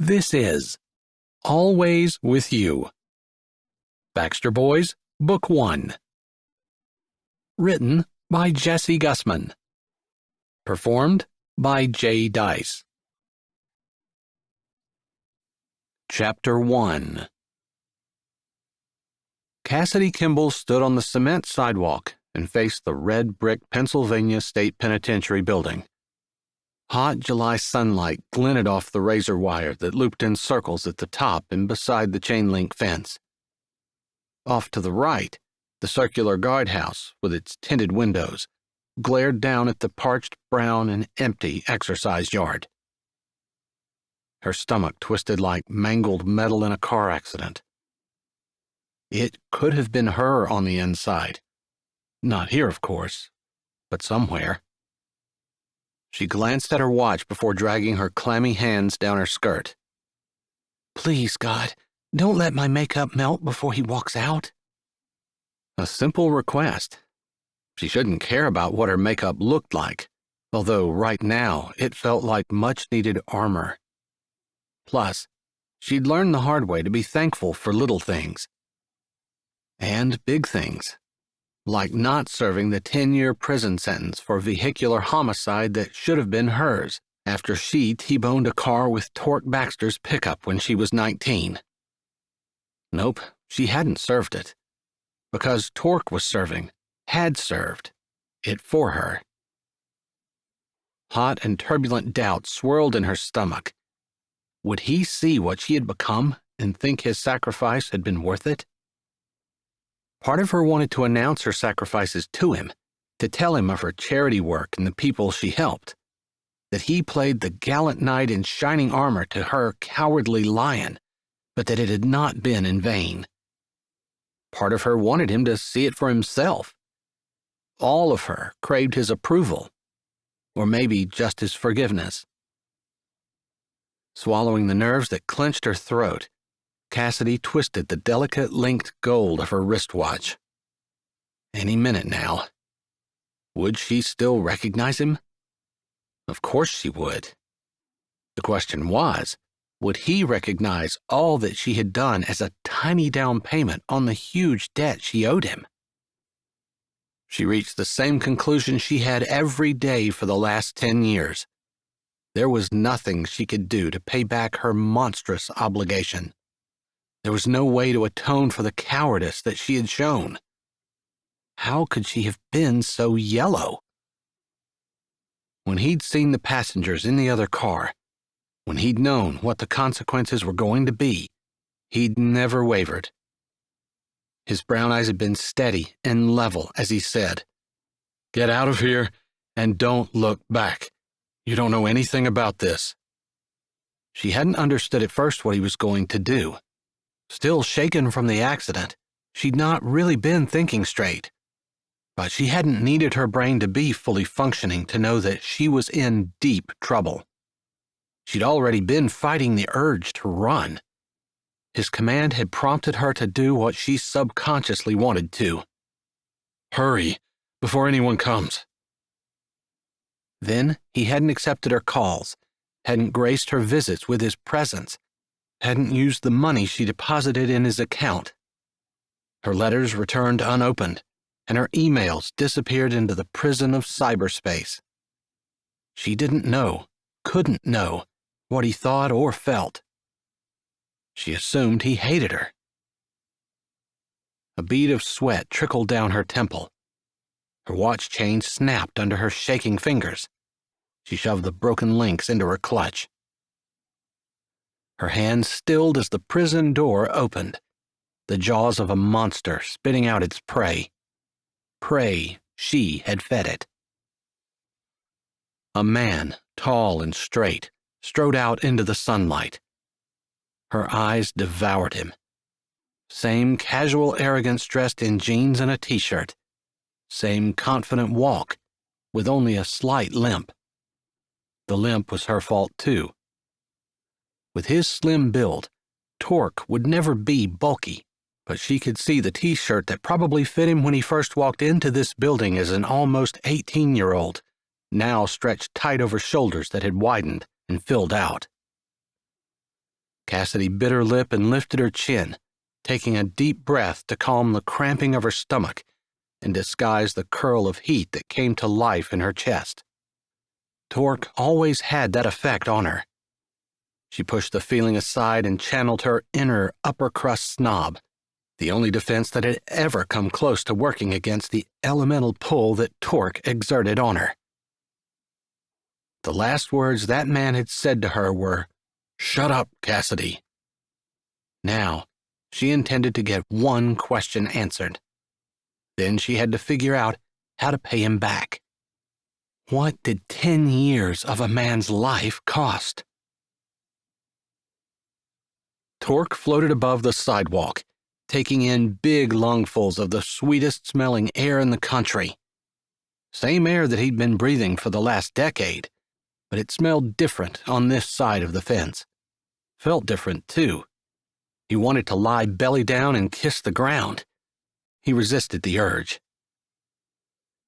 This is Always With You. Baxter Boys Book 1. Written by Jessie Gussman. Performed by Jay Dyess. Chapter 1. Cassidy Kimbell stood on the cement sidewalk and faced the red brick Pennsylvania State Penitentiary building. Hot July sunlight glinted off the razor wire that looped in circles at the top and beside the chain-link fence. Off to the right, the circular guardhouse, with its tinted windows, glared down at the parched brown and empty exercise yard. Her stomach twisted like mangled metal in a car accident. It could have been her on the inside. Not here, of course, but somewhere. She glanced at her watch before dragging her clammy hands down her skirt. "Please, God, don't let my makeup melt before he walks out." A simple request. She shouldn't care about what her makeup looked like, although right now it felt like much-needed armor. Plus, she'd learned the hard way to be thankful for little things. And big things. Like not serving the 10-year prison sentence for vehicular homicide that should have been hers after she T-boned a car with Torque Baxter's pickup when she was 19. Nope, she hadn't served it. Because Torque had served it for her. Hot and turbulent doubt swirled in her stomach. Would he see what she had become and think his sacrifice had been worth it? Part of her wanted to announce her sacrifices to him, to tell him of her charity work and the people she helped, that he played the gallant knight in shining armor to her cowardly lion, but that it had not been in vain. Part of her wanted him to see it for himself. All of her craved his approval, or maybe just his forgiveness. Swallowing the nerves that clenched her throat, Cassidy twisted the delicate linked gold of her wristwatch. Any minute now. Would she still recognize him? Of course she would. The question was, would he recognize all that she had done as a tiny down payment on the huge debt she owed him? She reached the same conclusion she had every day for the last 10 years. There was nothing she could do to pay back her monstrous obligation. There was no way to atone for the cowardice that she had shown. How could she have been so yellow? When he'd seen the passengers in the other car, when he'd known what the consequences were going to be, he'd never wavered. His brown eyes had been steady and level as he said, "Get out of here and don't look back. You don't know anything about this." She hadn't understood at first what he was going to do. Still shaken from the accident, she'd not really been thinking straight. But she hadn't needed her brain to be fully functioning to know that she was in deep trouble. She'd already been fighting the urge to run. His command had prompted her to do what she subconsciously wanted to. "Hurry, before anyone comes." Then he hadn't accepted her calls, hadn't graced her visits with his presence, hadn't used the money she deposited in his account. Her letters returned unopened, and her emails disappeared into the prison of cyberspace. She didn't know, couldn't know, what he thought or felt. She assumed he hated her. A bead of sweat trickled down her temple. Her watch chain snapped under her shaking fingers. She shoved the broken links into her clutch. Her hand stilled as the prison door opened, the jaws of a monster spitting out its prey. Prey she had fed it. A man, tall and straight, strode out into the sunlight. Her eyes devoured him. Same casual arrogance dressed in jeans and a t-shirt. Same confident walk, with only a slight limp. The limp was her fault, too. With his slim build, Torque would never be bulky, but she could see the t-shirt that probably fit him when he first walked into this building as an almost 18-year-old, now stretched tight over shoulders that had widened and filled out. Cassidy bit her lip and lifted her chin, taking a deep breath to calm the cramping of her stomach and disguise the curl of heat that came to life in her chest. Torque always had that effect on her. She pushed the feeling aside and channeled her inner upper-crust snob, the only defense that had ever come close to working against the elemental pull that Torque exerted on her. The last words that man had said to her were, "Shut up, Cassidy." Now, she intended to get one question answered. Then she had to figure out how to pay him back. What did 10 years of a man's life cost? Torque floated above the sidewalk, taking in big lungfuls of the sweetest-smelling air in the country. Same air that he'd been breathing for the last decade, but it smelled different on this side of the fence. Felt different, too. He wanted to lie belly down and kiss the ground. He resisted the urge.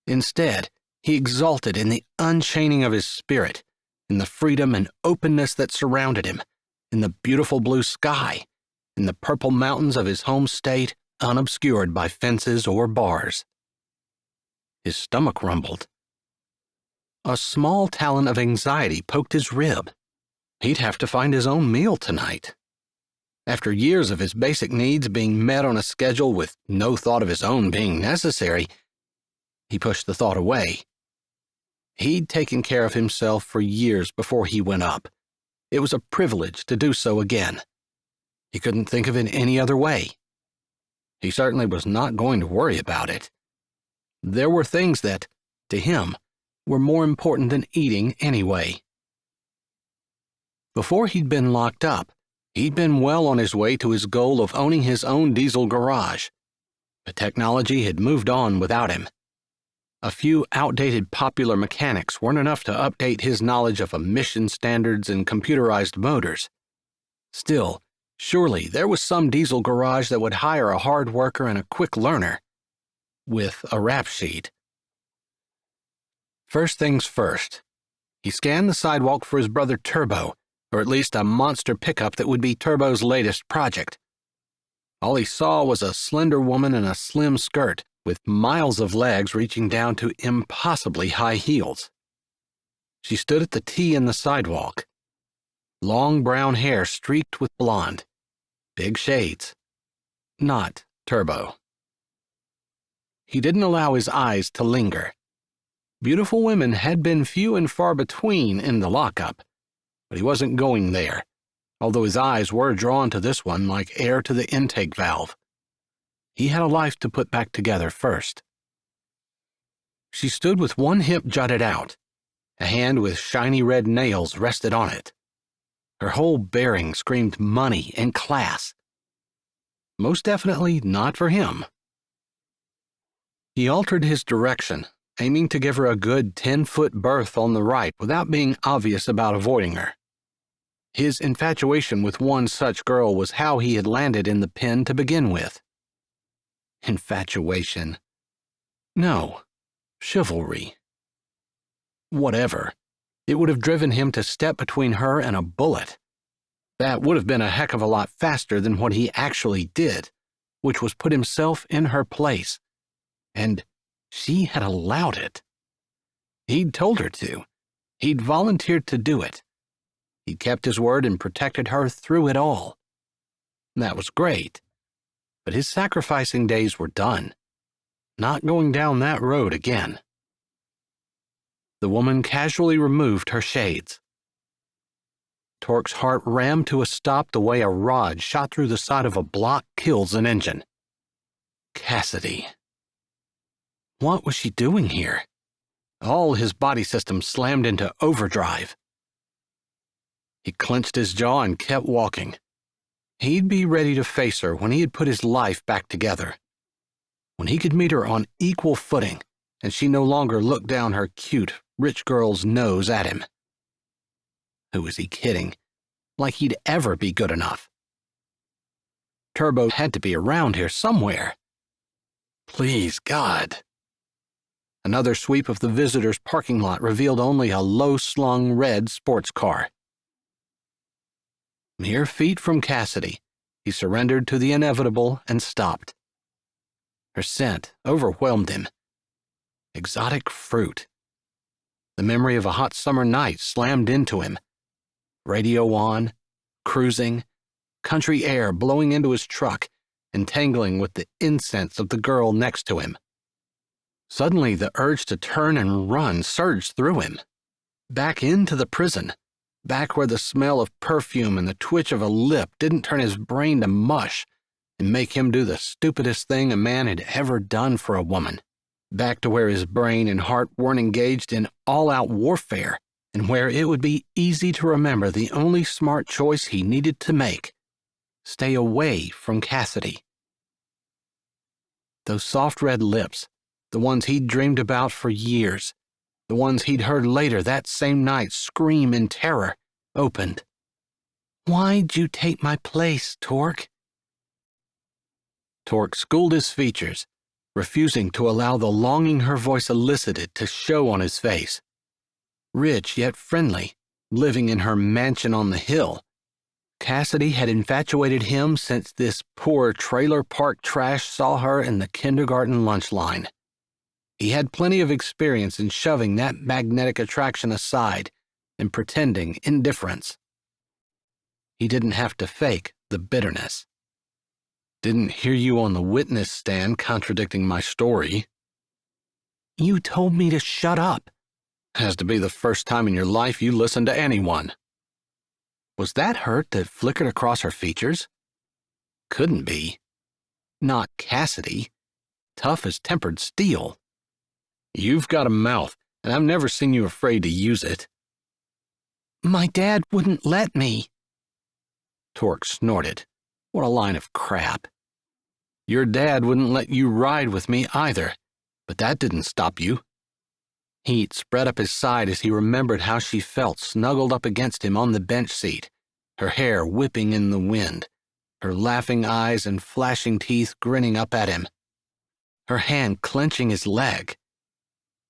Instead, he exulted in the unchaining of his spirit, in the freedom and openness that surrounded him, in the beautiful blue sky, in the purple mountains of his home state, unobscured by fences or bars. His stomach rumbled. A small talon of anxiety poked his rib. He'd have to find his own meal tonight. After years of his basic needs being met on a schedule with no thought of his own being necessary, he pushed the thought away. He'd taken care of himself for years before he went up. It was a privilege to do so again. He couldn't think of it any other way. He certainly was not going to worry about it. There were things that, to him, were more important than eating anyway. Before he'd been locked up, he'd been well on his way to his goal of owning his own diesel garage. But technology had moved on without him. A few outdated popular mechanics weren't enough to update his knowledge of emission standards and computerized motors. Still, surely there was some diesel garage that would hire a hard worker and a quick learner, with a rap sheet. First things first, he scanned the sidewalk for his brother Turbo, or at least a monster pickup that would be Turbo's latest project. All he saw was a slender woman in a slim skirt, with miles of legs reaching down to impossibly high heels. She stood at the T in the sidewalk. Long brown hair streaked with blonde. Big shades. Not Turbo. He didn't allow his eyes to linger. Beautiful women had been few and far between in the lockup, but he wasn't going there, although his eyes were drawn to this one like air to the intake valve. He had a life to put back together first. She stood with one hip jutted out. A hand with shiny red nails rested on it. Her whole bearing screamed money and class. Most definitely not for him. He altered his direction, aiming to give her a good 10-foot berth on the right without being obvious about avoiding her. His infatuation with one such girl was how he had landed in the pen to begin with. Infatuation. No, chivalry. Whatever. It would have driven him to step between her and a bullet. That would have been a heck of a lot faster than what he actually did, which was put himself in her place. And she had allowed it. He'd told her to. He'd volunteered to do it. He'd kept his word and protected her through it all. That was great. But his sacrificing days were done. Not going down that road again. The woman casually removed her shades. Torque's heart rammed to a stop the way a rod shot through the side of a block kills an engine. Cassidy. What was she doing here? All his body system slammed into overdrive. He clenched his jaw and kept walking. He'd be ready to face her when he had put his life back together. When he could meet her on equal footing, and she no longer looked down her cute, rich girl's nose at him. Who was he kidding? Like he'd ever be good enough. Turbo had to be around here somewhere. Please, God. Another sweep of the visitor's parking lot revealed only a low-slung red sports car. Mere feet from Cassidy, he surrendered to the inevitable and stopped. Her scent overwhelmed him. Exotic fruit. The memory of a hot summer night slammed into him. Radio on, cruising, country air blowing into his truck, entangling with the incense of the girl next to him. Suddenly, the urge to turn and run surged through him. Back into the prison, back where the smell of perfume and the twitch of a lip didn't turn his brain to mush and make him do the stupidest thing a man had ever done for a woman. Back to where his brain and heart weren't engaged in all-out warfare, and where it would be easy to remember the only smart choice he needed to make: stay away from Cassidy. Those soft red lips, the ones he'd dreamed about for years, the ones he'd heard later that same night scream in terror, opened. "Why'd you take my place, Torque?" Torque schooled his features, refusing to allow the longing her voice elicited to show on his face. Rich yet friendly, living in her mansion on the hill, Cassidy had infatuated him since this poor trailer park trash saw her in the kindergarten lunch line. He had plenty of experience in shoving that magnetic attraction aside and pretending indifference. He didn't have to fake the bitterness. "Didn't hear you on the witness stand contradicting my story." "You told me to shut up." "Has to be the first time in your life you listened to anyone." Was that hurt that flickered across her features? Couldn't be. Not Cassidy. Tough as tempered steel. "You've got a mouth, and I've never seen you afraid to use it." "My dad wouldn't let me." Torque snorted. What a line of crap. "Your dad wouldn't let you ride with me either, but that didn't stop you." Heat spread up his side as he remembered how she felt snuggled up against him on the bench seat, her hair whipping in the wind, her laughing eyes and flashing teeth grinning up at him, her hand clenching his leg.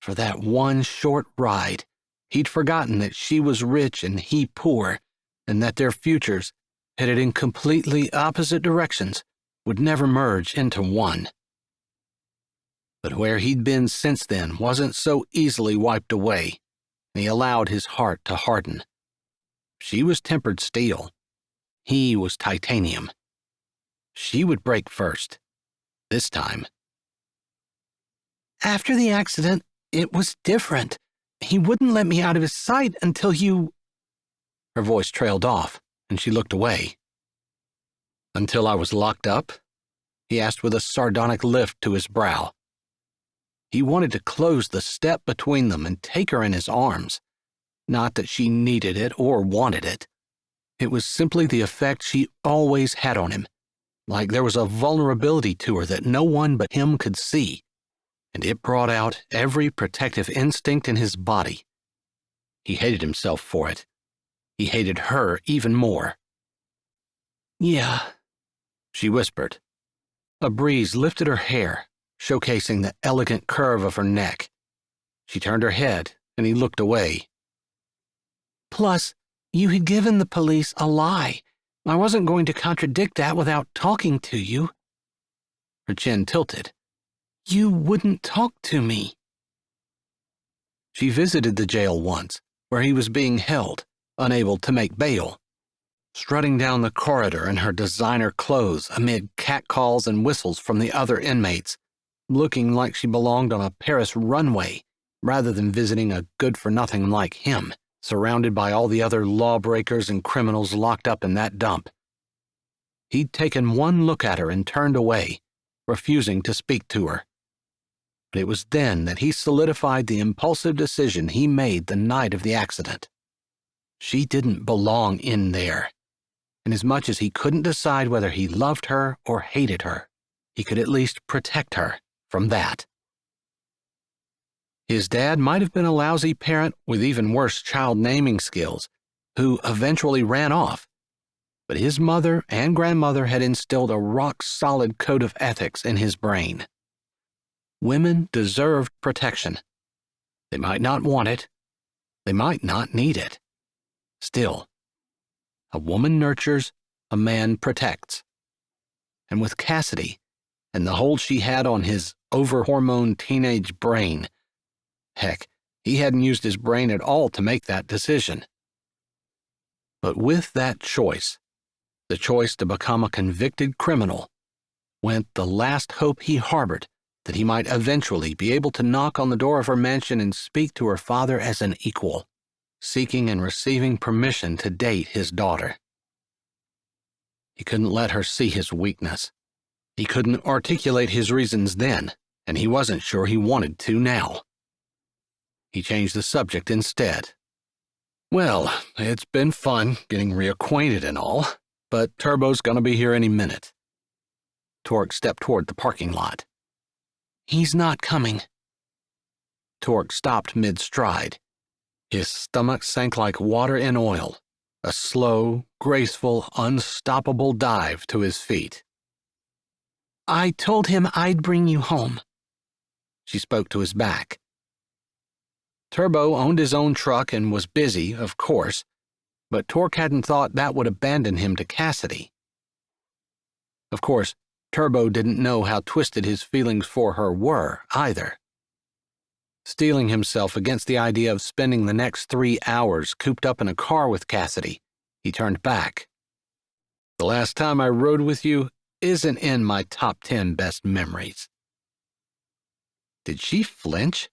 For that one short ride, he'd forgotten that she was rich and he poor, and that their futures, headed in completely opposite directions, would never merge into one. But where he'd been since then wasn't so easily wiped away, and he allowed his heart to harden. She was tempered steel. He was titanium. She would break first. This time. "After the accident, it was different. He wouldn't let me out of his sight until you—" Her voice trailed off, and she looked away. "Until I was locked up?" he asked with a sardonic lift to his brow. He wanted to close the step between them and take her in his arms. Not that she needed it or wanted it. It was simply the effect she always had on him, like there was a vulnerability to her that no one but him could see, and it brought out every protective instinct in his body. He hated himself for it. He hated her even more. "Yeah," she whispered. A breeze lifted her hair, showcasing the elegant curve of her neck. She turned her head, and he looked away. "Plus, you had given the police a lie. I wasn't going to contradict that without talking to you." Her chin tilted. "You wouldn't talk to me." She visited the jail once, where he was being held, unable to make bail. Strutting down the corridor in her designer clothes amid catcalls and whistles from the other inmates, looking like she belonged on a Paris runway rather than visiting a good-for-nothing like him, surrounded by all the other lawbreakers and criminals locked up in that dump. He'd taken one look at her and turned away, refusing to speak to her. But it was then that he solidified the impulsive decision he made the night of the accident. She didn't belong in there, and as much as he couldn't decide whether he loved her or hated her, he could at least protect her from that. His dad might have been a lousy parent with even worse child naming skills, who eventually ran off, but his mother and grandmother had instilled a rock-solid code of ethics in his brain. Women deserved protection. They might not want it. They might not need it. Still, A woman nurtures, a man protects. And with Cassidy, and the hold she had on his over-hormoned teenage brain, heck, he hadn't used his brain at all to make that decision. But with that choice, the choice to become a convicted criminal, went the last hope he harbored that he might eventually be able to knock on the door of her mansion and speak to her father as an equal, seeking and receiving permission to date his daughter. He couldn't let her see his weakness. He couldn't articulate his reasons then, and he wasn't sure he wanted to now. He changed the subject instead. Well, it's been fun getting reacquainted and all, but Turbo's gonna be here any minute. Torque stepped toward the parking lot. He's not coming. Torque stopped mid-stride. His stomach sank like water in oil, a slow, graceful, unstoppable dive to his feet. I told him I'd bring you home. She spoke to his back. Turbo owned his own truck and was busy, of course, but Torque hadn't thought that would abandon him to Cassidy. Of course, Turbo didn't know how twisted his feelings for her were, either. Steeling himself against the idea of spending the next 3 hours cooped up in a car with Cassidy, he turned back. The last time I rode with you isn't in my top 10 best memories. Did she flinch?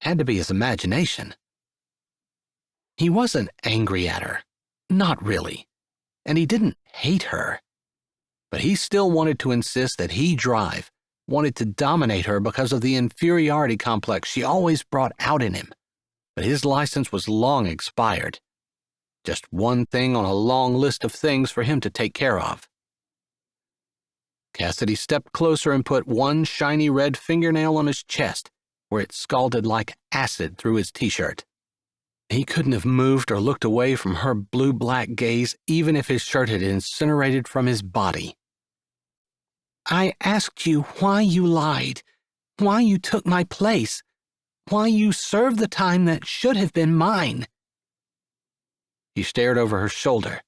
Had to be his imagination. He wasn't angry at her, not really, and he didn't hate her. But he still wanted to insist that he drive, wanted to dominate her because of the inferiority complex she always brought out in him. But his license was long expired. Just one thing on a long list of things for him to take care of. Cassidy stepped closer and put one shiny red fingernail on his chest, where it scalded like acid through his t-shirt. He couldn't have moved or looked away from her blue-black gaze even if his shirt had incinerated from his body. I asked you why you lied, why you took my place, why you served the time that should have been mine. He stared over her shoulder.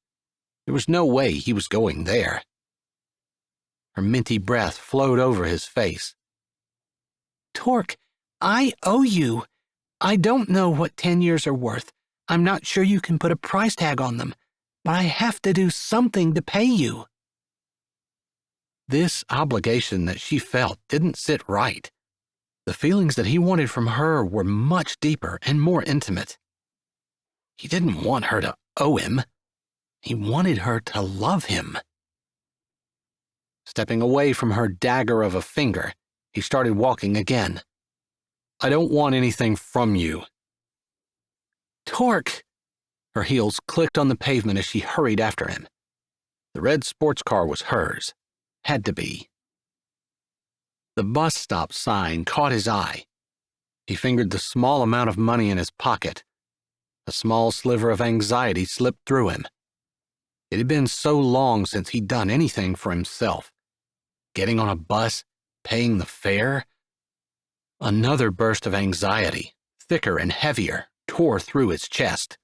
There was no way he was going there. Her minty breath flowed over his face. Torque, I owe you. I don't know what 10 years are worth. I'm not sure you can put a price tag on them, but I have to do something to pay you. This obligation that she felt didn't sit right. The feelings that he wanted from her were much deeper and more intimate. He didn't want her to owe him. He wanted her to love him. Stepping away from her dagger of a finger, he started walking again. I don't want anything from you. Torque! Her heels clicked on the pavement as she hurried after him. The red sports car was hers. Had to be. The bus stop sign caught his eye. He fingered the small amount of money in his pocket. A small sliver of anxiety slipped through him. It had been so long since he'd done anything for himself. Getting on a bus, paying the fare. Another burst of anxiety, thicker and heavier, tore through his chest.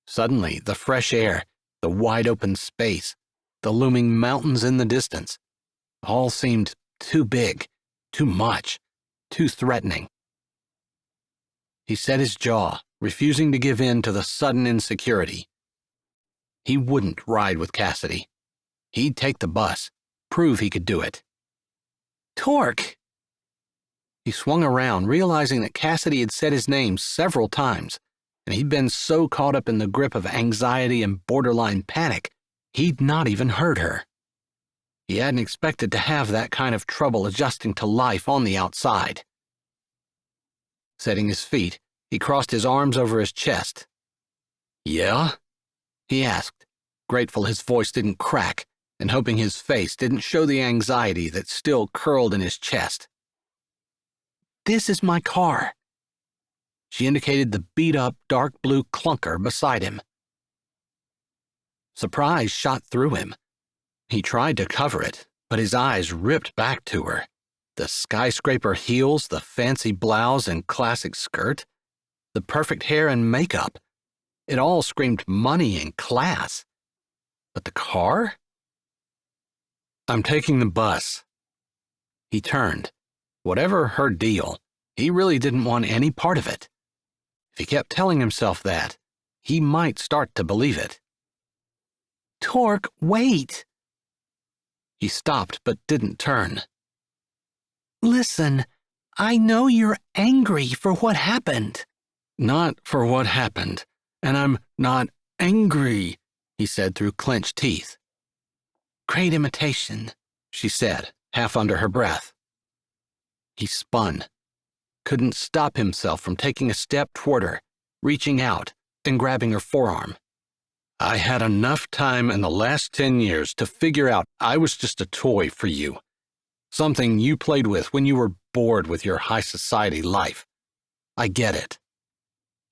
Suddenly, the fresh air, the wide-open space, the looming mountains in the distance, all seemed too big, too much, too threatening. He set his jaw, refusing to give in to the sudden insecurity. He wouldn't ride with Cassidy. He'd take the bus, prove he could do it. Torque! He swung around, realizing that Cassidy had said his name several times, and he'd been so caught up in the grip of anxiety and borderline panic, he'd not even heard her. He hadn't expected to have that kind of trouble adjusting to life on the outside. Setting his feet, he crossed his arms over his chest. Yeah? He asked, grateful his voice didn't crack, and hoping his face didn't show the anxiety that still curled in his chest. This is my car. She indicated the beat-up dark blue clunker beside him. Surprise shot through him. He tried to cover it, but his eyes ripped back to her. The skyscraper heels, the fancy blouse and classic skirt, the perfect hair and makeup. It all screamed money and class. But the car? I'm taking the bus. He turned. Whatever her deal, he really didn't want any part of it. If he kept telling himself that, he might start to believe it. Torque, wait! He stopped but didn't turn. Listen, I know you're angry for what happened. Not for what happened, and I'm not angry, he said through clenched teeth. Great imitation, she said, half under her breath. He spun, couldn't stop himself from taking a step toward her, reaching out and grabbing her forearm. I had enough time in the last 10 years to figure out I was just a toy for you. Something you played with when you were bored with your high society life. I get it.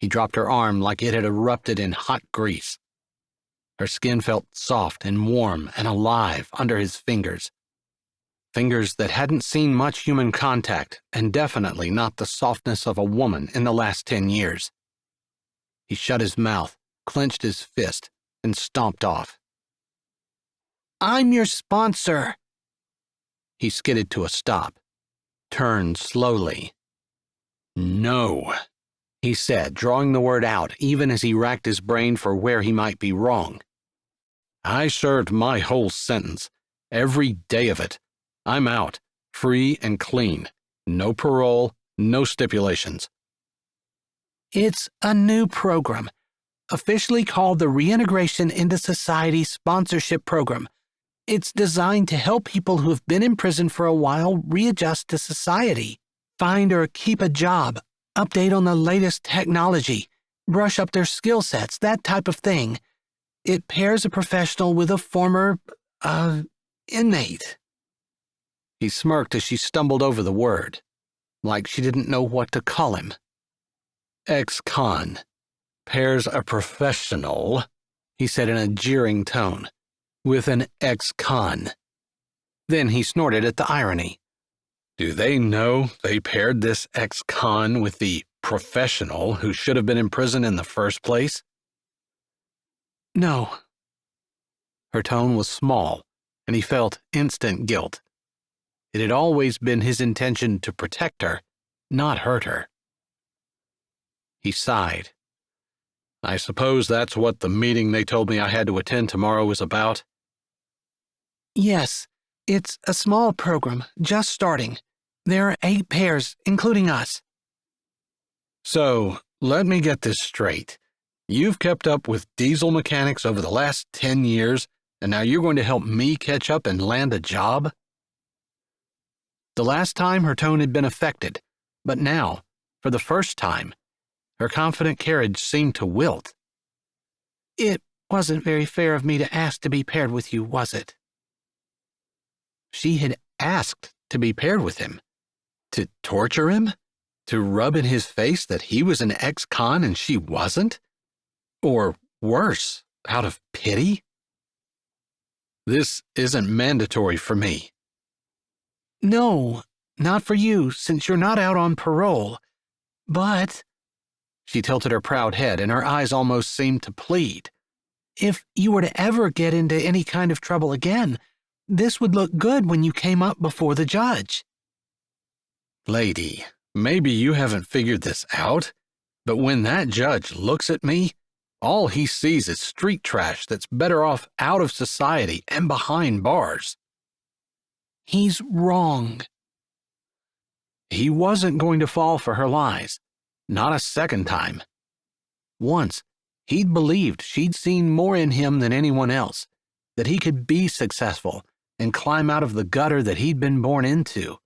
He dropped her arm like it had erupted in hot grease. Her skin felt soft and warm and alive under his fingers. Fingers that hadn't seen much human contact and definitely not the softness of a woman in the last 10 years. He shut his mouth, clenched his fist, and stomped off. I'm your sponsor. He skidded to a stop, turned slowly. No, he said, drawing the word out even as he racked his brain for where he might be wrong. I served my whole sentence, every day of it. I'm out, free and clean. No parole, no stipulations. It's a new program, officially called the Reintegration into Society Sponsorship Program. It's designed to help people who have been in prison for a while readjust to society, find or keep a job, update on the latest technology, brush up their skill sets, that type of thing. It pairs a professional with a former, inmate. He smirked as she stumbled over the word, like she didn't know what to call him. Ex-con. Pairs a professional, he said in a jeering tone, with an ex-con. Then he snorted at the irony. Do they know they paired this ex-con with the professional who should have been in prison in the first place? No. Her tone was small, and he felt instant guilt. It had always been his intention to protect her, not hurt her. He sighed. I suppose that's what the meeting they told me I had to attend tomorrow is about? Yes, it's a small program, just starting. There are 8 pairs, including us. So, let me get this straight. You've kept up with diesel mechanics over the last 10 years, and now you're going to help me catch up and land a job? The last time her tone had been affected, but now, for the first time, her confident carriage seemed to wilt. It wasn't very fair of me to ask to be paired with you, was it? She had asked to be paired with him. To torture him? To rub in his face that he was an ex-con and she wasn't? Or worse, out of pity? This isn't mandatory for me. No, not for you, since you're not out on parole. But... She tilted her proud head, and her eyes almost seemed to plead. If you were to ever get into any kind of trouble again, this would look good when you came up before the judge. Lady, maybe you haven't figured this out, but when that judge looks at me, all he sees is street trash that's better off out of society and behind bars. He's wrong. He wasn't going to fall for her lies. Not a second time. Once, he'd believed she'd seen more in him than anyone else, that he could be successful and climb out of the gutter that he'd been born into,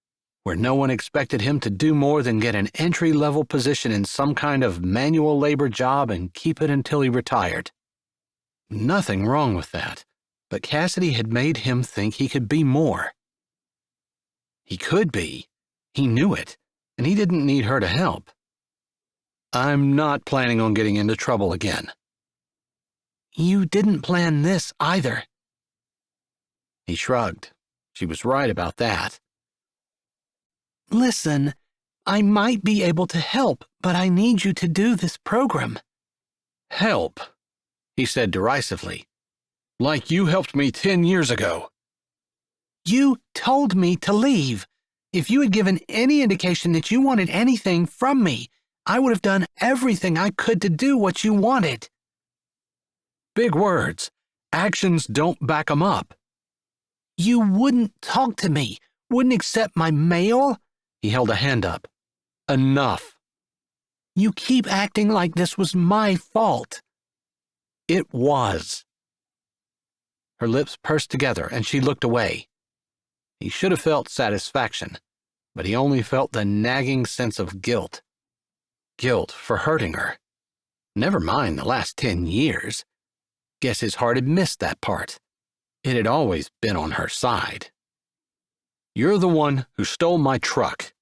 where no one expected him to do more than get an entry-level position in some kind of manual labor job and keep it until he retired. Nothing wrong with that, but Cassidy had made him think he could be more. He could be. He knew it, and he didn't need her to help. I'm not planning on getting into trouble again. You didn't plan this either. He shrugged. She was right about that. Listen, I might be able to help, but I need you to do this program. Help, he said derisively. Like you helped me 10 years ago. You told me to leave. If you had given any indication that you wanted anything from me, I would have done everything I could to do what you wanted. Big words. Actions don't back 'em up. You wouldn't talk to me, wouldn't accept my mail? He held a hand up. Enough. You keep acting like this was my fault. It was. Her lips pursed together and she looked away. He should have felt satisfaction, but he only felt the nagging sense of guilt. Guilt for hurting her. Never mind the last 10 years. Guess his heart had missed that part. It had always been on her side. You're the one who stole my truck,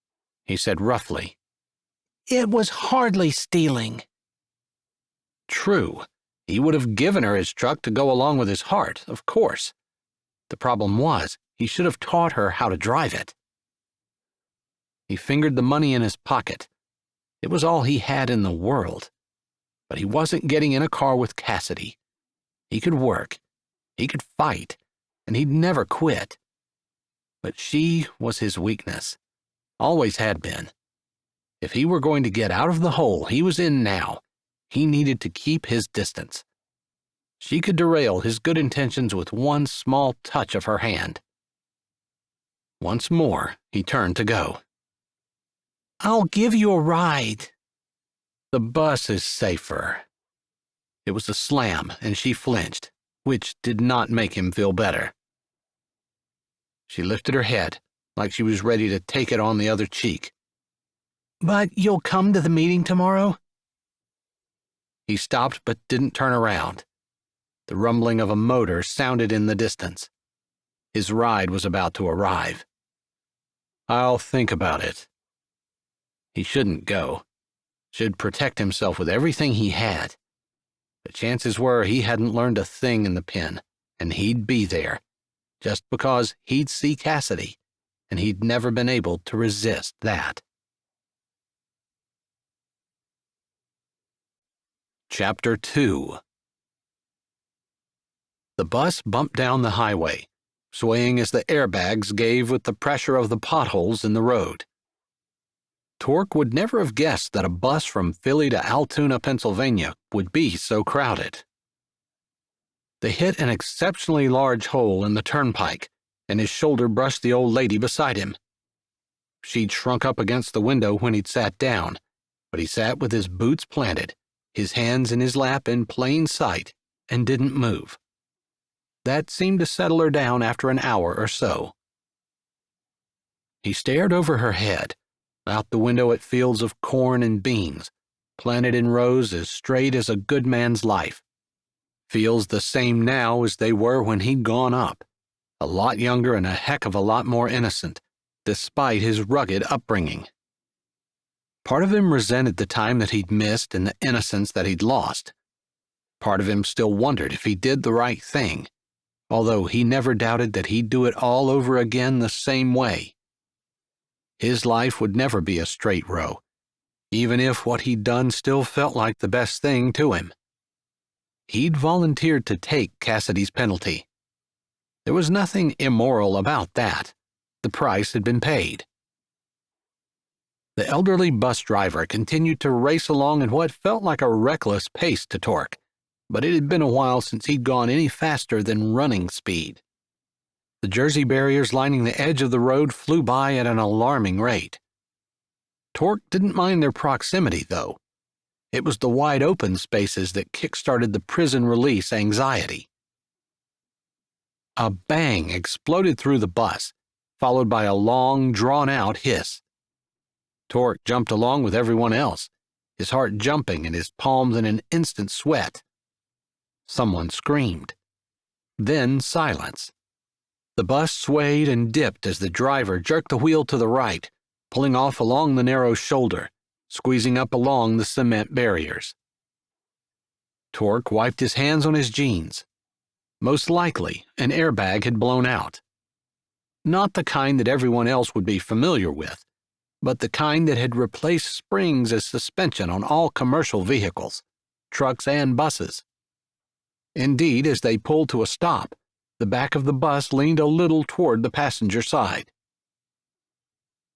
he said roughly. It was hardly stealing. True. He would have given her his truck to go along with his heart, of course. The problem was, he should have taught her how to drive it. He fingered the money in his pocket. It was all he had in the world. But he wasn't getting in a car with Cassidy. He could work, he could fight, and he'd never quit. But she was his weakness. Always had been. If he were going to get out of the hole he was in now, he needed to keep his distance. She could derail his good intentions with one small touch of her hand. Once more, he turned to go. I'll give you a ride. The bus is safer. It was a slam, and she flinched, which did not make him feel better. She lifted her head, like she was ready to take it on the other cheek. But you'll come to the meeting tomorrow? He stopped but didn't turn around. The rumbling of a motor sounded in the distance. His ride was about to arrive. I'll think about it. He shouldn't go. Should protect himself with everything he had. The chances were he hadn't learned a thing in the pen, and he'd be there, just because he'd see Cassidy, and he'd never been able to resist that. Chapter 2. The bus bumped down the highway, swaying as the airbags gave with the pressure of the potholes in the road. Torque would never have guessed that a bus from Philly to Altoona, Pennsylvania would be so crowded. They hit an exceptionally large hole in the turnpike, and his shoulder brushed the old lady beside him. She'd shrunk up against the window when he'd sat down, but he sat with his boots planted, his hands in his lap in plain sight, and didn't move. That seemed to settle her down after an hour or so. He stared over her head, out the window at fields of corn and beans, planted in rows as straight as a good man's life. Fields the same now as they were when he'd gone up, a lot younger and a heck of a lot more innocent, despite his rugged upbringing. Part of him resented the time that he'd missed and the innocence that he'd lost. Part of him still wondered if he did the right thing, although he never doubted that he'd do it all over again the same way. His life would never be a straight row, even if what he'd done still felt like the best thing to him. He'd volunteered to take Cassidy's penalty. There was nothing immoral about that. The price had been paid. The elderly bus driver continued to race along at what felt like a reckless pace to Torque, but it had been a while since he'd gone any faster than running speed. The Jersey barriers lining the edge of the road flew by at an alarming rate. Torque didn't mind their proximity, though. It was the wide-open spaces that kick-started the prison release anxiety. A bang exploded through the bus, followed by a long, drawn-out hiss. Torque jumped along with everyone else, his heart jumping and his palms in an instant sweat. Someone screamed. Then silence. The bus swayed and dipped as the driver jerked the wheel to the right, pulling off along the narrow shoulder, squeezing up along the cement barriers. Torque wiped his hands on his jeans. Most likely, an airbag had blown out. Not the kind that everyone else would be familiar with, but the kind that had replaced springs as suspension on all commercial vehicles, trucks, and buses. Indeed, as they pulled to a stop, the back of the bus leaned a little toward the passenger side.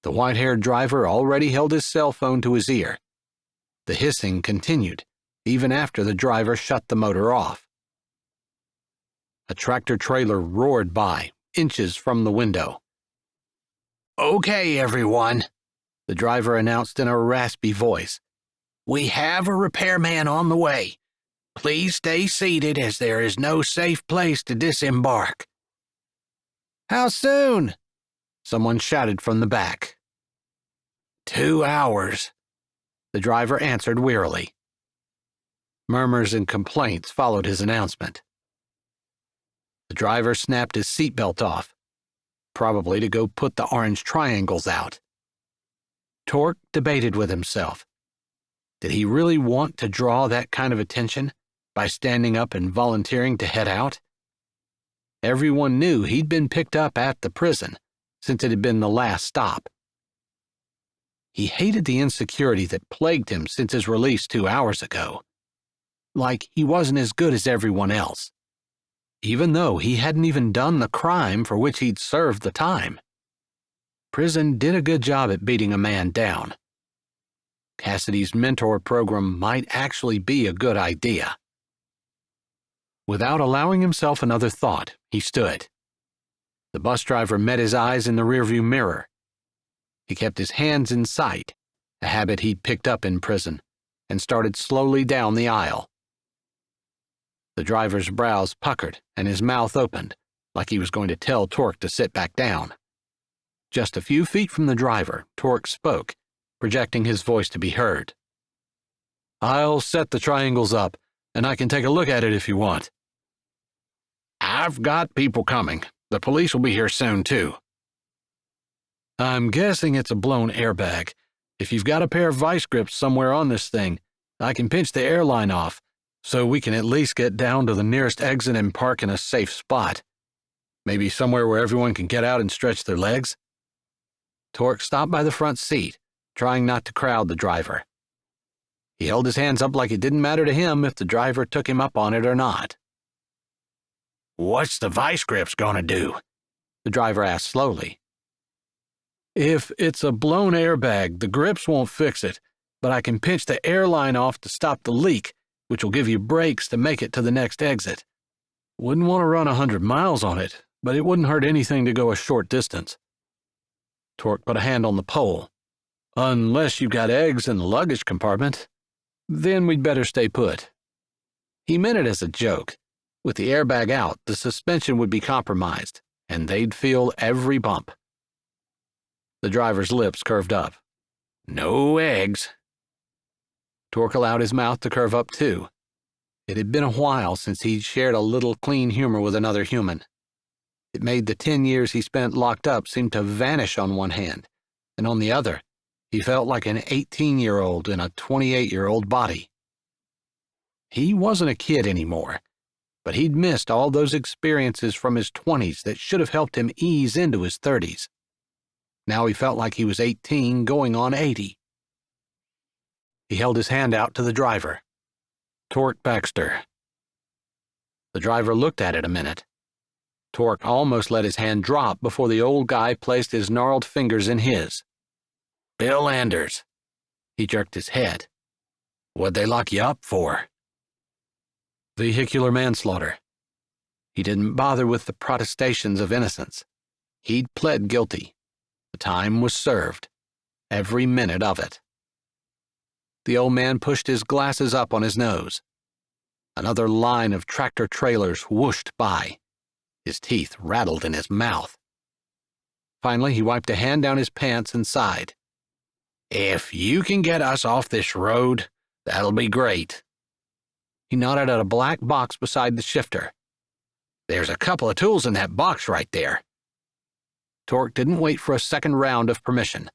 The white-haired driver already held his cell phone to his ear. The hissing continued, even after the driver shut the motor off. A tractor-trailer roared by, inches from the window. "Okay, everyone," the driver announced in a raspy voice. "We have a repairman on the way. Please stay seated as there is no safe place to disembark." "How soon?" someone shouted from the back. 2 hours, the driver answered wearily. Murmurs and complaints followed his announcement. The driver snapped his seatbelt off, probably to go put the orange triangles out. Torque debated with himself. Did he really want to draw that kind of attention by standing up and volunteering to head out? Everyone knew he'd been picked up at the prison, since it had been the last stop. He hated the insecurity that plagued him since his release 2 hours ago. Like he wasn't as good as everyone else, even though he hadn't even done the crime for which he'd served the time. Prison did a good job at beating a man down. Cassidy's mentor program might actually be a good idea. Without allowing himself another thought, he stood. The bus driver met his eyes in the rearview mirror. He kept his hands in sight, a habit he'd picked up in prison, and started slowly down the aisle. The driver's brows puckered and his mouth opened, like he was going to tell Torque to sit back down. Just a few feet from the driver, Torque spoke, projecting his voice to be heard. "I'll set the triangles up, and I can take a look at it if you want." "I've got people coming. The police will be here soon, too." "I'm guessing it's a blown airbag. If you've got a pair of vice grips somewhere on this thing, I can pinch the airline off, so we can at least get down to the nearest exit and park in a safe spot. Maybe somewhere where everyone can get out and stretch their legs." Torque stopped by the front seat, trying not to crowd the driver. He held his hands up like it didn't matter to him if the driver took him up on it or not. "What's the vice grips gonna do?" the driver asked slowly. "If it's a blown airbag, the grips won't fix it, but I can pinch the airline off to stop the leak, which will give you brakes to make it to the next exit. Wouldn't want to run 100 miles on it, but it wouldn't hurt anything to go a short distance." Torque put a hand on the pole. "Unless you've got eggs in the luggage compartment, then we'd better stay put." He meant it as a joke. With the airbag out, the suspension would be compromised, and they'd feel every bump. The driver's lips curved up. "No eggs." Torque allowed his mouth to curve up too. It had been a while since he'd shared a little clean humor with another human. It made the 10 years he spent locked up seem to vanish on one hand, and on the other, he felt like an 18-year-old in a 28-year-old body. He wasn't a kid anymore, but he'd missed all those experiences from his 20s that should have helped him ease into his 30s. Now he felt like he was 18 going on 80. He held his hand out to the driver. "Torque Baxter." The driver looked at it a minute. Torque almost let his hand drop before the old guy placed his gnarled fingers in his. "Bill Anders." He jerked his head. "What'd they lock you up for?" "Vehicular manslaughter." He didn't bother with the protestations of innocence. He'd pled guilty. The time was served. Every minute of it. The old man pushed his glasses up on his nose. Another line of tractor-trailers whooshed by. His teeth rattled in his mouth. Finally, he wiped a hand down his pants and sighed. "If you can get us off this road, that'll be great." He nodded at a black box beside the shifter. "There's a couple of tools in that box right there." Torque didn't wait for a second round of permission.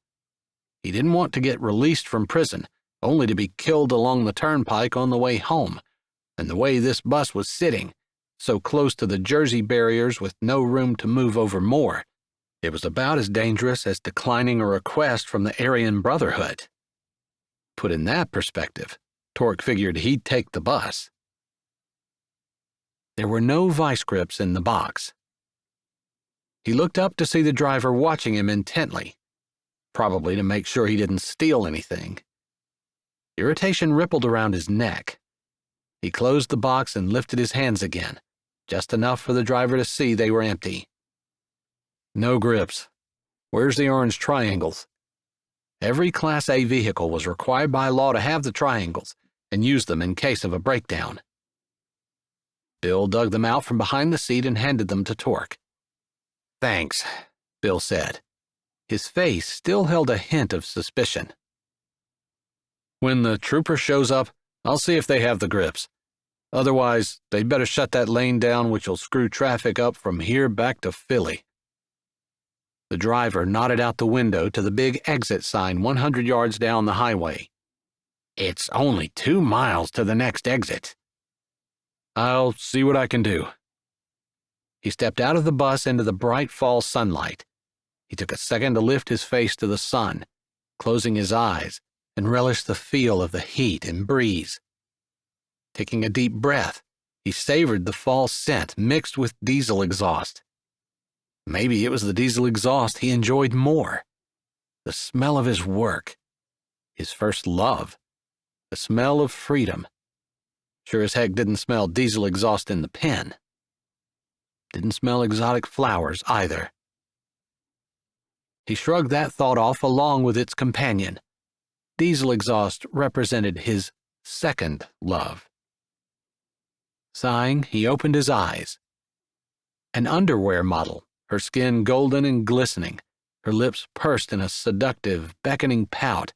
He didn't want to get released from prison, only to be killed along the turnpike on the way home, and the way this bus was sitting, so close to the Jersey barriers with no room to move over more, it was about as dangerous as declining a request from the Aryan Brotherhood. Put in that perspective, Torque figured he'd take the bus. There were no vice grips in the box. He looked up to see the driver watching him intently, probably to make sure he didn't steal anything. Irritation rippled around his neck. He closed the box and lifted his hands again, just enough for the driver to see they were empty. No grips. Where's the orange triangles? Every Class A vehicle was required by law to have the triangles and use them in case of a breakdown. Bill dug them out from behind the seat and handed them to Torque. "Thanks," Bill said. His face still held a hint of suspicion. "When the trooper shows up, I'll see if they have the grips. Otherwise, they'd better shut that lane down, which will screw traffic up from here back to Philly." The driver nodded out the window to the big exit sign 100 yards down the highway. "It's only 2 miles to the next exit." "I'll see what I can do." He stepped out of the bus into the bright fall sunlight. He took a second to lift his face to the sun, closing his eyes, and relish the feel of the heat and breeze. Taking a deep breath, he savored the fall scent mixed with diesel exhaust. Maybe it was the diesel exhaust he enjoyed more. The smell of his work, his first love, the smell of freedom. Sure as heck didn't smell diesel exhaust in the pen. Didn't smell exotic flowers either. He shrugged that thought off along with its companion. Diesel exhaust represented his second love. Sighing, he opened his eyes. An underwear model, her skin golden and glistening, her lips pursed in a seductive, beckoning pout,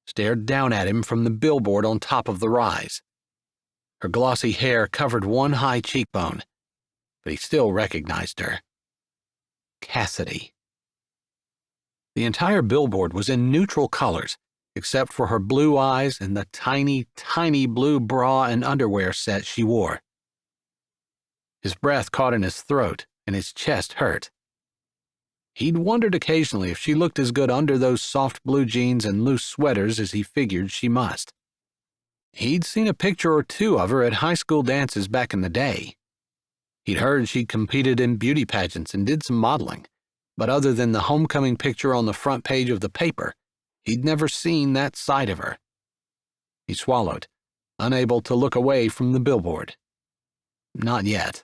stared down at him from the billboard on top of the rise. Her glossy hair covered one high cheekbone, but he still recognized her. Cassidy. The entire billboard was in neutral colors, except for her blue eyes and the tiny, tiny blue bra and underwear set she wore. His breath caught in his throat, and his chest hurt. He'd wondered occasionally if she looked as good under those soft blue jeans and loose sweaters as he figured she must. He'd seen a picture or two of her at high school dances back in the day. He'd heard she'd competed in beauty pageants and did some modeling, but other than the homecoming picture on the front page of the paper, he'd never seen that side of her. He swallowed, unable to look away from the billboard. Not yet.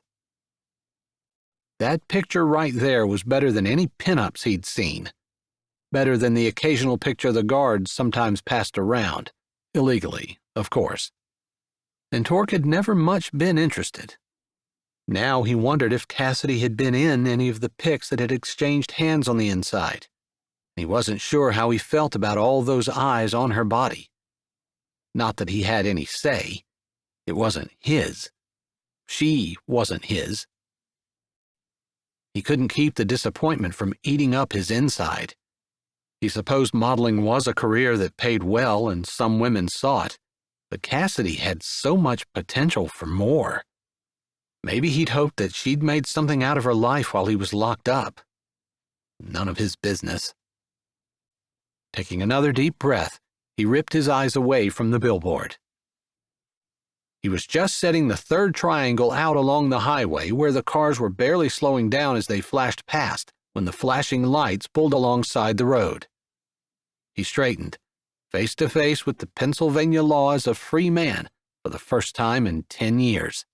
That picture right there was better than any pinups he'd seen. Better than the occasional picture the guards sometimes passed around. Illegally, of course. And Torque had never much been interested. Now he wondered if Cassidy had been in any of the pics that had exchanged hands on the inside. He wasn't sure how he felt about all those eyes on her body. Not that he had any say. It wasn't his. She wasn't his. He couldn't keep the disappointment from eating up his inside. He supposed modeling was a career that paid well and some women saw it, but Cassidy had so much potential for more. Maybe he'd hoped that she'd made something out of her life while he was locked up. None of his business. Taking another deep breath, he ripped his eyes away from the billboard. He was just setting the third triangle out along the highway where the cars were barely slowing down as they flashed past when the flashing lights pulled alongside the road. He straightened, face to face with the Pennsylvania law as a free man for the first time in 10 years.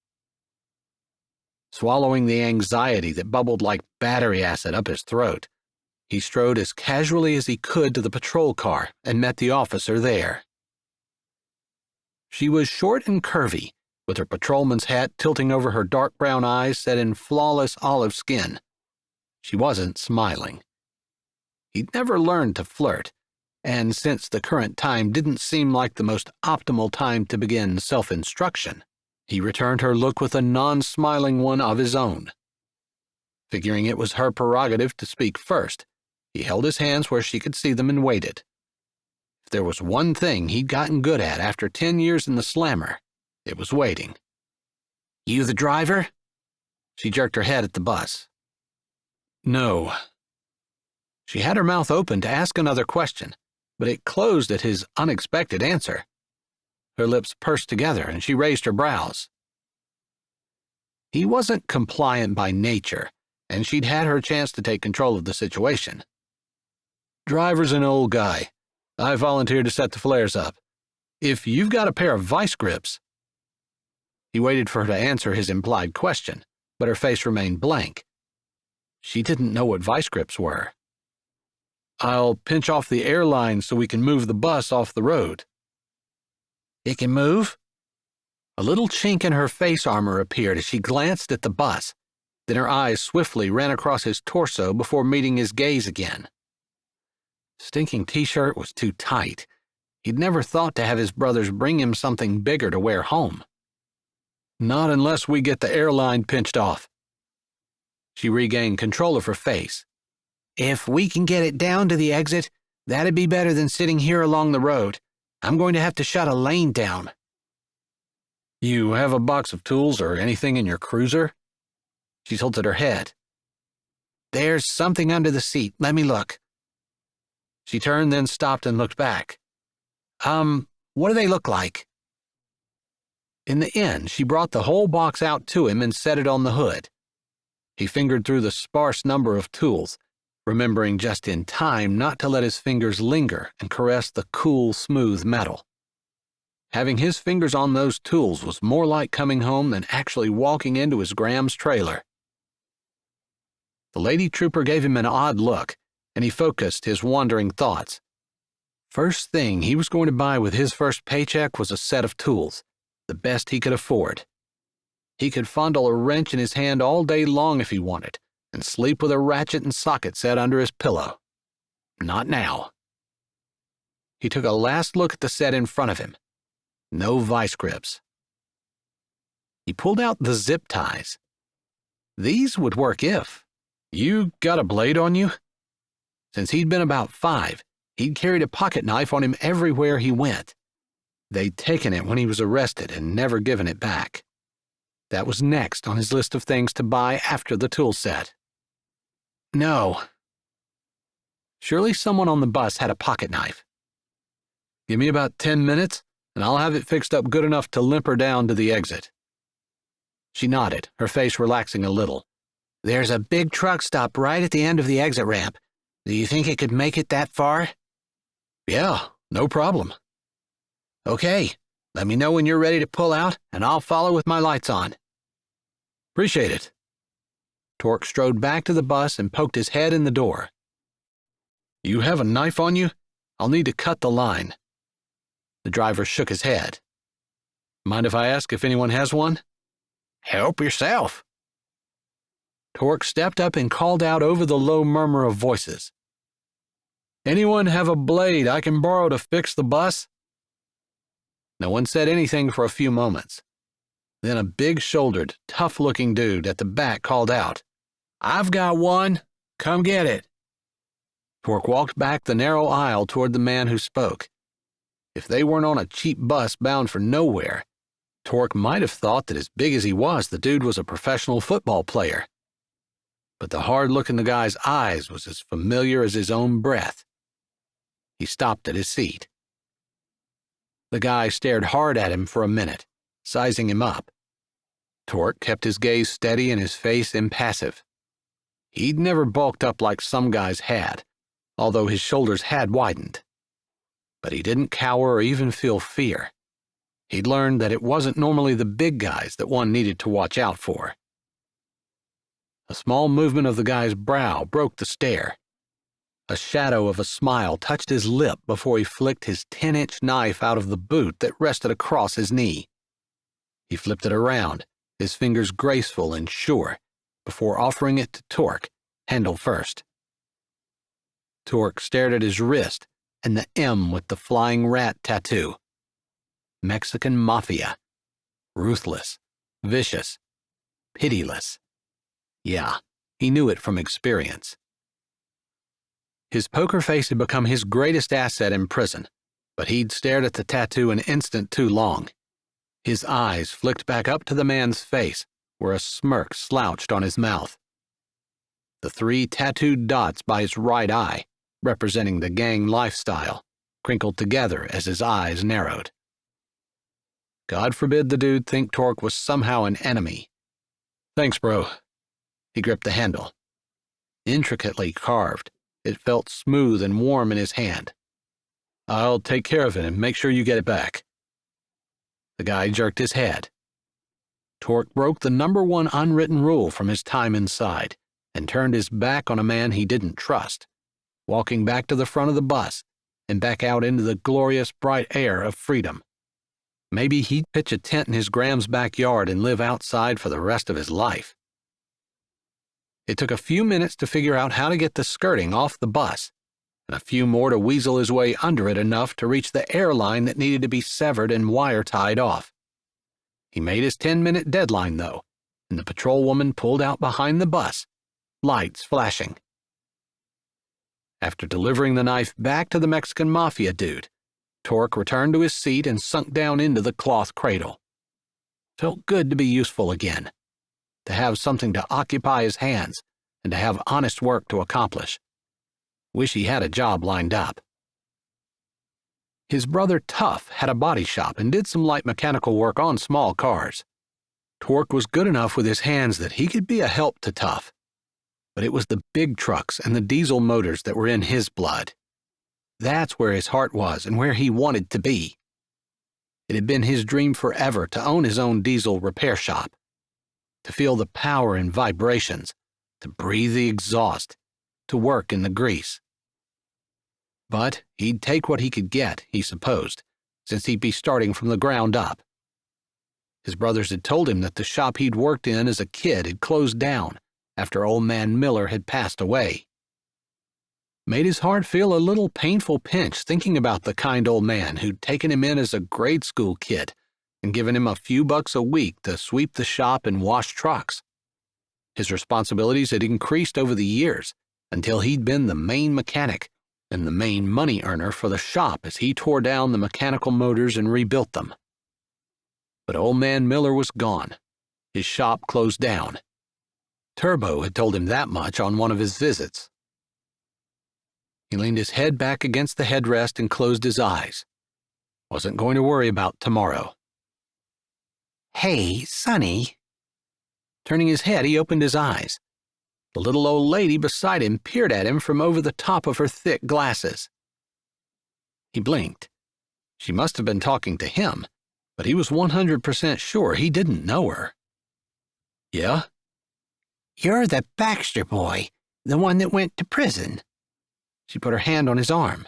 Swallowing the anxiety that bubbled like battery acid up his throat, he strode as casually as he could to the patrol car and met the officer there. She was short and curvy, with her patrolman's hat tilting over her dark brown eyes set in flawless olive skin. She wasn't smiling. He'd never learned to flirt, and since the current time didn't seem like the most optimal time to begin self-instruction, he returned her look with a non-smiling one of his own. Figuring it was her prerogative to speak first, he held his hands where she could see them and waited. If there was one thing he'd gotten good at after 10 years in the slammer, it was waiting. "You the driver?" She jerked her head at the bus. "No." She had her mouth open to ask another question, but it closed at his unexpected answer. Her lips pursed together, and she raised her brows. He wasn't compliant by nature, and she'd had her chance to take control of the situation. "Driver's an old guy. I volunteered to set the flares up. If you've got a pair of vice grips—" He waited for her to answer his implied question, but her face remained blank. She didn't know what vice grips were. "I'll pinch off the air line so we can move the bus off the road." "It can move?" A little chink in her face armor appeared as she glanced at the bus. Then her eyes swiftly ran across his torso before meeting his gaze again. Stinking t-shirt was too tight. He'd never thought to have his brothers bring him something bigger to wear home. "Not unless we get the airline pinched off." She regained control of her face. "If we can get it down to the exit, that'd be better than sitting here along the road. I'm going to have to shut a lane down." "You have a box of tools or anything in your cruiser?" She tilted her head. "There's something under the seat. Let me look." She turned, then stopped and looked back. What do they look like?" In the end, she brought the whole box out to him and set it on the hood. He fingered through the sparse number of tools, remembering just in time not to let his fingers linger and caress the cool, smooth metal. Having his fingers on those tools was more like coming home than actually walking into his Graham's trailer. The lady trooper gave him an odd look, and he focused his wandering thoughts. First thing he was going to buy with his first paycheck was a set of tools, the best he could afford. He could fondle a wrench in his hand all day long if he wanted, and sleep with a ratchet and socket set under his pillow. Not now. He took a last look at the set in front of him. No vice grips. He pulled out the zip ties. These would work if— "You got a blade on you?" Since he'd been about 5, he'd carried a pocket knife on him everywhere he went. They'd taken it when he was arrested and never given it back. That was next on his list of things to buy after the tool set. No. Surely someone on the bus had a pocket knife. "Give me about 10 minutes, and I'll have it fixed up good enough to limp her down to the exit." She nodded, her face relaxing a little. "There's a big truck stop right at the end of the exit ramp. Do you think it could make it that far?" "Yeah, no problem." "Okay, let me know when you're ready to pull out, and I'll follow with my lights on." "Appreciate it." Torque strode back to the bus and poked his head in the door. "You have a knife on you? I'll need to cut the line." The driver shook his head. "Mind if I ask if anyone has one?" "Help yourself." Torque stepped up and called out over the low murmur of voices. "Anyone have a blade I can borrow to fix the bus?" No one said anything for a few moments. Then a big-shouldered, tough-looking dude at the back called out, "I've got one. Come get it." Torque walked back the narrow aisle toward the man who spoke. If they weren't on a cheap bus bound for nowhere, Torque might have thought that as big as he was, the dude was a professional football player. But the hard look in the guy's eyes was as familiar as his own breath. He stopped at his seat. The guy stared hard at him for a minute, sizing him up. Torque kept his gaze steady and his face impassive. He'd never bulked up like some guys had, although his shoulders had widened. But he didn't cower or even feel fear. He'd learned that it wasn't normally the big guys that one needed to watch out for. A small movement of the guy's brow broke the stare. A shadow of a smile touched his lip before he flicked his 10-inch knife out of the boot that rested across his knee. He flipped it around, his fingers graceful and sure, before offering it to Torque, handle first. Torque stared at his wrist and the M with the flying rat tattoo. Mexican Mafia. Ruthless, vicious, pitiless. Yeah, he knew it from experience. His poker face had become his greatest asset in prison, but he'd stared at the tattoo an instant too long. His eyes flicked back up to the man's face, where a smirk slouched on his mouth. The 3 tattooed dots by his right eye, representing the gang lifestyle, crinkled together as his eyes narrowed. God forbid the dude think Torque was somehow an enemy. Thanks, bro. He gripped the handle. Intricately carved, it felt smooth and warm in his hand. I'll take care of it and make sure you get it back. The guy jerked his head. Torque broke the #1 unwritten rule from his time inside and turned his back on a man he didn't trust, walking back to the front of the bus and back out into the glorious bright air of freedom. Maybe he'd pitch a tent in his Graham's backyard and live outside for the rest of his life. It took a few minutes to figure out how to get the skirting off the bus, and a few more to weasel his way under it enough to reach the airline that needed to be severed and wire-tied off. He made his 10-minute deadline, though, and the patrol woman pulled out behind the bus, lights flashing. After delivering the knife back to the Mexican mafia dude, Torque returned to his seat and sunk down into the cloth cradle. Felt good to be useful again, to have something to occupy his hands and to have honest work to accomplish. Wish he had a job lined up. His brother Tuff had a body shop and did some light mechanical work on small cars. Torque was good enough with his hands that he could be a help to Tuff, but it was the big trucks and the diesel motors that were in his blood. That's where his heart was and where he wanted to be. It had been his dream forever to own his own diesel repair shop, to feel the power and vibrations, to breathe the exhaust, to work in the grease. But he'd take what he could get, he supposed, since he'd be starting from the ground up. His brothers had told him that the shop he'd worked in as a kid had closed down after old man Miller had passed away. Made his heart feel a little painful pinch thinking about the kind old man who'd taken him in as a grade school kid and given him a few bucks a week to sweep the shop and wash trucks. His responsibilities had increased over the years until he'd been the main mechanic and the main money earner for the shop as he tore down the mechanical motors and rebuilt them. But old man Miller was gone. His shop closed down. Turbo had told him that much on one of his visits. He leaned his head back against the headrest and closed his eyes. Wasn't going to worry about tomorrow. Hey, Sonny. Turning his head, he opened his eyes. The little old lady beside him peered at him from over the top of her thick glasses. He blinked. She must have been talking to him, but he was 100% sure he didn't know her. Yeah? You're the Baxter boy, the one that went to prison. She put her hand on his arm.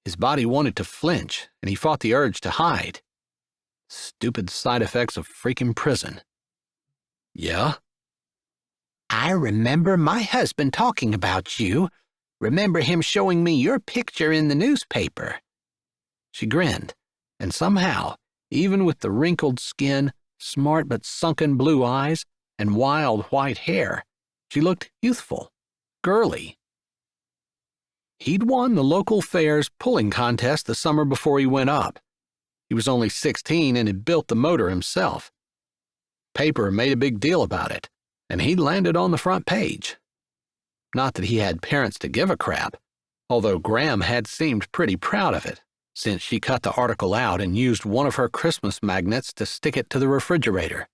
His body wanted to flinch, and he fought the urge to hide. Stupid side effects of freaking prison. Yeah? I remember my husband talking about you. Remember him showing me your picture in the newspaper. She grinned, and somehow, even with the wrinkled skin, smart but sunken blue eyes, and wild white hair, she looked youthful, girly. He'd won the local fair's pulling contest the summer before he went up. He was only 16 and had built the motor himself. Paper made a big deal about it, and he'd landed on the front page. Not that he had parents to give a crap, although Graham had seemed pretty proud of it, since she cut the article out and used one of her Christmas magnets to stick it to the refrigerator.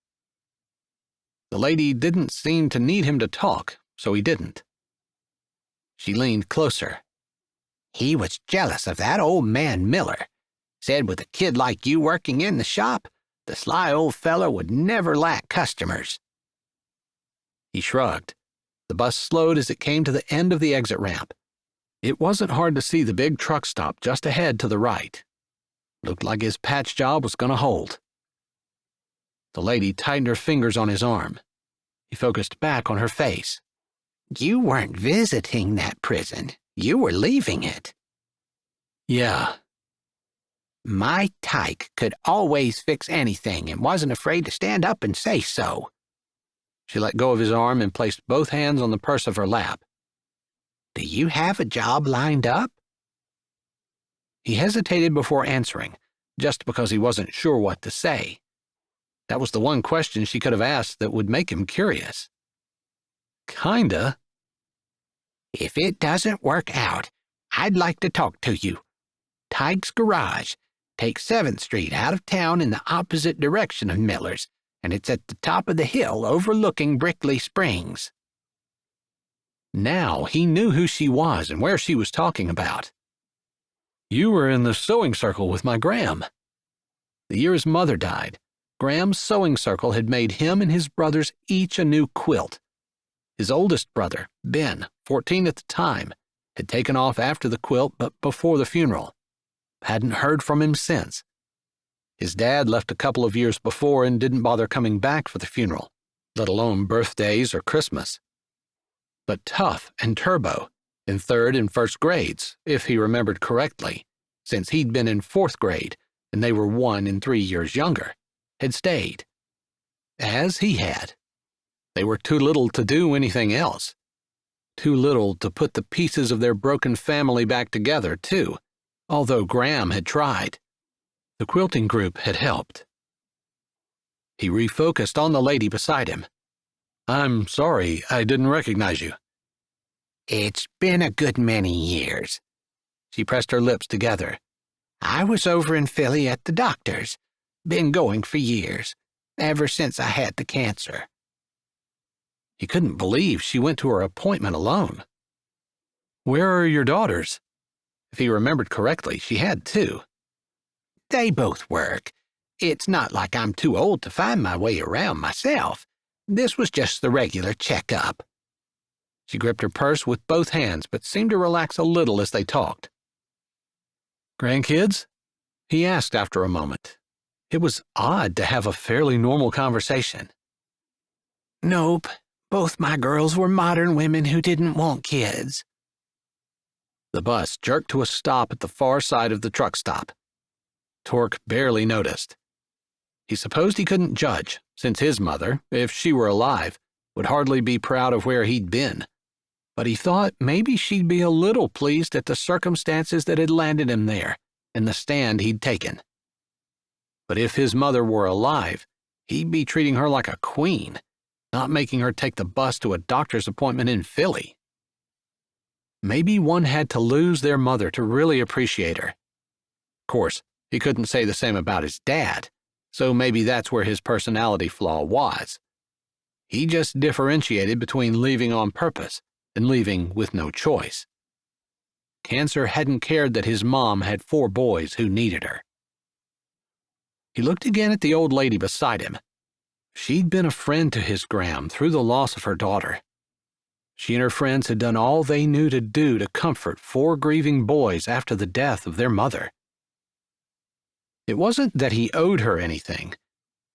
The lady didn't seem to need him to talk, so he didn't. She leaned closer. He was jealous of that old man Miller. Said with a kid like you working in the shop, the sly old feller would never lack customers. He shrugged. The bus slowed as it came to the end of the exit ramp. It wasn't hard to see the big truck stop just ahead to the right. Looked like his patch job was going to hold. The lady tightened her fingers on his arm. He focused back on her face. You weren't visiting that prison. You were leaving it. Yeah. My tyke could always fix anything and wasn't afraid to stand up and say so. She let go of his arm and placed both hands on the purse of her lap. Do you have a job lined up? He hesitated before answering, just because he wasn't sure what to say. That was the one question she could have asked that would make him curious. Kinda. If it doesn't work out, I'd like to talk to you. Tyke's Garage. Take 7th Street out of town in the opposite direction of Miller's, and it's at the top of the hill overlooking Brickley Springs." Now he knew who she was and where she was talking about. "You were in the sewing circle with my Graham." The year his mother died, Graham's sewing circle had made him and his brothers each a new quilt. His oldest brother, Ben, 14 at the time, had taken off after the quilt but before the funeral. Hadn't heard from him since. His dad left a couple of years before and didn't bother coming back for the funeral, let alone birthdays or Christmas. But Tough and Turbo, in 3rd and 1st grades, if he remembered correctly, since he'd been in 4th grade and they were 1 and 3 years younger, had stayed. As he had. They were too little to do anything else. Too little to put the pieces of their broken family back together, too, although Graham had tried. The quilting group had helped. He refocused on the lady beside him. "I'm sorry, I didn't recognize you." "It's been a good many years." She pressed her lips together. "I was over in Philly at the doctor's. Been going for years, ever since I had the cancer." He couldn't believe she went to her appointment alone. "Where are your daughters?" If he remembered correctly, she had 2. "They both work. It's not like I'm too old to find my way around myself. This was just the regular checkup." She gripped her purse with both hands but seemed to relax a little as they talked. "Grandkids?" he asked after a moment. It was odd to have a fairly normal conversation. "Nope. Both my girls were modern women who didn't want kids." The bus jerked to a stop at the far side of the truck stop. Torque barely noticed. He supposed he couldn't judge, since his mother, if she were alive, would hardly be proud of where he'd been. But he thought maybe she'd be a little pleased at the circumstances that had landed him there and the stand he'd taken. But if his mother were alive, he'd be treating her like a queen, not making her take the bus to a doctor's appointment in Philly. Maybe one had to lose their mother to really appreciate her. Of course, he couldn't say the same about his dad, so maybe that's where his personality flaw was. He just differentiated between leaving on purpose and leaving with no choice. Cancer hadn't cared that his mom had 4 boys who needed her. He looked again at the old lady beside him. She'd been a friend to his Graham through the loss of her daughter. She and her friends had done all they knew to do to comfort 4 grieving boys after the death of their mother. It wasn't that he owed her anything,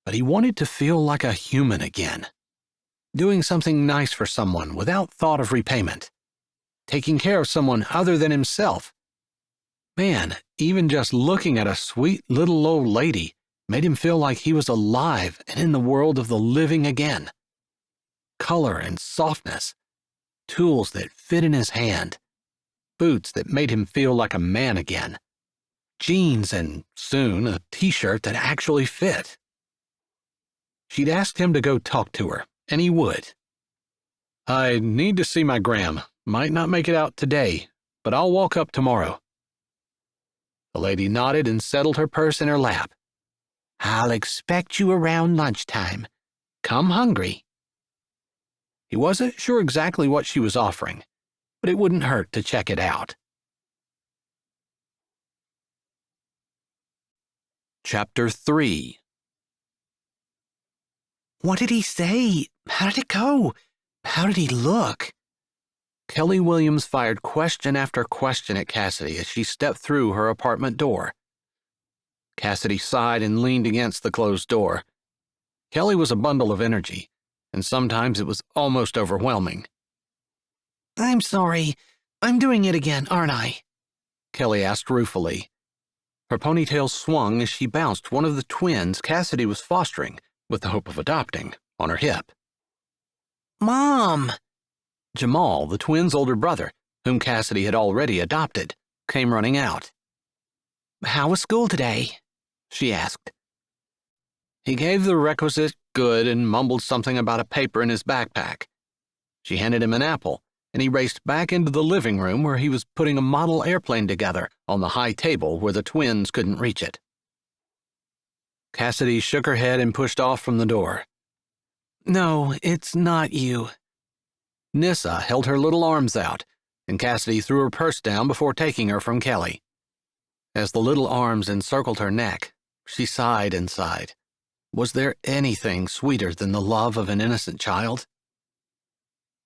but he wanted to feel like a human again. Doing something nice for someone without thought of repayment. Taking care of someone other than himself. Man, even just looking at a sweet little old lady made him feel like he was alive and in the world of the living again. Color and softness, tools that fit in his hand, boots that made him feel like a man again, jeans and, soon, a t-shirt that actually fit. She'd asked him to go talk to her, and he would. "I need to see my Graham. Might not make it out today, but I'll walk up tomorrow." The lady nodded and settled her purse in her lap. "I'll expect you around lunchtime. Come hungry." He wasn't sure exactly what she was offering, but it wouldn't hurt to check it out. Chapter 3. "What did he say? How did it go? How did he look?" Kelly Williams fired question after question at Cassidy as she stepped through her apartment door. Cassidy sighed and leaned against the closed door. Kelly was a bundle of energy, and sometimes it was almost overwhelming. "I'm sorry. I'm doing it again, aren't I?" Kelly asked ruefully. Her ponytail swung as she bounced one of the twins Cassidy was fostering, with the hope of adopting, on her hip. "Mom!" Jamal, the twins' older brother, whom Cassidy had already adopted, came running out. "How was school today?" she asked. He gave the requisite good and mumbled something about a paper in his backpack. She handed him an apple, and he raced back into the living room where he was putting a model airplane together on the high table where the twins couldn't reach it. Cassidy shook her head and pushed off from the door. No, it's not you. Nyssa held her little arms out, and Cassidy threw her purse down before taking her from Kelly. As the little arms encircled her neck, she sighed and sighed. Was there anything sweeter than the love of an innocent child?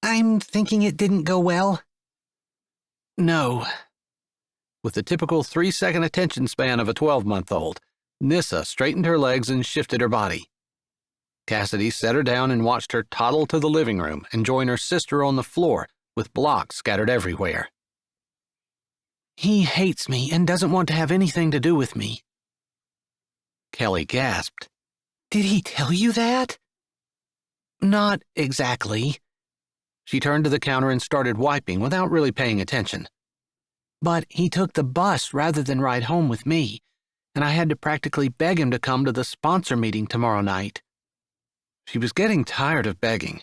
I'm thinking it didn't go well. No. With the typical 3-second attention span of a 12-month-old, Nyssa straightened her legs and shifted her body. Cassidy set her down and watched her toddle to the living room and join her sister on the floor with blocks scattered everywhere. He hates me and doesn't want to have anything to do with me. Kelly gasped. Did he tell you that? Not exactly. She turned to the counter and started wiping without really paying attention. But he took the bus rather than ride home with me, and I had to practically beg him to come to the sponsor meeting tomorrow night. She was getting tired of begging.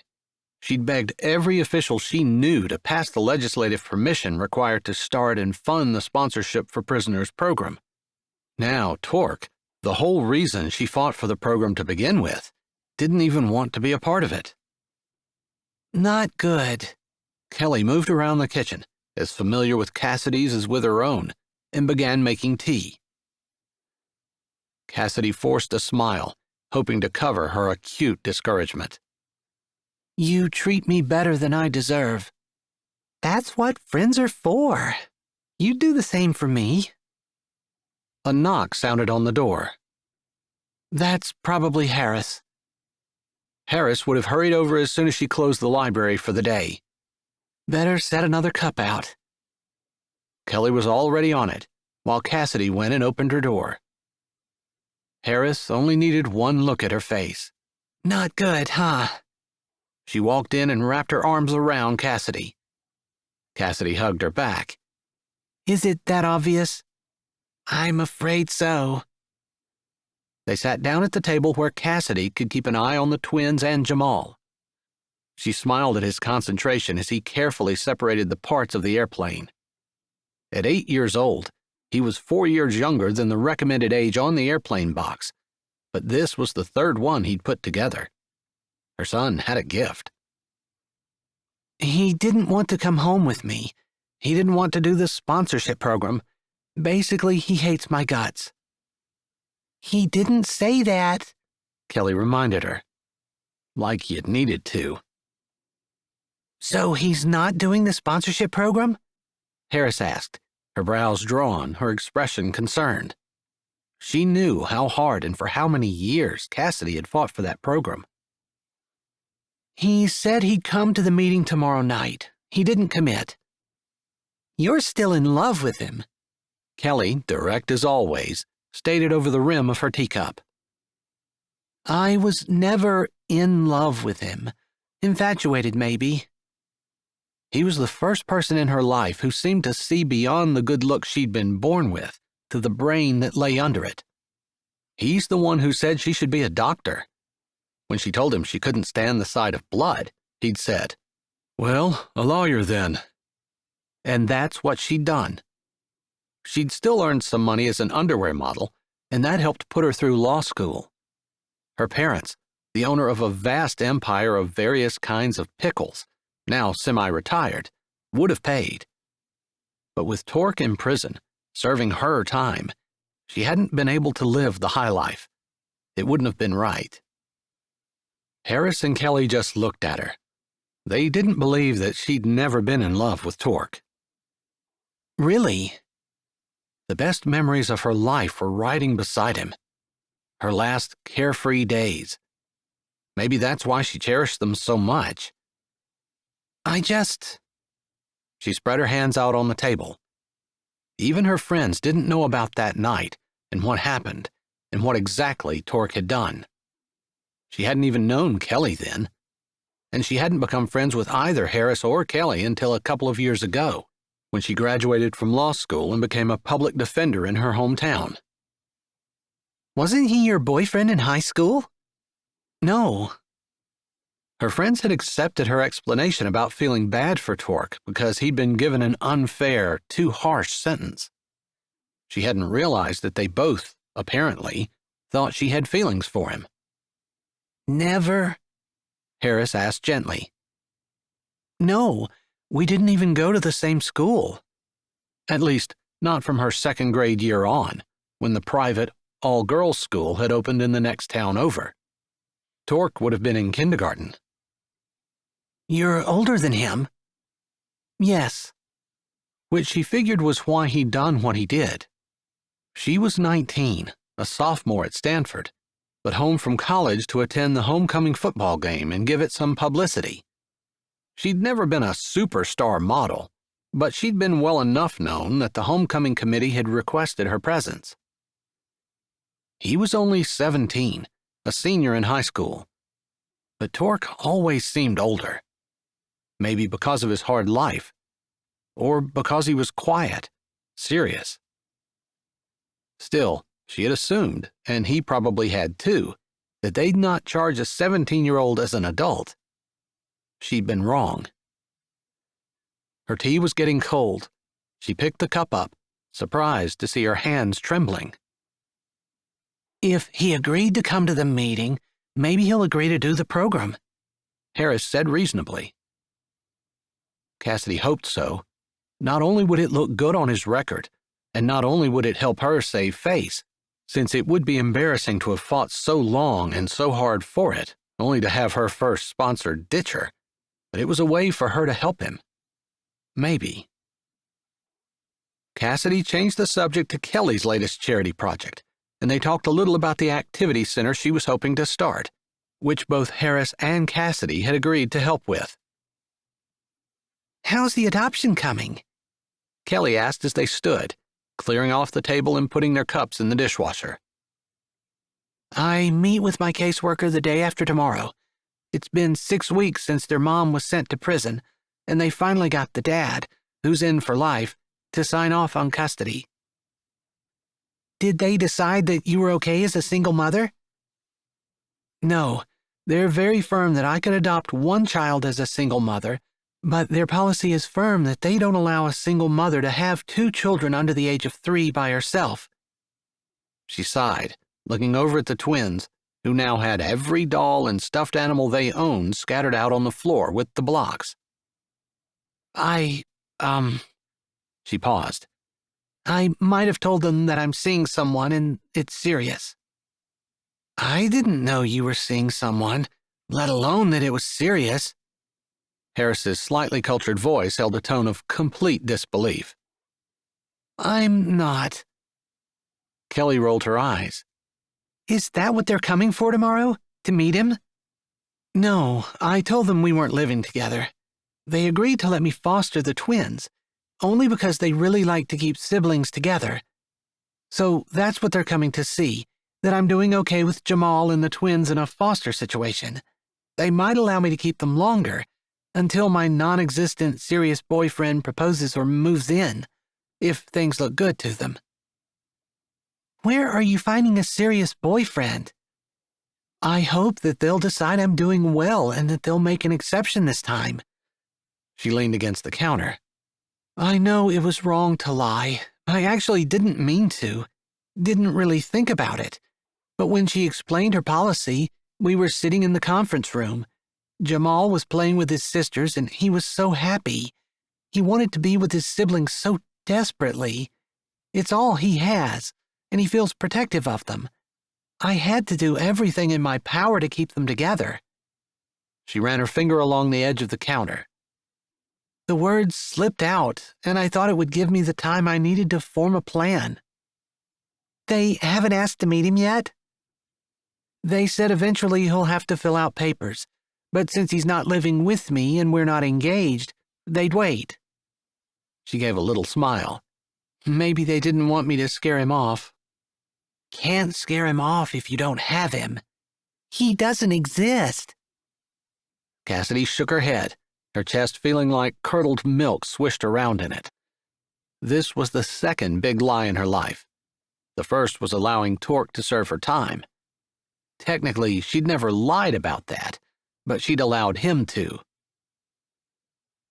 She'd begged every official she knew to pass the legislative permission required to start and fund the Sponsorship for Prisoners program. Now, Torque, the whole reason she fought for the program to begin with, didn't even want to be a part of it. Not good. Kelly moved around the kitchen, as familiar with Cassidy's as with her own, and began making tea. Cassidy forced a smile, hoping to cover her acute discouragement. You treat me better than I deserve. That's what friends are for. You do the same for me. A knock sounded on the door. That's probably Harris. Harris would have hurried over as soon as she closed the library for the day. Better set another cup out. Kelly was already on it, while Cassidy went and opened her door. Harris only needed one look at her face. Not good, huh? She walked in and wrapped her arms around Cassidy. Cassidy hugged her back. Is it that obvious? I'm afraid so. They sat down at the table where Cassidy could keep an eye on the twins and Jamal. She smiled at his concentration as he carefully separated the parts of the airplane. At 8 years old, he was 4 years younger than the recommended age on the airplane box, but this was the third one he'd put together. Her son had a gift. He didn't want to come home with me. He didn't want to do the sponsorship program. Basically, he hates my guts. He didn't say that, Kelly reminded her. Like you'd needed to. So he's not doing the sponsorship program? Harris asked, her brows drawn, her expression concerned. She knew how hard and for how many years Cassidy had fought for that program. He said he'd come to the meeting tomorrow night. He didn't commit. You're still in love with him. Kelly, direct as always, stated over the rim of her teacup. I was never in love with him. Infatuated, maybe. He was the first person in her life who seemed to see beyond the good looks she'd been born with to the brain that lay under it. He's the one who said she should be a doctor. When she told him she couldn't stand the sight of blood, he'd said, "Well, a lawyer then." And that's what she'd done. She'd still earned some money as an underwear model, and that helped put her through law school. Her parents, the owner of a vast empire of various kinds of pickles, now semi-retired, would have paid. But with Torque in prison, serving her time, she hadn't been able to live the high life. It wouldn't have been right. Harris and Kelly just looked at her. They didn't believe that she'd never been in love with Torque. Really? The best memories of her life were riding beside him. Her last carefree days. Maybe that's why she cherished them so much. She spread her hands out on the table. Even her friends didn't know about that night and what happened and what exactly Torque had done. She hadn't even known Kelly then, and she hadn't become friends with either Harris or Kelly until a couple of years ago, when she graduated from law school and became a public defender in her hometown. Wasn't he your boyfriend in high school? No. Her friends had accepted her explanation about feeling bad for Torque because he'd been given an unfair, too harsh sentence. She hadn't realized that they both, apparently, thought she had feelings for him. Never? Harris asked gently. No, we didn't even go to the same school. At least, not from her second grade year on, when the private, all-girls school had opened in the next town over. Torque would have been in kindergarten. You're older than him? Yes. Which she figured was why he'd done what he did. She was 19, a sophomore at Stanford, but home from college to attend the homecoming football game and give it some publicity. She'd never been a superstar model, but she'd been well enough known that the homecoming committee had requested her presence. He was only 17, a senior in high school, but Torque always seemed older. Maybe because of his hard life, or because he was quiet, serious. Still, she had assumed, and he probably had too, that they'd not charge a 17-year-old as an adult. She'd been wrong. Her tea was getting cold. She picked the cup up, surprised to see her hands trembling. If he agreed to come to the meeting, maybe he'll agree to do the program, Harris said reasonably. Cassidy hoped so. Not only would it look good on his record, and not only would it help her save face, since it would be embarrassing to have fought so long and so hard for it, only to have her first sponsor ditch her, but it was a way for her to help him. Maybe. Cassidy changed the subject to Kelly's latest charity project, and they talked a little about the activity center she was hoping to start, which both Harris and Cassidy had agreed to help with. How's the adoption coming? Kelly asked as they stood, clearing off the table and putting their cups in the dishwasher. I meet with my caseworker the day after tomorrow. It's been 6 weeks since their mom was sent to prison, and they finally got the dad, who's in for life, to sign off on custody. Did they decide that you were okay as a single mother? No, they're very firm that I could adopt one child as a single mother, but their policy is firm that they don't allow a single mother to have 2 children under the age of 3 by herself. She sighed, looking over at the twins, who now had every doll and stuffed animal they owned scattered out on the floor with the blocks. She paused. I might have told them that I'm seeing someone and it's serious. I didn't know you were seeing someone, let alone that it was serious. Harris's slightly cultured voice held a tone of complete disbelief. I'm not. Kelly rolled her eyes. Is that what they're coming for tomorrow? To meet him? No, I told them we weren't living together. They agreed to let me foster the twins, only because they really like to keep siblings together. So that's what they're coming to see, that I'm doing okay with Jamal and the twins in a foster situation. They might allow me to keep them longer, until my non-existent serious boyfriend proposes or moves in, if things look good to them. Where are you finding a serious boyfriend? I hope that they'll decide I'm doing well and that they'll make an exception this time. She leaned against the counter. I know it was wrong to lie. I actually didn't mean to. Didn't really think about it. But when she explained her policy, we were sitting in the conference room. Jamal was playing with his sisters and he was so happy. He wanted to be with his siblings so desperately. It's all he has, and he feels protective of them. I had to do everything in my power to keep them together. She ran her finger along the edge of the counter. The words slipped out, and I thought it would give me the time I needed to form a plan. They haven't asked to meet him yet? They said eventually he'll have to fill out papers, but since he's not living with me and we're not engaged, they'd wait. She gave a little smile. Maybe they didn't want me to scare him off. Can't scare him off if you don't have him. He doesn't exist. Cassidy shook her head, her chest feeling like curdled milk swished around in it. This was the second big lie in her life. The first was allowing Torque to serve her time. Technically, she'd never lied about that, but she'd allowed him to.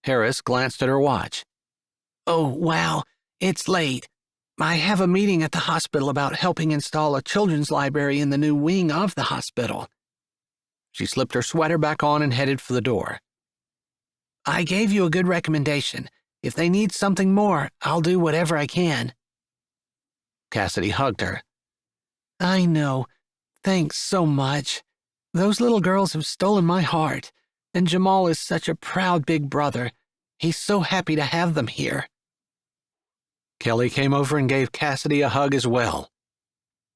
Harris glanced at her watch. Oh, wow, it's late. I have a meeting at the hospital about helping install a children's library in the new wing of the hospital." She slipped her sweater back on and headed for the door. "I gave you a good recommendation. If they need something more, I'll do whatever I can." Cassidy hugged her. "I know. Thanks so much. Those little girls have stolen my heart, and Jamal is such a proud big brother. He's so happy to have them here." Kelly came over and gave Cassidy a hug as well.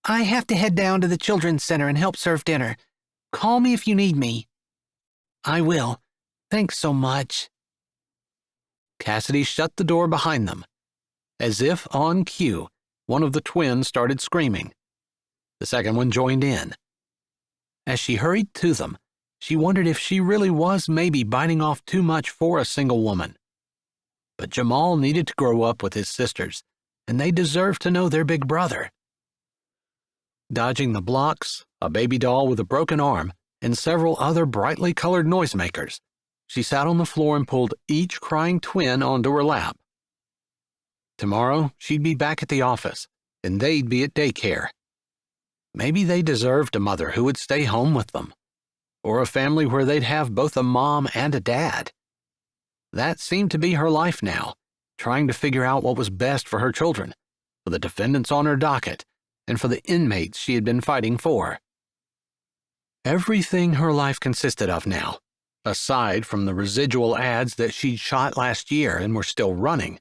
"I have to head down to the children's center and help serve dinner. Call me if you need me." "I will. Thanks so much." Cassidy shut the door behind them. As if on cue, one of the twins started screaming. The second one joined in. As she hurried to them, she wondered if she really was maybe biting off too much for a single woman. But Jamal needed to grow up with his sisters, and they deserved to know their big brother. Dodging the blocks, a baby doll with a broken arm, and several other brightly colored noisemakers, she sat on the floor and pulled each crying twin onto her lap. Tomorrow, she'd be back at the office, and they'd be at daycare. Maybe they deserved a mother who would stay home with them, or a family where they'd have both a mom and a dad. That seemed to be her life now, trying to figure out what was best for her children, for the defendants on her docket, and for the inmates she had been fighting for. Everything her life consisted of now, aside from the residual ads that she'd shot last year and were still running,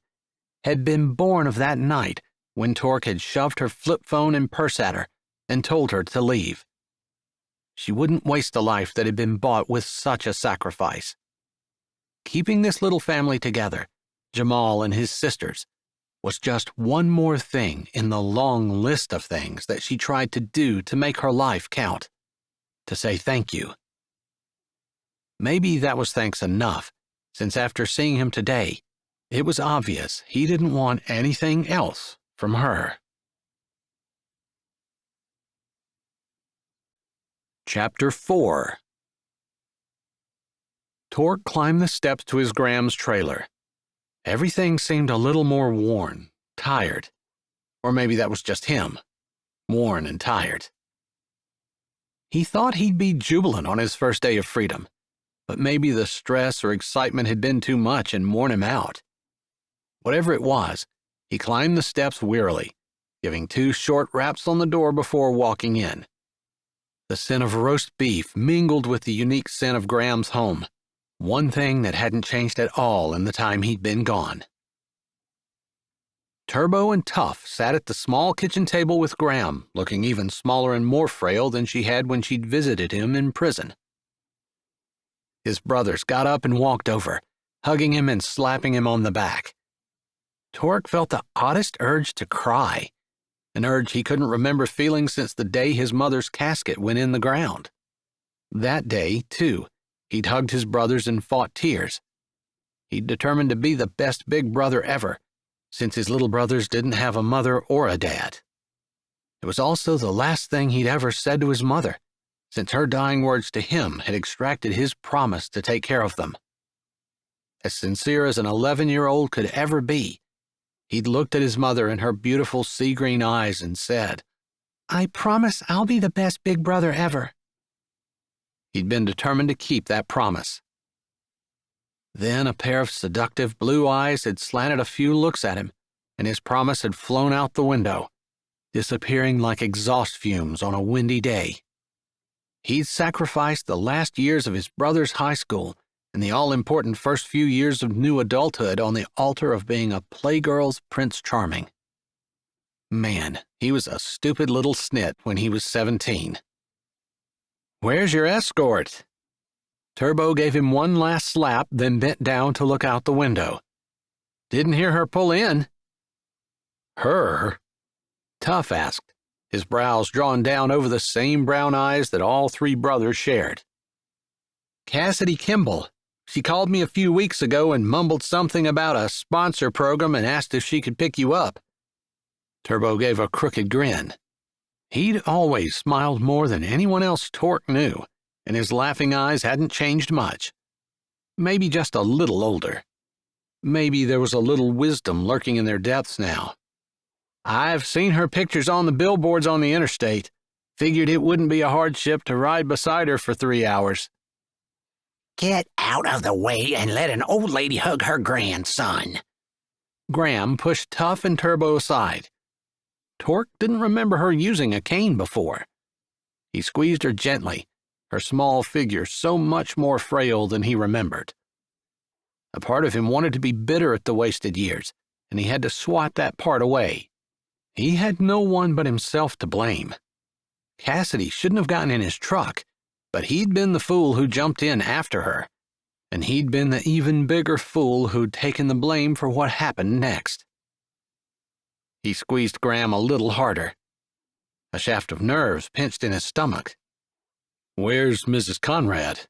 had been born of that night when Torque had shoved her flip phone and purse at her and told her to leave. She wouldn't waste a life that had been bought with such a sacrifice. Keeping this little family together, Jamal and his sisters, was just one more thing in the long list of things that she tried to do to make her life count, to say thank you. Maybe that was thanks enough, since after seeing him today, it was obvious he didn't want anything else from her. Chapter 4. Torque climbed the steps to his Graham's trailer. Everything seemed a little more worn, tired. Or maybe that was just him, worn and tired. He thought he'd be jubilant on his first day of freedom, but maybe the stress or excitement had been too much and worn him out. Whatever it was, he climbed the steps wearily, giving 2 short raps on the door before walking in. The scent of roast beef mingled with the unique scent of Graham's home, one thing that hadn't changed at all in the time he'd been gone. Turbo and Tough sat at the small kitchen table with Graham, looking even smaller and more frail than she had when she'd visited him in prison. His brothers got up and walked over, hugging him and slapping him on the back. Torque felt the oddest urge to cry, an urge he couldn't remember feeling since the day his mother's casket went in the ground. That day, too, he'd hugged his brothers and fought tears. He'd determined to be the best big brother ever, since his little brothers didn't have a mother or a dad. It was also the last thing he'd ever said to his mother, since her dying words to him had extracted his promise to take care of them. As sincere as an 11-year-old could ever be, he'd looked at his mother in her beautiful sea-green eyes and said, "I promise I'll be the best big brother ever." He'd been determined to keep that promise. Then a pair of seductive blue eyes had slanted a few looks at him, and his promise had flown out the window, disappearing like exhaust fumes on a windy day. He'd sacrificed the last years of his brother's high school and the all-important first few years of new adulthood on the altar of being a Playgirl's Prince Charming. Man, he was a stupid little snit when he was 17. "Where's your escort?" Turbo gave him one last slap, then bent down to look out the window. "Didn't hear her pull in." "Her?" Tough asked, his brows drawn down over the same brown eyes that all 3 brothers shared. "Cassidy Kimbell. She called me a few weeks ago and mumbled something about a sponsor program and asked if she could pick you up." Turbo gave a crooked grin. He'd always smiled more than anyone else Torque knew, and his laughing eyes hadn't changed much. Maybe just a little older. Maybe there was a little wisdom lurking in their depths now. I've seen her pictures on the billboards on the interstate. Figured it wouldn't be a hardship to ride beside her for 3 hours. Get out of the way and let an old lady hug her grandson. Graham pushed Tough and Turbo aside. Torque didn't remember her using a cane before. He squeezed her gently, her small figure so much more frail than he remembered. A part of him wanted to be bitter at the wasted years, and he had to swat that part away. He had no one but himself to blame. Cassidy shouldn't have gotten in his truck, but he'd been the fool who jumped in after her, and he'd been the even bigger fool who'd taken the blame for what happened next. He squeezed Graham a little harder. A shaft of nerves pinched in his stomach. Where's Mrs. Conrad?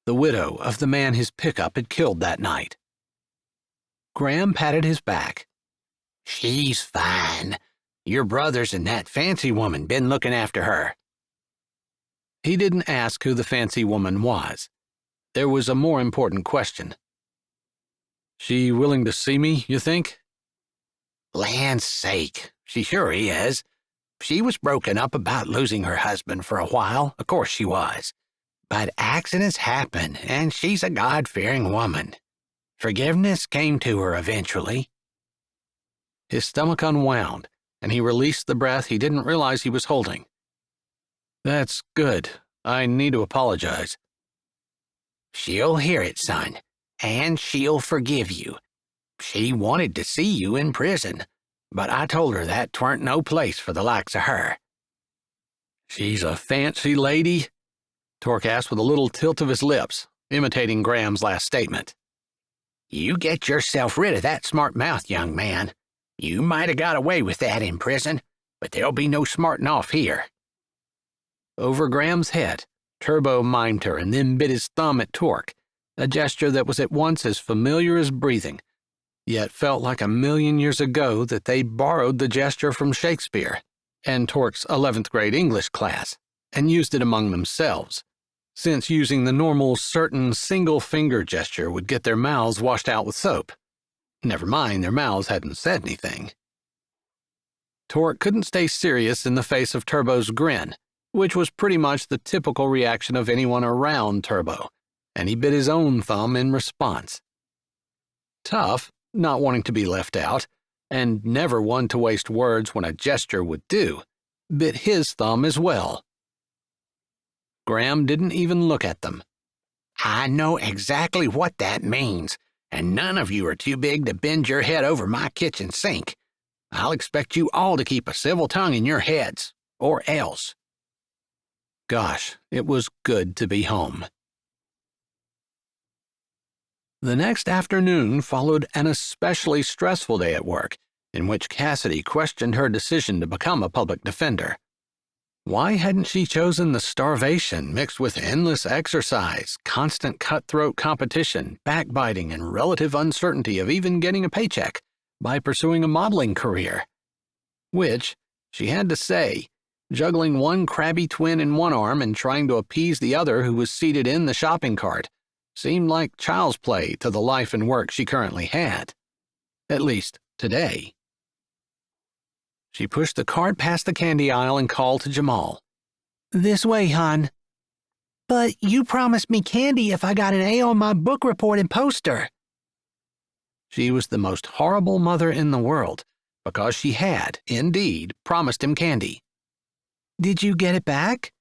The widow of the man his pickup had killed that night. Graham patted his back. She's fine. Your brothers and that fancy woman been looking after her. He didn't ask who the fancy woman was. There was a more important question. She willing to see me, you think? Land's sake, she sure is. She was broken up about losing her husband for a while, of course she was. But accidents happen, and she's a God-fearing woman. Forgiveness came to her eventually. His stomach unwound, and he released the breath he didn't realize he was holding. That's good. I need to apologize. She'll hear it, son, and she'll forgive you. She wanted to see you in prison, but I told her that 'tweren't no place for the likes of her. She's a fancy lady? Torque asked with a little tilt of his lips, imitating Graham's last statement. You get yourself rid of that smart mouth, young man. You might have got away with that in prison, but there'll be no smarting off here. Over Graham's head, Turbo mimed her and then bit his thumb at Torque, a gesture that was at once as familiar as breathing, yet felt like 1,000,000 years ago that they borrowed the gesture from Shakespeare and Torque's 11th grade English class and used it among themselves, since using the normal certain single-finger gesture would get their mouths washed out with soap. Never mind, their mouths hadn't said anything. Torque couldn't stay serious in the face of Turbo's grin, which was pretty much the typical reaction of anyone around Turbo, and he bit his own thumb in response. Tough, not wanting to be left out, and never one to waste words when a gesture would do, bit his thumb as well. Graham didn't even look at them. I know exactly what that means, and none of you are too big to bend your head over my kitchen sink. I'll expect you all to keep a civil tongue in your heads, or else. Gosh, it was good to be home. The next afternoon followed an especially stressful day at work, in which Cassidy questioned her decision to become a public defender. Why hadn't she chosen the starvation mixed with endless exercise, constant cutthroat competition, backbiting, and relative uncertainty of even getting a paycheck by pursuing a modeling career? Which, she had to say, juggling one crabby twin in one arm and trying to appease the other who was seated in the shopping cart, seemed like child's play to the life and work she currently had. At least, today. She pushed the cart past the candy aisle and called to Jamal. This way, hon. But you promised me candy if I got an A on my book report and poster. She was the most horrible mother in the world, because she had, indeed, promised him candy. Did you get it back?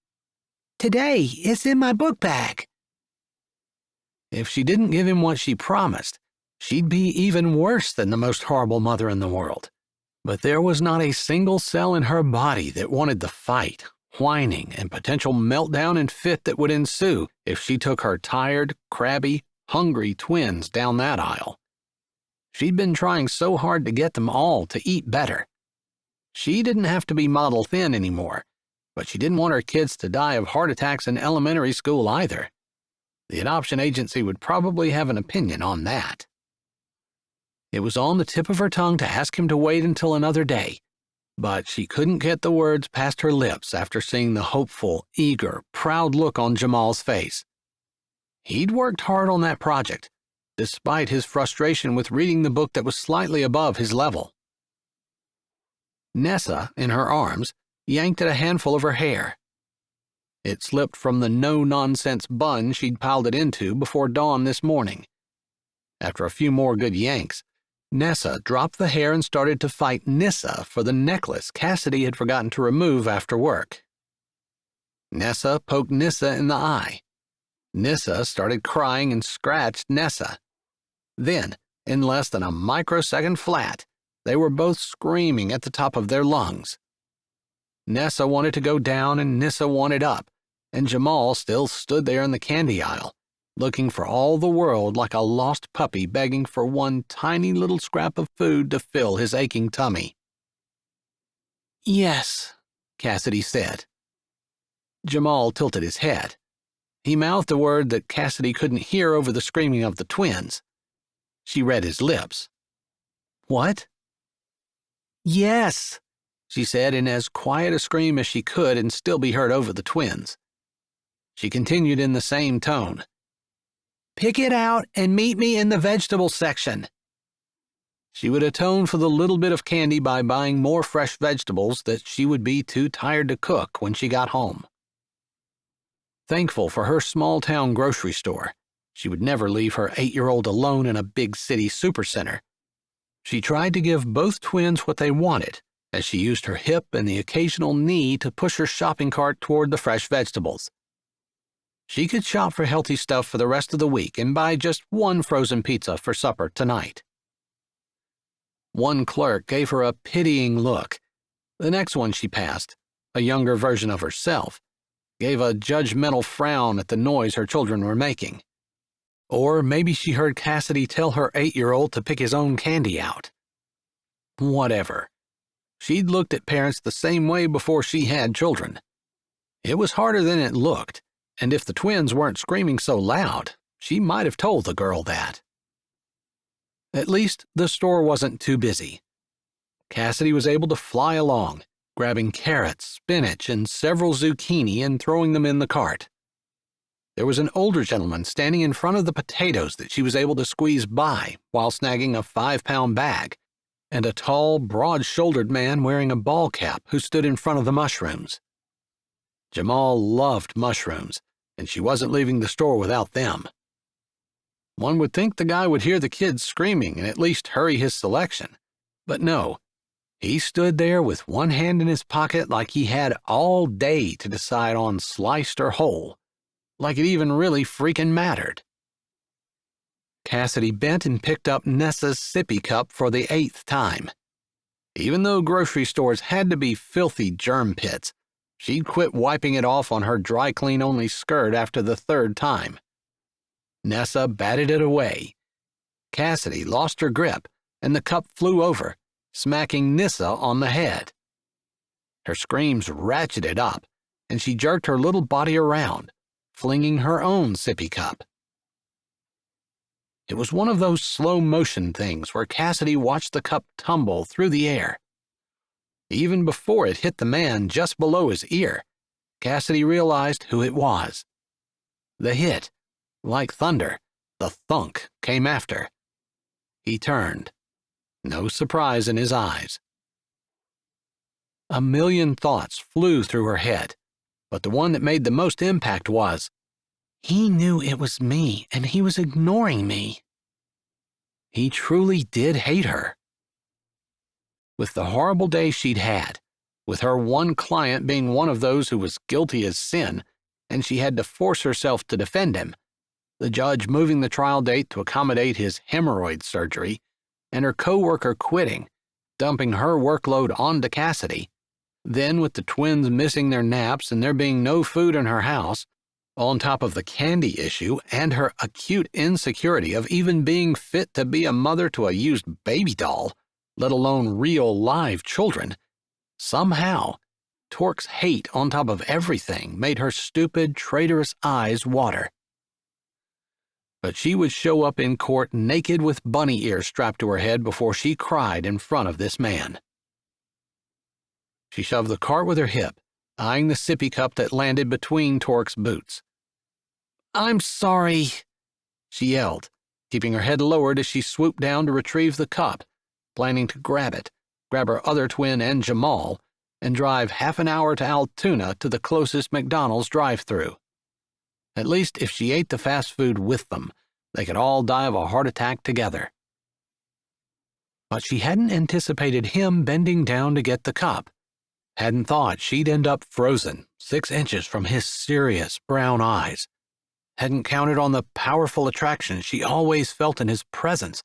Today, it's in my book bag. If she didn't give him what she promised, she'd be even worse than the most horrible mother in the world. But there was not a single cell in her body that wanted the fight, whining, and potential meltdown and fit that would ensue if she took her tired, crabby, hungry twins down that aisle. She'd been trying so hard to get them all to eat better. She didn't have to be model thin anymore, but she didn't want her kids to die of heart attacks in elementary school either. The adoption agency would probably have an opinion on that. It was on the tip of her tongue to ask him to wait until another day, but she couldn't get the words past her lips after seeing the hopeful, eager, proud look on Jamal's face. He'd worked hard on that project, despite his frustration with reading the book that was slightly above his level. Nessa, in her arms, yanked at a handful of her hair. It slipped from the no-nonsense bun she'd piled it into before dawn this morning. After a few more good yanks, Nessa dropped the hair and started to fight Nissa for the necklace Cassidy had forgotten to remove after work. Nessa poked Nissa in the eye. Nissa started crying and scratched Nessa. Then, in less than a microsecond flat, they were both screaming at the top of their lungs. Nessa wanted to go down and Nissa wanted up, and Jamal still stood there in the candy aisle, looking for all the world like a lost puppy begging for one tiny little scrap of food to fill his aching tummy. "Yes," Cassidy said. Jamal tilted his head. He mouthed a word that Cassidy couldn't hear over the screaming of the twins. She read his lips. "What?" "Yes," she said in as quiet a scream as she could and still be heard over the twins. She continued in the same tone. "Pick it out and meet me in the vegetable section." She would atone for the little bit of candy by buying more fresh vegetables that she would be too tired to cook when she got home. Thankful for her small-town grocery store, she would never leave her 8-year-old alone in a big city supercenter. She tried to give both twins what they wanted, as she used her hip and the occasional knee to push her shopping cart toward the fresh vegetables. She could shop for healthy stuff for the rest of the week and buy just one frozen pizza for supper tonight. One clerk gave her a pitying look. The next one she passed, a younger version of herself, gave a judgmental frown at the noise her children were making. Or maybe she heard Cassidy tell her 8-year-old to pick his own candy out. Whatever. She'd looked at parents the same way before she had children. It was harder than it looked, and if the twins weren't screaming so loud, she might have told the girl that. At least the store wasn't too busy. Cassidy was able to fly along, grabbing carrots, spinach, and several zucchini and throwing them in the cart. There was an older gentleman standing in front of the potatoes that she was able to squeeze by while snagging a 5-pound bag, and a tall, broad-shouldered man wearing a ball cap who stood in front of the mushrooms. Jamal loved mushrooms, and she wasn't leaving the store without them. One would think the guy would hear the kids screaming and at least hurry his selection, but no. He stood there with one hand in his pocket like he had all day to decide on sliced or whole, like it even really freaking mattered. Cassidy bent and picked up Nessa's sippy cup for the 8th time. Even though grocery stores had to be filthy germ pits, she'd quit wiping it off on her dry-clean-only skirt after the 3rd time. Nessa batted it away. Cassidy lost her grip, and the cup flew over, smacking Nissa on the head. Her screams ratcheted up, and she jerked her little body around, flinging her own sippy cup. It was one of those slow-motion things where Cassidy watched the cup tumble through the air. Even before it hit the man just below his ear, Cassidy realized who it was. The hit, like thunder, the thunk came after. He turned. No surprise in his eyes. A million thoughts flew through her head, but the one that made the most impact was, he knew it was me, and he was ignoring me. He truly did hate her. With the horrible day she'd had, with her one client being one of those who was guilty as sin, and she had to force herself to defend him, the judge moving the trial date to accommodate his hemorrhoid surgery, and her co-worker quitting, dumping her workload onto Cassidy, then with the twins missing their naps and there being no food in her house, on top of the candy issue and her acute insecurity of even being fit to be a mother to a used baby doll, let alone real live children, somehow, Torque's hate on top of everything made her stupid, traitorous eyes water. But she would show up in court naked with bunny ears strapped to her head before she cried in front of this man. She shoved the cart with her hip, eyeing the sippy cup that landed between Torque's boots. "I'm sorry," she yelled, keeping her head lowered as she swooped down to retrieve the cup, planning to grab it, grab her other twin and Jamal, and drive half an hour to Altoona to the closest McDonald's drive-thru. At least if she ate the fast food with them, they could all die of a heart attack together. But she hadn't anticipated him bending down to get the cup. Hadn't thought she'd end up frozen 6 inches from his serious brown eyes. Hadn't counted on the powerful attraction she always felt in his presence,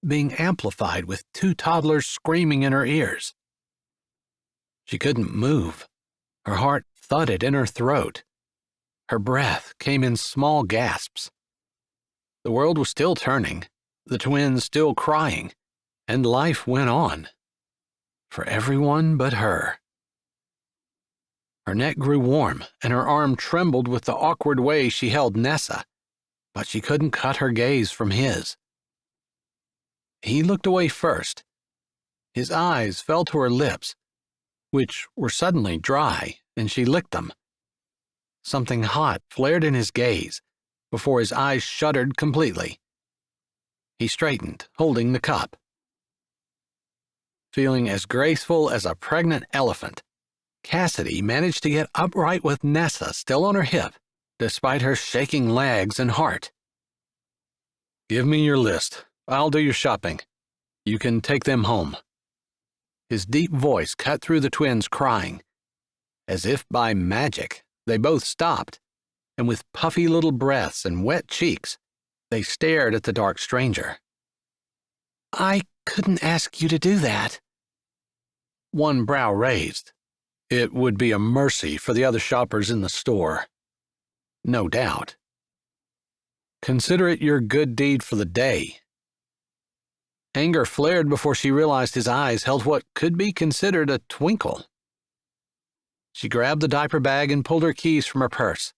being amplified with 2 toddlers screaming in her ears. She couldn't move. Her heart thudded in her throat. Her breath came in small gasps. The world was still turning, the twins still crying, and life went on. For everyone but her. Her neck grew warm, and her arm trembled with the awkward way she held Nessa, but she couldn't cut her gaze from his. He looked away first. His eyes fell to her lips, which were suddenly dry, and she licked them. Something hot flared in his gaze, before his eyes shuttered completely. He straightened, holding the cup. Feeling as graceful as a pregnant elephant, Cassidy managed to get upright with Nessa still on her hip, despite her shaking legs and heart. "Give me your list. I'll do your shopping. You can take them home." His deep voice cut through the twins' crying. As if by magic, they both stopped, and with puffy little breaths and wet cheeks, they stared at the dark stranger. I couldn't ask you to do that. One brow raised. It would be a mercy for the other shoppers in the store. No doubt. Consider it your good deed for the day. Anger flared before she realized his eyes held what could be considered a twinkle. She grabbed the diaper bag and pulled her keys from her purse.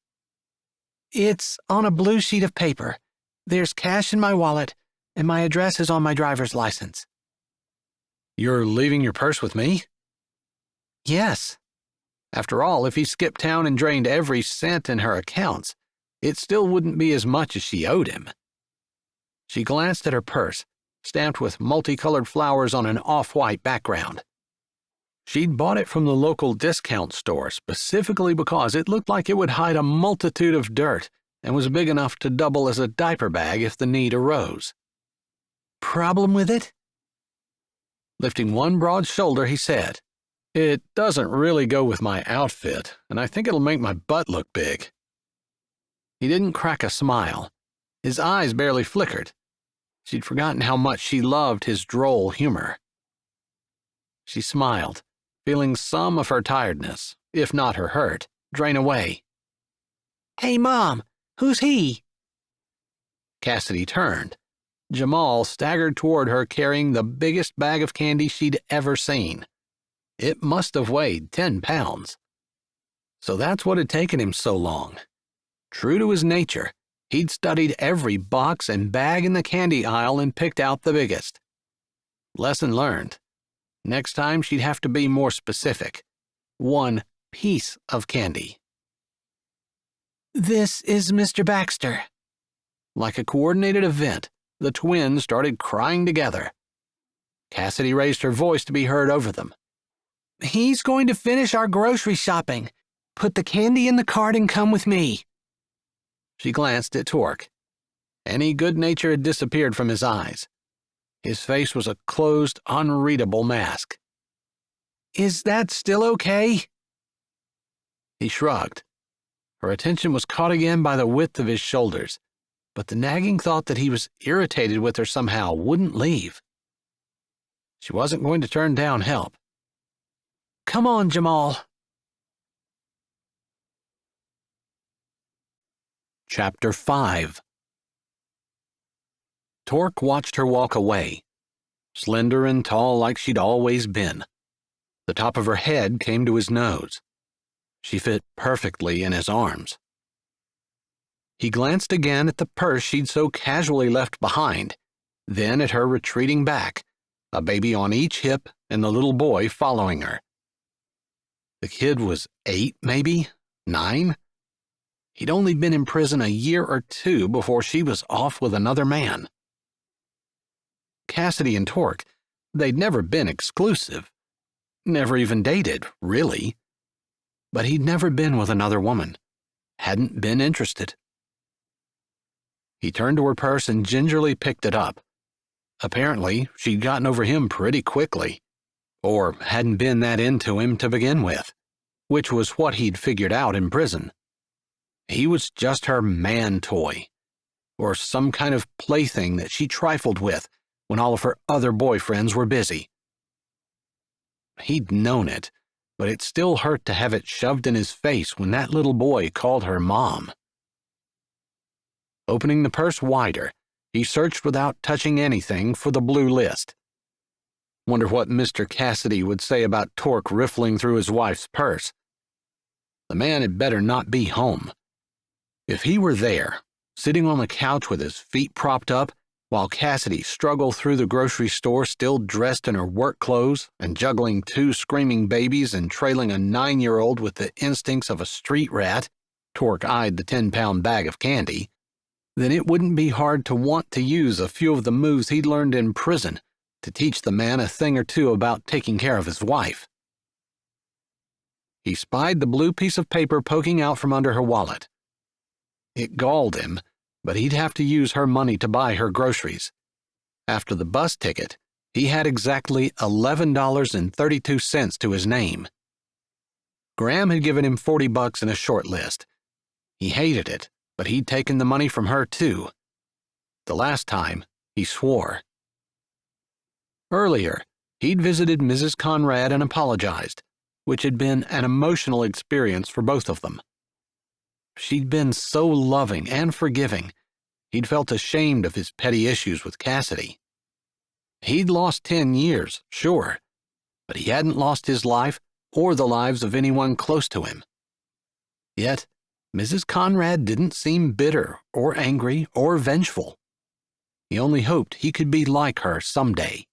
It's on a blue sheet of paper. There's cash in my wallet, and my address is on my driver's license. You're leaving your purse with me? Yes. After all, if he skipped town and drained every cent in her accounts, it still wouldn't be as much as she owed him. She glanced at her purse, stamped with multicolored flowers on an off-white background. She'd bought it from the local discount store specifically because it looked like it would hide a multitude of dirt and was big enough to double as a diaper bag if the need arose. Problem with it? Lifting one broad shoulder, he said, "It doesn't really go with my outfit, and I think it'll make my butt look big." He didn't crack a smile. His eyes barely flickered. She'd forgotten how much she loved his droll humor. She smiled, feeling some of her tiredness, if not her hurt, drain away. Hey, Mom, who's he? Cassidy turned. Jamal staggered toward her carrying the biggest bag of candy she'd ever seen. It must have weighed 10 pounds. So that's what had taken him so long. True to his nature, he'd studied every box and bag in the candy aisle and picked out the biggest. Lesson learned. Next time she'd have to be more specific. One piece of candy. This is Mr. Baxter. Like a coordinated event, the twins started crying together. Cassidy raised her voice to be heard over them. He's going to finish our grocery shopping. Put the candy in the cart and come with me. She glanced at Torque. Any good nature had disappeared from his eyes. His face was a closed, unreadable mask. Is that still okay? He shrugged. Her attention was caught again by the width of his shoulders, but the nagging thought that he was irritated with her somehow wouldn't leave. She wasn't going to turn down help. Come on, Jamal. Chapter 5. Torque watched her walk away, slender and tall like she'd always been. The top of her head came to his nose. She fit perfectly in his arms. He glanced again at the purse she'd so casually left behind, then at her retreating back, a baby on each hip and the little boy following her. The kid was 8, maybe? 9? He'd only been in prison a year or 2 before she was off with another man. Cassidy and Torque They'd never been exclusive. Never even dated, really. But he'd never been with another woman. Hadn't been interested. He turned to her purse and gingerly picked it up. Apparently, she'd gotten over him pretty quickly, or hadn't been that into him to begin with, which was what he'd figured out in prison. He was just her man toy, or some kind of plaything that she trifled with when all of her other boyfriends were busy. He'd known it, but it still hurt to have it shoved in his face when that little boy called her mom. Opening the purse wider, he searched without touching anything for the blue list. Wonder what Mr. Cassidy would say about Torque riffling through his wife's purse. The man had better not be home. If he were there, sitting on the couch with his feet propped up, while Cassidy struggled through the grocery store still dressed in her work clothes and juggling 2 screaming babies and trailing a 9-year-old with the instincts of a street rat, Torque eyed the 10-pound bag of candy, then it wouldn't be hard to want to use a few of the moves he'd learned in prison to teach the man a thing or two about taking care of his wife. He spied the blue piece of paper poking out from under her wallet. It galled him, but he'd have to use her money to buy her groceries. After the bus ticket, he had exactly $11.32 to his name. Graham had given him $40 in a short list. He hated it, but he'd taken the money from her too. The last time, he swore. Earlier, he'd visited Mrs. Conrad and apologized, which had been an emotional experience for both of them. She'd been so loving and forgiving, he'd felt ashamed of his petty issues with Cassidy. He'd lost 10 years, sure, but he hadn't lost his life or the lives of anyone close to him. Yet, Mrs. Conrad didn't seem bitter or angry or vengeful. He only hoped he could be like her someday.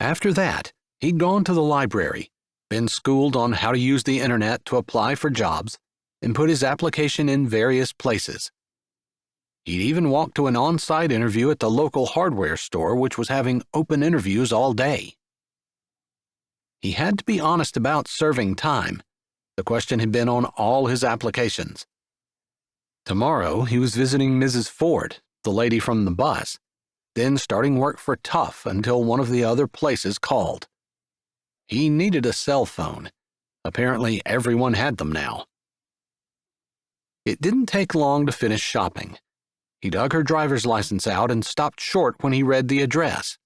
After that, he'd gone to the library, been schooled on how to use the internet to apply for jobs, and put his application in various places. He'd even walked to an on-site interview at the local hardware store, which was having open interviews all day. He had to be honest about serving time. The question had been on all his applications. Tomorrow, he was visiting Mrs. Ford, the lady from the bus, then starting work for Tough until one of the other places called. He needed a cell phone. Apparently, everyone had them now. It didn't take long to finish shopping. He dug her driver's license out and stopped short when he read the address.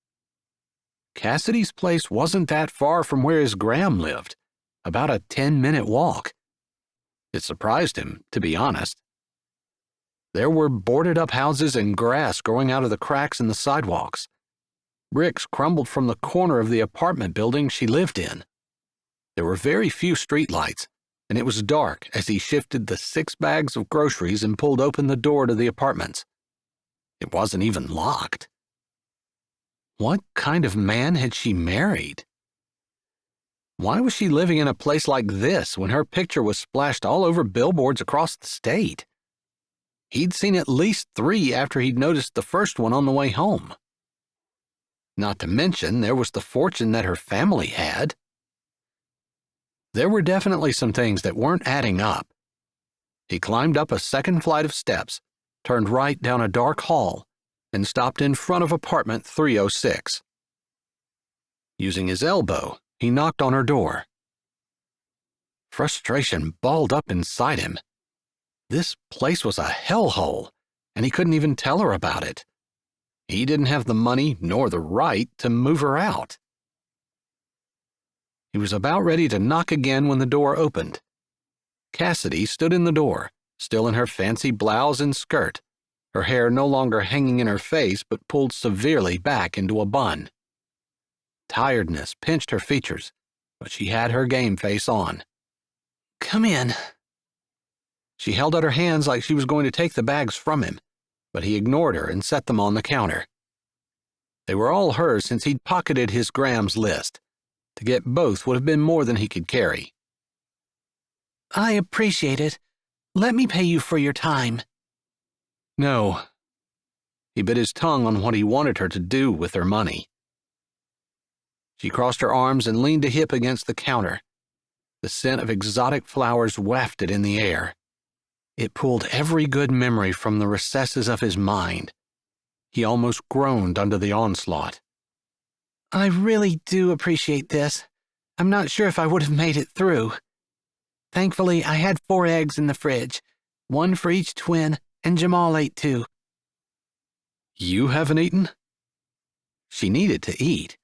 Cassidy's place wasn't that far from where his Graham lived, about a 10-minute walk. It surprised him, to be honest. There were boarded-up houses and grass growing out of the cracks in the sidewalks. Bricks crumbled from the corner of the apartment building she lived in. There were very few streetlights, and it was dark as he shifted the 6 bags of groceries and pulled open the door to the apartments. It wasn't even locked. What kind of man had she married? Why was she living in a place like this when her picture was splashed all over billboards across the state? He'd seen at least 3 after he'd noticed the first one on the way home. Not to mention, there was the fortune that her family had. There were definitely some things that weren't adding up. He climbed up a second flight of steps, turned right down a dark hall, and stopped in front of apartment 306. Using his elbow, he knocked on her door. Frustration balled up inside him. This place was a hellhole, and he couldn't even tell her about it. He didn't have the money nor the right to move her out. He was about ready to knock again when the door opened. Cassidy stood in the door, still in her fancy blouse and skirt, her hair no longer hanging in her face but pulled severely back into a bun. Tiredness pinched her features, but she had her game face on. "Come in." She held out her hands like she was going to take the bags from him, but he ignored her and set them on the counter. They were all hers since he'd pocketed his Graham's list. To get both would have been more than he could carry. "I appreciate it. Let me pay you for your time." No. He bit his tongue on what he wanted her to do with her money. She crossed her arms and leaned a hip against the counter. The scent of exotic flowers wafted in the air. It pulled every good memory from the recesses of his mind. He almost groaned under the onslaught. I really do appreciate this. I'm not sure if I would have made it through. Thankfully, I had 4 eggs in the fridge, 1 for each twin, and Jamal ate 2. You haven't eaten? She needed to eat.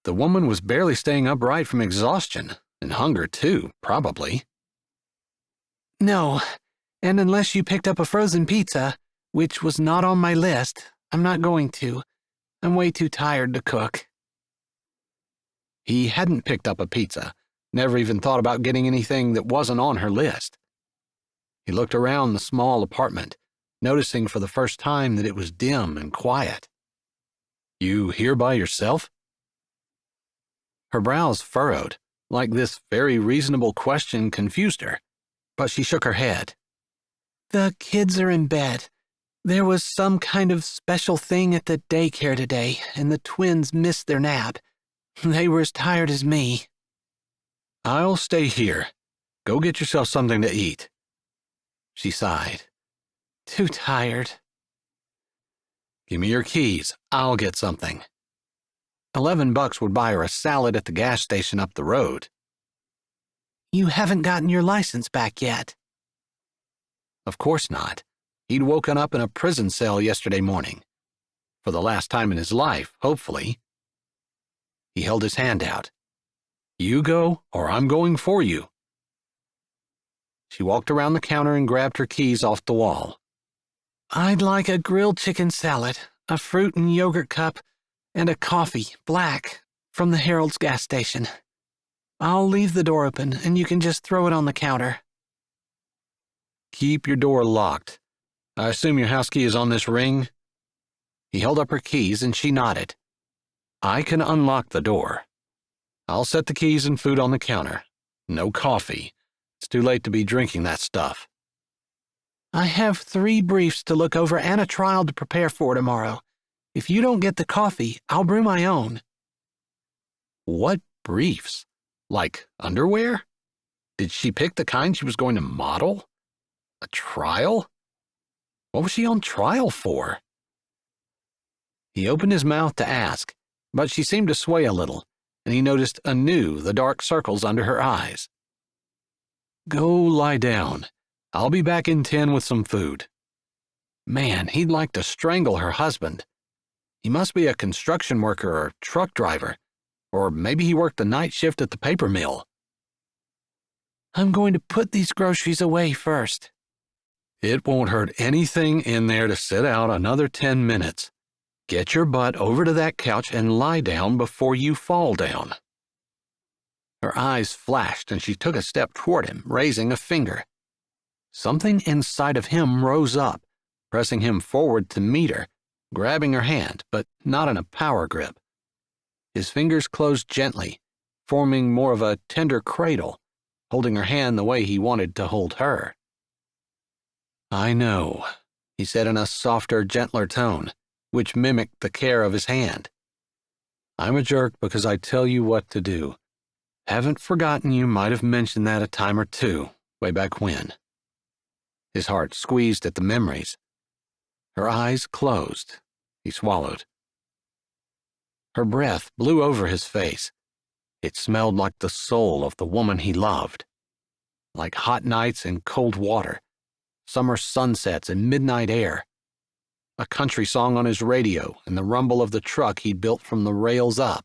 The woman was barely staying upright from exhaustion, and hunger too, probably. No, and unless you picked up a frozen pizza, which was not on my list, I'm not going to. I'm way too tired to cook. He hadn't picked up a pizza, never even thought about getting anything that wasn't on her list. He looked around the small apartment, noticing for the first time that it was dim and quiet. You here by yourself? Her brows furrowed, like this very reasonable question confused her, but she shook her head. The kids are in bed. There was some kind of special thing at the daycare today, and the twins missed their nap. They were as tired as me. I'll stay here. Go get yourself something to eat. She sighed. Too tired. Give me your keys. I'll get something. $11 would buy her a salad at the gas station up the road. You haven't gotten your license back yet. Of course not. He'd woken up in a prison cell yesterday morning. For the last time in his life, hopefully. He held his hand out. You go, or I'm going for you. She walked around the counter and grabbed her keys off the wall. I'd like a grilled chicken salad, a fruit and yogurt cup, and a coffee, black, from the Harold's gas station. I'll leave the door open, and you can just throw it on the counter. Keep your door locked. I assume your house key is on this ring? He held up her keys, and she nodded. I can unlock the door. I'll set the keys and food on the counter. No coffee. It's too late to be drinking that stuff. I have 3 briefs to look over and a trial to prepare for tomorrow. If you don't get the coffee, I'll brew my own. What briefs? Like underwear? Did she pick the kind she was going to model? A trial? What was she on trial for? He opened his mouth to ask, but she seemed to sway a little, and he noticed anew the dark circles under her eyes. Go lie down. I'll be back in 10 with some food. Man, he'd like to strangle her husband. He must be a construction worker or truck driver, or maybe he worked the night shift at the paper mill. I'm going to put these groceries away first. It won't hurt anything in there to sit out another 10 minutes. Get your butt over to that couch and lie down before you fall down. Her eyes flashed and she took a step toward him, raising a finger. Something inside of him rose up, pressing him forward to meet her, grabbing her hand, but not in a power grip. His fingers closed gently, forming more of a tender cradle, holding her hand the way he wanted to hold her. I know, he said in a softer, gentler tone, which mimicked the care of his hand. I'm a jerk because I tell you what to do. Haven't forgotten you might have mentioned that a time or two, way back when. His heart squeezed at the memories. Her eyes closed. He swallowed. Her breath blew over his face. It smelled like the soul of the woman he loved. Like hot nights and cold water, summer sunsets and midnight air. A country song on his radio and the rumble of the truck he'd built from the rails up.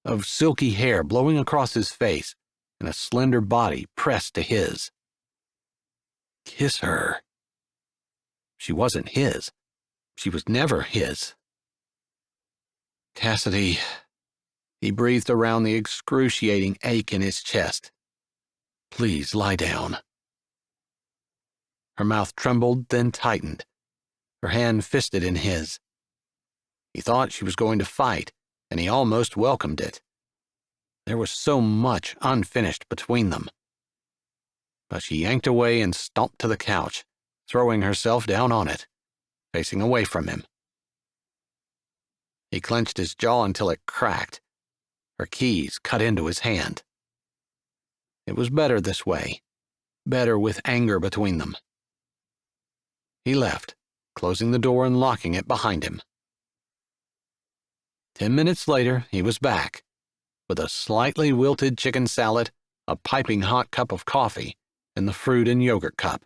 Of silky hair blowing across his face and a slender body pressed to his. Kiss her. She wasn't his. She was never his. Cassidy, he breathed around the excruciating ache in his chest. Please lie down. Her mouth trembled, then tightened. Her hand fisted in his. He thought she was going to fight, and he almost welcomed it. There was so much unfinished between them. But she yanked away and stomped to the couch, throwing herself down on it, facing away from him. He clenched his jaw until it cracked. her keys cut into his hand. It was better this way, better with anger between them. He left, closing the door and locking it behind him. 10 minutes later, he was back, with a slightly wilted chicken salad, a piping hot cup of coffee, and the fruit and yogurt cup.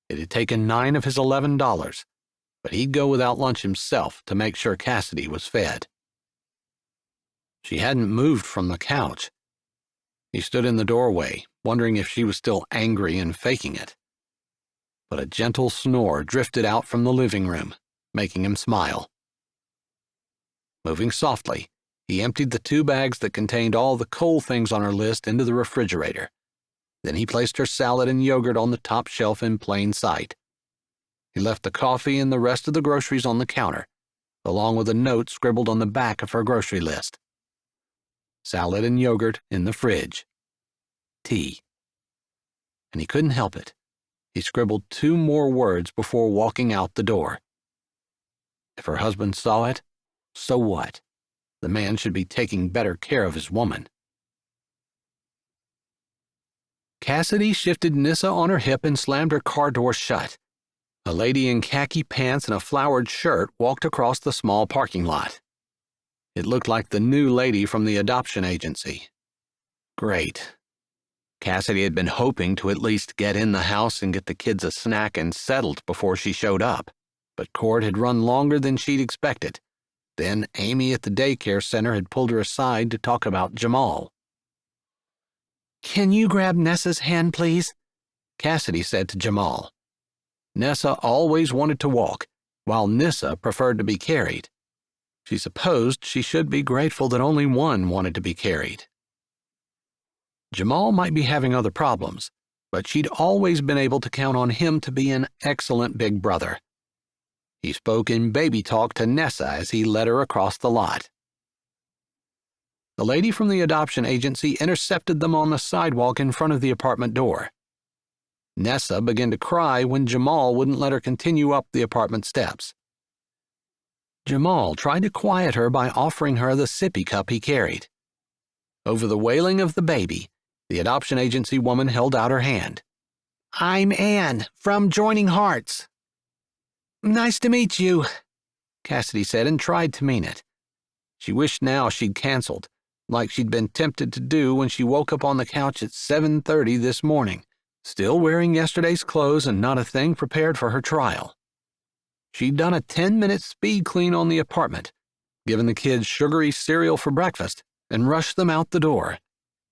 It had taken $9 of his $11, but he'd go without lunch himself to make sure Cassidy was fed. She hadn't moved from the couch. He stood in the doorway, wondering if she was still angry and faking it. But a gentle snore drifted out from the living room, making him smile. Moving softly, he emptied the 2 bags that contained all the coal things on her list into the refrigerator. Then he placed her salad and yogurt on the top shelf in plain sight. He left the coffee and the rest of the groceries on the counter, along with a note scribbled on the back of her grocery list. Salad and yogurt in the fridge. Tea. And he couldn't help it. He scribbled 2 more words before walking out the door. If her husband saw it, so what? The man should be taking better care of his woman. Cassidy shifted Nyssa on her hip and slammed her car door shut. A lady in khaki pants and a flowered shirt walked across the small parking lot. It looked like the new lady from the adoption agency. Great. Cassidy had been hoping to at least get in the house and get the kids a snack and settled before she showed up, but court had run longer than she'd expected. Then Amy at the daycare center had pulled her aside to talk about Jamal. "Can you grab Nessa's hand, please?" Cassidy said to Jamal. Nessa always wanted to walk, while Nyssa preferred to be carried. She supposed she should be grateful that only one wanted to be carried. Jamal might be having other problems, but she'd always been able to count on him to be an excellent big brother. He spoke in baby talk to Nessa as he led her across the lot. The lady from the adoption agency intercepted them on the sidewalk in front of the apartment door. Nessa began to cry when Jamal wouldn't let her continue up the apartment steps. Jamal tried to quiet her by offering her the sippy cup he carried. Over the wailing of the baby, the adoption agency woman held out her hand. "I'm Anne, from Joining Hearts." "Nice to meet you," Cassidy said and tried to mean it. She wished now she'd canceled, like she'd been tempted to do when she woke up on the couch at 7:30 this morning, still wearing yesterday's clothes and not a thing prepared for her trial. She'd done a 10-minute speed clean on the apartment, given the kids sugary cereal for breakfast, and rushed them out the door,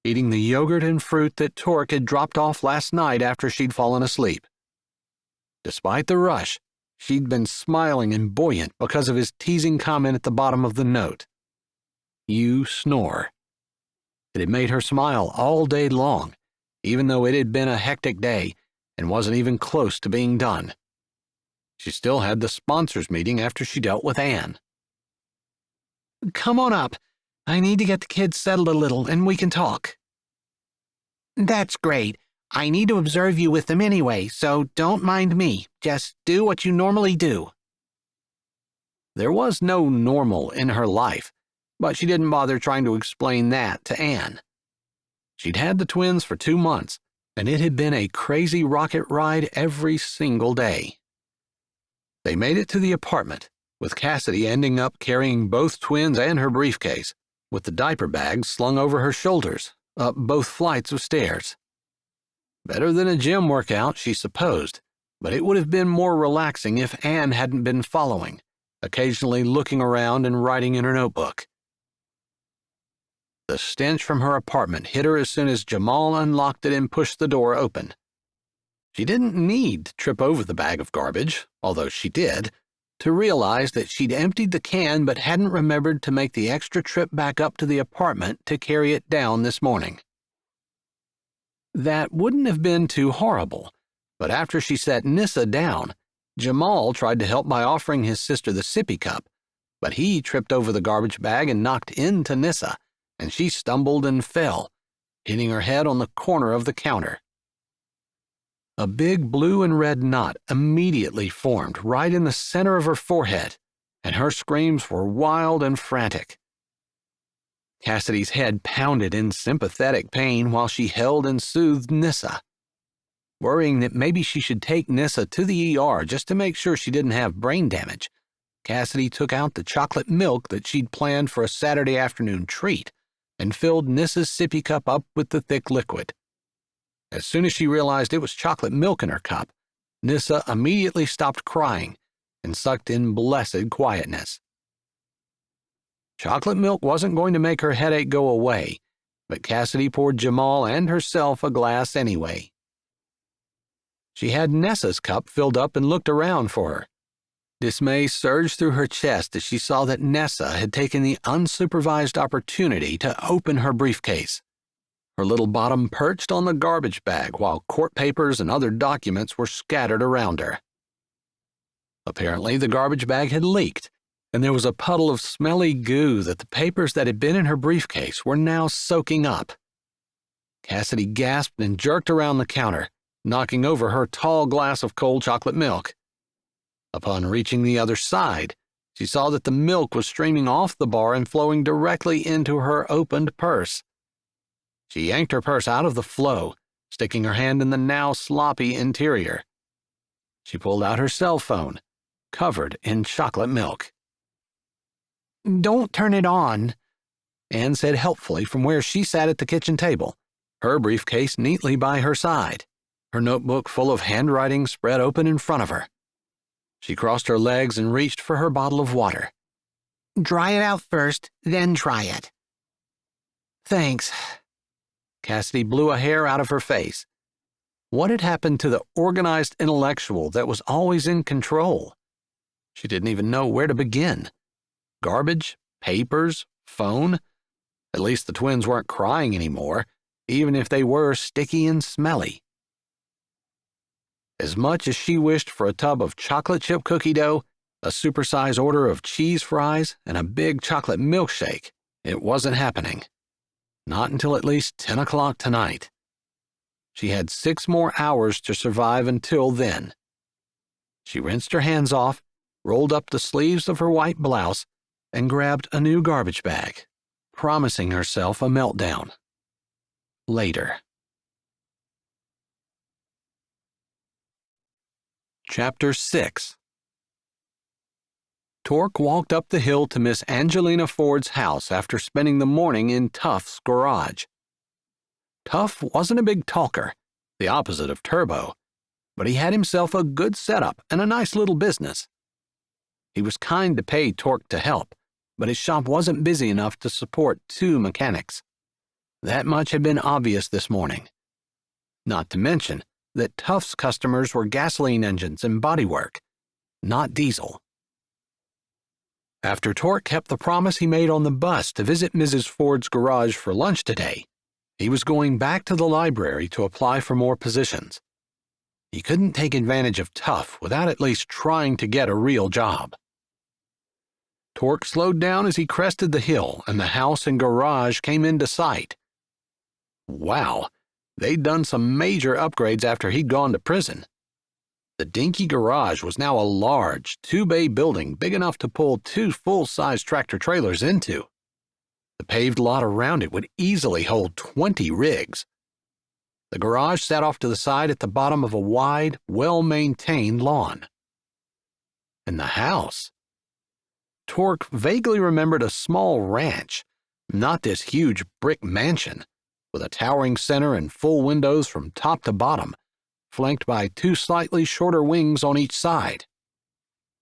eating the yogurt and fruit that Torque had dropped off last night after she'd fallen asleep. Despite the rush, she'd been smiling and buoyant because of his teasing comment at the bottom of the note. "You snore." It had made her smile all day long, even though it had been a hectic day and wasn't even close to being done. She still had the sponsors meeting after she dealt with Anne. "Come on up. I need to get the kids settled a little, and we can talk." "That's great. I need to observe you with them anyway, so don't mind me. Just do what you normally do." There was no normal in her life, but she didn't bother trying to explain that to Anne. She'd had the twins for 2 months, and it had been a crazy rocket ride every single day. They made it to the apartment, with Cassidy ending up carrying both twins and her briefcase, with the diaper bags slung over her shoulders, up both flights of stairs. Better than a gym workout, she supposed, but it would have been more relaxing if Anne hadn't been following, occasionally looking around and writing in her notebook. The stench from her apartment hit her as soon as Jamal unlocked it and pushed the door open. She didn't need to trip over the bag of garbage, although she did, to realize that she'd emptied the can but hadn't remembered to make the extra trip back up to the apartment to carry it down this morning. That wouldn't have been too horrible, but after she set Nyssa down, Jamal tried to help by offering his sister the sippy cup, but he tripped over the garbage bag and knocked into Nyssa, and she stumbled and fell, hitting her head on the corner of the counter. A big blue and red knot immediately formed right in the center of her forehead, and her screams were wild and frantic. Cassidy's head pounded in sympathetic pain while she held and soothed Nyssa. Worrying that maybe she should take Nyssa to the ER just to make sure she didn't have brain damage, Cassidy took out the chocolate milk that she'd planned for a Saturday afternoon treat and filled Nyssa's sippy cup up with the thick liquid. As soon as she realized it was chocolate milk in her cup, Nyssa immediately stopped crying and sucked in blessed quietness. Chocolate milk wasn't going to make her headache go away, but Cassidy poured Jamal and herself a glass anyway. She had Nessa's cup filled up and looked around for her. Dismay surged through her chest as she saw that Nyssa had taken the unsupervised opportunity to open her briefcase. Her little bottom perched on the garbage bag while court papers and other documents were scattered around her. Apparently, the garbage bag had leaked, and there was a puddle of smelly goo that the papers that had been in her briefcase were now soaking up. Cassidy gasped and jerked around the counter, knocking over her tall glass of cold chocolate milk. Upon reaching the other side, she saw that the milk was streaming off the bar and flowing directly into her opened purse. She yanked her purse out of the flow, sticking her hand in the now sloppy interior. She pulled out her cell phone, covered in chocolate milk. "Don't turn it on," Anne said helpfully from where she sat at the kitchen table, her briefcase neatly by her side, her notebook full of handwriting spread open in front of her. She crossed her legs and reached for her bottle of water. "Dry it out first, then try it." "Thanks." Cassidy blew a hair out of her face. What had happened to the organized intellectual that was always in control? She didn't even know where to begin. Garbage, papers, phone. At least the twins weren't crying anymore, even if they were sticky and smelly. As much as she wished for a tub of chocolate chip cookie dough, a supersized order of cheese fries, and a big chocolate milkshake, it wasn't happening. Not until at least 10 o'clock tonight. She had 6 more hours to survive until then. She rinsed her hands off, rolled up the sleeves of her white blouse, and grabbed a new garbage bag, promising herself a meltdown. Later. Chapter 6. Torque walked up the hill to Miss Angelina Ford's house after spending the morning in Tuff's garage. Tuff wasn't a big talker, the opposite of Turbo, but he had himself a good setup and a nice little business. He was kind to pay Torque to help, but his shop wasn't busy enough to support 2 mechanics. That much had been obvious this morning. Not to mention that Tuff's customers were gasoline engines and bodywork, not diesel. After Torque kept the promise he made on the bus to visit Mrs. Ford's garage for lunch today, he was going back to the library to apply for more positions. He couldn't take advantage of Tuff without at least trying to get a real job. Torque slowed down as he crested the hill and the house and garage came into sight. Wow, they'd done some major upgrades after he'd gone to prison. The dinky garage was now a large, 2-bay building big enough to pull 2 full-size tractor-trailers into. The paved lot around it would easily hold 20 rigs. The garage sat off to the side at the bottom of a wide, well-maintained lawn. And the house? Torque vaguely remembered a small ranch, not this huge brick mansion, with a towering center and full windows from top to bottom, flanked by 2 slightly shorter wings on each side.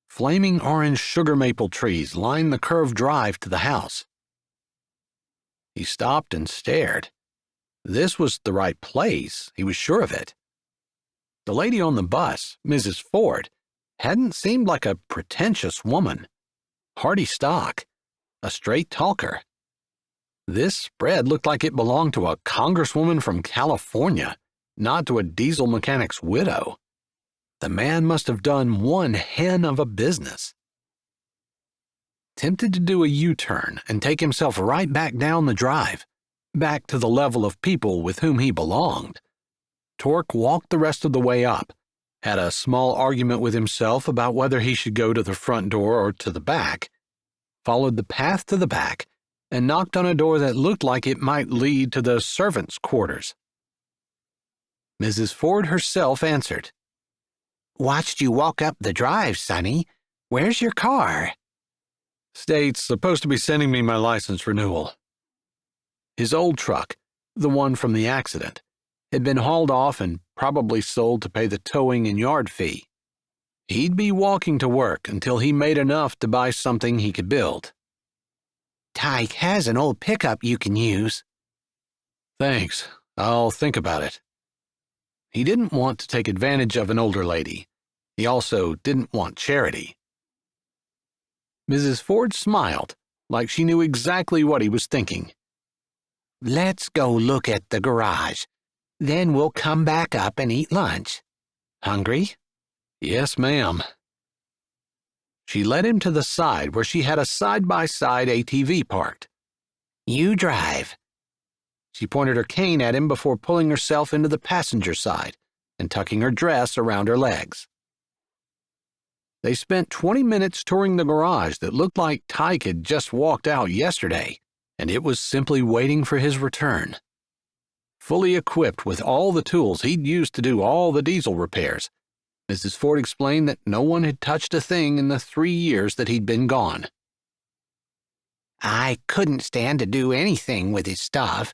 Flaming orange sugar maple trees lined the curved drive to the house. He stopped and stared. This was the right place, he was sure of it. The lady on the bus, Mrs. Ford, hadn't seemed like a pretentious woman. Hearty stock, a straight talker. This spread looked like it belonged to a congresswoman from California, not to a diesel mechanic's widow. The man must have done one hen of a business. Tempted to do a U-turn and take himself right back down the drive, back to the level of people with whom he belonged, Torque walked the rest of the way up, had a small argument with himself about whether he should go to the front door or to the back, followed the path to the back, and knocked on a door that looked like it might lead to the servants' quarters. Mrs. Ford herself answered. "Watched you walk up the drive, Sonny. Where's your car?" "State's supposed to be sending me my license renewal." His old truck, the one from the accident, had been hauled off and probably sold to pay the towing and yard fee. He'd be walking to work until he made enough to buy something he could build. "Tyke has an old pickup you can use." "Thanks. I'll think about it." He didn't want to take advantage of an older lady. He also didn't want charity. Mrs. Ford smiled, like she knew exactly what he was thinking. "Let's go look at the garage. Then we'll come back up and eat lunch. Hungry?" "Yes, ma'am." She led him to the side where she had a side-by-side ATV parked. "You drive." She pointed her cane at him before pulling herself into the passenger side and tucking her dress around her legs. They spent 20 minutes touring the garage that looked like Tyke had just walked out yesterday, and it was simply waiting for his return. Fully equipped with all the tools he'd used to do all the diesel repairs, Mrs. Ford explained that no one had touched a thing in the 3 years that he'd been gone. "I couldn't stand to do anything with his stuff.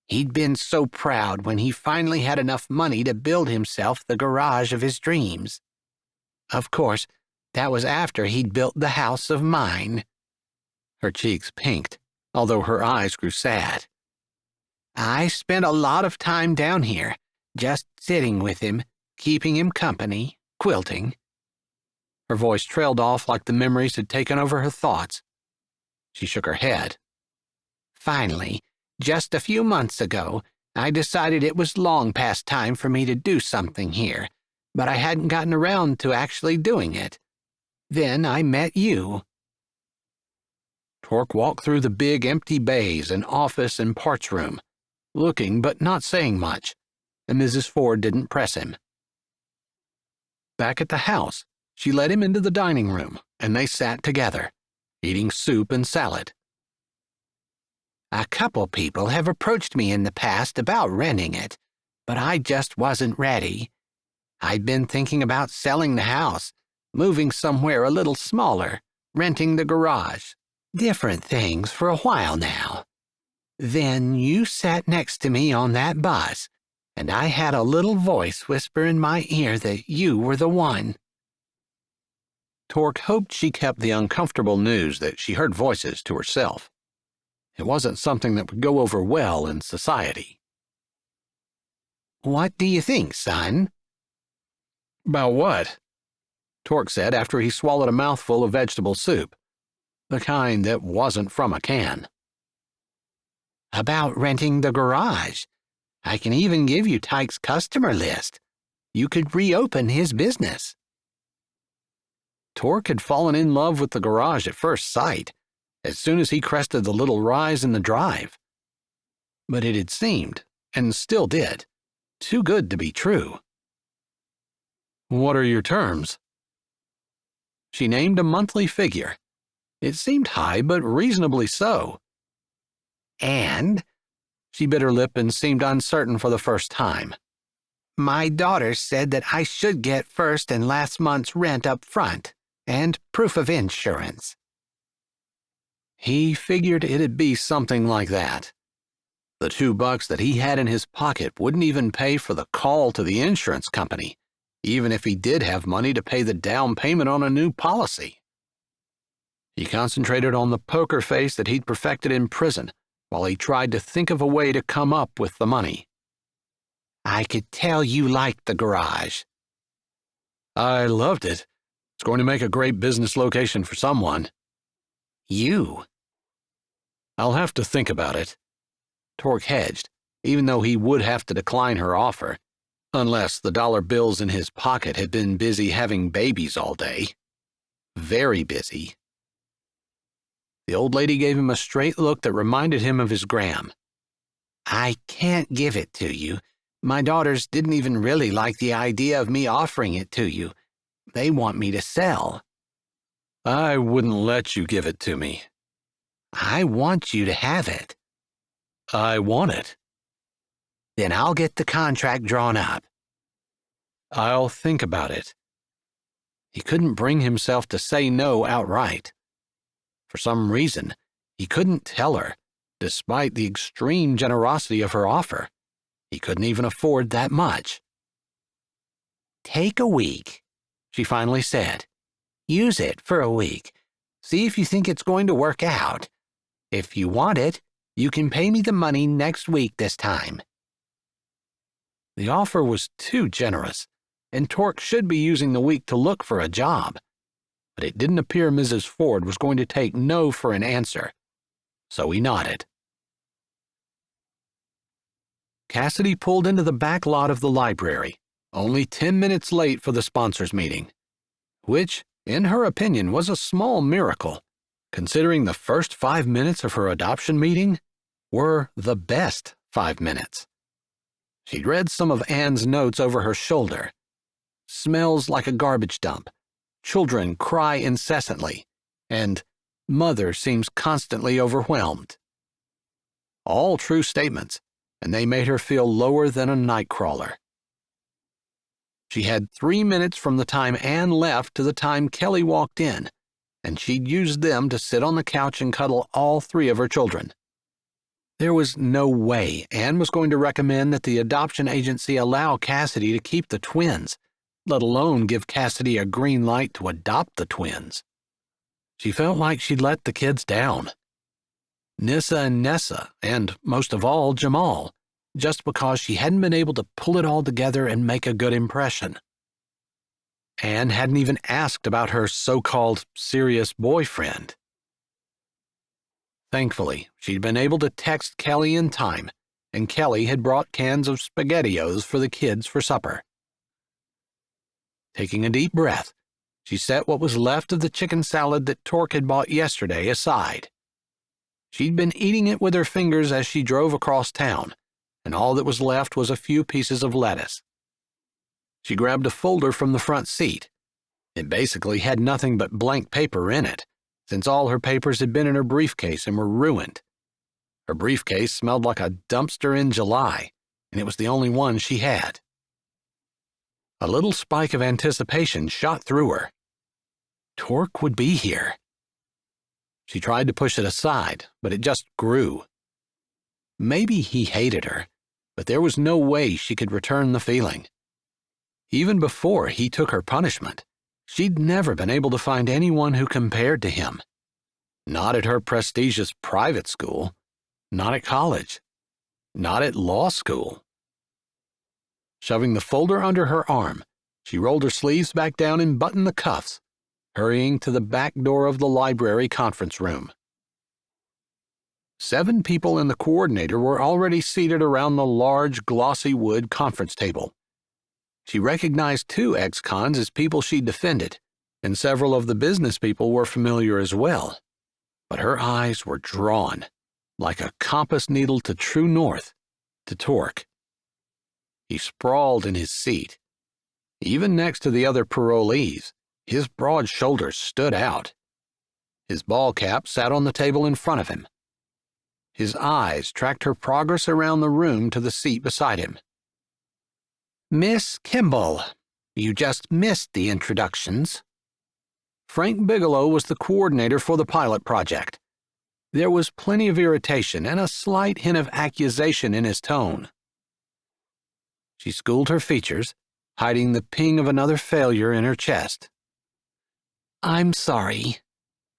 He'd been so proud when he finally had enough money to build himself the garage of his dreams. Of course, that was after he'd built the house of mine." Her cheeks pinked, although her eyes grew sad. "I spent a lot of time down here, just sitting with him, keeping him company, quilting." Her voice trailed off like the memories had taken over her thoughts. She shook her head. "Finally, just a few months ago, I decided it was long past time for me to do something here, but I hadn't gotten around to actually doing it. Then I met you." Torque walked through the big empty bays and office and parts room, looking but not saying much, and Mrs. Ford didn't press him. Back at the house, she led him into the dining room, and they sat together, eating soup and salad. "A couple people have approached me in the past about renting it, but I just wasn't ready. I'd been thinking about selling the house, moving somewhere a little smaller, renting the garage, different things for a while now. Then you sat next to me on that bus, and I had a little voice whisper in my ear that you were the one." Torque hoped she kept the uncomfortable news that she heard voices to herself. It wasn't something that would go over well in society. "What do you think, son?" "About what?" Torque said after he swallowed a mouthful of vegetable soup, the kind that wasn't from a can. "About renting the garage. I can even give you Tyke's customer list. You could reopen his business." Torque had fallen in love with the garage at first sight, as soon as he crested the little rise in the drive. But it had seemed, and still did, too good to be true. "What are your terms?" She named a monthly figure. It seemed high, but reasonably so. "And," she bit her lip and seemed uncertain for the first time, "my daughter said that I should get first and last month's rent up front, and proof of insurance." He figured it'd be something like that. The $2 that he had in his pocket wouldn't even pay for the call to the insurance company, even if he did have money to pay the down payment on a new policy. He concentrated on the poker face that he'd perfected in prison while he tried to think of a way to come up with the money. "I could tell you liked the garage." "I loved it. It's going to make a great business location for someone." "You?" "I'll have to think about it." Torque hedged, even though he would have to decline her offer, unless the dollar bills in his pocket had been busy having babies all day. Very busy. The old lady gave him a straight look that reminded him of his gram. "I can't give it to you. My daughters didn't even really like the idea of me offering it to you. They want me to sell." "I wouldn't let you give it to me." I want you to have it. I want it. Then I'll get the contract drawn up. I'll think about it. He couldn't bring himself to say no outright. For some reason, he couldn't tell her, despite the extreme generosity of her offer. He couldn't even afford that much. Take a week, she finally said. Use it for a week. See if you think it's going to work out. If you want it, you can pay me the money next week this time. The offer was too generous, and Torque should be using the week to look for a job. But it didn't appear Mrs. Ford was going to take no for an answer, so he nodded. Cassidy pulled into the back lot of the library, only 10 minutes late for the sponsors' meeting, which, in her opinion, was a small miracle, considering the first 5 minutes of her adoption meeting were the best 5 minutes. She'd read some of Anne's notes over her shoulder. Smells like a garbage dump. Children cry incessantly. And mother seems constantly overwhelmed. All true statements, and they made her feel lower than a nightcrawler. She had 3 minutes from the time Anne left to the time Kelly walked in, and she'd used them to sit on the couch and cuddle all 3 of her children. There was no way Anne was going to recommend that the adoption agency allow Cassidy to keep the twins, let alone give Cassidy a green light to adopt the twins. She felt like she'd let the kids down. Nissa and Nessa, and most of all, Jamal, just because she hadn't been able to pull it all together and make a good impression. Anne hadn't even asked about her so-called serious boyfriend. Thankfully, she'd been able to text Kelly in time, and Kelly had brought cans of SpaghettiOs for the kids for supper. Taking a deep breath, she set what was left of the chicken salad that Torque had bought yesterday aside. She'd been eating it with her fingers as she drove across town, and all that was left was a few pieces of lettuce. She grabbed a folder from the front seat. It basically had nothing but blank paper in it, since all her papers had been in her briefcase and were ruined. Her briefcase smelled like a dumpster in July, and it was the only one she had. A little spike of anticipation shot through her. Torque would be here. She tried to push it aside, but it just grew. Maybe he hated her, but there was no way she could return the feeling. Even before he took her punishment, she'd never been able to find anyone who compared to him. Not at her prestigious private school, not at college, not at law school. Shoving the folder under her arm, she rolled her sleeves back down and buttoned the cuffs, hurrying to the back door of the library conference room. 7 people and the coordinator were already seated around the large, glossy wood conference table. She recognized 2 ex-cons as people she defended, and several of the business people were familiar as well. But her eyes were drawn, like a compass needle to true north, to Torque. He sprawled in his seat. Even next to the other parolees, his broad shoulders stood out. His ball cap sat on the table in front of him. His eyes tracked her progress around the room to the seat beside him. Miss Kimbell, you just missed the introductions. Frank Bigelow was the coordinator for the pilot project. There was plenty of irritation and a slight hint of accusation in his tone. She schooled her features, hiding the ping of another failure in her chest. I'm sorry,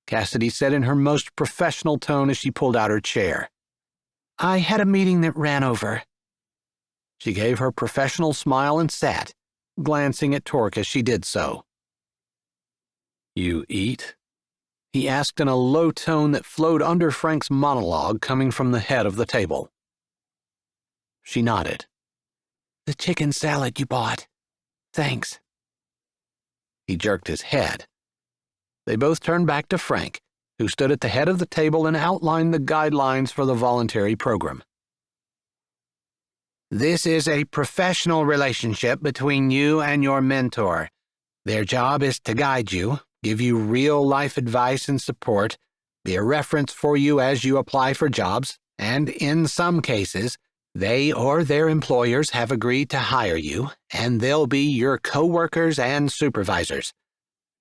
Cassidy said in her most professional tone as she pulled out her chair. I had a meeting that ran over. She gave her professional smile and sat, glancing at Torque as she did so. You eat? He asked in a low tone that flowed under Frank's monologue coming from the head of the table. She nodded. The chicken salad you bought. Thanks. He jerked his head. They both turned back to Frank, who stood at the head of the table and outlined the guidelines for the voluntary program. This is a professional relationship between you and your mentor. Their job is to guide you, give you real-life advice and support, be a reference for you as you apply for jobs, and in some cases, they or their employers have agreed to hire you, and they'll be your coworkers and supervisors.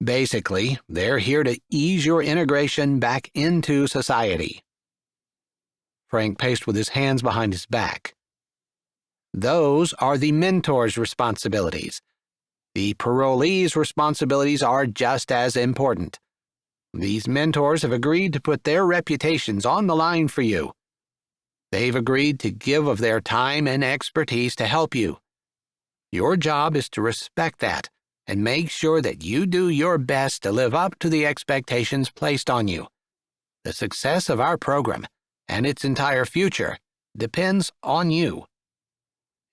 Basically, they're here to ease your integration back into society. Frank paced with his hands behind his back. Those are the mentor's responsibilities. The parolee's responsibilities are just as important. These mentors have agreed to put their reputations on the line for you. They've agreed to give of their time and expertise to help you. Your job is to respect that and make sure that you do your best to live up to the expectations placed on you. The success of our program and its entire future depends on you.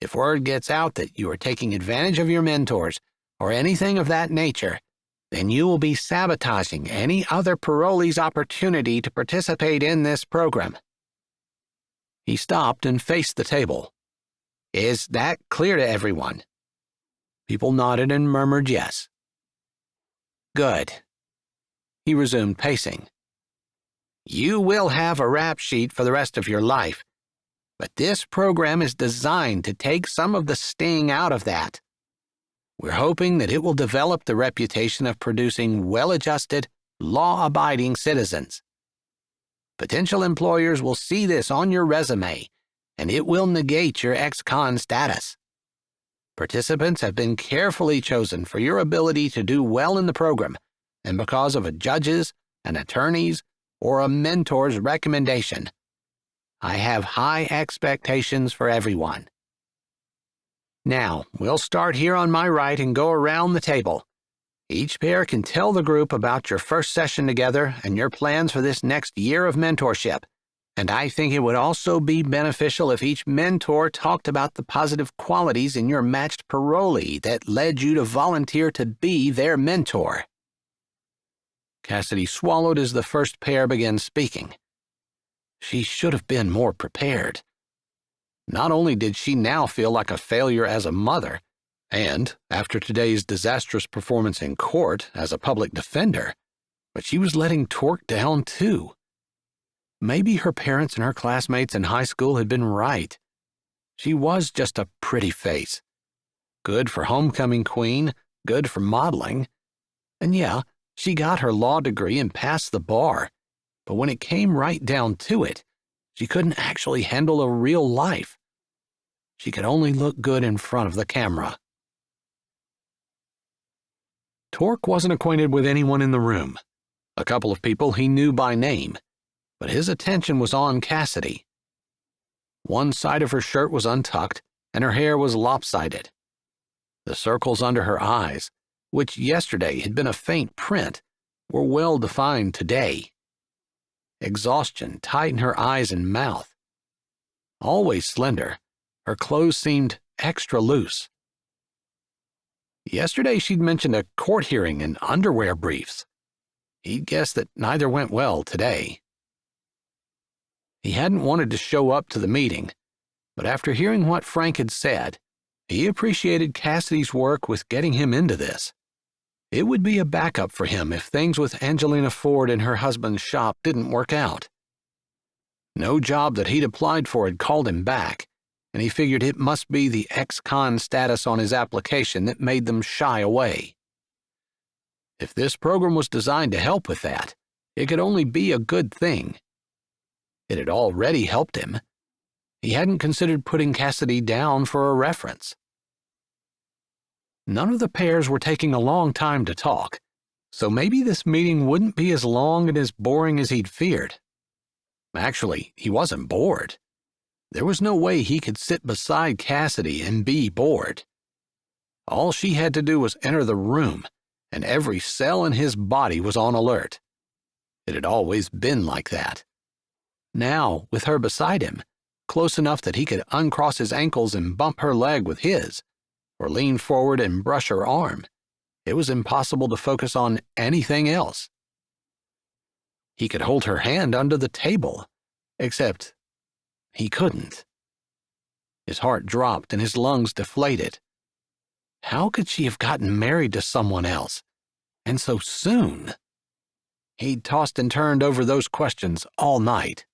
If word gets out that you are taking advantage of your mentors or anything of that nature, then you will be sabotaging any other parolee's opportunity to participate in this program. He stopped and faced the table. Is that clear to everyone? People nodded and murmured yes. Good. He resumed pacing. You will have a rap sheet for the rest of your life, but this program is designed to take some of the sting out of that. We're hoping that it will develop the reputation of producing well-adjusted, law-abiding citizens. Potential employers will see this on your resume, and it will negate your ex-con status. Participants have been carefully chosen for your ability to do well in the program and because of a judge's, an attorney's, or a mentor's recommendation. I have high expectations for everyone. Now, we'll start here on my right and go around the table. Each pair can tell the group about your first session together and your plans for this next year of mentorship. And I think it would also be beneficial if each mentor talked about the positive qualities in your matched parolee that led you to volunteer to be their mentor. Cassidy swallowed as the first pair began speaking. She should have been more prepared. Not only did she now feel like a failure as a mother, and, after today's disastrous performance in court as a public defender, but she was letting Torque down too. Maybe her parents and her classmates in high school had been right. She was just a pretty face. Good for homecoming queen, good for modeling. And yeah, she got her law degree and passed the bar, but when it came right down to it, she couldn't actually handle a real life. She could only look good in front of the camera. Torque wasn't acquainted with anyone in the room. A couple of people he knew by name, but his attention was on Cassidy. One side of her shirt was untucked, and her hair was lopsided. The circles under her eyes, which yesterday had been a faint print, were well defined today. Exhaustion tightened her eyes and mouth. Always slender, her clothes seemed extra loose. Yesterday she'd mentioned a court hearing and underwear briefs. He'd guessed that neither went well today. He hadn't wanted to show up to the meeting, but after hearing what Frank had said, he appreciated Cassidy's work with getting him into this. It would be a backup for him if things with Angelina Ford and her husband's shop didn't work out. No job that he'd applied for had called him back, and he figured it must be the ex-con status on his application that made them shy away. If this program was designed to help with that, it could only be a good thing. It had already helped him. He hadn't considered putting Cassidy down for a reference. None of the pairs were taking a long time to talk, so maybe this meeting wouldn't be as long and as boring as he'd feared. Actually, he wasn't bored. There was no way he could sit beside Cassidy and be bored. All she had to do was enter the room, and every cell in his body was on alert. It had always been like that. Now, with her beside him, close enough that he could uncross his ankles and bump her leg with his, or lean forward and brush her arm, it was impossible to focus on anything else. He could hold her hand under the table, except he couldn't. His heart dropped and his lungs deflated. How could she have gotten married to someone else, and so soon? He'd tossed and turned over those questions all night.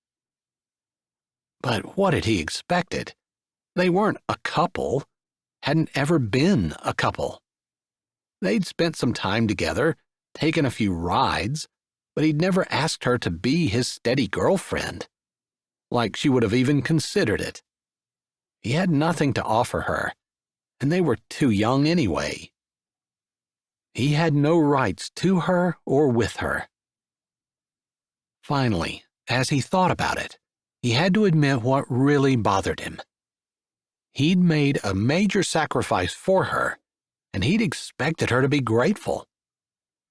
But what had he expected? They weren't a couple, hadn't ever been a couple. They'd spent some time together, taken a few rides, but he'd never asked her to be his steady girlfriend, like she would have even considered it. He had nothing to offer her, and they were too young anyway. He had no rights to her or with her. Finally, as he thought about it, he had to admit what really bothered him. He'd made a major sacrifice for her, and he'd expected her to be grateful.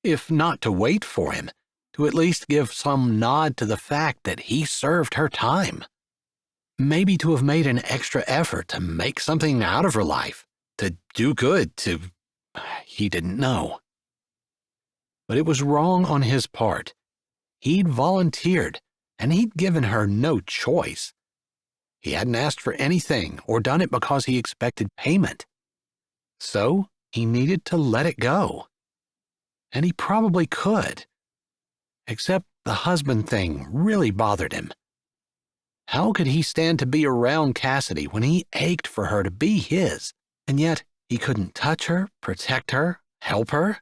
If not to wait for him, to at least give some nod to the fact that he served her time. Maybe to have made an extra effort to make something out of her life, to do good, he didn't know. But it was wrong on his part. He'd volunteered, and he'd given her no choice. He hadn't asked for anything or done it because he expected payment. So he needed to let it go. And he probably could. Except the husband thing really bothered him. How could he stand to be around Cassidy when he ached for her to be his, and yet he couldn't touch her, protect her, help her,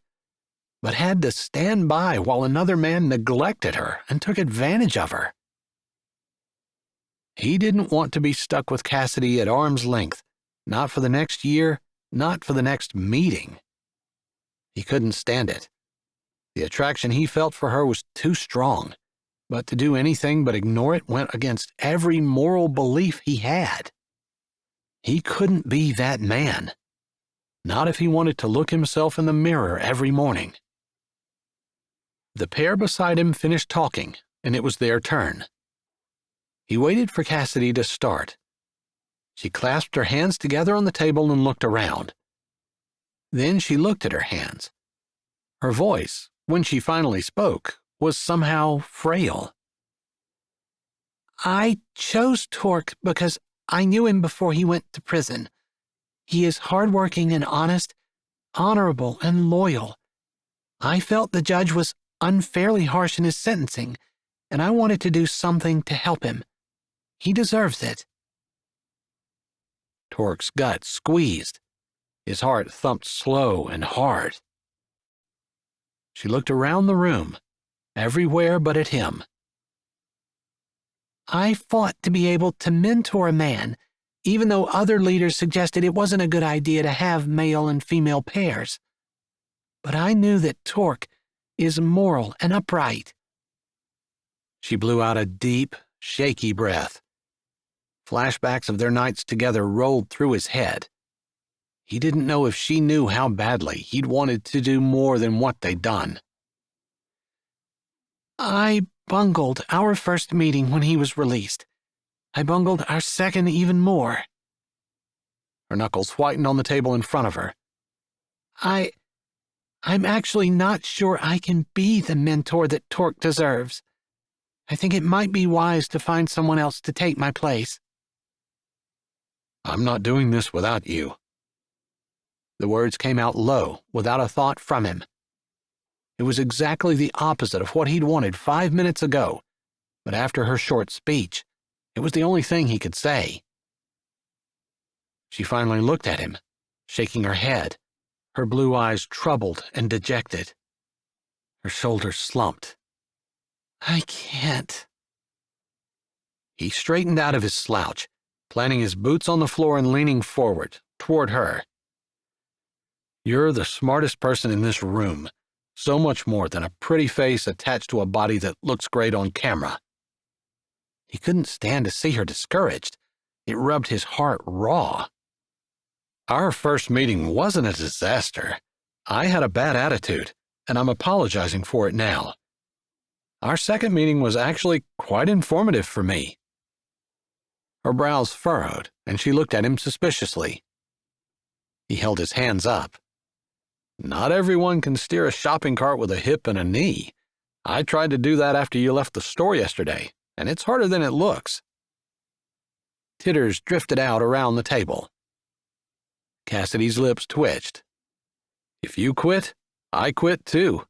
but had to stand by while another man neglected her and took advantage of her? He didn't want to be stuck with Cassidy at arm's length, not for the next year, not for the next meeting. He couldn't stand it. The attraction he felt for her was too strong, but to do anything but ignore it went against every moral belief he had. He couldn't be that man, not if he wanted to look himself in the mirror every morning. The pair beside him finished talking, and it was their turn. He waited for Cassidy to start. She clasped her hands together on the table and looked around. Then she looked at her hands. Her voice, when she finally spoke, was somehow frail. I chose Torque because I knew him before he went to prison. He is hardworking and honest, honorable and loyal. I felt the judge was unfairly harsh in his sentencing, and I wanted to do something to help him. He deserves it. Torque's gut squeezed. His heart thumped slow and hard. She looked around the room, everywhere but at him. I fought to be able to mentor a man, even though other leaders suggested it wasn't a good idea to have male and female pairs. But I knew that Torque is moral and upright. She blew out a deep, shaky breath. Flashbacks of their nights together rolled through his head. He didn't know if she knew how badly he'd wanted to do more than what they'd done. I bungled our first meeting when he was released. I bungled our second even more. Her knuckles whitened on the table in front of her. I'm actually not sure I can be the mentor that Torque deserves. I think it might be wise to find someone else to take my place. I'm not doing this without you. The words came out low, without a thought from him. It was exactly the opposite of what he'd wanted 5 minutes ago, but after her short speech, it was the only thing he could say. She finally looked at him, shaking her head, her blue eyes troubled and dejected. Her shoulders slumped. I can't. He straightened out of his slouch, planting his boots on the floor and leaning forward, toward her. You're the smartest person in this room, so much more than a pretty face attached to a body that looks great on camera. He couldn't stand to see her discouraged. It rubbed his heart raw. Our first meeting wasn't a disaster. I had a bad attitude, and I'm apologizing for it now. Our second meeting was actually quite informative for me. Her brows furrowed, and she looked at him suspiciously. He held his hands up. Not everyone can steer a shopping cart with a hip and a knee. I tried to do that after you left the store yesterday, and it's harder than it looks. Titters drifted out around the table. Cassidy's lips twitched. If you quit, I quit too.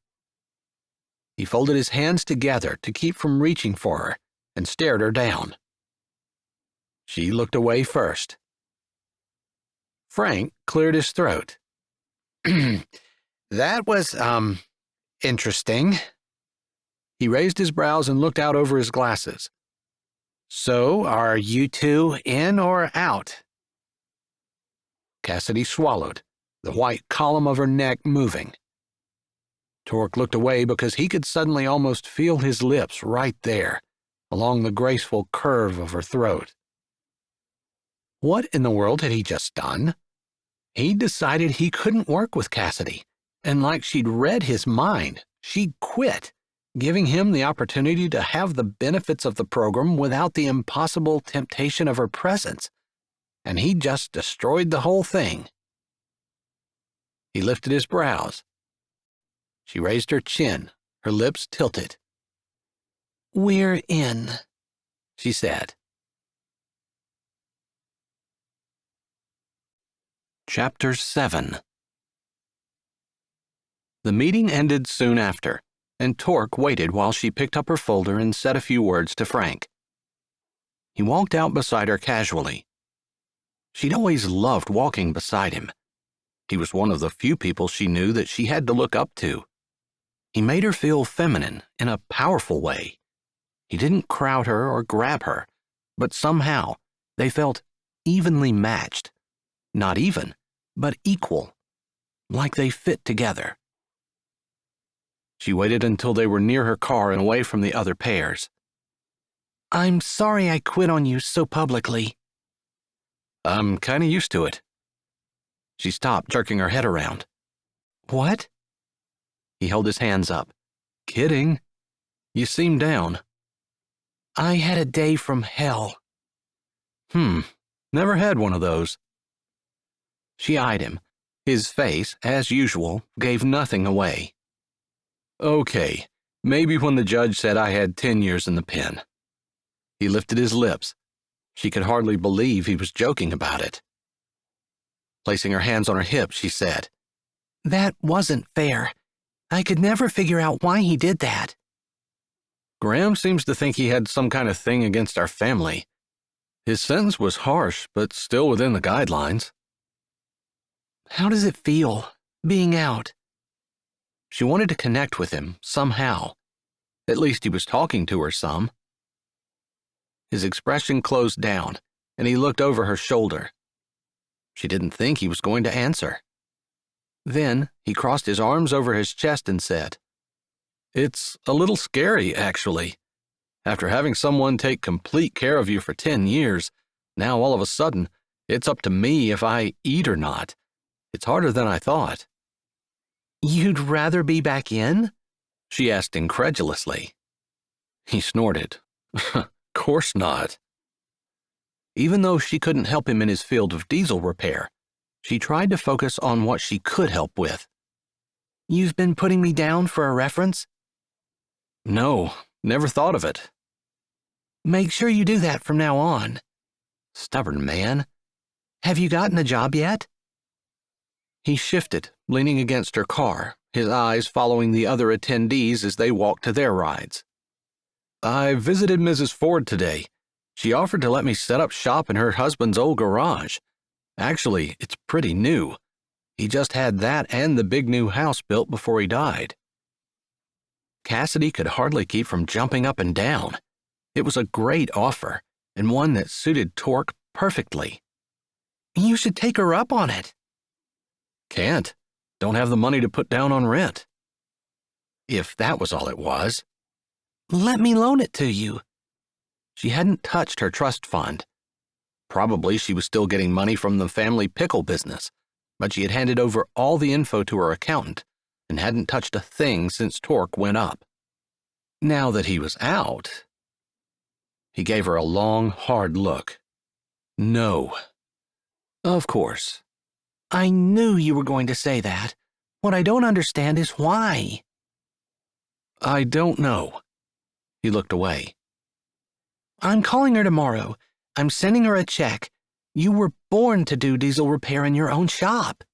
He folded his hands together to keep from reaching for her and stared her down. She looked away first. Frank cleared his throat. That was, interesting. He raised his brows and looked out over his glasses. So, are you two in or out? Cassidy swallowed, the white column of her neck moving. Torque looked away because he could suddenly almost feel his lips right there, along the graceful curve of her throat. What in the world had he just done? He'd decided he couldn't work with Cassidy, and like she'd read his mind, she'd quit, giving him the opportunity to have the benefits of the program without the impossible temptation of her presence, and he'd just destroyed the whole thing. He lifted his brows. She raised her chin, her lips tilted. "We're in," she said. Chapter 7. The meeting ended soon after, and Torque waited while she picked up her folder and said a few words to Frank. He walked out beside her casually. She'd always loved walking beside him. He was one of the few people she knew that she had to look up to. He made her feel feminine in a powerful way. He didn't crowd her or grab her, but somehow they felt evenly matched. Not even, but equal, like they fit together. She waited until they were near her car and away from the other pairs. "I'm sorry I quit on you so publicly." "I'm kinda used to it." She stopped, jerking her head around. "What?" He held his hands up. "Kidding. You seem down." "I had a day from hell." Never had one of those." She eyed him. His face, as usual, gave nothing away. "Okay, maybe when the judge said I had 10 years in the pen." He lifted his lips. She could hardly believe he was joking about it. Placing her hands on her hips, she said, "That wasn't fair. I could never figure out why he did that." "Graham seems to think he had some kind of thing against our family. His sentence was harsh, but still within the guidelines." "How does it feel, being out?" She wanted to connect with him, somehow. At least he was talking to her some. His expression closed down, and he looked over her shoulder. She didn't think he was going to answer. Then he crossed his arms over his chest and said, "It's a little scary, actually. After having someone take complete care of you for 10 years, now all of a sudden, it's up to me if I eat or not. It's harder than I thought." "You'd rather be back in?" she asked incredulously. He snorted. "Course not." Even though she couldn't help him in his field of diesel repair, she tried to focus on what she could help with. "You've been putting me down for a reference?" "No, never thought of it." "Make sure you do that from now on." Stubborn man. "Have you gotten a job yet?" He shifted, leaning against her car, his eyes following the other attendees as they walked to their rides. "I visited Mrs. Ford today. She offered to let me set up shop in her husband's old garage. Actually, it's pretty new. He just had that and the big new house built before he died." Cassidy could hardly keep from jumping up and down. It was a great offer, and one that suited Torque perfectly. "You should take her up on it." "Can't. Don't have the money to put down on rent." If that was all it was. "Let me loan it to you." She hadn't touched her trust fund. Probably she was still getting money from the family pickle business, but she had handed over all the info to her accountant and hadn't touched a thing since Torque went up. Now that he was out, he gave her a long, hard look. No. Of course. "I knew you were going to say that. What I don't understand is why." "I don't know." He looked away. "I'm calling her tomorrow. I'm sending her a check. You were born to do diesel repair in your own shop."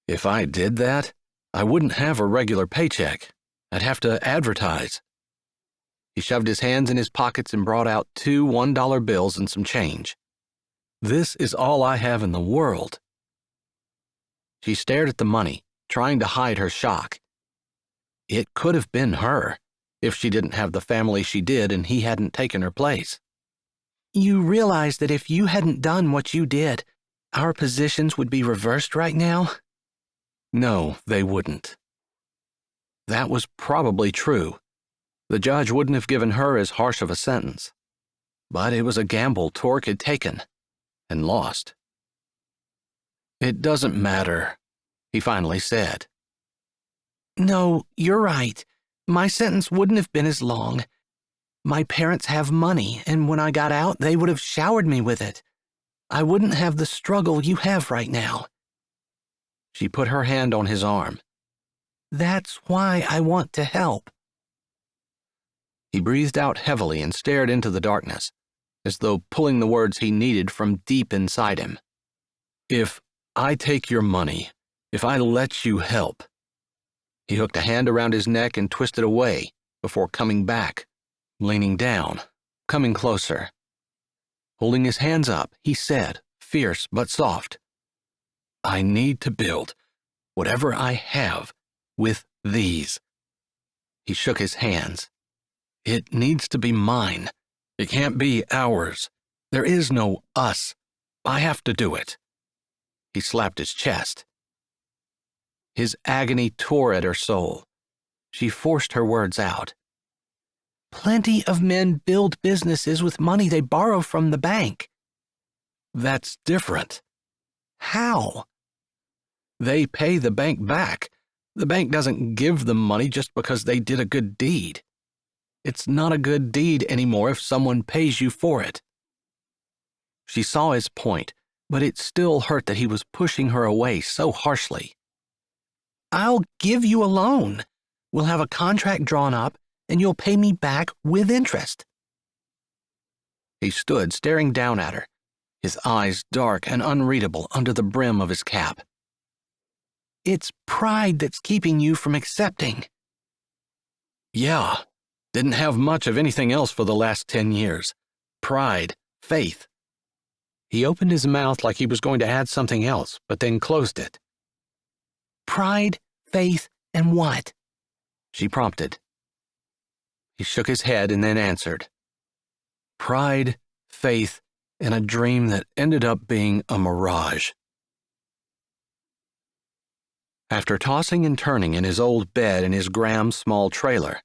If I did that, I wouldn't have a regular paycheck. I'd have to advertise. He shoved his hands in his pockets and brought out 2 $1 bills and some change. This is all I have in the world. She stared at the money, trying to hide her shock. It could have been her, if she didn't have the family she did and he hadn't taken her place. You realize that if you hadn't done what you did, our positions would be reversed right now? No, they wouldn't. That was probably true. The judge wouldn't have given her as harsh of a sentence. But it was a gamble Torque had taken and lost. It doesn't matter, he finally said. No, you're right. My sentence wouldn't have been as long. My parents have money, and when I got out, they would have showered me with it. I wouldn't have the struggle you have right now. She put her hand on his arm. That's why I want to help. He breathed out heavily and stared into the darkness, as though pulling the words he needed from deep inside him. If I take your money, if I let you help. He hooked a hand around his neck and twisted away before coming back, leaning down, coming closer. Holding his hands up, he said, fierce but soft, I need to build whatever I have with these. He shook his hands. It needs to be mine. It can't be ours. There is no us. I have to do it. He slapped his chest. His agony tore at her soul. She forced her words out. Plenty of men build businesses with money they borrow from the bank. That's different. How? They pay the bank back. The bank doesn't give them money just because they did a good deed. It's not a good deed anymore if someone pays you for it. She saw his point, but it still hurt that he was pushing her away so harshly. I'll give you a loan. We'll have a contract drawn up, and you'll pay me back with interest. He stood staring down at her, his eyes dark and unreadable under the brim of his cap. It's pride that's keeping you from accepting. Yeah, didn't have much of anything else for the last 10 years. Pride, faith. He opened his mouth like he was going to add something else, but then closed it. Pride, faith, and what? She prompted. He shook his head and then answered. Pride, faith, and a dream that ended up being a mirage. After tossing and turning in his old bed in his Graham's small trailer,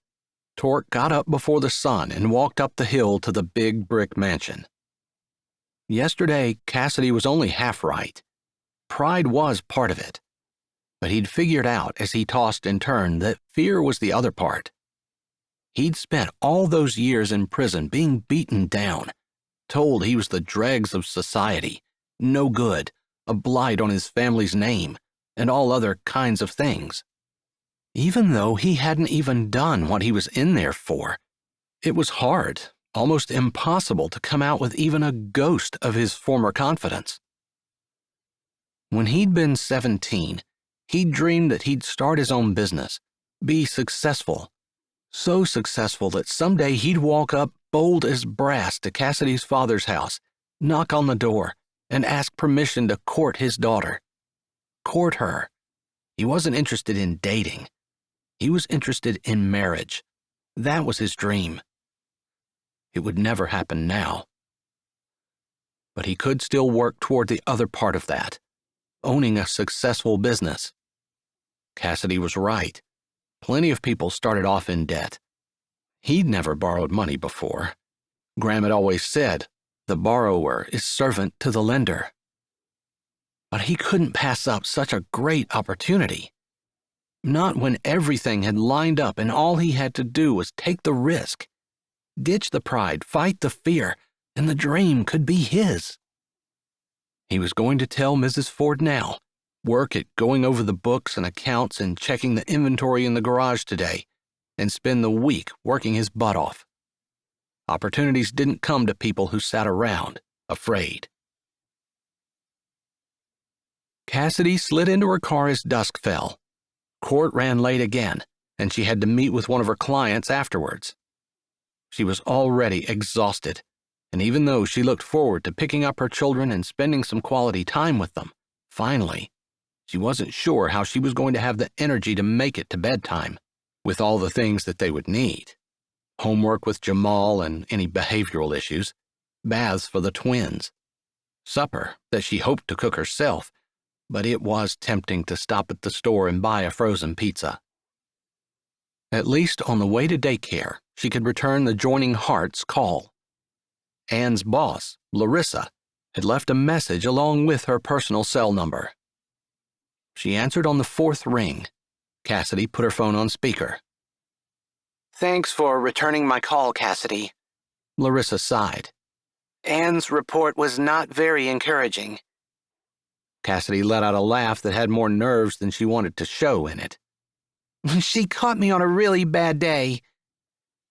Torque got up before the sun and walked up the hill to the big brick mansion. Yesterday, Cassidy was only half right. Pride was part of it. But he'd figured out as he tossed and turned that fear was the other part. He'd spent all those years in prison being beaten down, told he was the dregs of society, no good, a blight on his family's name, and all other kinds of things. Even though he hadn't even done what he was in there for, it was hard, almost impossible to come out with even a ghost of his former confidence. When he'd been 17, he'd dreamed that he'd start his own business, be successful, so successful that someday he'd walk up bold as brass to Cassidy's father's house, knock on the door, and ask permission to court his daughter. Court her. He wasn't interested in dating. He was interested in marriage. That was his dream. It would never happen now. But he could still work toward the other part of that, owning a successful business. Cassidy was right. Plenty of people started off in debt. He'd never borrowed money before. Graham had always said, the borrower is servant to the lender. But he couldn't pass up such a great opportunity. Not when everything had lined up and all he had to do was take the risk. Ditch the pride, fight the fear, and the dream could be his. He was going to tell Mrs. Ford now, work at going over the books and accounts and checking the inventory in the garage today, and spend the week working his butt off. Opportunities didn't come to people who sat around, afraid. Cassidy slid into her car as dusk fell. Court ran late again, and she had to meet with one of her clients afterwards. She was already exhausted, and even though she looked forward to picking up her children and spending some quality time with them, finally, she wasn't sure how she was going to have the energy to make it to bedtime, with all the things that they would need. Homework with Jamal and any behavioral issues, baths for the twins, supper that she hoped to cook herself, but it was tempting to stop at the store and buy a frozen pizza. At least on the way to daycare, she could return the Joining Hearts call. Anne's boss, Larissa, had left a message along with her personal cell number. She answered on the fourth ring. Cassidy put her phone on speaker. "Thanks for returning my call, Cassidy." Larissa sighed. "Anne's report was not very encouraging." Cassidy let out a laugh that had more nerves than she wanted to show in it. "She caught me on a really bad day."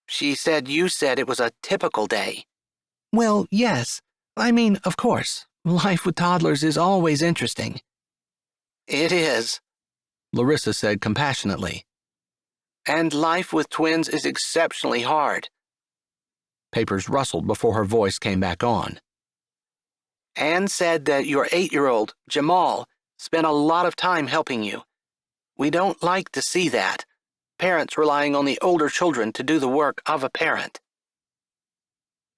"She said you said it was a typical day." Well, yes. I mean, of course. Life with toddlers is always interesting. "It is," Larissa said compassionately. "And life with twins is exceptionally hard." Papers rustled before her voice came back on. "Anne said that your 8-year-old, Jamal, spent a lot of time helping you. We don't like to see that, parents relying on the older children to do the work of a parent."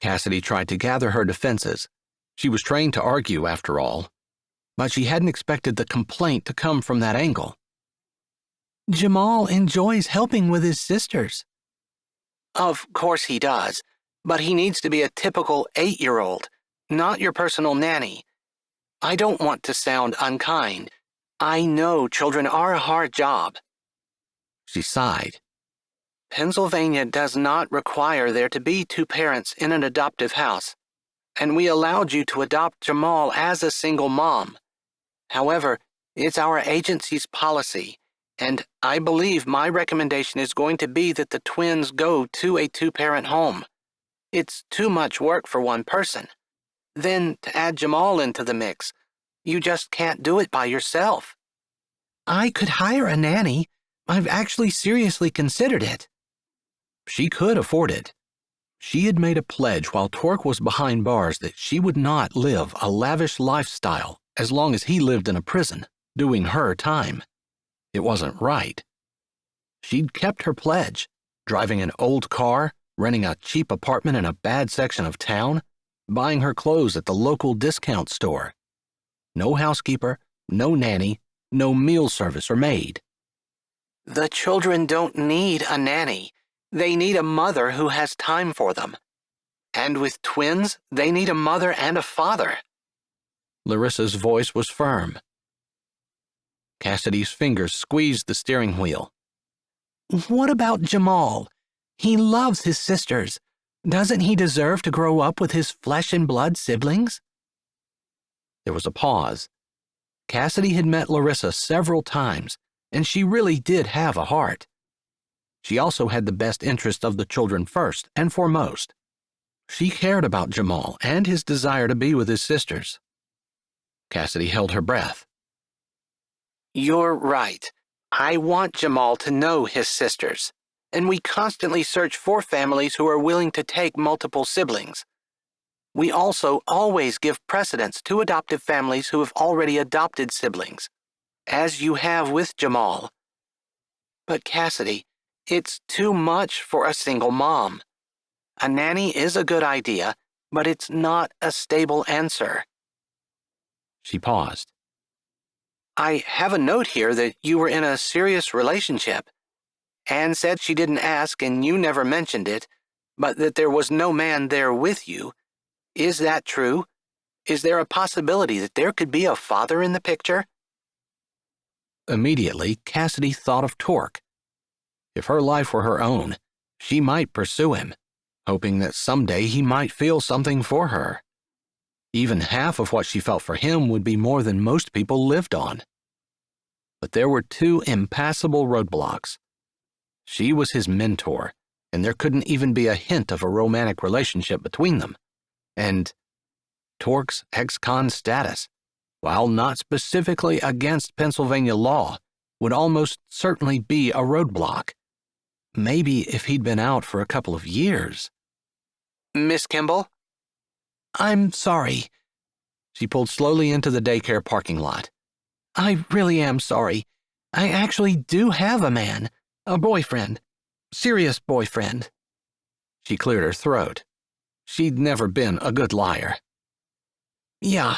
Cassidy tried to gather her defenses. She was trained to argue, after all, but she hadn't expected the complaint to come from that angle. Jamal enjoys helping with his sisters. "Of course he does, but he needs to be a typical 8-year-old, not your personal nanny. I don't want to sound unkind. I know children are a hard job." She sighed. "Pennsylvania does not require there to be 2 parents in an adoptive house, and we allowed you to adopt Jamal as a single mom. However, it's our agency's policy, and I believe my recommendation is going to be that the twins go to a 2-parent home. It's too much work for one person. Then, to add Jamal into the mix, you just can't do it by yourself." I could hire a nanny. I've actually seriously considered it. She could afford it. She had made a pledge while Torque was behind bars that she would not live a lavish lifestyle as long as he lived in a prison, doing her time. It wasn't right. She'd kept her pledge, driving an old car, renting a cheap apartment in a bad section of town, buying her clothes at the local discount store. No housekeeper, no nanny, no meal service or maid. "The children don't need a nanny. They need a mother who has time for them. And with twins, they need a mother and a father." Larissa's voice was firm. Cassidy's fingers squeezed the steering wheel. What about Jamal? He loves his sisters. Doesn't he deserve to grow up with his flesh and blood siblings? There was a pause. Cassidy had met Larissa several times, and she really did have a heart. She also had the best interest of the children first and foremost. She cared about Jamal and his desire to be with his sisters. Cassidy held her breath. "You're right. I want Jamal to know his sisters, and we constantly search for families who are willing to take multiple siblings. We also always give precedence to adoptive families who have already adopted siblings, as you have with Jamal. But Cassidy, it's too much for a single mom. A nanny is a good idea, but it's not a stable answer." She paused. "I have a note here that you were in a serious relationship. Anne said she didn't ask and you never mentioned it, but that there was no man there with you. Is that true? Is there a possibility that there could be a father in the picture?" Immediately, Cassidy thought of Torque. If her life were her own, she might pursue him, hoping that someday he might feel something for her. Even half of what she felt for him would be more than most people lived on. But there were two impassable roadblocks. She was his mentor, and there couldn't even be a hint of a romantic relationship between them. And Torque's ex-con status, while not specifically against Pennsylvania law, would almost certainly be a roadblock. maybe if he'd been out for a couple of years. Miss Kimbell? I'm sorry. She pulled slowly into the daycare parking lot. I really am sorry. I actually do have a man, a boyfriend, serious boyfriend. She cleared her throat. She'd never been a good liar. Yeah,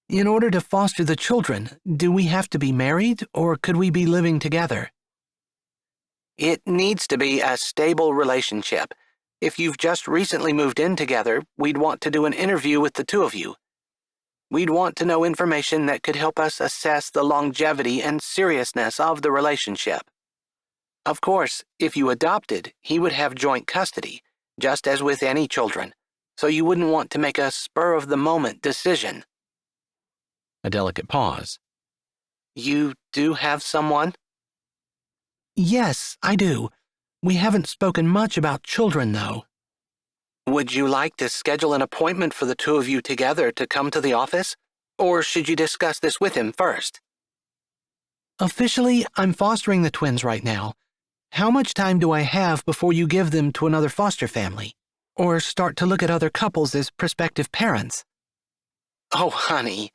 in order to foster the children, do we have to be married or could we be living together? It needs to be a stable relationship. If you've just recently moved in together, we'd want to do an interview with the two of you. We'd want to know information that could help us assess the longevity and seriousness of the relationship. Of course, if you adopted, he would have joint custody, just as with any children, so you wouldn't want to make a spur-of-the-moment decision. A delicate pause. You do have someone? Yes, I do. We haven't spoken much about children, though. Would you like to schedule an appointment for the two of you together to come to the office? Or should you discuss this with him first? Officially, I'm fostering the twins right now. How much time do I have before you give them to another foster family? Or start to look at other couples as prospective parents? Oh, honey.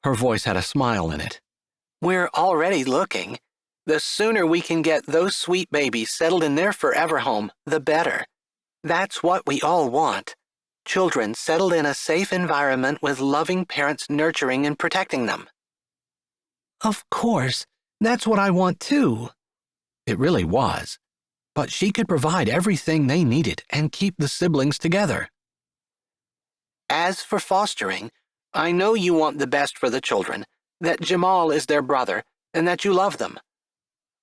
Her voice had a smile in it. We're already looking. The sooner we can get those sweet babies settled in their forever home, the better. That's what we all want. Children settled in a safe environment with loving parents nurturing and protecting them. Of course. That's what I want too. It really was. But she could provide everything they needed and keep the siblings together. As for fostering, I know you want the best for the children, that Jamal is their brother, and that you love them.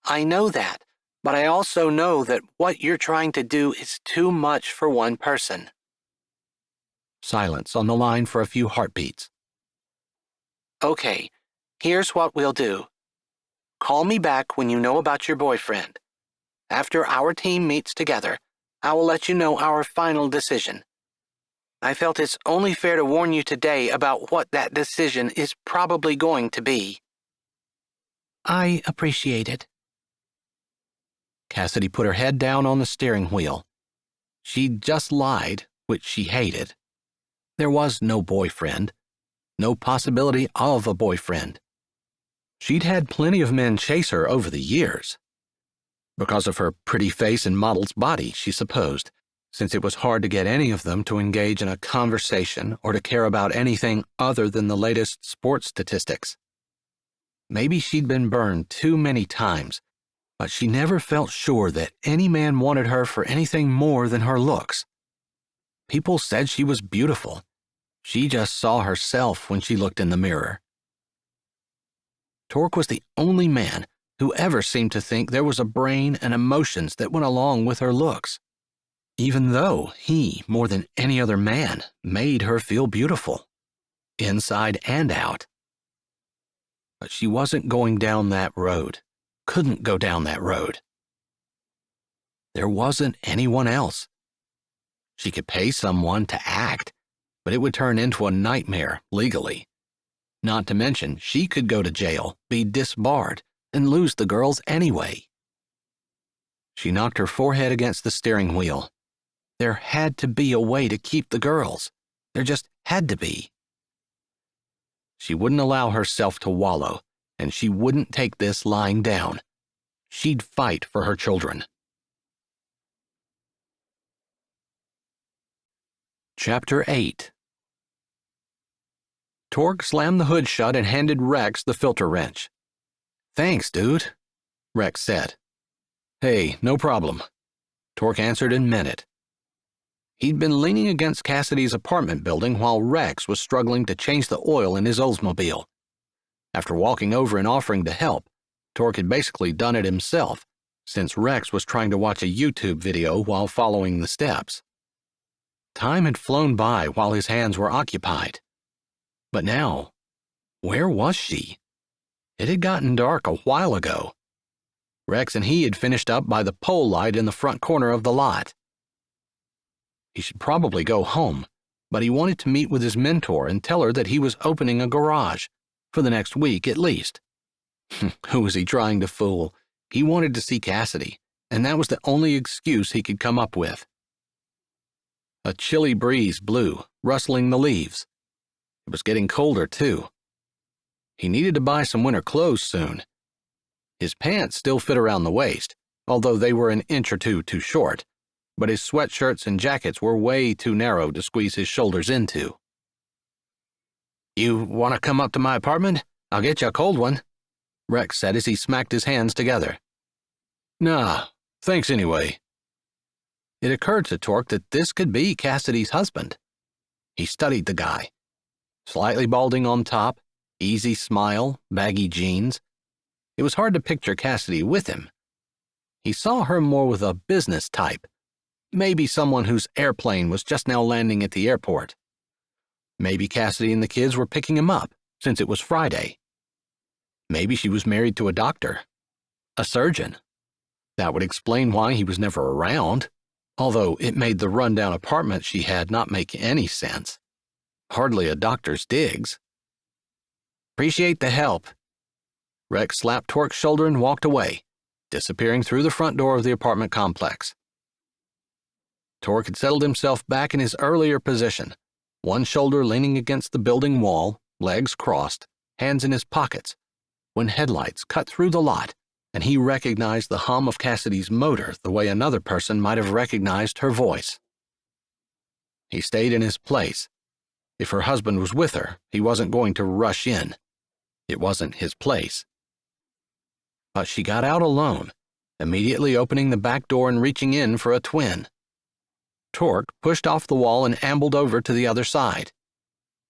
I know that, but I also know that what you're trying to do is too much for one person. Silence on the line for a few heartbeats. Okay, here's what we'll do. Call me back when you know about your boyfriend. After our team meets together, I will let you know our final decision. I felt it's only fair to warn you today about what that decision is probably going to be. I appreciate it. Cassidy put her head down on the steering wheel. She'd just lied, which she hated. There was no boyfriend, no possibility of a boyfriend. She'd had plenty of men chase her over the years. Because of her pretty face and model's body, she supposed, since it was hard to get any of them to engage in a conversation or to care about anything other than the latest sports statistics. Maybe she'd been burned too many times, but she never felt sure that any man wanted her for anything more than her looks. People said she was beautiful. She just saw herself when she looked in the mirror. Torque was the only man who ever seemed to think there was a brain and emotions that went along with her looks, even though he, more than any other man, made her feel beautiful, inside and out. But she wasn't going down that road, couldn't go down that road. There wasn't anyone else. She could pay someone to act, but it would turn into a nightmare legally. Not to mention, she could go to jail, be disbarred, and lose the girls anyway. She knocked her forehead against the steering wheel. There had to be a way to keep the girls. There just had to be. She wouldn't allow herself to wallow, and she wouldn't take this lying down. She'd fight for her children. Chapter 8. Torque slammed the hood shut and handed Rex the filter wrench. "Thanks, dude," Rex said. "Hey, no problem," Torque answered and meant it. He'd been leaning against Cassidy's apartment building while Rex was struggling to change the oil in his Oldsmobile. After walking over and offering to help, Torque had basically done it himself, since Rex was trying to watch a YouTube video while following the steps. Time had flown by while his hands were occupied. But now, where was she? It had gotten dark a while ago. Rex and he had finished up by the pole light in the front corner of the lot. He should probably go home, but he wanted to meet with his mentor and tell her that he was opening a garage, for the next week at least. Who was he trying to fool? He wanted to see Cassidy, and that was the only excuse he could come up with. A chilly breeze blew, rustling the leaves. It was getting colder, too. He needed to buy some winter clothes soon. His pants still fit around the waist, although they were an inch or two too short, but his sweatshirts and jackets were way too narrow to squeeze his shoulders into. "You want to come up to my apartment? I'll get you a cold one," Rex said as he smacked his hands together. "Nah, thanks anyway." It occurred to Torque that this could be Cassidy's husband. He studied the guy. Slightly balding on top, easy smile, baggy jeans. It was hard to picture Cassidy with him. He saw her more with a business type, maybe someone whose airplane was just now landing at the airport. Maybe Cassidy and the kids were picking him up, since it was Friday. Maybe she was married to a doctor, a surgeon. That would explain why he was never around, although it made the rundown apartment she had not make any sense. Hardly a doctor's digs. "Appreciate the help." Rex slapped Torque's shoulder and walked away, disappearing through the front door of the apartment complex. Torque had settled himself back in his earlier position, one shoulder leaning against the building wall, legs crossed, hands in his pockets, when headlights cut through the lot, and he recognized the hum of Cassidy's motor the way another person might have recognized her voice. He stayed in his place. If her husband was with her, he wasn't going to rush in. It wasn't his place. But she got out alone, immediately opening the back door and reaching in for a twin. Torque pushed off the wall and ambled over to the other side.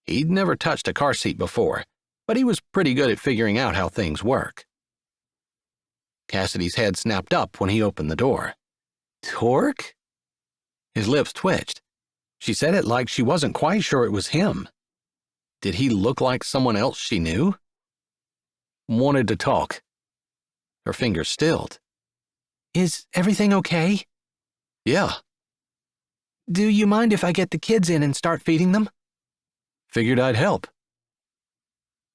He'd never touched a car seat before, but he was pretty good at figuring out how things work. Cassidy's head snapped up when he opened the door. "Torque?" His lips twitched. She said it like she wasn't quite sure it was him. Did he look like someone else she knew? "Wanted to talk." Her fingers stilled. Is everything okay? "Yeah." Do you mind if I get the kids in and start feeding them? "Figured I'd help."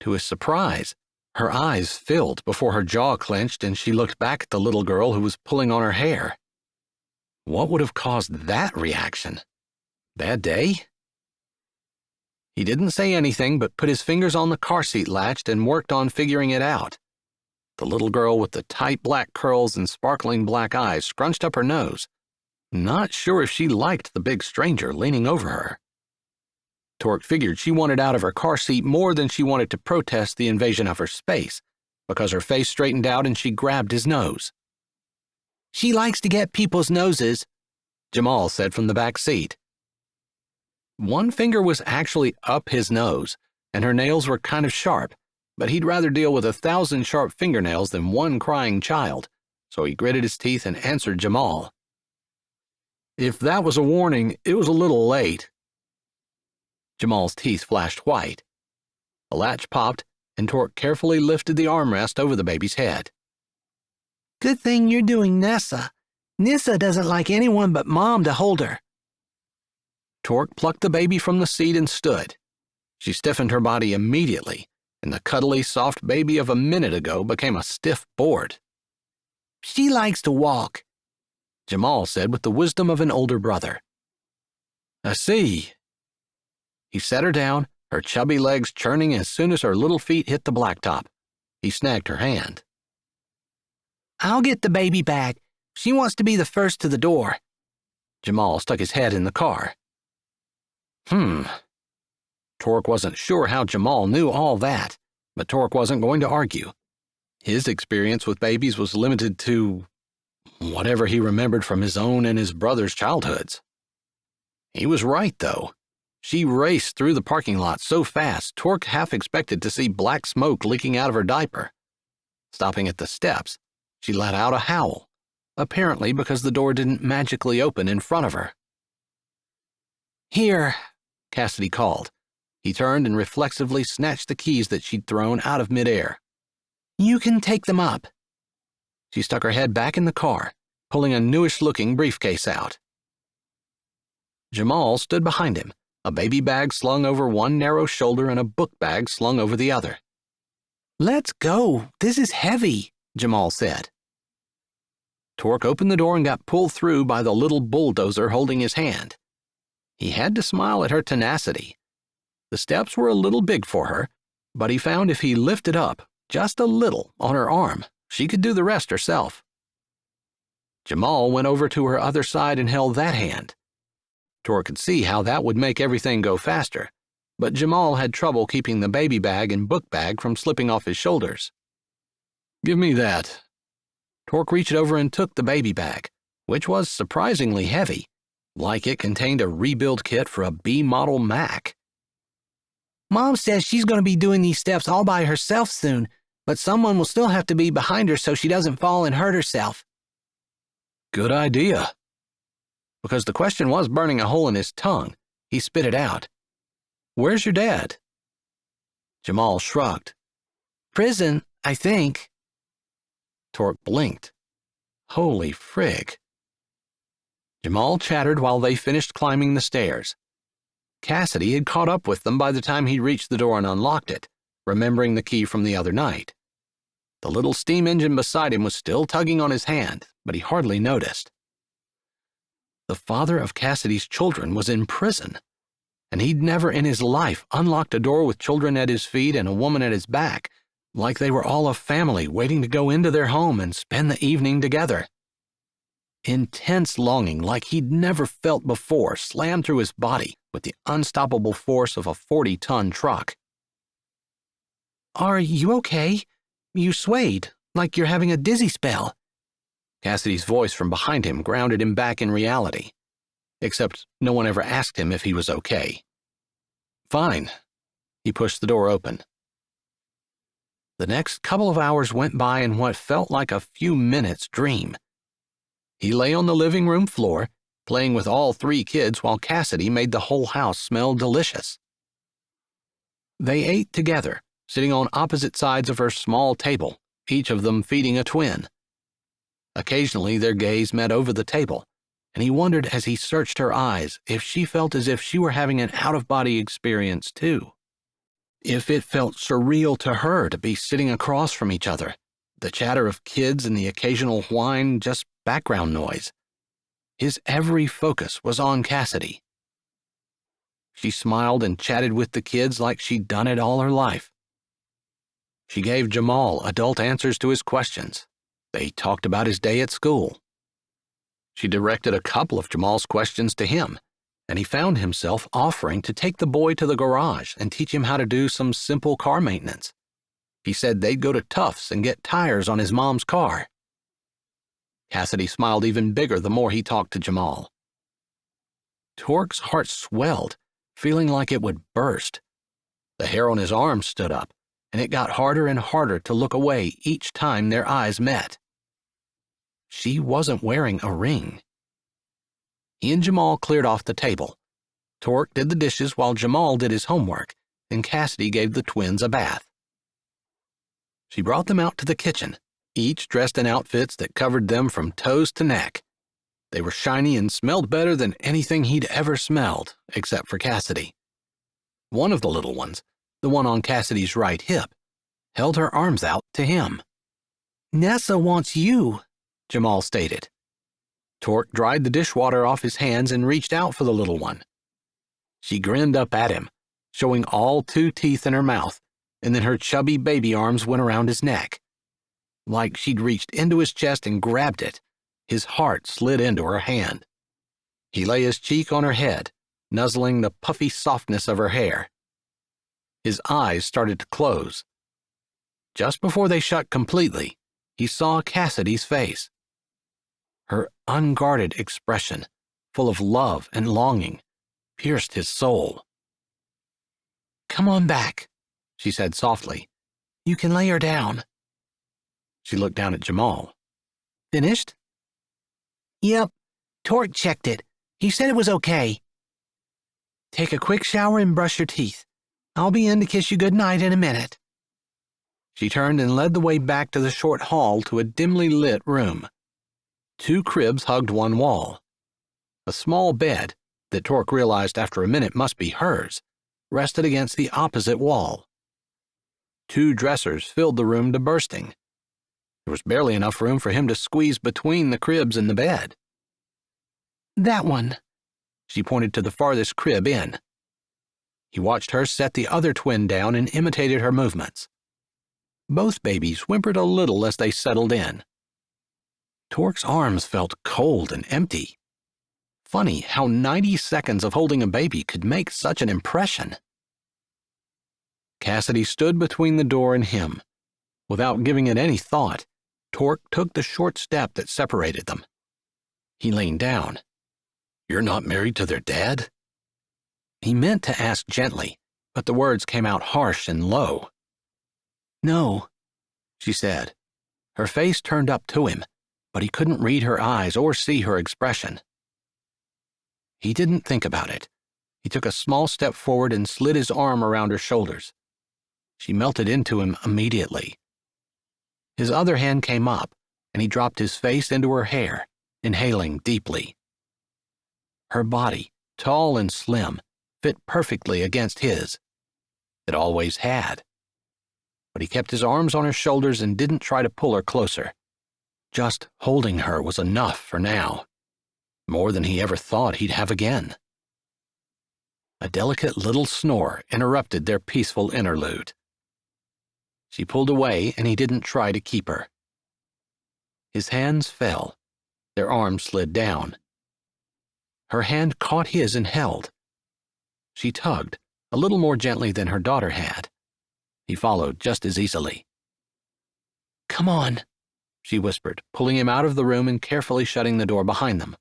To his surprise, her eyes filled before her jaw clenched and she looked back at the little girl who was pulling on her hair. What would have caused that reaction? Bad day? He didn't say anything but put his fingers on the car seat latch and worked on figuring it out. The little girl with the tight black curls and sparkling black eyes scrunched up her nose, not sure if she liked the big stranger leaning over her. Torque figured she wanted out of her car seat more than she wanted to protest the invasion of her space, because her face straightened out and she grabbed his nose. "She likes to get people's noses," Jamal said from the back seat. One finger was actually up his nose, and her nails were kind of sharp, but he'd rather deal with 1,000 sharp fingernails than one crying child, so he gritted his teeth and answered Jamal. "If that was a warning, it was a little late." Jamal's teeth flashed white. The latch popped, and Torque carefully lifted the armrest over the baby's head. "Good thing you're doing Nessa. Nissa doesn't like anyone but Mom to hold her." Torque plucked the baby from the seat and stood. She stiffened her body immediately, and the cuddly, soft baby of a minute ago became a stiff board. "She likes to walk," Jamal said with the wisdom of an older brother. "I see." He set her down, her chubby legs churning as soon as her little feet hit the blacktop. He snagged her hand. "I'll get the baby bag. She wants to be the first to the door." Jamal stuck his head in the car. Torque wasn't sure how Jamal knew all that, but Torque wasn't going to argue. His experience with babies was limited to whatever he remembered from his own and his brother's childhoods. He was right, though. She raced through the parking lot so fast, Torque half expected to see black smoke leaking out of her diaper. Stopping at the steps, she let out a howl, apparently because the door didn't magically open in front of her. "Here," Cassidy called. He turned and reflexively snatched the keys that she'd thrown out of midair. "You can take them up." She stuck her head back in the car, pulling a newish-looking briefcase out. Jamal stood behind him, a baby bag slung over one narrow shoulder and a book bag slung over the other. "Let's go. This is heavy," Jamal said. Torque opened the door and got pulled through by the little bulldozer holding his hand. He had to smile at her tenacity. The steps were a little big for her, but he found if he lifted up just a little on her arm, she could do the rest herself. Jamal went over to her other side and held that hand. Torque could see how that would make everything go faster, but Jamal had trouble keeping the baby bag and book bag from slipping off his shoulders. "Give me that." Torque reached over and took the baby bag, which was surprisingly heavy, like it contained a rebuild kit for a B-model Mac. Mom says she's going to be doing these steps all by herself soon, but someone will still have to be behind her so she doesn't fall and hurt herself. Good idea. Because the question was burning a hole in his tongue, he spit it out. "Where's your dad?" Jamal shrugged. "Prison, I think." Torque blinked. Holy frig. Jamal chattered while they finished climbing the stairs. Cassidy had caught up with them by the time he reached the door and unlocked it, remembering the key from the other night. The little steam engine beside him was still tugging on his hand, but he hardly noticed. The father of Cassidy's children was in prison, and he'd never in his life unlocked a door with children at his feet and a woman at his back, like they were all a family waiting to go into their home and spend the evening together. Intense longing like he'd never felt before slammed through his body with the unstoppable force of a 40-ton truck. "Are you okay? You swayed, like you're having a dizzy spell." Cassidy's voice from behind him grounded him back in reality, except no one ever asked him if he was okay. "Fine." He pushed the door open. The next couple of hours went by in what felt like a few minutes' dream. He lay on the living room floor, playing with all 3 kids while Cassidy made the whole house smell delicious. They ate together, sitting on opposite sides of her small table, each of them feeding a twin. Occasionally their gaze met over the table, and he wondered as he searched her eyes if she felt as if she were having an out-of-body experience too. If it felt surreal to her to be sitting across from each other, the chatter of kids and the occasional whine just background noise. His every focus was on Cassidy. She smiled and chatted with the kids like she'd done it all her life. She gave Jamal adult answers to his questions. They talked about his day at school. She directed a couple of Jamal's questions to him, and he found himself offering to take the boy to the garage and teach him how to do some simple car maintenance. He said they'd go to Tufts and get tires on his mom's car. Cassidy smiled even bigger the more he talked to Jamal. Torque's heart swelled, feeling like it would burst. The hair on his arm stood up, and it got harder and harder to look away each time their eyes met. She wasn't wearing a ring. He and Jamal cleared off the table. Torque did the dishes while Jamal did his homework, and Cassidy gave the twins a bath. She brought them out to the kitchen, each dressed in outfits that covered them from toes to neck. They were shiny and smelled better than anything he'd ever smelled, except for Cassidy. One of the little ones, the one on Cassidy's right hip, held her arms out to him. "Nessa wants you," Jamal stated. Torque dried the dishwater off his hands and reached out for the little one. She grinned up at him, showing all 2 teeth in her mouth, and then her chubby baby arms went around his neck. Like she'd reached into his chest and grabbed it, his heart slid into her hand. He lay his cheek on her head, nuzzling the puffy softness of her hair. His eyes started to close. Just before they shut completely, he saw Cassidy's face. Her unguarded expression, full of love and longing, pierced his soul. "Come on back," she said softly. "You can lay her down." She looked down at Jamal. "Finished?" "Yep. Torque checked it. He said it was okay." "Take a quick shower and brush your teeth. I'll be in to kiss you goodnight in a minute." She turned and led the way back to the short hall to a dimly lit room. 2 cribs hugged one wall. A small bed, that Torque realized after a minute must be hers, rested against the opposite wall. 2 dressers filled the room to bursting. There was barely enough room for him to squeeze between the cribs and the bed. That one. She pointed to the farthest crib in. He watched her set the other twin down and imitated her movements. Both babies whimpered a little as they settled in. Torque's arms felt cold and empty. Funny how 90 seconds of holding a baby could make such an impression. Cassidy stood between the door and him. Without giving it any thought, Torque took the short step that separated them. He leaned down. "You're not married to their dad?" He meant to ask gently, but the words came out harsh and low. "No," she said. Her face turned up to him, but he couldn't read her eyes or see her expression. He didn't think about it. He took a small step forward and slid his arm around her shoulders. She melted into him immediately. His other hand came up, and he dropped his face into her hair, inhaling deeply. Her body, tall and slim, fit perfectly against his. It always had. But he kept his arms on her shoulders and didn't try to pull her closer. Just holding her was enough for now. More than he ever thought he'd have again. A delicate little snore interrupted their peaceful interlude. She pulled away, and he didn't try to keep her. His hands fell. Their arms slid down. Her hand caught his and held. She tugged, a little more gently than her daughter had. He followed just as easily. "Come on," she whispered, pulling him out of the room and carefully shutting the door behind them.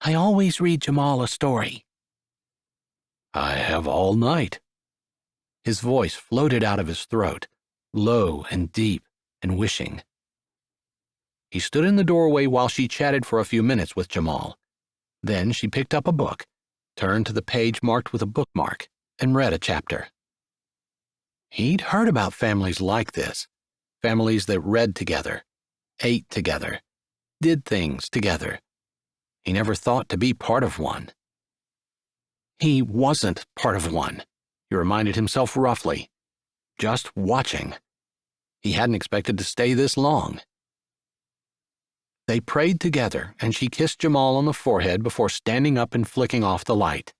"I always read Jamal a story." "I have all night." His voice floated out of his throat, low and deep and wishing. He stood in the doorway while she chatted for a few minutes with Jamal. Then she picked up a book, turned to the page marked with a bookmark, and read a chapter. He'd heard about families like this, families that read together, ate together, did things together. He never thought to be part of one. He wasn't part of one, he reminded himself roughly. Just watching. He hadn't expected to stay this long. They prayed together, and she kissed Jamal on the forehead before standing up and flicking off the light.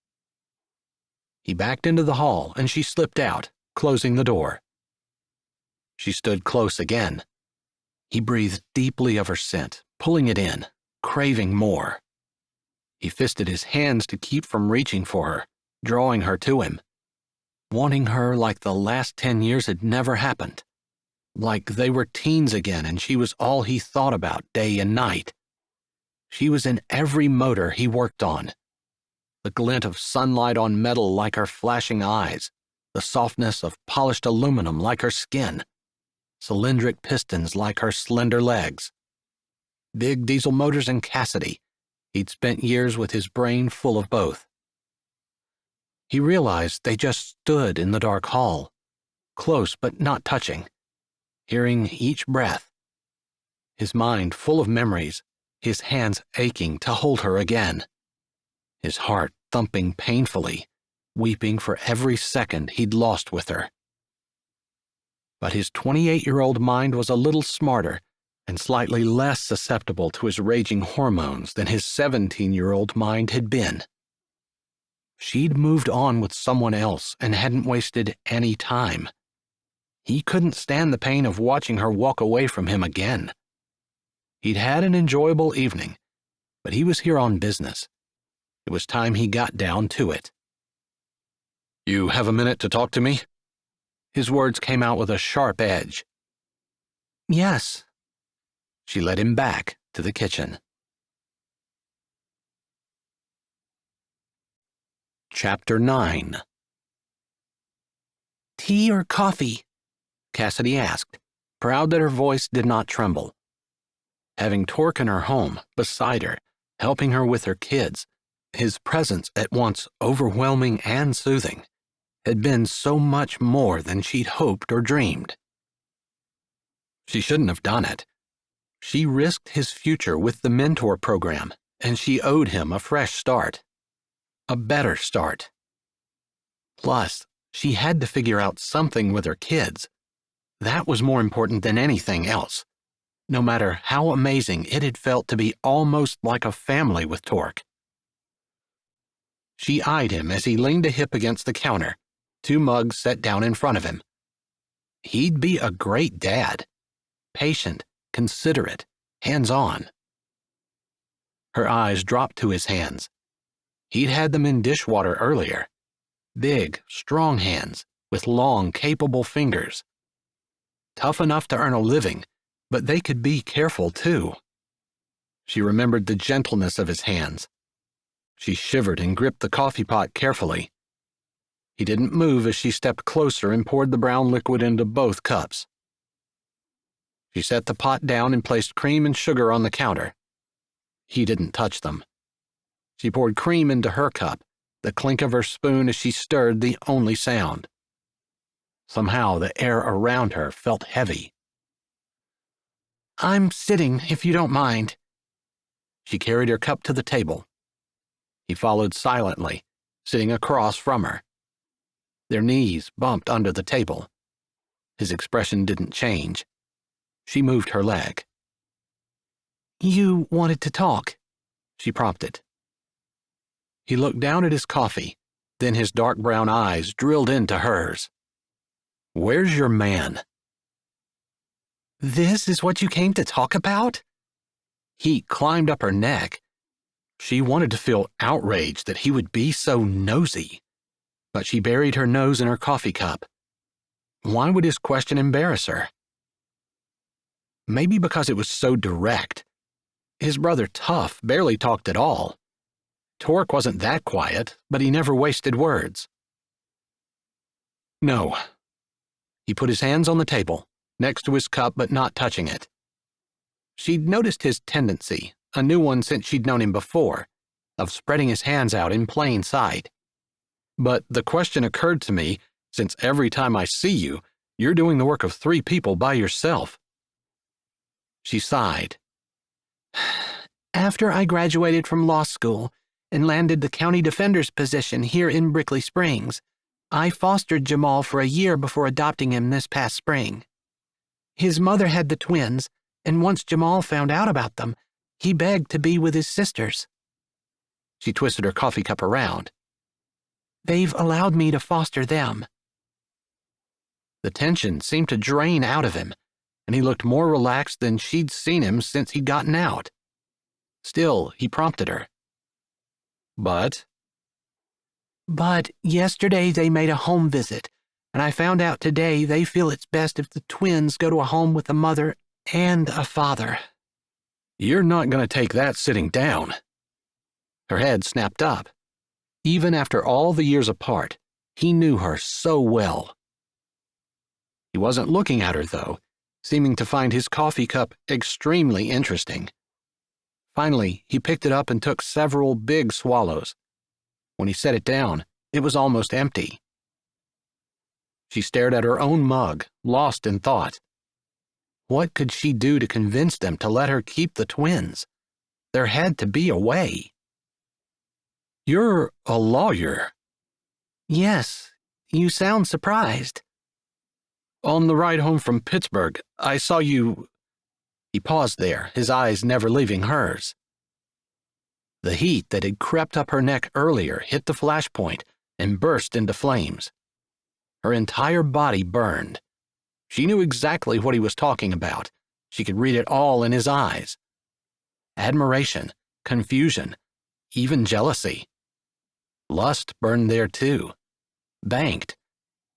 He backed into the hall, and she slipped out, closing the door. She stood close again. He breathed deeply of her scent, pulling it in, craving more. He fisted his hands to keep from reaching for her, drawing her to him, wanting her like the last 10 years had never happened, like they were teens again and she was all he thought about day and night. She was in every motor he worked on. The glint of sunlight on metal like her flashing eyes, the softness of polished aluminum like her skin, cylindric pistons like her slender legs. Big diesel motors and Cassidy. He'd spent years with his brain full of both. He realized they just stood in the dark hall, close but not touching, hearing each breath. His mind full of memories, his hands aching to hold her again. His heart thumping painfully, weeping for every second he'd lost with her. But his 28-year-old mind was a little smarter and slightly less susceptible to his raging hormones than his 17-year-old mind had been. She'd moved on with someone else and hadn't wasted any time. He couldn't stand the pain of watching her walk away from him again. He'd had an enjoyable evening, but he was here on business. It was time he got down to it. "You have a minute to talk to me?" His words came out with a sharp edge. "Yes." She led him back to the kitchen. Chapter 9. "Tea or coffee?" Cassidy asked, proud that her voice did not tremble. Having Torque in her home, beside her, helping her with her kids, his presence at once overwhelming and soothing, had been so much more than she'd hoped or dreamed. She shouldn't have done it. She risked his future with the mentor program, and she owed him a fresh start. A better start. Plus, she had to figure out something with her kids. That was more important than anything else. no matter how amazing it had felt to be almost like a family with Torque. She eyed him as he leaned a hip against the counter, 2 mugs set down in front of him. He'd be a great dad. Patient, considerate, hands-on. Her eyes dropped to his hands. He'd had them in dishwater earlier. Big, strong hands with long, capable fingers. Tough enough to earn a living, but they could be careful too. She remembered the gentleness of his hands. She shivered and gripped the coffee pot carefully. He didn't move as she stepped closer and poured the brown liquid into both cups. She set the pot down and placed cream and sugar on the counter. He didn't touch them. She poured cream into her cup, the clink of her spoon as she stirred the only sound. Somehow the air around her felt heavy. I'm sitting, if you don't mind. She carried her cup to the table. He followed silently, sitting across from her. Their knees bumped under the table. His expression didn't change. She moved her leg. You wanted to talk, she prompted. He looked down at his coffee, then his dark brown eyes drilled into hers. Where's your man? This is what you came to talk about? Heat climbed up her neck. She wanted to feel outraged that he would be so nosy, but she buried her nose in her coffee cup. Why would his question embarrass her? Maybe because it was so direct. His brother Tough barely talked at all. Torque wasn't that quiet, but he never wasted words. No. He put his hands on the table, next to his cup but not touching it. She'd noticed his tendency, a new one since she'd known him before, of spreading his hands out in plain sight. But the question occurred to me, since every time I see you, you're doing the work of 3 people by yourself. She sighed. After I graduated from law school and landed the county defender's position here in Brickley Springs, I fostered Jamal for a year before adopting him this past spring. His mother had the twins, and once Jamal found out about them, he begged to be with his sisters. She twisted her coffee cup around. They've allowed me to foster them. The tension seemed to drain out of him, and he looked more relaxed than she'd seen him since he'd gotten out. Still, he prompted her. But yesterday they made a home visit, and I found out today they feel it's best if the twins go to a home with a mother and a father. You're not going to take that sitting down. Her head snapped up. Even after all the years apart, he knew her so well. He wasn't looking at her, though, seeming to find his coffee cup extremely interesting. Finally, he picked it up and took several big swallows. When he set it down, it was almost empty. She stared at her own mug, lost in thought. What could she do to convince them to let her keep the twins? There had to be a way. You're a lawyer. Yes, you sound surprised. On the ride home from Pittsburgh, I saw you. He paused there, his eyes never leaving hers. The heat that had crept up her neck earlier hit the flashpoint and burst into flames. Her entire body burned. She knew exactly what he was talking about. She could read it all in his eyes. Admiration, confusion, even jealousy. Lust burned there too, banked,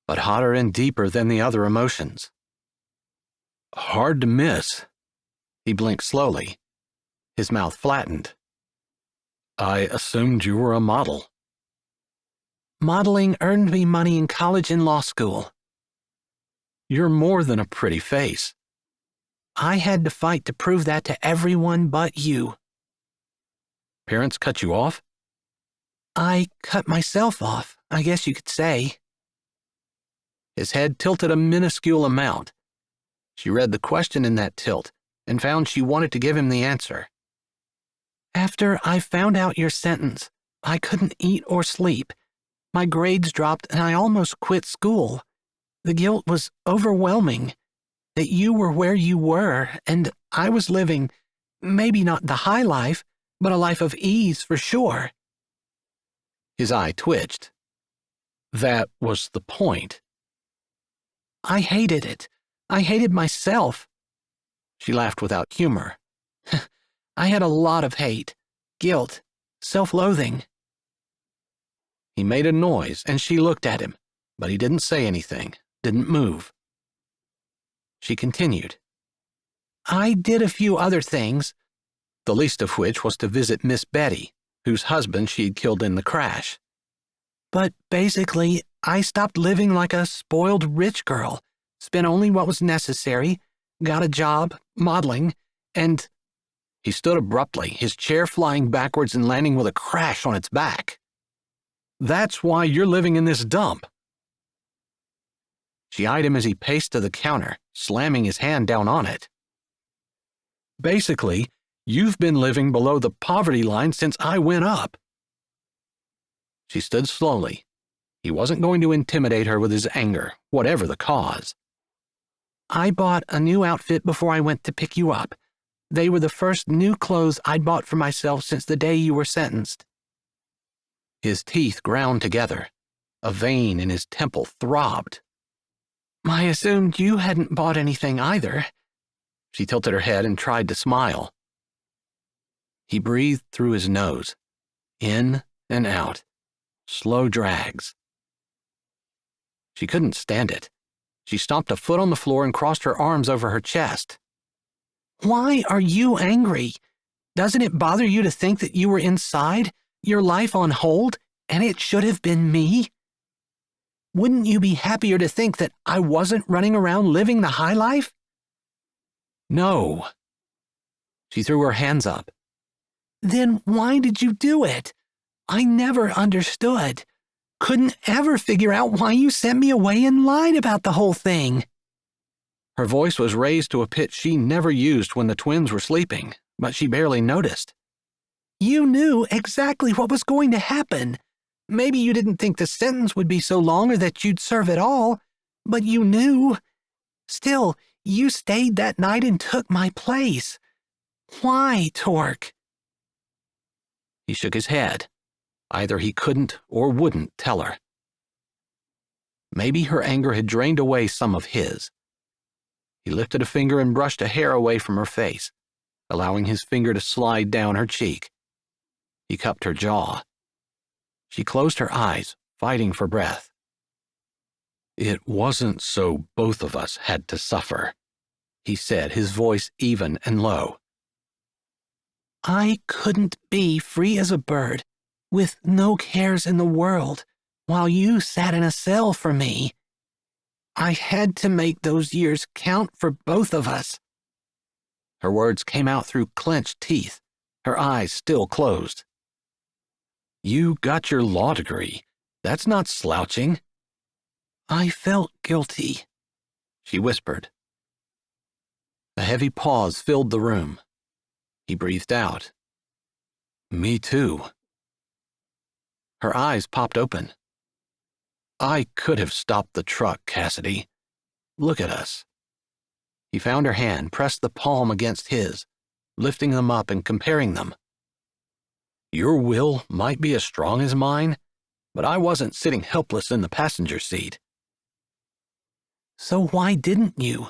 but hotter and deeper than the other emotions. Hard to miss. He blinked slowly. His mouth flattened. I assumed you were a model. Modeling earned me money in college and law school. You're more than a pretty face. I had to fight to prove that to everyone but you. Parents cut you off? I cut myself off, I guess you could say. His head tilted a minuscule amount. She read the question in that tilt and found she wanted to give him the answer. After I found out your sentence, I couldn't eat or sleep. My grades dropped and I almost quit school. The guilt was overwhelming. That you were where you were, and I was living, maybe not the high life, but a life of ease for sure. His eye twitched. That was the point. I hated it. I hated myself. She laughed without humor. I had a lot of hate, guilt, self-loathing. He made a noise, and she looked at him, but he didn't say anything, didn't move. She continued. I did a few other things, the least of which was to visit Miss Betty, whose husband she'd killed in the crash. But basically, I stopped living like a spoiled rich girl, spent only what was necessary, got a job, modeling, and... He stood abruptly, his chair flying backwards and landing with a crash on its back. That's why you're living in this dump. She eyed him as he paced to the counter, slamming his hand down on it. Basically, you've been living below the poverty line since I went up. She stood slowly. He wasn't going to intimidate her with his anger, whatever the cause. I bought a new outfit before I went to pick you up. They were the first new clothes I'd bought for myself since the day you were sentenced. His teeth ground together. A vein in his temple throbbed. I assumed you hadn't bought anything either. She tilted her head and tried to smile. He breathed through his nose, in and out, slow drags. She couldn't stand it. She stomped a foot on the floor and crossed her arms over her chest. Why are you angry? Doesn't it bother you to think that you were inside, your life on hold, and it should have been me? Wouldn't you be happier to think that I wasn't running around living the high life? No. She threw her hands up. Then why did you do it? I never understood. Couldn't ever figure out why you sent me away and lied about the whole thing. Her voice was raised to a pitch she never used when the twins were sleeping, but she barely noticed. You knew exactly what was going to happen. Maybe you didn't think the sentence would be so long or that you'd serve it all, but you knew. Still, you stayed that night and took my place. Why, Torque? He shook his head. Either he couldn't or wouldn't tell her. Maybe her anger had drained away some of his. He lifted a finger and brushed a hair away from her face, allowing his finger to slide down her cheek. He cupped her jaw. She closed her eyes, fighting for breath. It wasn't so both of us had to suffer, he said, his voice even and low. I couldn't be free as a bird, with no cares in the world, while you sat in a cell for me. I had to make those years count for both of us. Her words came out through clenched teeth, her eyes still closed. You got your law degree. That's not slouching. I felt guilty, she whispered. A heavy pause filled the room. He breathed out. Me too. Her eyes popped open. I could have stopped the truck, Cassidy. Look at us. He found her hand, pressed the palm against his, lifting them up and comparing them. Your will might be as strong as mine, but I wasn't sitting helpless in the passenger seat. So why didn't you?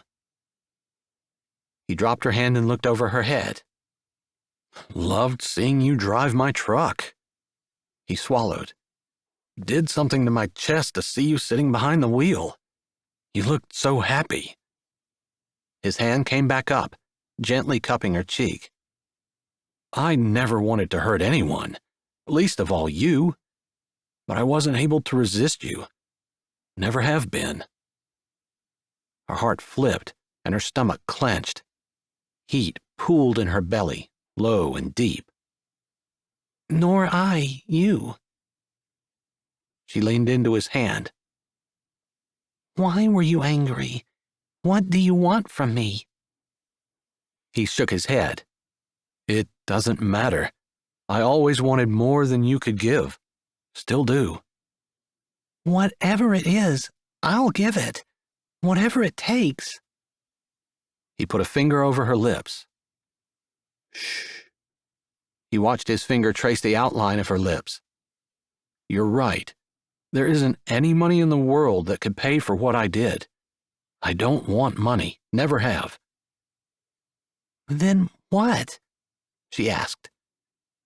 He dropped her hand and looked over her head. Loved seeing you drive my truck. He swallowed. Did something to my chest to see you sitting behind the wheel. You looked so happy. His hand came back up, gently cupping her cheek. I never wanted to hurt anyone, least of all you, but I wasn't able to resist you. Never have been. Her heart flipped and her stomach clenched. Heat pooled in her belly, low and deep. Nor I, you. She leaned into his hand. Why were you angry? What do you want from me? He shook his head. It doesn't matter. I always wanted more than you could give. Still do. Whatever it is, I'll give it. Whatever it takes. He put a finger over her lips, Shh. He watched his finger trace the outline of her lips. You're right. There isn't any money in the world that could pay for what I did. I don't want money, never have. Then what? She asked.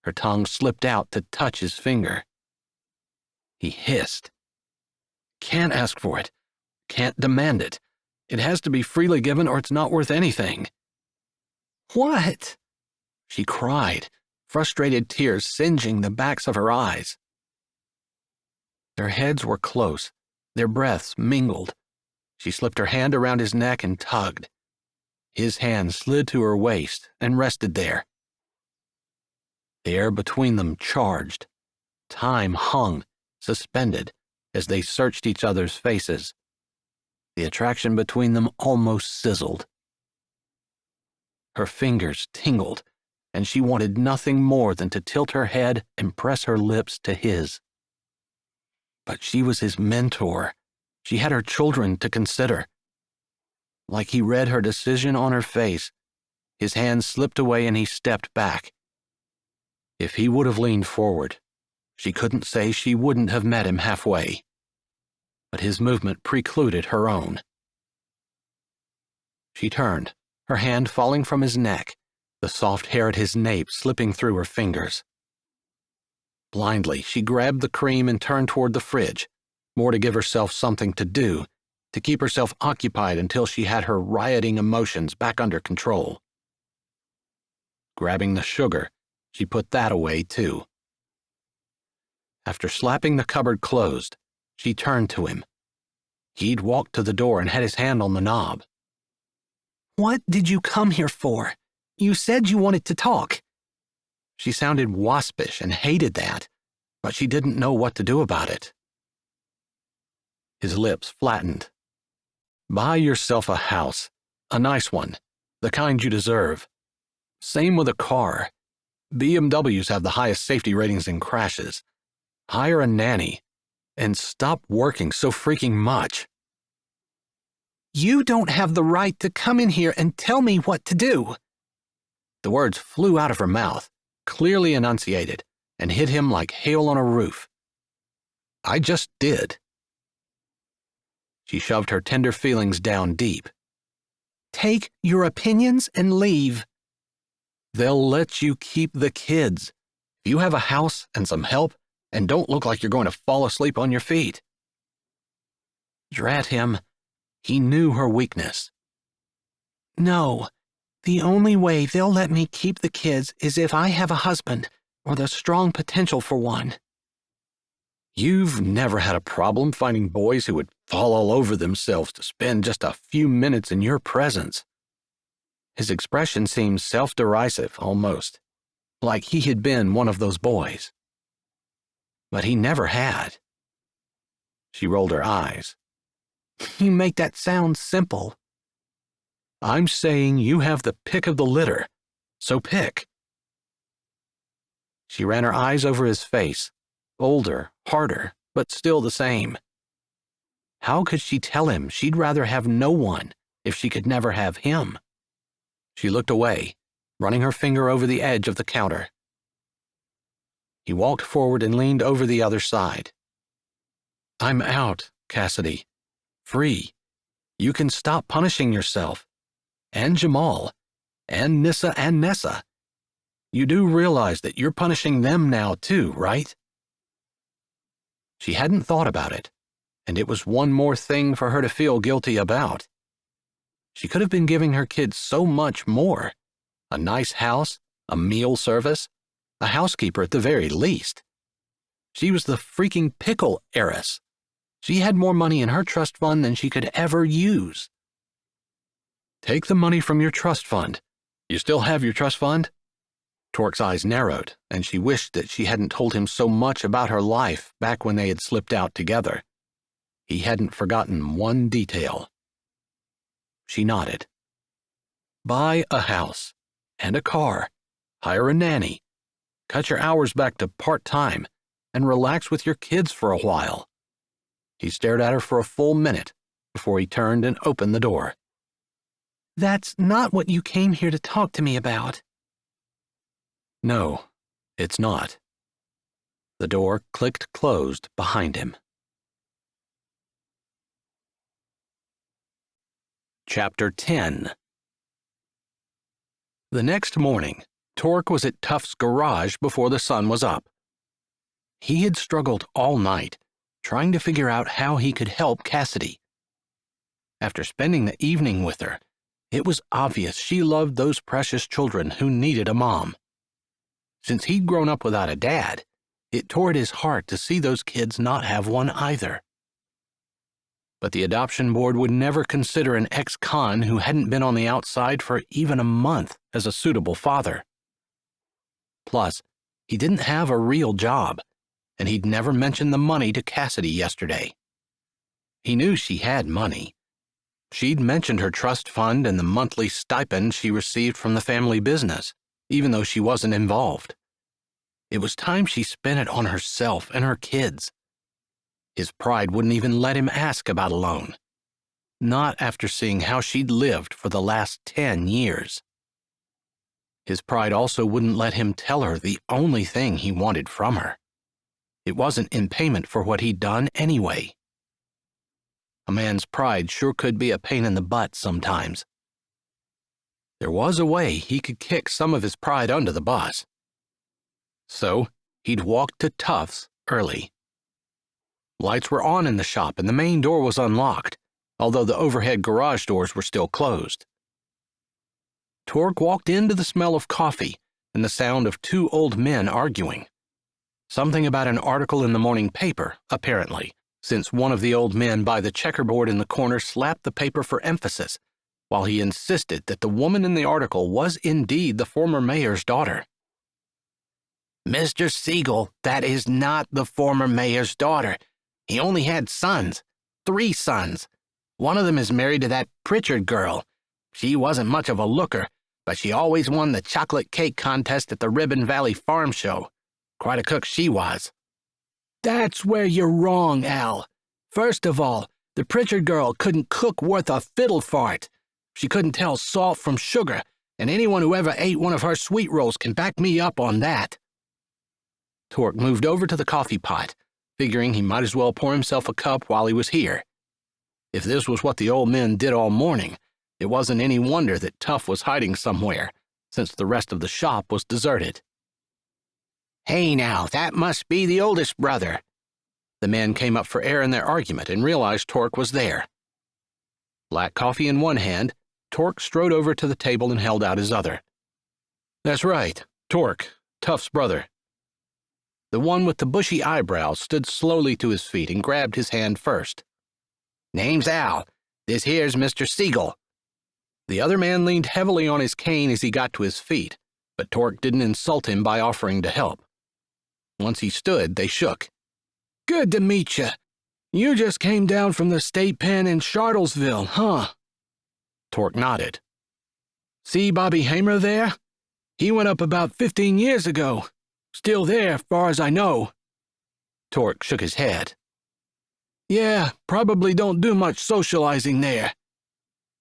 Her tongue slipped out to touch his finger. He hissed. Can't ask for it. Can't demand it. It has to be freely given or it's not worth anything. What? She cried, frustrated tears singeing the backs of her eyes. Their heads were close, their breaths mingled. She slipped her hand around his neck and tugged. His hand slid to her waist and rested there. The air between them charged. Time hung, suspended, as they searched each other's faces. The attraction between them almost sizzled. Her fingers tingled, and she wanted nothing more than to tilt her head and press her lips to his. But she was his mentor. She had her children to consider. Like he read her decision on her face, his hand slipped away and he stepped back. If he would have leaned forward, she couldn't say she wouldn't have met him halfway. But his movement precluded her own. She turned, her hand falling from his neck, the soft hair at his nape slipping through her fingers. Blindly, she grabbed the cream and turned toward the fridge, more to give herself something to do, to keep herself occupied until she had her rioting emotions back under control. Grabbing the sugar, she put that away too. After slapping the cupboard closed, she turned to him. He'd walked to the door and had his hand on the knob. What did you come here for? You said you wanted to talk. She sounded waspish and hated that, but she didn't know what to do about it. His lips flattened. Buy yourself a house, a nice one, the kind you deserve. Same with a car. BMWs have the highest safety ratings in crashes. Hire a nanny, and stop working so freaking much. You don't have the right to come in here and tell me what to do. The words flew out of her mouth, clearly enunciated, and hit him like hail on a roof. I just did. She shoved her tender feelings down deep. Take your opinions and leave. They'll let you keep the kids. If you have a house and some help, and don't look like you're going to fall asleep on your feet. Drat him. He knew her weakness. No, the only way they'll let me keep the kids is if I have a husband or the strong potential for one. You've never had a problem finding boys who would fall all over themselves to spend just a few minutes in your presence. His expression seemed self-derisive, almost, like he had been one of those boys. But he never had. She rolled her eyes. You make that sound simple. I'm saying you have the pick of the litter, so pick. She ran her eyes over his face, older, harder, but still the same. How could she tell him she'd rather have no one if she could never have him? She looked away, running her finger over the edge of the counter. He walked forward and leaned over the other side. I'm out, Cassidy. Free. You can stop punishing yourself. And Jamal. And Nissa and Nessa. You do realize that you're punishing them now too, right? She hadn't thought about it, and it was one more thing for her to feel guilty about. She could have been giving her kids so much more. A nice house, a meal service, a housekeeper at the very least. She was the freaking pickle heiress. She had more money in her trust fund than she could ever use. Take the money from your trust fund. You still have your trust fund? Torque's eyes narrowed, and she wished that she hadn't told him so much about her life back when they had slipped out together. He hadn't forgotten one detail. She nodded. Buy a house and a car, hire a nanny, cut your hours back to part-time, and relax with your kids for a while. He stared at her for a full minute before he turned and opened the door. That's not what you came here to talk to me about. No, it's not. The door clicked closed behind him. Chapter 10. The next morning, Torque was at Tuff's garage before the sun was up. He had struggled all night, trying to figure out how he could help Cassidy. After spending the evening with her, it was obvious she loved those precious children who needed a mom. Since he'd grown up without a dad, it tore at his heart to see those kids not have one either. But the adoption board would never consider an ex-con who hadn't been on the outside for even a month as a suitable father. Plus, he didn't have a real job, and he'd never mentioned the money to Cassidy yesterday. He knew she had money. She'd mentioned her trust fund and the monthly stipend she received from the family business, even though she wasn't involved. It was time she spent it on herself and her kids. His pride wouldn't even let him ask about a loan. Not after seeing how she'd lived for the last 10 years. His pride also wouldn't let him tell her the only thing he wanted from her. It wasn't in payment for what he'd done anyway. A man's pride sure could be a pain in the butt sometimes. There was a way he could kick some of his pride under the bus. So, he'd walked to Tuff's early. Lights were on in the shop and the main door was unlocked, although the overhead garage doors were still closed. Torque walked into the smell of coffee and the sound of two old men arguing. Something about an article in the morning paper, apparently, since one of the old men by the checkerboard in the corner slapped the paper for emphasis, while he insisted that the woman in the article was indeed the former mayor's daughter. Mr. Siegel, that is not the former mayor's daughter. He only had sons, 3 sons. One of them is married to that Pritchard girl. She wasn't much of a looker, but she always won the chocolate cake contest at the Ribbon Valley Farm Show. Quite a cook she was. That's where you're wrong, Al. First of all, the Pritchard girl couldn't cook worth a fiddle fart. She couldn't tell salt from sugar, and anyone who ever ate one of her sweet rolls can back me up on that. Torque moved over to the coffee pot, figuring he might as well pour himself a cup while he was here. If this was what the old men did all morning, it wasn't any wonder that Tuff was hiding somewhere, since the rest of the shop was deserted. Hey now, that must be the oldest brother. The men came up for air in their argument and realized Torque was there. Black coffee in one hand, Torque strode over to the table and held out his other. That's right, Torque, Tuff's brother. The one with the bushy eyebrows stood slowly to his feet and grabbed his hand first. Name's Al. This here's Mr. Siegel. The other man leaned heavily on his cane as he got to his feet, but Torque didn't insult him by offering to help. Once he stood, they shook. Good to meet you. You just came down from the state pen in Charlottesville, huh? Torque nodded. See Bobby Hamer there? He went up about 15 years ago. Still there, far as I know. Torque shook his head. Yeah, probably don't do much socializing there.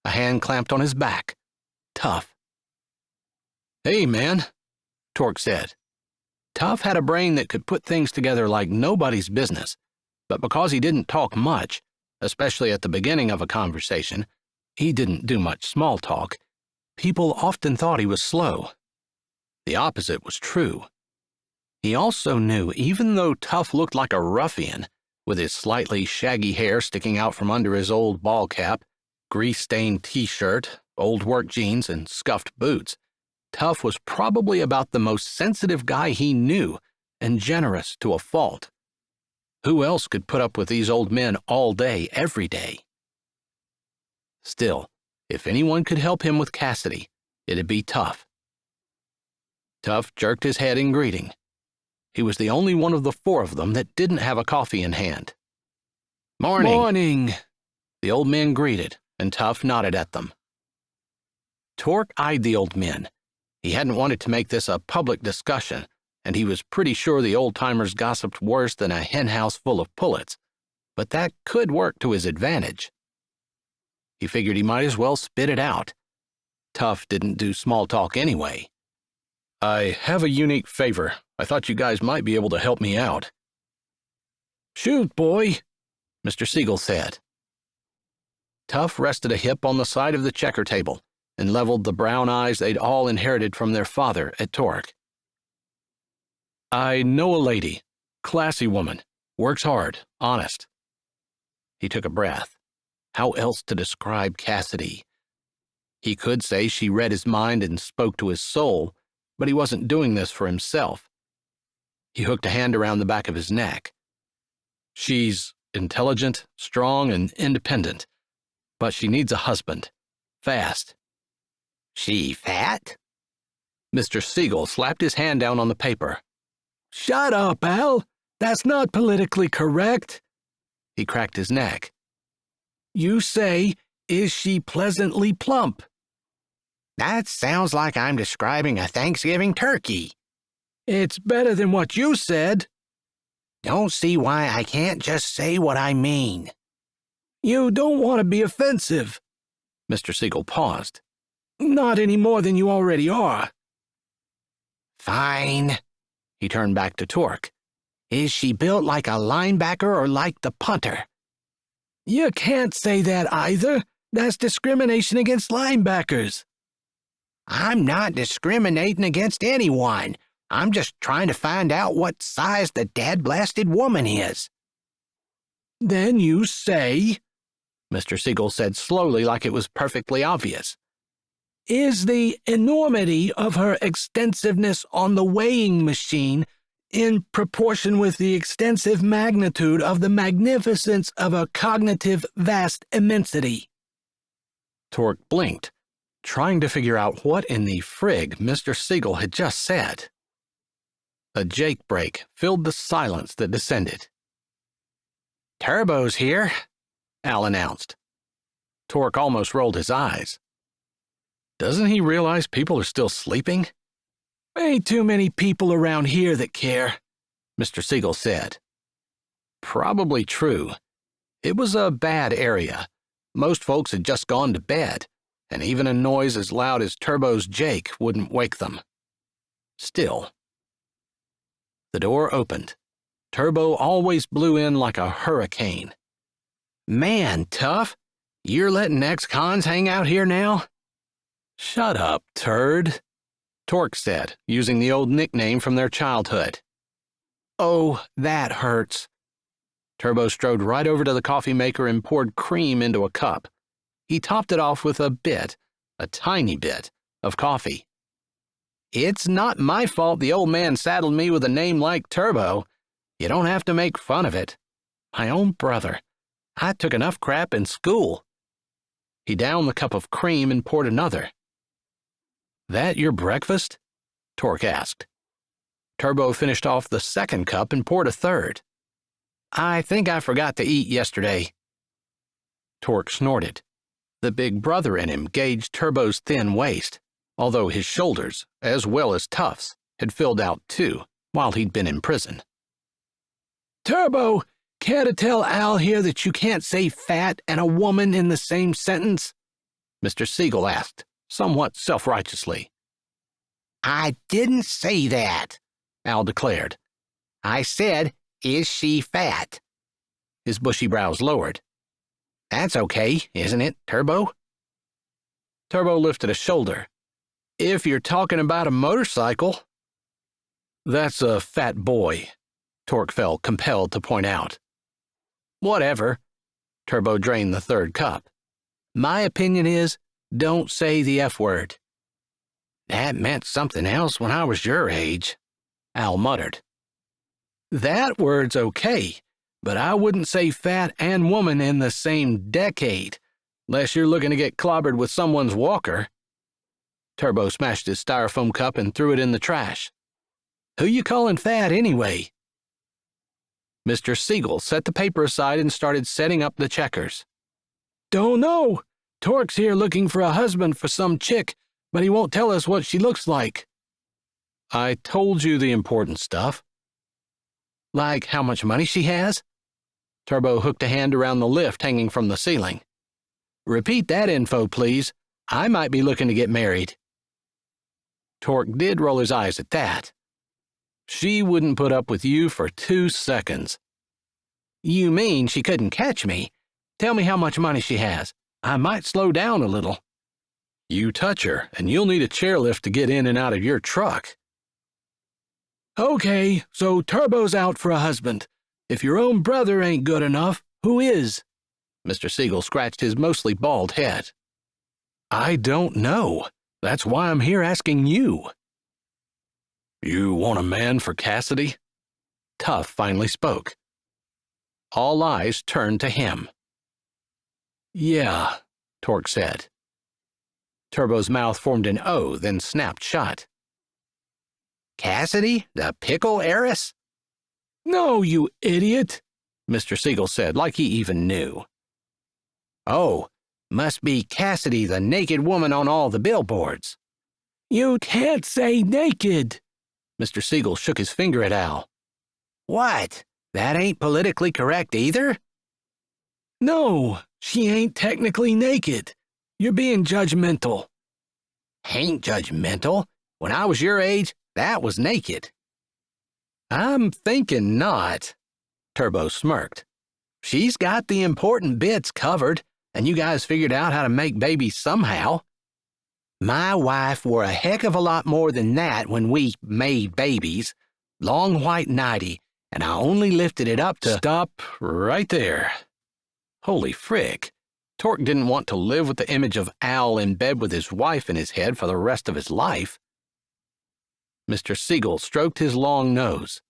A hand clamped on his back. Tuff. Hey, man, Torque said. Tuff had a brain that could put things together like nobody's business, but because he didn't talk much, especially at the beginning of a conversation, he didn't do much small talk, people often thought he was slow. The opposite was true. He also knew even though Tuff looked like a ruffian, with his slightly shaggy hair sticking out from under his old ball cap, grease-stained t-shirt, old work jeans, and scuffed boots, Tuff was probably about the most sensitive guy he knew and generous to a fault. Who else could put up with these old men all day, every day? Still, if anyone could help him with Cassidy, it'd be Tuff. Tuff jerked his head in greeting. He was the only one of the 4 of them that didn't have a coffee in hand. Morning. Morning. The old men greeted, and Tuff nodded at them. Torque eyed the old men. He hadn't wanted to make this a public discussion, and he was pretty sure the old-timers gossiped worse than a henhouse full of pullets, but that could work to his advantage. He figured he might as well spit it out. Tuff didn't do small talk anyway. I have a unique favor. I thought you guys might be able to help me out. Shoot, boy, Mr. Siegel said. Tuff rested a hip on the side of the checker table and leveled the brown eyes they'd all inherited from their father at Torque. I know a lady, classy woman, works hard, honest. He took a breath. How else to describe Cassidy? He could say she read his mind and spoke to his soul, but he wasn't doing this for himself. He hooked a hand around the back of his neck. She's intelligent, strong, and independent, but she needs a husband. Fast. She fat? Mr. Siegel slapped his hand down on the paper. Shut up, Al. That's not politically correct. He cracked his neck. You say, is she pleasantly plump? That sounds like I'm describing a Thanksgiving turkey. It's better than what you said. Don't see why I can't just say what I mean. You don't want to be offensive. Mr. Siegel paused. Not any more than you already are. Fine. He turned back to Torque. Is she built like a linebacker or like the punter? You can't say that either. That's discrimination against linebackers. I'm not discriminating against anyone. I'm just trying to find out what size the dad-blasted woman is. Then you say, Mr. Siegel said slowly like it was perfectly obvious, is the enormity of her extensiveness on the weighing machine in proportion with the extensive magnitude of the magnificence of her cognitive vast immensity. Torque blinked, trying to figure out what in the frig Mr. Siegel had just said. A jake break filled the silence that descended. Turbo's here, Al announced. Torque almost rolled his eyes. Doesn't he realize people are still sleeping? Ain't too many people around here that care, Mr. Siegel said. Probably true. It was a bad area. Most folks had just gone to bed, and even a noise as loud as Turbo's jake wouldn't wake them. Still. The door opened. Turbo always blew in like a hurricane. Man, Tuff, you're letting ex-cons hang out here now? Shut up, turd, Torque said, using the old nickname from their childhood. Oh, that hurts. Turbo strode right over to the coffee maker and poured cream into a cup. He topped it off with a tiny bit, of coffee. It's not my fault the old man saddled me with a name like Turbo. You don't have to make fun of it. My own brother. I took enough crap in school. He downed the cup of cream and poured another. That your breakfast? Torque asked. Turbo finished off the second cup and poured a third. I think I forgot to eat yesterday. Torque snorted. The big brother in him gauged Turbo's thin waist, although his shoulders, as well as Tuff's, had filled out too, while he'd been in prison. Turbo, care to tell Al here that you can't say fat and a woman in the same sentence? Mr. Siegel asked, somewhat self-righteously. I didn't say that, Al declared. I said, is she fat? His bushy brows lowered. That's okay, isn't it, Turbo? Turbo lifted a shoulder. If you're talking about a motorcycle. That's a fat boy, Torque felt compelled to point out. Whatever. Turbo drained the third cup. My opinion is, don't say the F word. That meant something else when I was your age, Al muttered. That word's okay, but I wouldn't say fat and woman in the same decade, unless you're looking to get clobbered with someone's walker. Turbo smashed his styrofoam cup and threw it in the trash. Who you calling fat anyway? Mr. Siegel set the paper aside and started setting up the checkers. Don't know. Torque's here looking for a husband for some chick, but he won't tell us what she looks like. I told you the important stuff. Like how much money she has? Turbo hooked a hand around the lift hanging from the ceiling. Repeat that info, please. I might be looking to get married. Torque did roll his eyes at that. She wouldn't put up with you for 2 seconds. You mean she couldn't catch me? Tell me how much money she has. I might slow down a little. You touch her, and you'll need a chairlift to get in and out of your truck. Okay, so Turbo's out for a husband. If your own brother ain't good enough, who is? Mr. Siegel scratched his mostly bald head. I don't know. That's why I'm here asking you. You want a man for Cassidy? Tough finally spoke. All eyes turned to him. Yeah, Torque said. Turbo's mouth formed an O, then snapped shut. Cassidy, the pickle heiress? No, you idiot, Mr. Siegel said, like he even knew. Oh, must be Cassidy, the naked woman on all the billboards. You can't say naked. Mr. Siegel shook his finger at Al. What? That ain't politically correct either? No, she ain't technically naked. You're being judgmental. Ain't judgmental. When I was your age, that was naked. I'm thinking not, Turbo smirked. She's got the important bits covered, and you guys figured out how to make babies somehow. My wife wore a heck of a lot more than that when we made babies. Long white nightie, and I only lifted it up to— Stop right there. Holy frick. Torque didn't want to live with the image of Al in bed with his wife in his head for the rest of his life. Mr. Siegel stroked his long nose.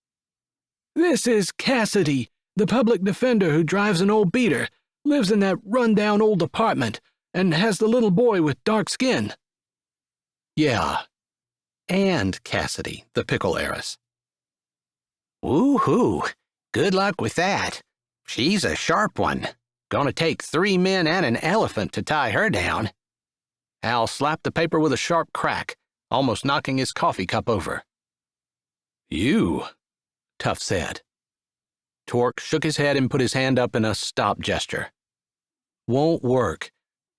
This is Cassidy, the public defender who drives an old beater, lives in that run-down old apartment, and has the little boy with dark skin. Yeah, and Cassidy, the pickle heiress. Woo-hoo, good luck with that. She's a sharp one. Gonna take 3 men and an elephant to tie her down. Al slapped the paper with a sharp crack, almost knocking his coffee cup over. You, Tough said. Torque shook his head and put his hand up in a stop gesture. Won't work.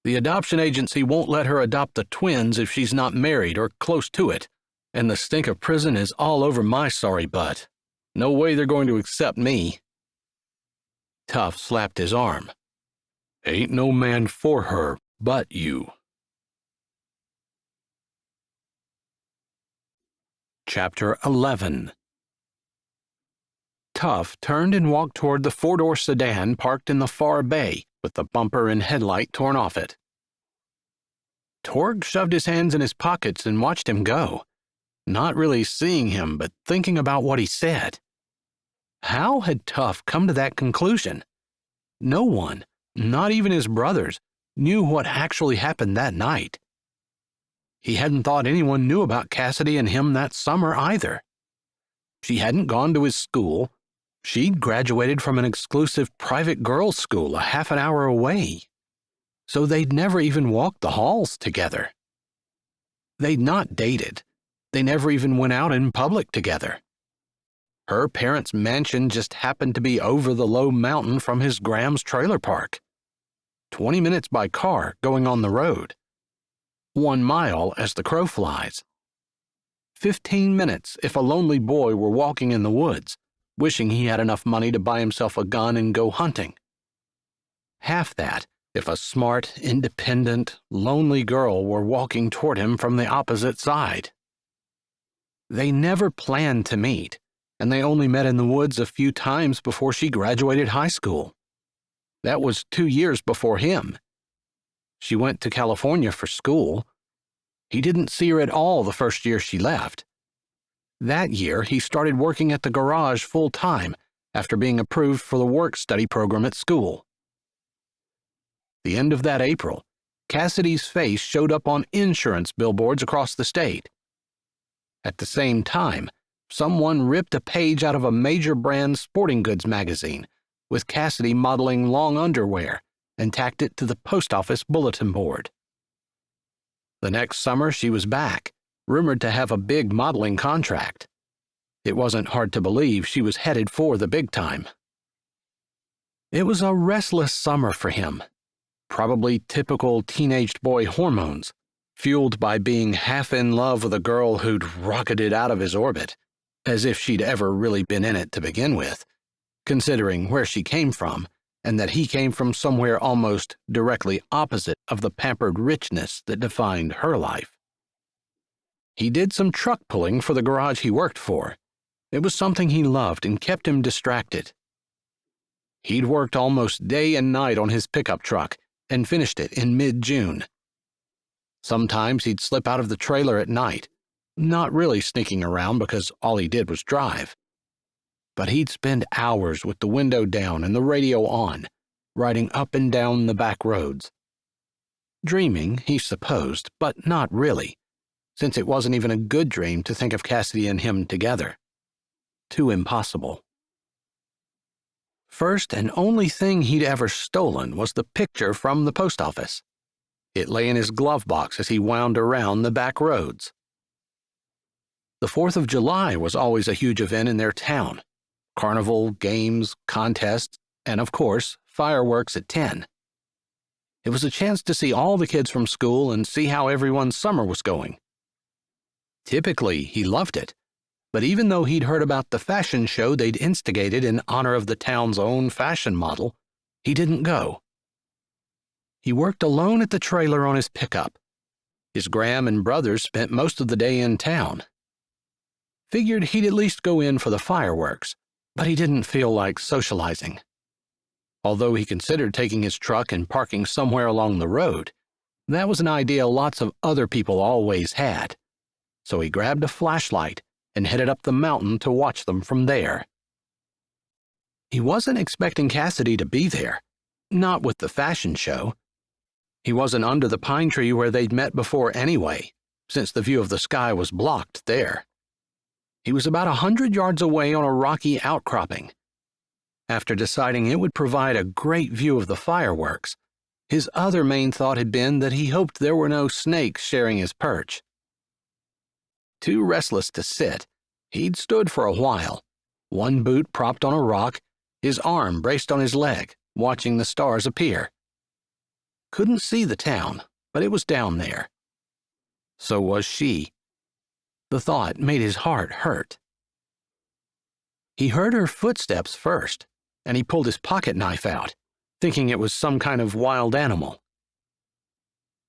The adoption agency won't let her adopt the twins if she's not married or close to it, and the stink of prison is all over my sorry butt. No way they're going to accept me. Tough slapped his arm. Ain't no man for her but you. Chapter 11. Tough turned and walked toward the 4-door sedan parked in the far bay, with the bumper and headlight torn off it. Torque shoved his hands in his pockets and watched him go, not really seeing him but thinking about what he said. How had Tough come to that conclusion? No one, not even his brothers, knew what actually happened that night. He hadn't thought anyone knew about Cassidy and him that summer either. She hadn't gone to his school. She'd graduated from an exclusive private girls' school a half an hour away. So they'd never even walked the halls together. They'd not dated. They never even went out in public together. Her parents' mansion just happened to be over the low mountain from his Graham's trailer park. 20 minutes by car going on the road. 1 mile as the crow flies. 15 minutes if a lonely boy were walking in the woods, wishing he had enough money to buy himself a gun and go hunting. Half that if a smart, independent, lonely girl were walking toward him from the opposite side. They never planned to meet, and they only met in the woods a few times before she graduated high school. That was 2 years before him. She went to California for school. He didn't see her at all the first year she left. That year, he started working at the garage full-time after being approved for the work-study program at school. The end of that April, Cassidy's face showed up on insurance billboards across the state. At the same time, someone ripped a page out of a major brand sporting goods magazine with Cassidy modeling long underwear and tacked it to the post office bulletin board. The next summer, she was back, rumored to have a big modeling contract. It wasn't hard to believe she was headed for the big time. It was a restless summer for him. Probably typical teenaged boy hormones, fueled by being half in love with a girl who'd rocketed out of his orbit, as if she'd ever really been in it to begin with, considering where she came from, and that he came from somewhere almost directly opposite of the pampered richness that defined her life. He did some truck pulling for the garage he worked for. It was something he loved and kept him distracted. He'd worked almost day and night on his pickup truck and finished it in mid-June. Sometimes he'd slip out of the trailer at night, not really sneaking around because all he did was drive. But he'd spend hours with the window down and the radio on, riding up and down the back roads. Dreaming, he supposed, but not really, since it wasn't even a good dream to think of Cassidy and him together. Too impossible. First and only thing he'd ever stolen was the picture from the post office. It lay in his glove box as he wound around the back roads. The 4th of July was always a huge event in their town. Carnival, games, contests, and of course, fireworks at 10. It was a chance to see all the kids from school and see how everyone's summer was going. Typically, he loved it, but even though he'd heard about the fashion show they'd instigated in honor of the town's own fashion model, he didn't go. He worked alone at the trailer on his pickup. His Graham and brothers spent most of the day in town. Figured he'd at least go in for the fireworks, but he didn't feel like socializing. Although he considered taking his truck and parking somewhere along the road, that was an idea lots of other people always had. So he grabbed a flashlight and headed up the mountain to watch them from there. He wasn't expecting Cassidy to be there, not with the fashion show. He wasn't under the pine tree where they'd met before anyway, since the view of the sky was blocked there. He was about 100 yards away on a rocky outcropping. After deciding it would provide a great view of the fireworks, his other main thought had been that he hoped there were no snakes sharing his perch. Too restless to sit, he'd stood for a while, one boot propped on a rock, his arm braced on his leg, watching the stars appear. Couldn't see the town, but it was down there. So was she. The thought made his heart hurt. He heard her footsteps first, and he pulled his pocket knife out, thinking it was some kind of wild animal.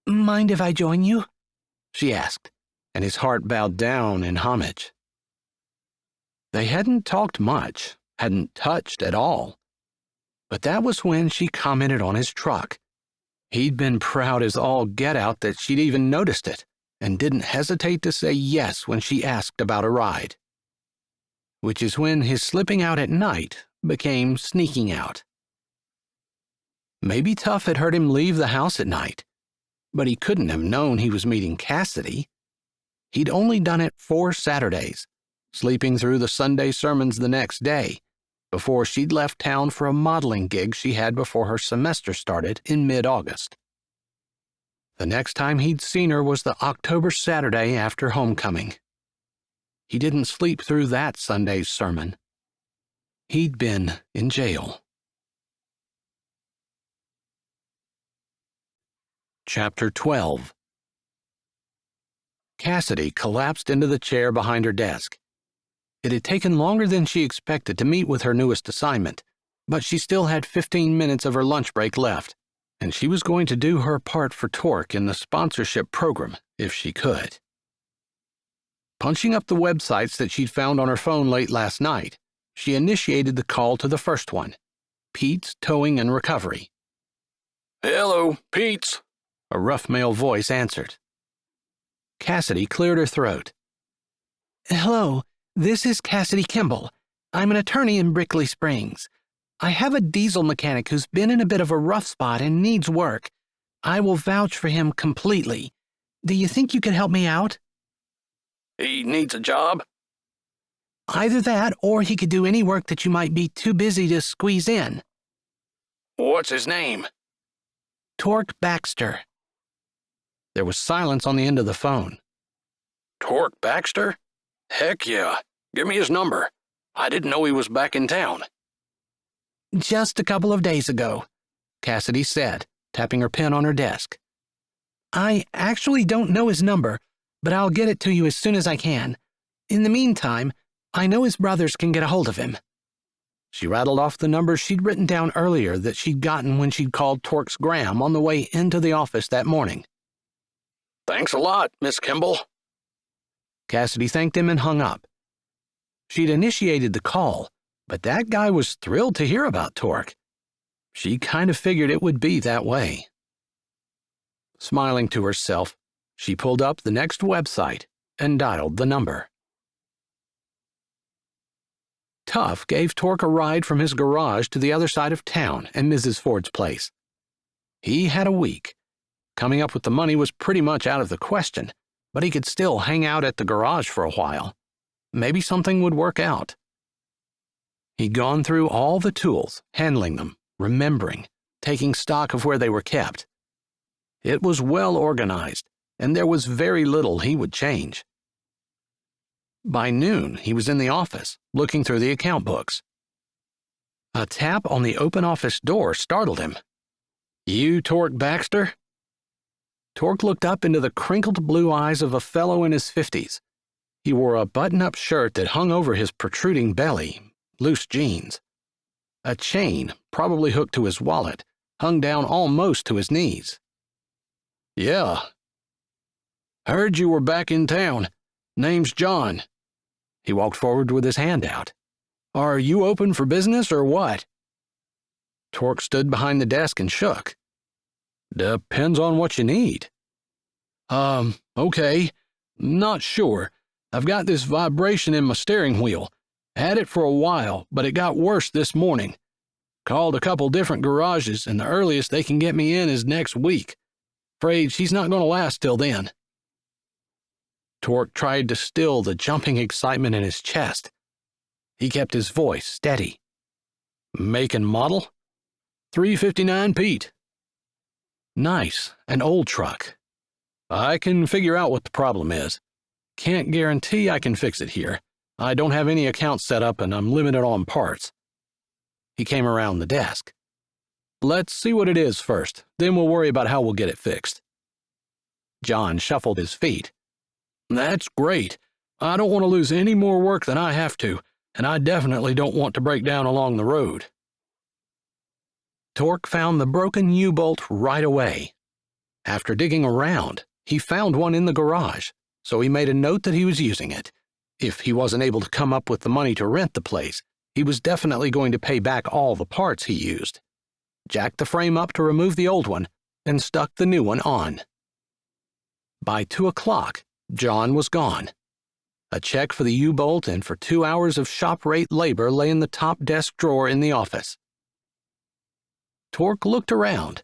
"Mind if I join you?" she asked, and his heart bowed down in homage. They hadn't talked much, hadn't touched at all. But that was when she commented on his truck. He'd been proud as all get out that she'd even noticed it, and didn't hesitate to say yes when she asked about a ride. Which is when his slipping out at night became sneaking out. Maybe Tough had heard him leave the house at night, but he couldn't have known he was meeting Cassidy. He'd only done it 4 Saturdays, sleeping through the Sunday sermons the next day, before she'd left town for a modeling gig she had before her semester started in mid-August. The next time he'd seen her was the October Saturday after homecoming. He didn't sleep through that Sunday's sermon. He'd been in jail. Chapter 12. Cassidy collapsed into the chair behind her desk. It had taken longer than she expected to meet with her newest assignment, but she still had 15 minutes of her lunch break left, and she was going to do her part for Torque in the sponsorship program if she could. Punching up the websites that she'd found on her phone late last night, she initiated the call to the first one, Pete's Towing and Recovery. "Hello, Pete's," a rough male voice answered. Cassidy cleared her throat. "Hello, this is Cassidy Kimbell. I'm an attorney in Brickley Springs. I have a diesel mechanic who's been in a bit of a rough spot and needs work. I will vouch for him completely. Do you think you could help me out?" "He needs a job?" "Either that, or he could do any work that you might be too busy to squeeze in." "What's his name?" "Torque Baxter." There was silence on the end of the phone. "Torque Baxter? Heck yeah. Give me his number. I didn't know he was back in town." "Just a couple of days ago," Cassidy said, tapping her pen on her desk. I actually don't know his number, but I'll get it to you as soon as I can. In the meantime, I know his brothers can get a hold of him." She rattled off the numbers she'd written down earlier that she'd gotten when she'd called Torque's Graham on the way into the office that morning. "Thanks a lot, Miss Kimbell." Cassidy thanked him and hung up. She'd initiated the call, but that guy was thrilled to hear about Torque. She kind of figured it would be that way. Smiling to herself, she pulled up the next website and dialed the number. Tuff gave Torque a ride from his garage to the other side of town and Mrs. Ford's place. He had a week. Coming up with the money was pretty much out of the question, but he could still hang out at the garage for a while. Maybe something would work out. He'd gone through all the tools, handling them, remembering, taking stock of where they were kept. It was well organized, and there was very little he would change. By noon, he was in the office, looking through the account books. A tap on the open office door startled him. "You Torque Baxter?" Torque looked up into the crinkled blue eyes of a fellow in his 50s. He wore a button-up shirt that hung over his protruding belly, loose jeans. A chain, probably hooked to his wallet, hung down almost to his knees. "Yeah. Heard you were back in town. Name's John." He walked forward with his hand out. "Are you open for business or what?" Torque stood behind the desk and shook. "Depends on what you need." Okay. Not sure. I've got this vibration in my steering wheel. Had it for a while, but it got worse this morning. Called a couple different garages, and the earliest they can get me in is next week. Afraid she's not going to last till then." Torque tried to still the jumping excitement in his chest. He kept his voice steady. "Make and model?" "359 Pete." "Nice, an old truck. I can figure out what the problem is. Can't guarantee I can fix it here. I don't have any accounts set up and I'm limited on parts." He came around the desk. "Let's see what it is first, then we'll worry about how we'll get it fixed." John shuffled his feet. "That's great. I don't want to lose any more work than I have to, and I definitely don't want to break down along the road." Torque found the broken U-bolt right away. After digging around, he found one in the garage, so he made a note that he was using it. If he wasn't able to come up with the money to rent the place, he was definitely going to pay back all the parts he used. Jacked the frame up to remove the old one, and stuck the new one on. By 2 o'clock, John was gone. A check for the U-bolt and for 2 hours of shop-rate labor lay in the top desk drawer in the office. Torque looked around.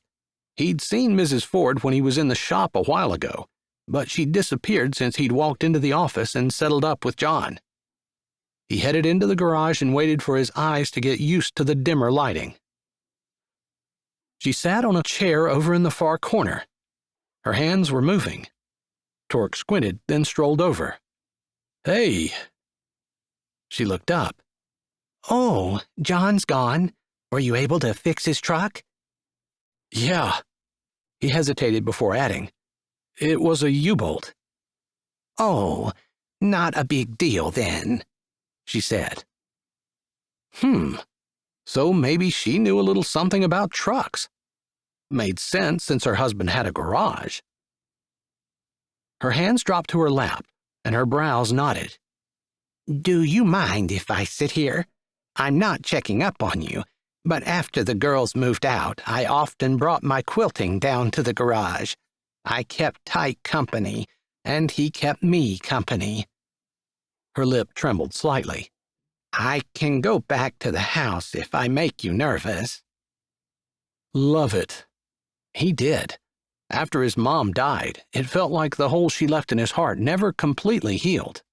He'd seen Mrs. Ford when he was in the shop a while ago, but she'd disappeared since he'd walked into the office and settled up with John. He headed into the garage and waited for his eyes to get used to the dimmer lighting. She sat on a chair over in the far corner. Her hands were moving. Torque squinted, then strolled over. "Hey." She looked up. "Oh, John's gone. Were you able to fix his truck?" "Yeah." He hesitated before adding, "It was a U-bolt." "Oh, not a big deal then," she said. So maybe she knew a little something about trucks. Made sense since her husband had a garage. Her hands dropped to her lap, and her brows knotted. "Do you mind if I sit here? I'm not checking up on you, but after the girls moved out, I often brought my quilting down to the garage. I kept Tyke company, and he kept me company." Her lip trembled slightly. "I can go back to the house if I make you nervous." Love it. He did. After his mom died, it felt like the hole she left in his heart never completely healed.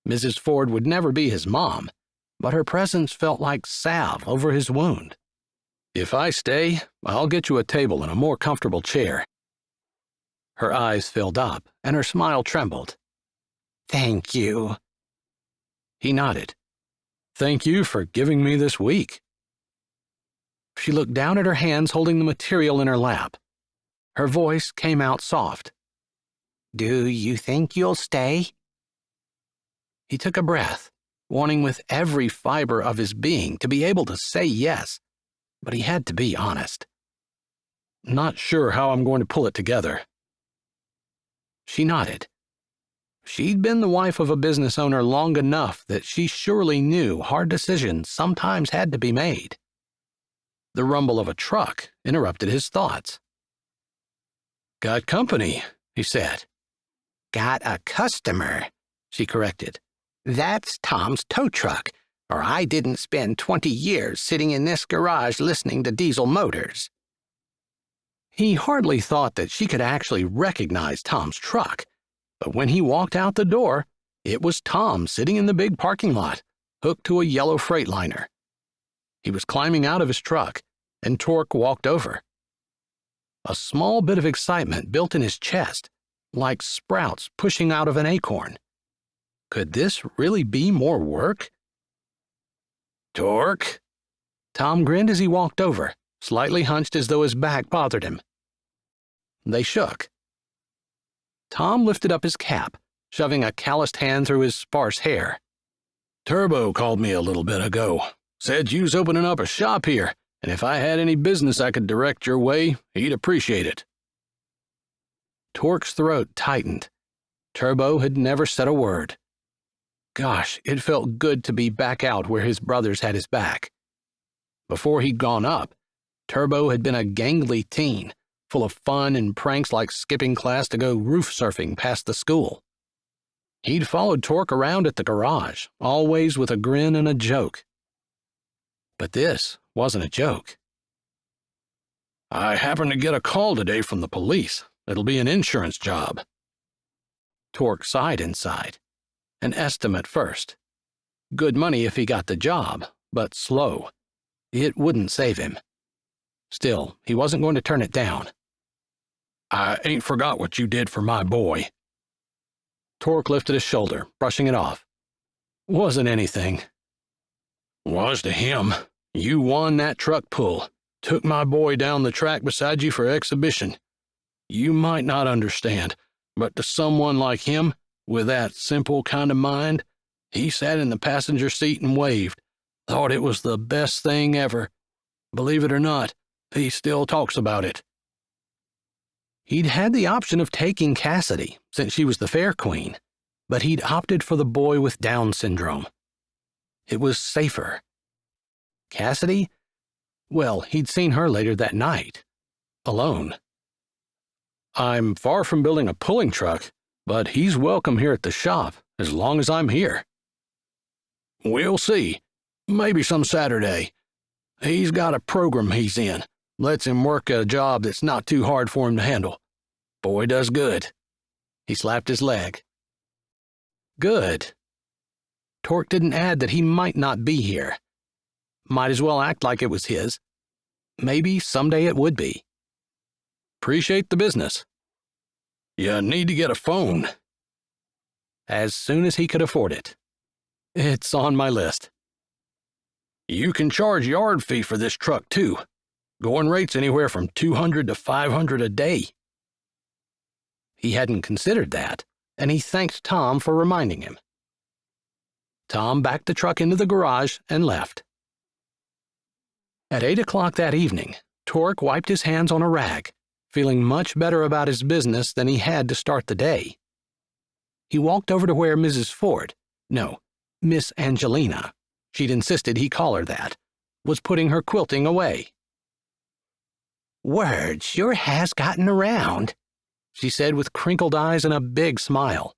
Mrs. Ford would never be his mom, but her presence felt like salve over his wound. "If I stay, I'll get you a table and a more comfortable chair." Her eyes filled up, and her smile trembled. "Thank you." He nodded. "Thank you for giving me this week." She looked down at her hands holding the material in her lap. Her voice came out soft. Do you think you'll stay? He took a breath, wanting with every fiber of his being to be able to say yes, but he had to be honest. Not sure how I'm going to pull it together. She nodded. She'd been the wife of a business owner long enough that she surely knew hard decisions sometimes had to be made. The rumble of a truck interrupted his thoughts. Got company, he said. Got a customer, she corrected. That's Tom's tow truck, or I didn't spend 20 years sitting in this garage listening to diesel motors. He hardly thought that she could actually recognize Tom's truck, but when he walked out the door, it was Tom sitting in the big parking lot, hooked to a yellow Freightliner. He was climbing out of his truck, and Torque walked over. A small bit of excitement built in his chest, like sprouts pushing out of an acorn. Could this really be more work? Torque? Tom grinned as he walked over, slightly hunched as though his back bothered him. They shook. Tom lifted up his cap, shoving a calloused hand through his sparse hair. Turbo called me a little bit ago. Said you was opening up a shop here, and if I had any business I could direct your way, he'd appreciate it. Torque's throat tightened. Turbo had never said a word. Gosh, it felt good to be back out where his brothers had his back. Before he'd gone up, Turbo had been a gangly teen, full of fun and pranks like skipping class to go roof surfing past the school. He'd followed Torque around at the garage, always with a grin and a joke. But this wasn't a joke. I happened to get a call today from the police. It'll be an insurance job. Torque sighed inside. An estimate first. Good money if he got the job, but slow. It wouldn't save him. Still, he wasn't going to turn it down. I ain't forgot what you did for my boy. Torque lifted his shoulder, brushing it off. Wasn't anything. Was to him. You won that truck pull. Took my boy down the track beside you for exhibition. You might not understand, but to someone like him, with that simple kind of mind, he sat in the passenger seat and waved. Thought it was the best thing ever. Believe it or not, he still talks about it. He'd had the option of taking Cassidy, since she was the fair queen, but he'd opted for the boy with Down syndrome. It was safer. Cassidy? Well, he'd seen her later that night. Alone. I'm far from building a pulling truck, but he's welcome here at the shop, as long as I'm here. We'll see. Maybe some Saturday. He's got a program he's in. Lets him work at a job that's not too hard for him to handle. Boy does good. He slapped his leg. Good. Torque didn't add that he might not be here. Might as well act like it was his. Maybe someday it would be. Appreciate the business. You need to get a phone. As soon as he could afford it. It's on my list. You can charge yard fee for this truck, too. Going rates anywhere from $200 to $500 a day. He hadn't considered that, and he thanked Tom for reminding him. Tom backed the truck into the garage and left. At 8 o'clock that evening, Torque wiped his hands on a rag, feeling much better about his business than he had to start the day. He walked over to where Mrs. Ford, no, Miss Angelina, she'd insisted he call her that, was putting her quilting away. Word sure has gotten around, she said with crinkled eyes and a big smile.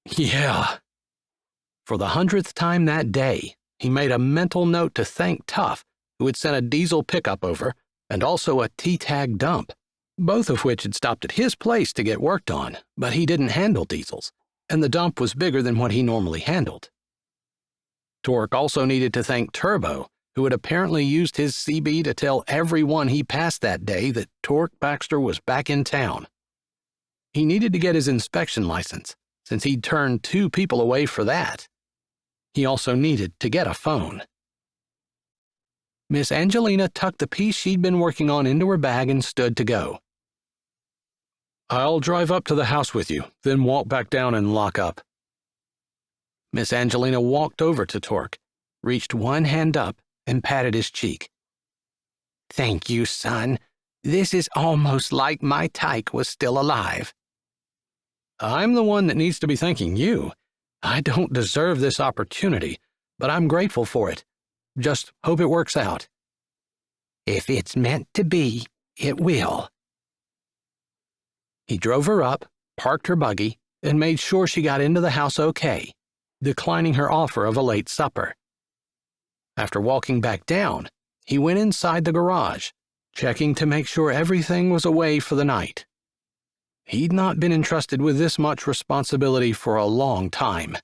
Yeah. For the 100th time that day, he made a mental note to thank Tuff, who had sent a diesel pickup over, and also a T-tag dump, both of which had stopped at his place to get worked on, but he didn't handle diesels, and the dump was bigger than what he normally handled. Torque also needed to thank Turbo, who had apparently used his CB to tell everyone he passed that day that Torque Baxter was back in town. He needed to get his inspection license, since he'd turned 2 people away for that. He also needed to get a phone. Miss Angelina tucked the piece she'd been working on into her bag and stood to go. I'll drive up to the house with you, then walk back down and lock up. Miss Angelina walked over to Torque, reached one hand up, and patted his cheek. Thank you, son. This is almost like my tyke was still alive. I'm the one that needs to be thanking you. I don't deserve this opportunity, but I'm grateful for it. Just hope it works out. If it's meant to be, it will. He drove her up, parked her buggy, and made sure she got into the house okay, declining her offer of a late supper. After walking back down, he went inside the garage, checking to make sure everything was away for the night. He'd not been entrusted with this much responsibility for a long time.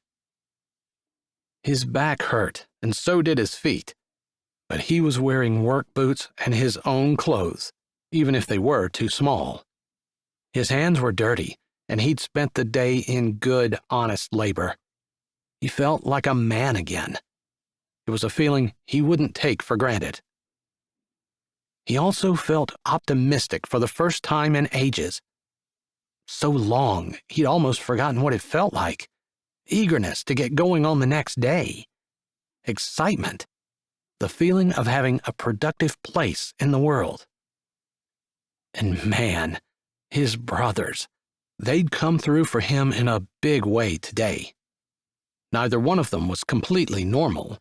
His back hurt, and so did his feet, but he was wearing work boots and his own clothes, even if they were too small. His hands were dirty, and he'd spent the day in good, honest labor. He felt like a man again. It was a feeling he wouldn't take for granted. He also felt optimistic for the first time in ages. So long, he'd almost forgotten what it felt like. Eagerness to get going on the next day. Excitement. The feeling of having a productive place in the world. And man, his brothers, they'd come through for him in a big way today. Neither one of them was completely normal.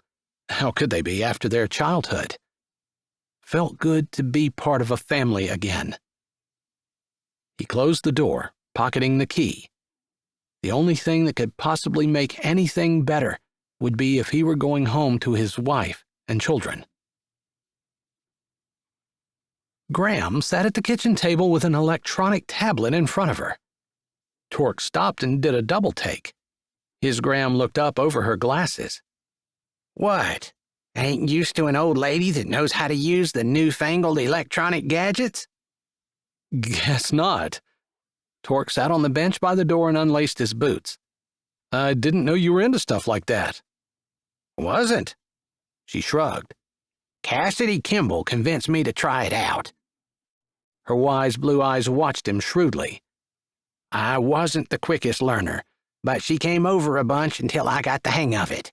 How could they be after their childhood? Felt good to be part of a family again. He closed the door, pocketing the key. The only thing that could possibly make anything better would be if he were going home to his wife and children. Graham sat at the kitchen table with an electronic tablet in front of her. Torque stopped and did a double take. His Graham looked up over her glasses. What? Ain't used to an old lady that knows how to use the newfangled electronic gadgets? Guess not. Torque sat on the bench by the door and unlaced his boots. I didn't know you were into stuff like that. Wasn't. She shrugged. Cassidy Kimbell convinced me to try it out. Her wise blue eyes watched him shrewdly. I wasn't the quickest learner, but she came over a bunch until I got the hang of it.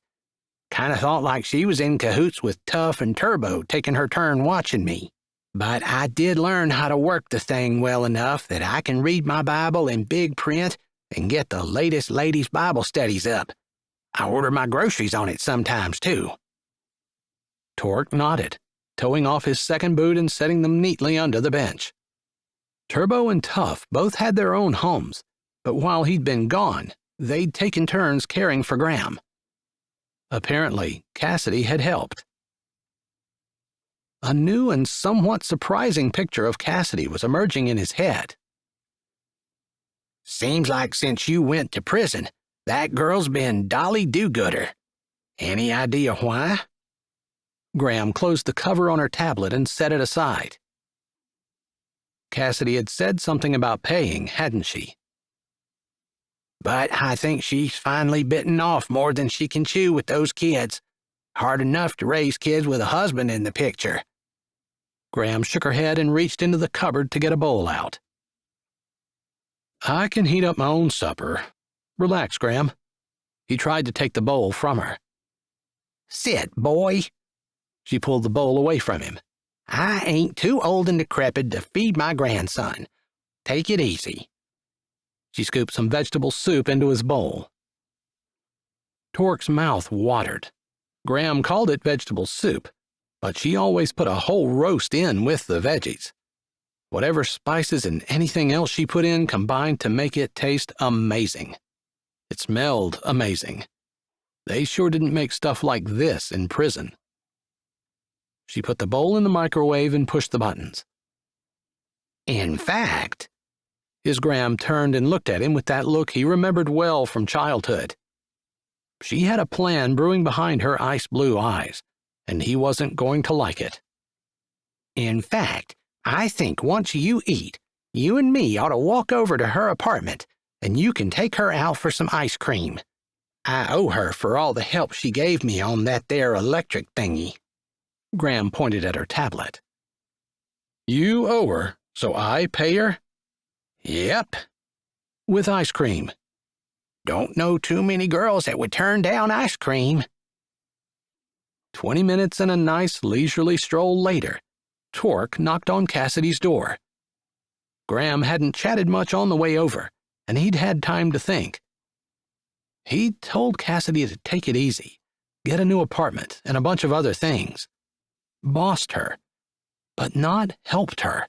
Kinda thought like she was in cahoots with Tough and Turbo taking her turn watching me. But I did learn how to work the thing well enough that I can read my Bible in big print and get the latest ladies' Bible studies up. I order my groceries on it sometimes, too. Torque nodded, towing off his second boot and setting them neatly under the bench. Turbo and Tough both had their own homes, but while he'd been gone, they'd taken turns caring for Graham. Apparently, Cassidy had helped. A new and somewhat surprising picture of Cassidy was emerging in his head. Seems like since you went to prison, that girl's been Dolly Do-Gooder. Any idea why? Graham closed the cover on her tablet and set it aside. Cassidy had said something about paying, hadn't she? But I think she's finally bitten off more than she can chew with those kids. Hard enough to raise kids with a husband in the picture. Graham shook her head and reached into the cupboard to get a bowl out. I can heat up my own supper. Relax, Graham. He tried to take the bowl from her. Sit, boy. She pulled the bowl away from him. I ain't too old and decrepit to feed my grandson. Take it easy. She scooped some vegetable soup into his bowl. Torque's mouth watered. Graham called it vegetable soup, but she always put a whole roast in with the veggies. Whatever spices and anything else she put in combined to make it taste amazing. It smelled amazing. They sure didn't make stuff like this in prison. She put the bowl in the microwave and pushed the buttons. In fact, his Graham turned and looked at him with that look he remembered well from childhood. She had a plan brewing behind her ice blue eyes, and he wasn't going to like it. In fact, I think once you eat, you and me ought to walk over to her apartment, and you can take her out for some ice cream. I owe her for all the help she gave me on that there electric thingy. Graham pointed at her tablet. You owe her, so I pay her? Yep. With ice cream. Don't know too many girls that would turn down ice cream. 20 minutes and a nice leisurely stroll later, Torque knocked on Cassidy's door. Graham hadn't chatted much on the way over, and he'd had time to think. He'd told Cassidy to take it easy, get a new apartment, and a bunch of other things. Bossed her, but not helped her.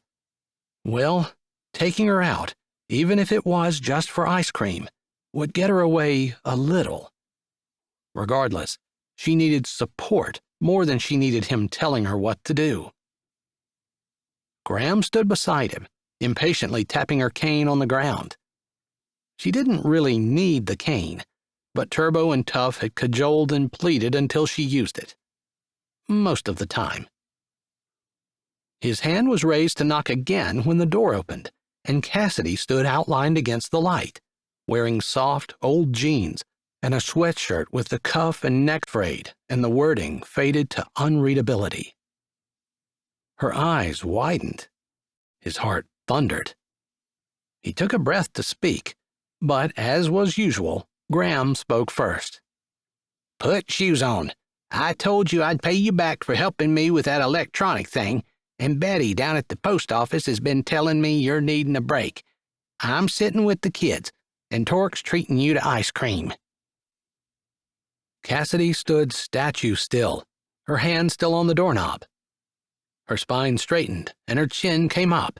Well, taking her out, even if it was just for ice cream, would get her away a little. Regardless, she needed support more than she needed him telling her what to do. Graham stood beside him, impatiently tapping her cane on the ground. She didn't really need the cane, but Turbo and Tough had cajoled and pleaded until she used it. Most of the time. His hand was raised to knock again when the door opened, and Cassidy stood outlined against the light, wearing soft, old jeans and a sweatshirt with the cuff and neck frayed and the wording faded to unreadability. Her eyes widened. His heart thundered. He took a breath to speak, but as was usual, Graham spoke first. Put shoes on. I told you I'd pay you back for helping me with that electronic thing, and Betty down at the post office has been telling me you're needing a break. I'm sitting with the kids, and Torque's treating you to ice cream. Cassidy stood statue still, her hand still on the doorknob. Her spine straightened, and her chin came up.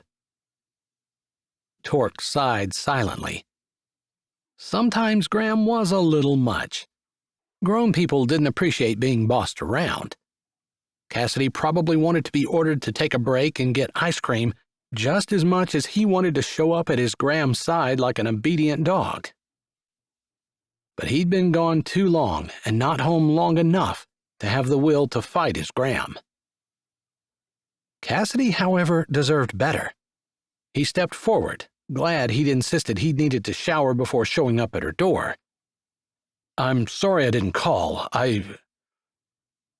Torque sighed silently. Sometimes Graham was a little much. Grown people didn't appreciate being bossed around. Cassidy probably wanted to be ordered to take a break and get ice cream just as much as he wanted to show up at his Graham's side like an obedient dog. But he'd been gone too long and not home long enough to have the will to fight his Graham. Cassidy, however, deserved better. He stepped forward, glad he'd insisted he needed to shower before showing up at her door. I'm sorry I didn't call.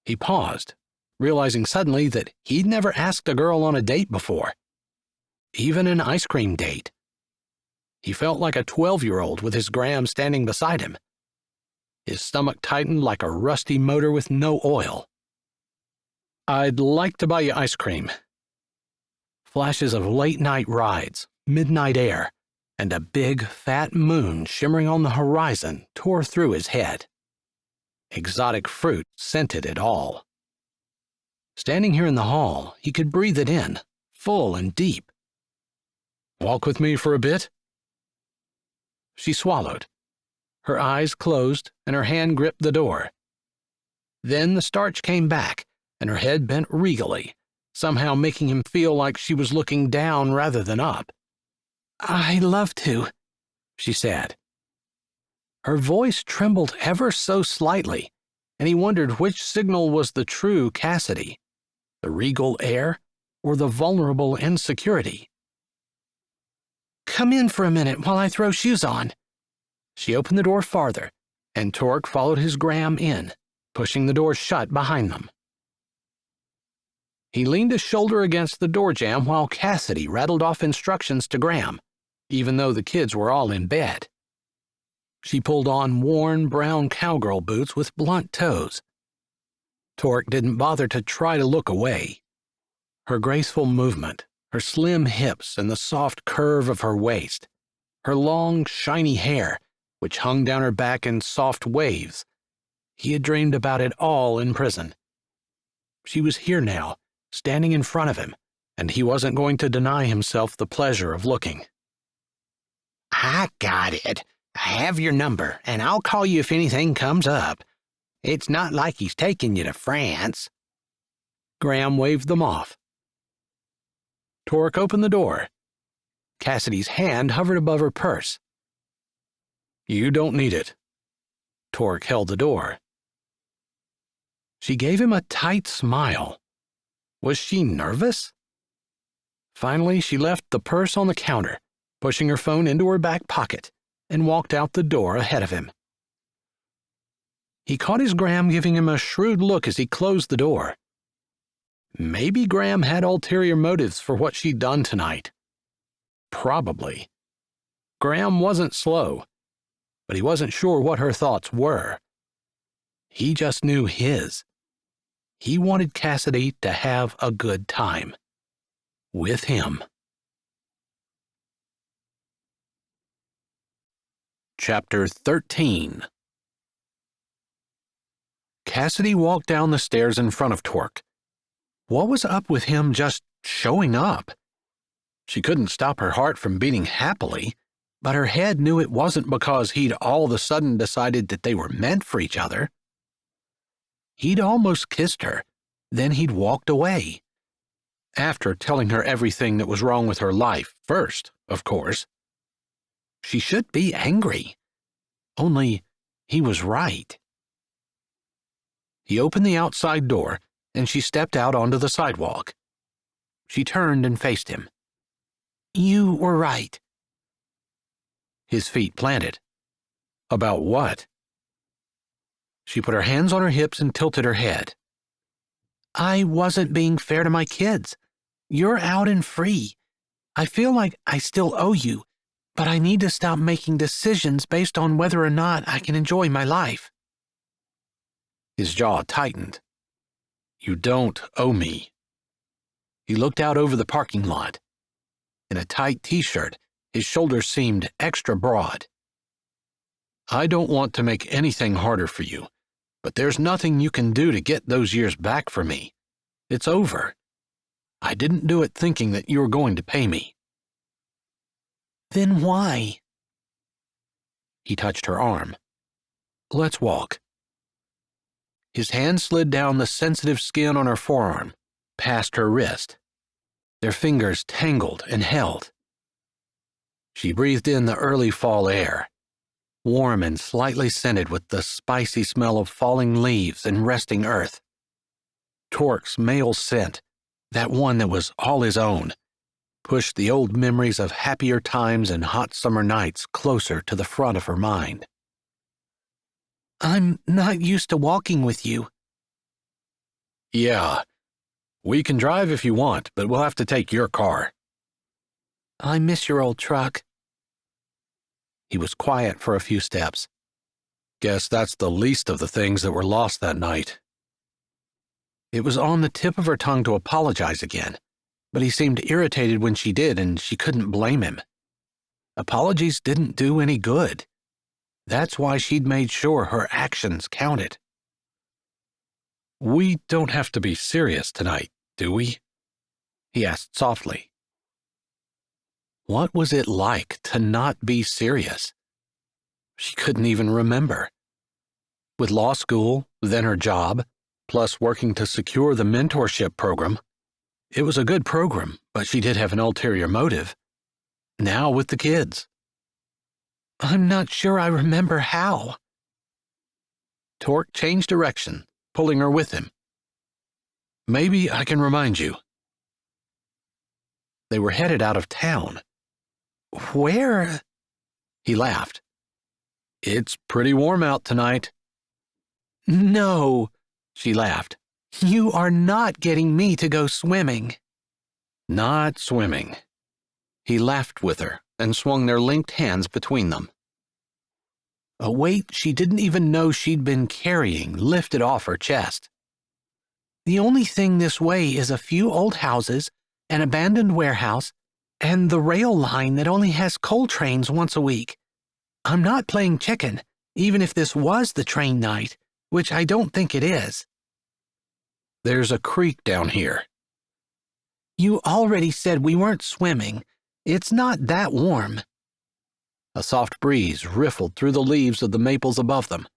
He paused, realizing suddenly that he'd never asked a girl on a date before. Even an ice cream date. He felt like a 12-year-old with his Graham standing beside him. His stomach tightened like a rusty motor with no oil. I'd like to buy you ice cream. Flashes of late-night rides, midnight air, and a big, fat moon shimmering on the horizon tore through his head. Exotic fruit scented it all. Standing here in the hall, he could breathe it in, full and deep. Walk with me for a bit? She swallowed. Her eyes closed and her hand gripped the door. Then the starch came back and her head bent regally, somehow making him feel like she was looking down rather than up. I'd love to, she said. Her voice trembled ever so slightly, and he wondered which signal was the true Cassidy, the regal air or the vulnerable insecurity. Come in for a minute while I throw shoes on. She opened the door farther, and Torque followed his Graham in, pushing the door shut behind them. He leaned his shoulder against the door jamb while Cassidy rattled off instructions to Graham, even though the kids were all in bed. She pulled on worn brown cowgirl boots with blunt toes. Torque didn't bother to try to look away. Her graceful movement, her slim hips and the soft curve of her waist, her long, shiny hair, which hung down her back in soft waves. He had dreamed about it all in prison. She was here now, standing in front of him, and he wasn't going to deny himself the pleasure of looking. I got it. I have your number, and I'll call you if anything comes up. It's not like he's taking you to France. Graham waved them off. Torque opened the door. Cassidy's hand hovered above her purse. You don't need it. Torque held the door. She gave him a tight smile. Was she nervous? Finally, she left the purse on the counter, pushing her phone into her back pocket, and walked out the door ahead of him. He caught his Graham giving him a shrewd look as he closed the door. Maybe Graham had ulterior motives for what she'd done tonight. Probably. Graham wasn't slow, but he wasn't sure what her thoughts were. He just knew his. He wanted Cassidy to have a good time. With him. Chapter 13. Cassidy walked down the stairs in front of Torque. What was up with him just showing up? She couldn't stop her heart from beating happily, but her head knew it wasn't because he'd all of a sudden decided that they were meant for each other. He'd almost kissed her, then he'd walked away. After telling her everything that was wrong with her life first, of course. She should be angry. Only he was right. He opened the outside door, and she stepped out onto the sidewalk. She turned and faced him. "You were right." His feet planted. About what? She put her hands on her hips and tilted her head. "I wasn't being fair to my kids. You're out and free. I feel like I still owe you, but I need to stop making decisions based on whether or not I can enjoy my life." His jaw tightened. "You don't owe me." He looked out over the parking lot. In a tight t-shirt, his shoulders seemed extra broad. "I don't want to make anything harder for you, but there's nothing you can do to get those years back for me. It's over. I didn't do it thinking that you were going to pay me." "Then why?" He touched her arm. "Let's walk." His hand slid down the sensitive skin on her forearm, past her wrist. Their fingers tangled and held. She breathed in the early fall air, warm and slightly scented with the spicy smell of falling leaves and resting earth. Torque's male scent, that one that was all his own, pushed the old memories of happier times and hot summer nights closer to the front of her mind. "I'm not used to walking with you." "Yeah. We can drive if you want, but we'll have to take your car." "I miss your old truck." He was quiet for a few steps. "Guess that's the least of the things that were lost that night." It was on the tip of her tongue to apologize again, but he seemed irritated when she did, and she couldn't blame him. Apologies didn't do any good. That's why she'd made sure her actions counted. "We don't have to be serious tonight, do we?" he asked softly. What was it like to not be serious? She couldn't even remember. With law school, then her job, plus working to secure the mentorship program, it was a good program, but she did have an ulterior motive. Now with the kids. "I'm not sure I remember how." Torque changed direction, pulling her with him. "Maybe I can remind you." They were headed out of town. "Where?" He laughed. "It's pretty warm out tonight." "No," she laughed. "You are not getting me to go swimming." "Not swimming." He laughed with her and swung their linked hands between them. A weight she didn't even know she'd been carrying lifted off her chest. "The only thing this way is a few old houses, an abandoned warehouse, and the rail line that only has coal trains once a week. I'm not playing chicken, even if this was the train night, which I don't think it is." "There's a creek down here." "You already said we weren't swimming. It's not that warm." A soft breeze riffled through the leaves of the maples above them,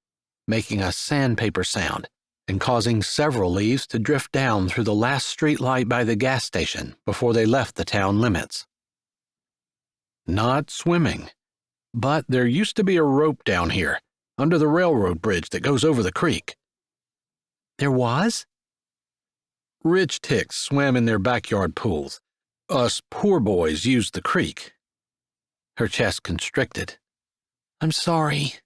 making a sandpaper sound and causing several leaves to drift down through the last street light by the gas station before they left the town limits. Not swimming, but there used to be a rope down here, under the railroad bridge that goes over the creek. "There was?" "Rich ticks swam in their backyard pools. Us poor boys used the creek." Her chest constricted. "I'm sorry."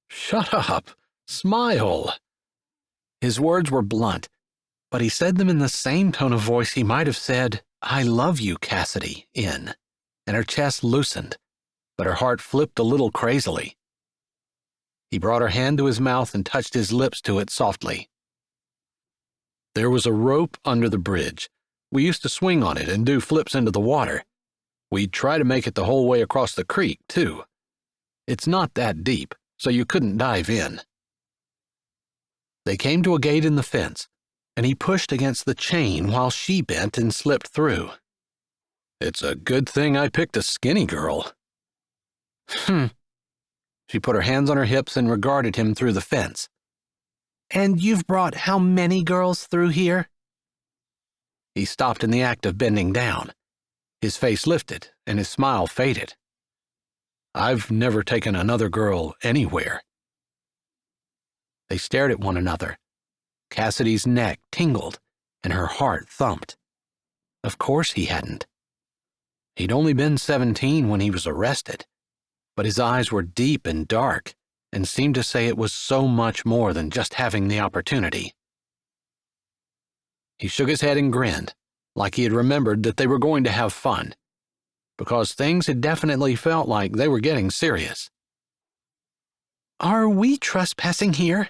"Shut up. Smile." His words were blunt, but he said them in the same tone of voice he might have said, "I love you, Cassidy," in, and her chest loosened, but her heart flipped a little crazily. He brought her hand to his mouth and touched his lips to it softly. There was a rope under the bridge. We used to swing on it and do flips into the water. We'd try to make it the whole way across the creek, too. It's not that deep, so you couldn't dive in. They came to a gate in the fence, and he pushed against the chain while she bent and slipped through. It's a good thing I picked a skinny girl. She put her hands on her hips and regarded him through the fence. And you've brought how many girls through here? He stopped in the act of bending down. His face lifted, and his smile faded. I've never taken another girl anywhere. They stared at one another. Cassidy's neck tingled, and her heart thumped. Of course he hadn't. He'd only been 17 when he was arrested, but his eyes were deep and dark and seemed to say it was so much more than just having the opportunity. He shook his head and grinned, like he had remembered that they were going to have fun, because things had definitely felt like they were getting serious. Are we trespassing here?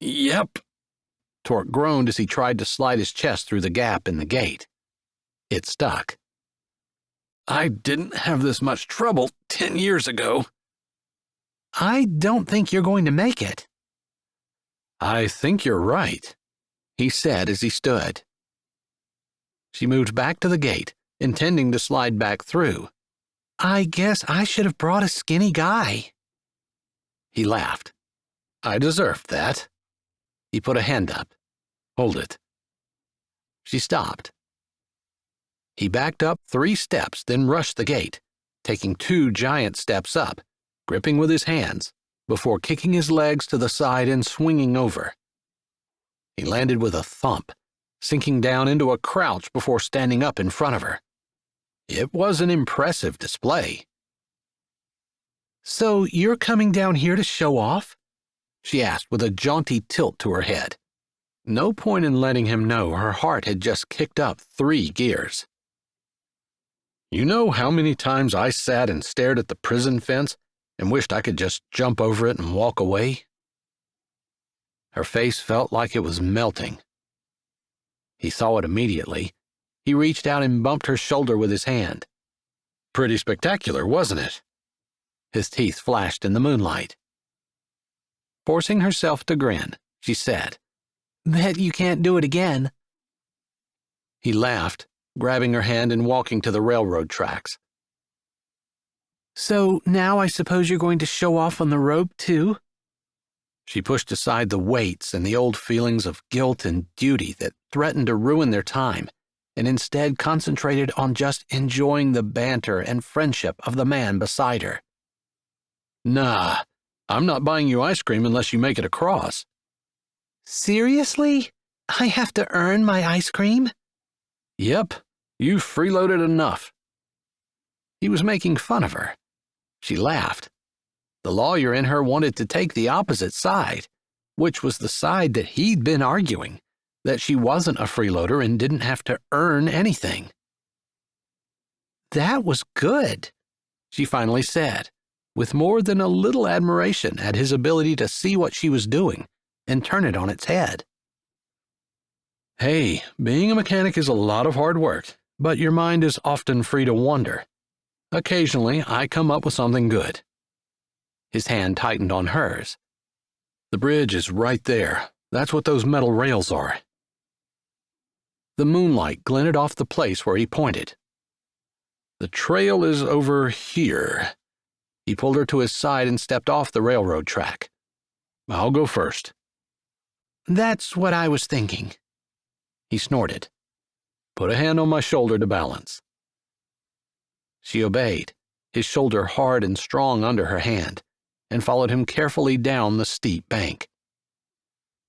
Yep. Torque groaned as he tried to slide his chest through the gap in the gate. It stuck. I didn't have this much trouble 10 years ago. I don't think you're going to make it. I think you're right, he said as he stood. She moved back to the gate, intending to slide back through. I guess I should have brought a skinny guy. He laughed. I deserved that. He put a hand up. Hold it. She stopped. He backed up 3 steps, then rushed the gate, taking 2 giant steps up, gripping with his hands, before kicking his legs to the side and swinging over. He landed with a thump, sinking down into a crouch before standing up in front of her. It was an impressive display. So you're coming down here to show off? She asked with a jaunty tilt to her head. No point in letting him know her heart had just kicked up 3 gears. You know how many times I sat and stared at the prison fence and wished I could just jump over it and walk away? Her face felt like it was melting. He saw it immediately. He reached out and bumped her shoulder with his hand. Pretty spectacular, wasn't it? His teeth flashed in the moonlight. Forcing herself to grin, she said, Bet you can't do it again. He laughed, grabbing her hand and walking to the railroad tracks. So now I suppose you're going to show off on the rope, too? She pushed aside the weights and the old feelings of guilt and duty that threatened to ruin their time, and instead concentrated on just enjoying the banter and friendship of the man beside her. Nah, I'm not buying you ice cream unless you make it across. Seriously? I have to earn my ice cream? Yep, you've freeloaded enough. He was making fun of her. She laughed. The lawyer in her wanted to take the opposite side, which was the side that he'd been arguing, that she wasn't a freeloader and didn't have to earn anything. That was good, she finally said, with more than a little admiration at his ability to see what she was doing and turn it on its head. Hey, being a mechanic is a lot of hard work, but your mind is often free to wander. Occasionally, I come up with something good. His hand tightened on hers. The bridge is right there. That's what those metal rails are. The moonlight glinted off the place where he pointed. The trail is over here. He pulled her to his side and stepped off the railroad track. I'll go first. That's what I was thinking. He snorted. Put a hand on my shoulder to balance. She obeyed, his shoulder hard and strong under her hand, and followed him carefully down the steep bank.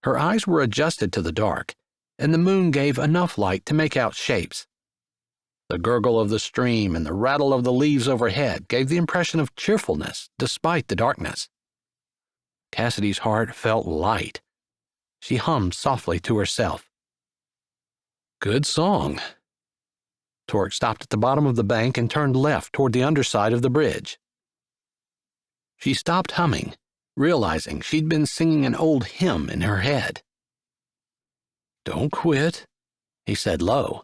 Her eyes were adjusted to the dark, and the moon gave enough light to make out shapes. The gurgle of the stream and the rattle of the leaves overhead gave the impression of cheerfulness despite the darkness. Cassidy's heart felt light. She hummed softly to herself. Good song. Torque stopped at the bottom of the bank and turned left toward the underside of the bridge. She stopped humming, realizing she'd been singing an old hymn in her head. "Don't quit," he said low.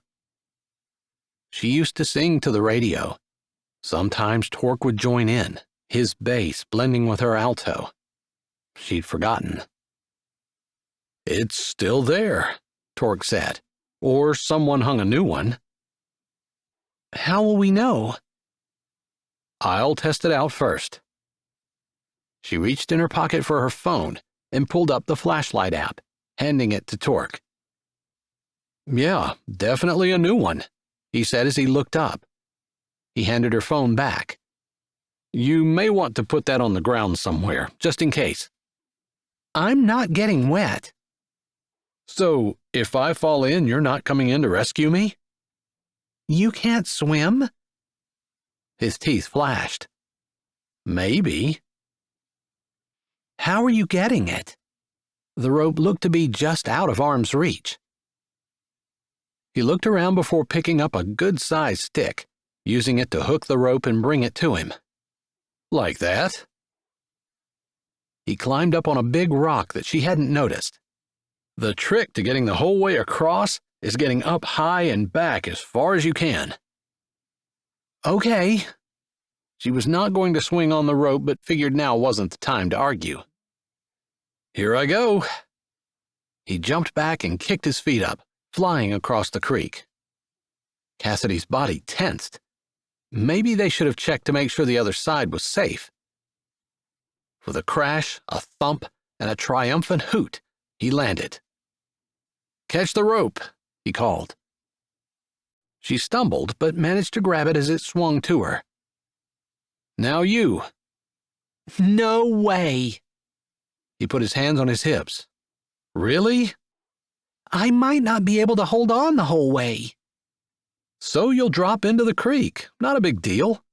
She used to sing to the radio. Sometimes Torque would join in, his bass blending with her alto. She'd forgotten. "It's still there," Torque said, "or someone hung a new one." "How will we know?" "I'll test it out first." She reached in her pocket for her phone and pulled up the flashlight app, handing it to Torque. "Yeah, definitely a new one," he said as he looked up. He handed her phone back. "You may want to put that on the ground somewhere, just in case." "I'm not getting wet." "So, if I fall in, you're not coming in to rescue me?" "You can't swim?" His teeth flashed. "Maybe." "How are you getting it?" The rope looked to be just out of arm's reach. He looked around before picking up a good-sized stick, using it to hook the rope and bring it to him. "Like that?" He climbed up on a big rock that she hadn't noticed. "The trick to getting the whole way across is getting up high and back as far as you can." "Okay." She was not going to swing on the rope, but figured now wasn't the time to argue. "Here I go." He jumped back and kicked his feet up, flying across the creek. Cassidy's body tensed. Maybe they should have checked to make sure the other side was safe. With a crash, a thump, and a triumphant hoot, he landed. "Catch the rope," he called. She stumbled, but managed to grab it as it swung to her. "Now you." "No way." He put his hands on his hips. "Really?" "I might not be able to hold on the whole way." "So you'll drop into the creek. Not a big deal."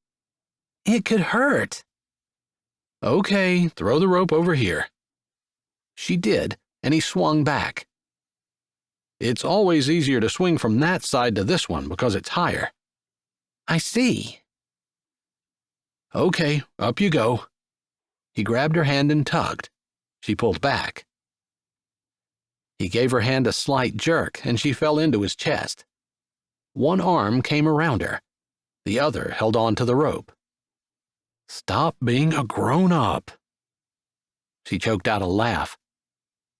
"It could hurt." "Okay, throw the rope over here." She did, and he swung back. "It's always easier to swing from that side to this one because it's higher." "I see." "Okay, up you go." He grabbed her hand and tugged. She pulled back. He gave her hand a slight jerk, and she fell into his chest. One arm came around her. The other held on to the rope. "Stop being a grown-up." She choked out a laugh.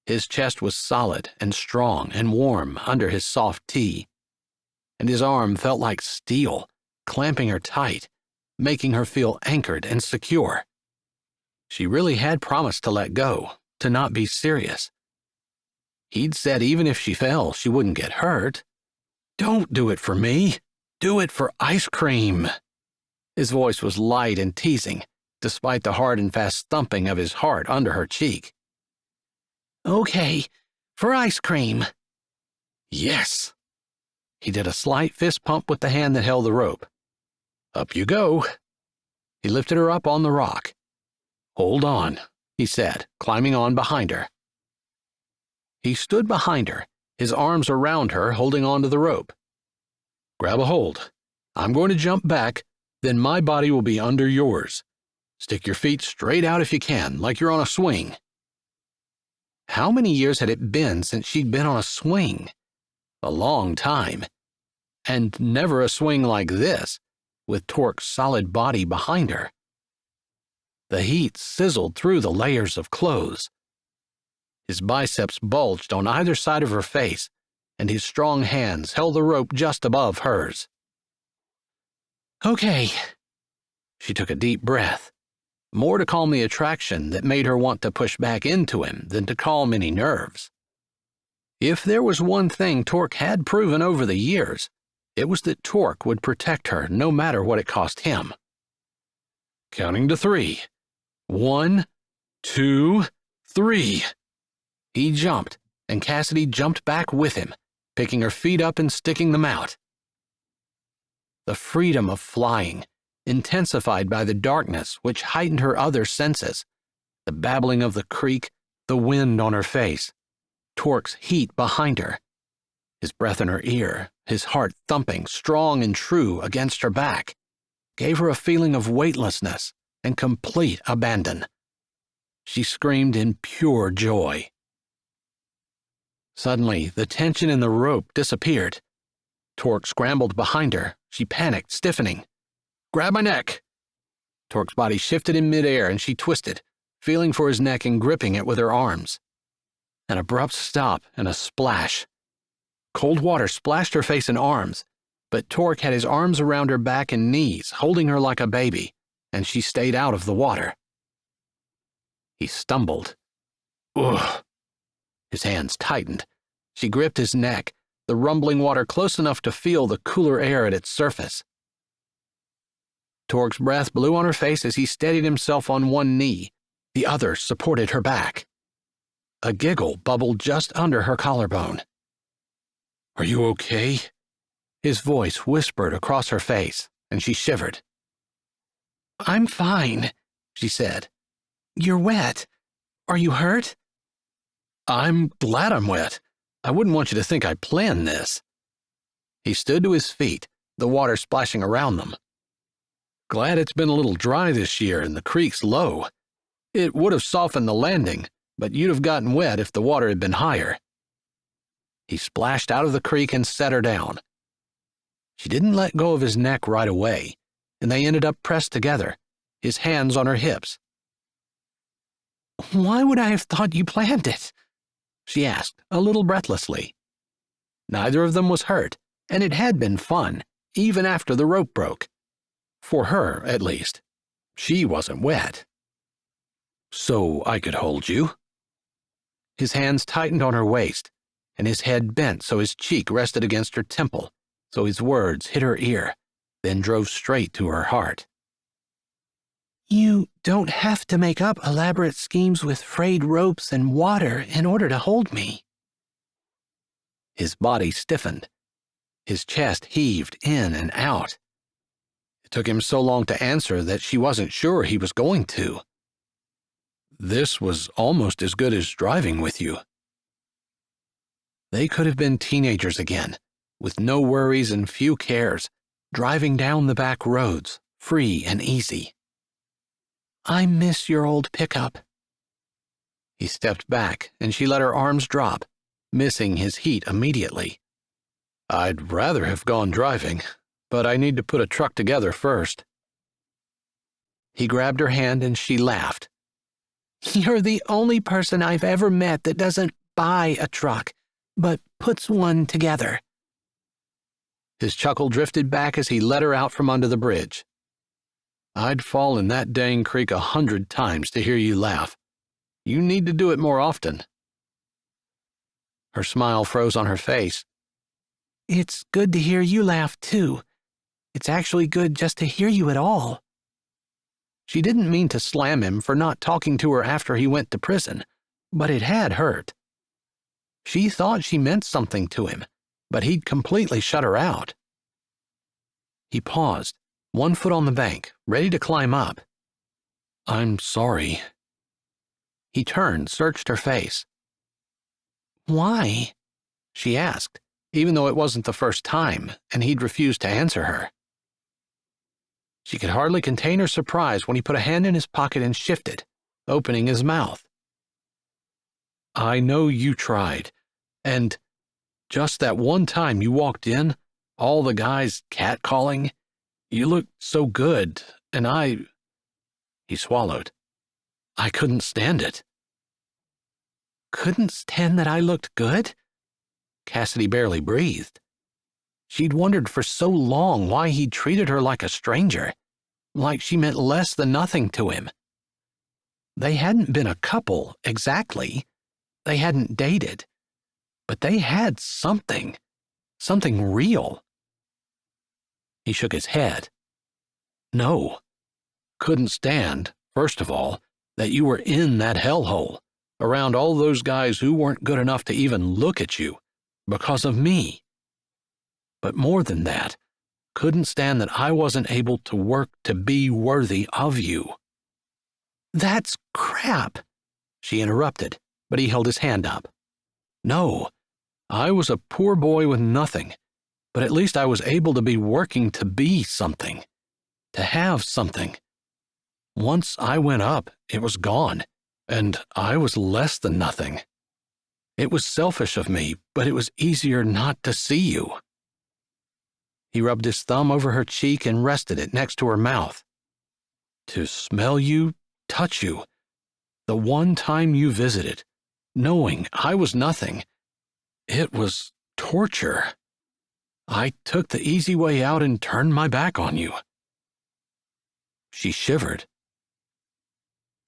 His chest was solid and strong and warm under his soft tee, and his arm felt like steel, clamping her tight, making her feel anchored and secure. She really had promised to let go, to not be serious. He'd said even if she fell, she wouldn't get hurt. "Don't do it for me. Do it for ice cream." His voice was light and teasing, despite the hard and fast thumping of his heart under her cheek. "Okay, for ice cream." "Yes." He did a slight fist pump with the hand that held the rope. "Up you go." He lifted her up on the rock. "Hold on," he said, climbing on behind her. He stood behind her, his arms around her, holding on to the rope. "Grab a hold. I'm going to jump back, then my body will be under yours. Stick your feet straight out if you can, like you're on a swing." How many years had it been since she'd been on a swing? A long time. And never a swing like this, with Torque's solid body behind her. The heat sizzled through the layers of clothes. His biceps bulged on either side of her face, and his strong hands held the rope just above hers. "Okay." She took a deep breath, more to calm the attraction that made her want to push back into him than to calm any nerves. If there was one thing Torque had proven over the years, it was that Torque would protect her no matter what it cost him. Counting to 3. 1, 2, 3. He jumped, and Cassidy jumped back with him, picking her feet up and sticking them out. The freedom of flying, intensified by the darkness which heightened her other senses, the babbling of the creek, the wind on her face, Torque's heat behind her. His breath in her ear, his heart thumping strong and true against her back, gave her a feeling of weightlessness and complete abandon. She screamed in pure joy. Suddenly, the tension in the rope disappeared. Torque scrambled behind her. She panicked, stiffening. "Grab my neck!" Torque's body shifted in midair and she twisted, feeling for his neck and gripping it with her arms. An abrupt stop and a splash. Cold water splashed her face and arms, but Torque had his arms around her back and knees, holding her like a baby, and she stayed out of the water. He stumbled. Ugh. His hands tightened. She gripped his neck, the rumbling water close enough to feel the cooler air at its surface. Torque's breath blew on her face as he steadied himself on one knee. The other supported her back. A giggle bubbled just under her collarbone. "Are you okay?" His voice whispered across her face, and she shivered. "I'm fine," she said. "You're wet. Are you hurt?" "I'm glad I'm wet. I wouldn't want you to think I planned this." He stood to his feet, the water splashing around them. "Glad it's been a little dry this year and the creek's low. It would have softened the landing, but you'd have gotten wet if the water had been higher." He splashed out of the creek and set her down. She didn't let go of his neck right away, and they ended up pressed together, his hands on her hips. "Why would I have thought you planned it?" she asked, a little breathlessly. Neither of them was hurt, and it had been fun, even after the rope broke. For her, at least. She wasn't wet. "So I could hold you?" His hands tightened on her waist, and his head bent so his cheek rested against her temple, so his words hit her ear, then drove straight to her heart. "You don't have to make up elaborate schemes with frayed ropes and water in order to hold me." His body stiffened. His chest heaved in and out. It took him so long to answer that she wasn't sure he was going to. "This was almost as good as driving with you." They could have been teenagers again, with no worries and few cares, driving down the back roads, free and easy. "I miss your old pickup." He stepped back, and she let her arms drop, missing his heat immediately. "I'd rather have gone driving, but I need to put a truck together first." He grabbed her hand and she laughed. "You're the only person I've ever met that doesn't buy a truck, but puts one together." His chuckle drifted back as he let her out from under the bridge. "I'd fall in that dang creek 100 times to hear you laugh. You need to do it more often." Her smile froze on her face. "It's good to hear you laugh, too. It's actually good just to hear you at all." She didn't mean to slam him for not talking to her after he went to prison, but it had hurt. She thought she meant something to him, but he'd completely shut her out. He paused, one foot on the bank, ready to climb up. "I'm sorry." He turned, searched her face. "Why?" she asked, even though it wasn't the first time, and he'd refused to answer her. She could hardly contain her surprise when he put a hand in his pocket and shifted, opening his mouth. "I know you tried, and just that one time you walked in, all the guys catcalling, you looked so good, and He swallowed. "I couldn't stand it." "Couldn't stand that I looked good?" Cassidy barely breathed. She'd wondered for so long why he'd treated her like a stranger, like she meant less than nothing to him. They hadn't been a couple, exactly. They hadn't dated. But they had something real. He shook his head. "No. Couldn't stand, first of all, that you were in that hellhole, around all those guys who weren't good enough to even look at you, because of me. But more than that, couldn't stand that I wasn't able to work to be worthy of you." "That's crap," she interrupted, but he held his hand up. "No, I was a poor boy with nothing, but at least I was able to be working to be something, to have something. Once I went up, it was gone, and I was less than nothing. It was selfish of me, but it was easier not to see you." He rubbed his thumb over her cheek and rested it next to her mouth. "To smell you, touch you, the one time you visited, knowing I was nothing, it was torture. I took the easy way out and turned my back on you." She shivered.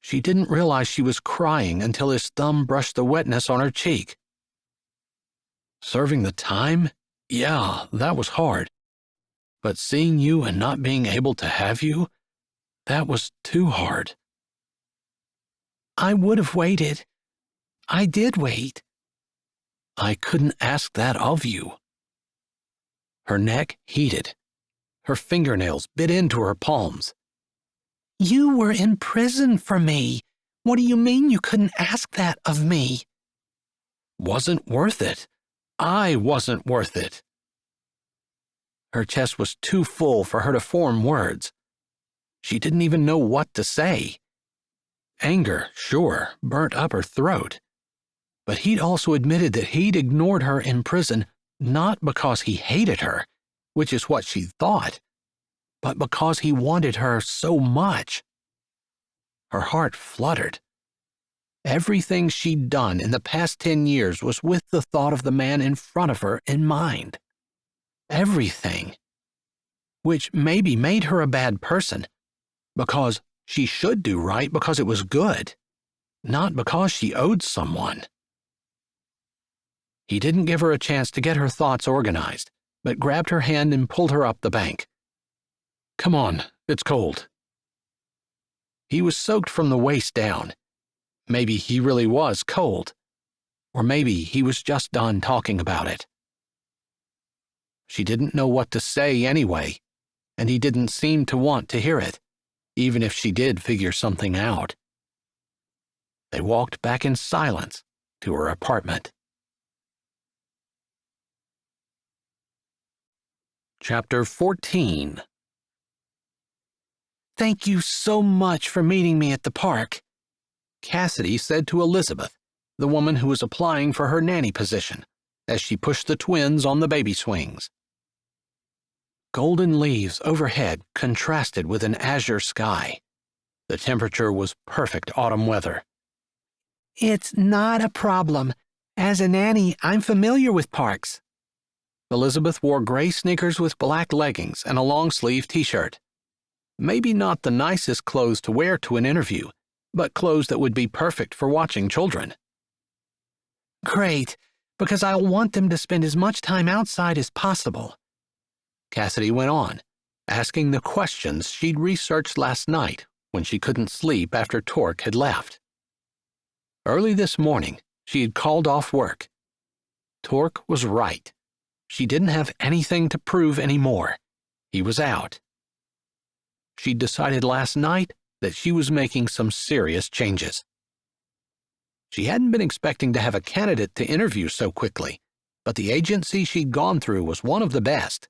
She didn't realize she was crying until his thumb brushed the wetness on her cheek. Serving the time? Yeah, that was hard. But seeing you and not being able to have you, that was too hard. "I would have waited. I did wait." "I couldn't ask that of you." Her neck heated. Her fingernails bit into her palms. "You were in prison for me. What do you mean you couldn't ask that of me?" "Wasn't worth it. I wasn't worth it." Her chest was too full for her to form words. She didn't even know what to say. Anger, sure, burnt up her throat. But he'd also admitted that he'd ignored her in prison not because he hated her, which is what she thought, but because he wanted her so much. Her heart fluttered. Everything she'd done in the past 10 years was with the thought of the man in front of her in mind. Everything. Which maybe made her a bad person, because she should do right because it was good, not because she owed someone. He didn't give her a chance to get her thoughts organized, but grabbed her hand and pulled her up the bank. "Come on, it's cold." He was soaked from the waist down. Maybe he really was cold. Or maybe he was just done talking about it. She didn't know what to say anyway, and he didn't seem to want to hear it, even if she did figure something out. They walked back in silence to her apartment. Chapter 14. "Thank you so much for meeting me at the park," Cassidy said to Elizabeth, the woman who was applying for her nanny position, as she pushed the twins on the baby swings. Golden leaves overhead contrasted with an azure sky. The temperature was perfect autumn weather. "It's not a problem. As a nanny, I'm familiar with parks." Elizabeth wore gray sneakers with black leggings and a long-sleeve t-shirt. Maybe not the nicest clothes to wear to an interview, but clothes that would be perfect for watching children. "Great, because I'll want them to spend as much time outside as possible." Cassidy went on, asking the questions she'd researched last night when she couldn't sleep after Torque had left. Early this morning, she had called off work. Torque was right. She didn't have anything to prove anymore. He was out. She'd decided last night that she was making some serious changes. She hadn't been expecting to have a candidate to interview so quickly, but the agency she'd gone through was one of the best.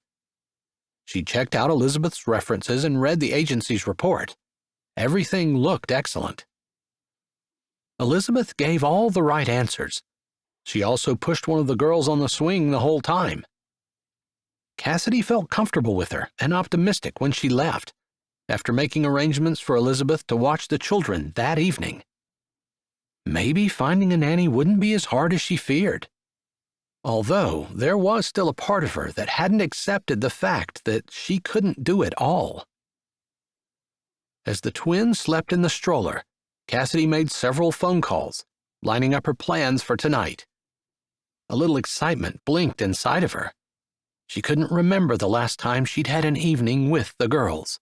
She checked out Elizabeth's references and read the agency's report. Everything looked excellent. Elizabeth gave all the right answers. She also pushed one of the girls on the swing the whole time. Cassidy felt comfortable with her and optimistic when she left, after making arrangements for Elizabeth to watch the children that evening. Maybe finding a nanny wouldn't be as hard as she feared. Although there was still a part of her that hadn't accepted the fact that she couldn't do it all. As the twins slept in the stroller, Cassidy made several phone calls, lining up her plans for tonight. A little excitement blinked inside of her. She couldn't remember the last time she'd had an evening with the girls.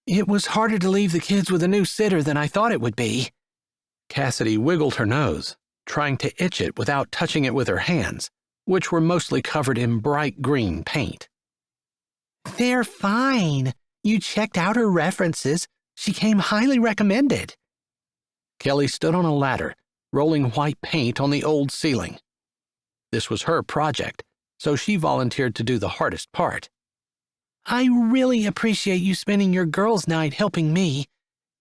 "It was harder to leave the kids with a new sitter than I thought it would be." Cassidy wiggled her nose, trying to itch it without touching it with her hands, which were mostly covered in bright green paint. "They're fine. You checked out her references. She came highly recommended." Kelly stood on a ladder, rolling white paint on the old ceiling. This was her project, so she volunteered to do the hardest part. I really appreciate you spending your girls' night helping me.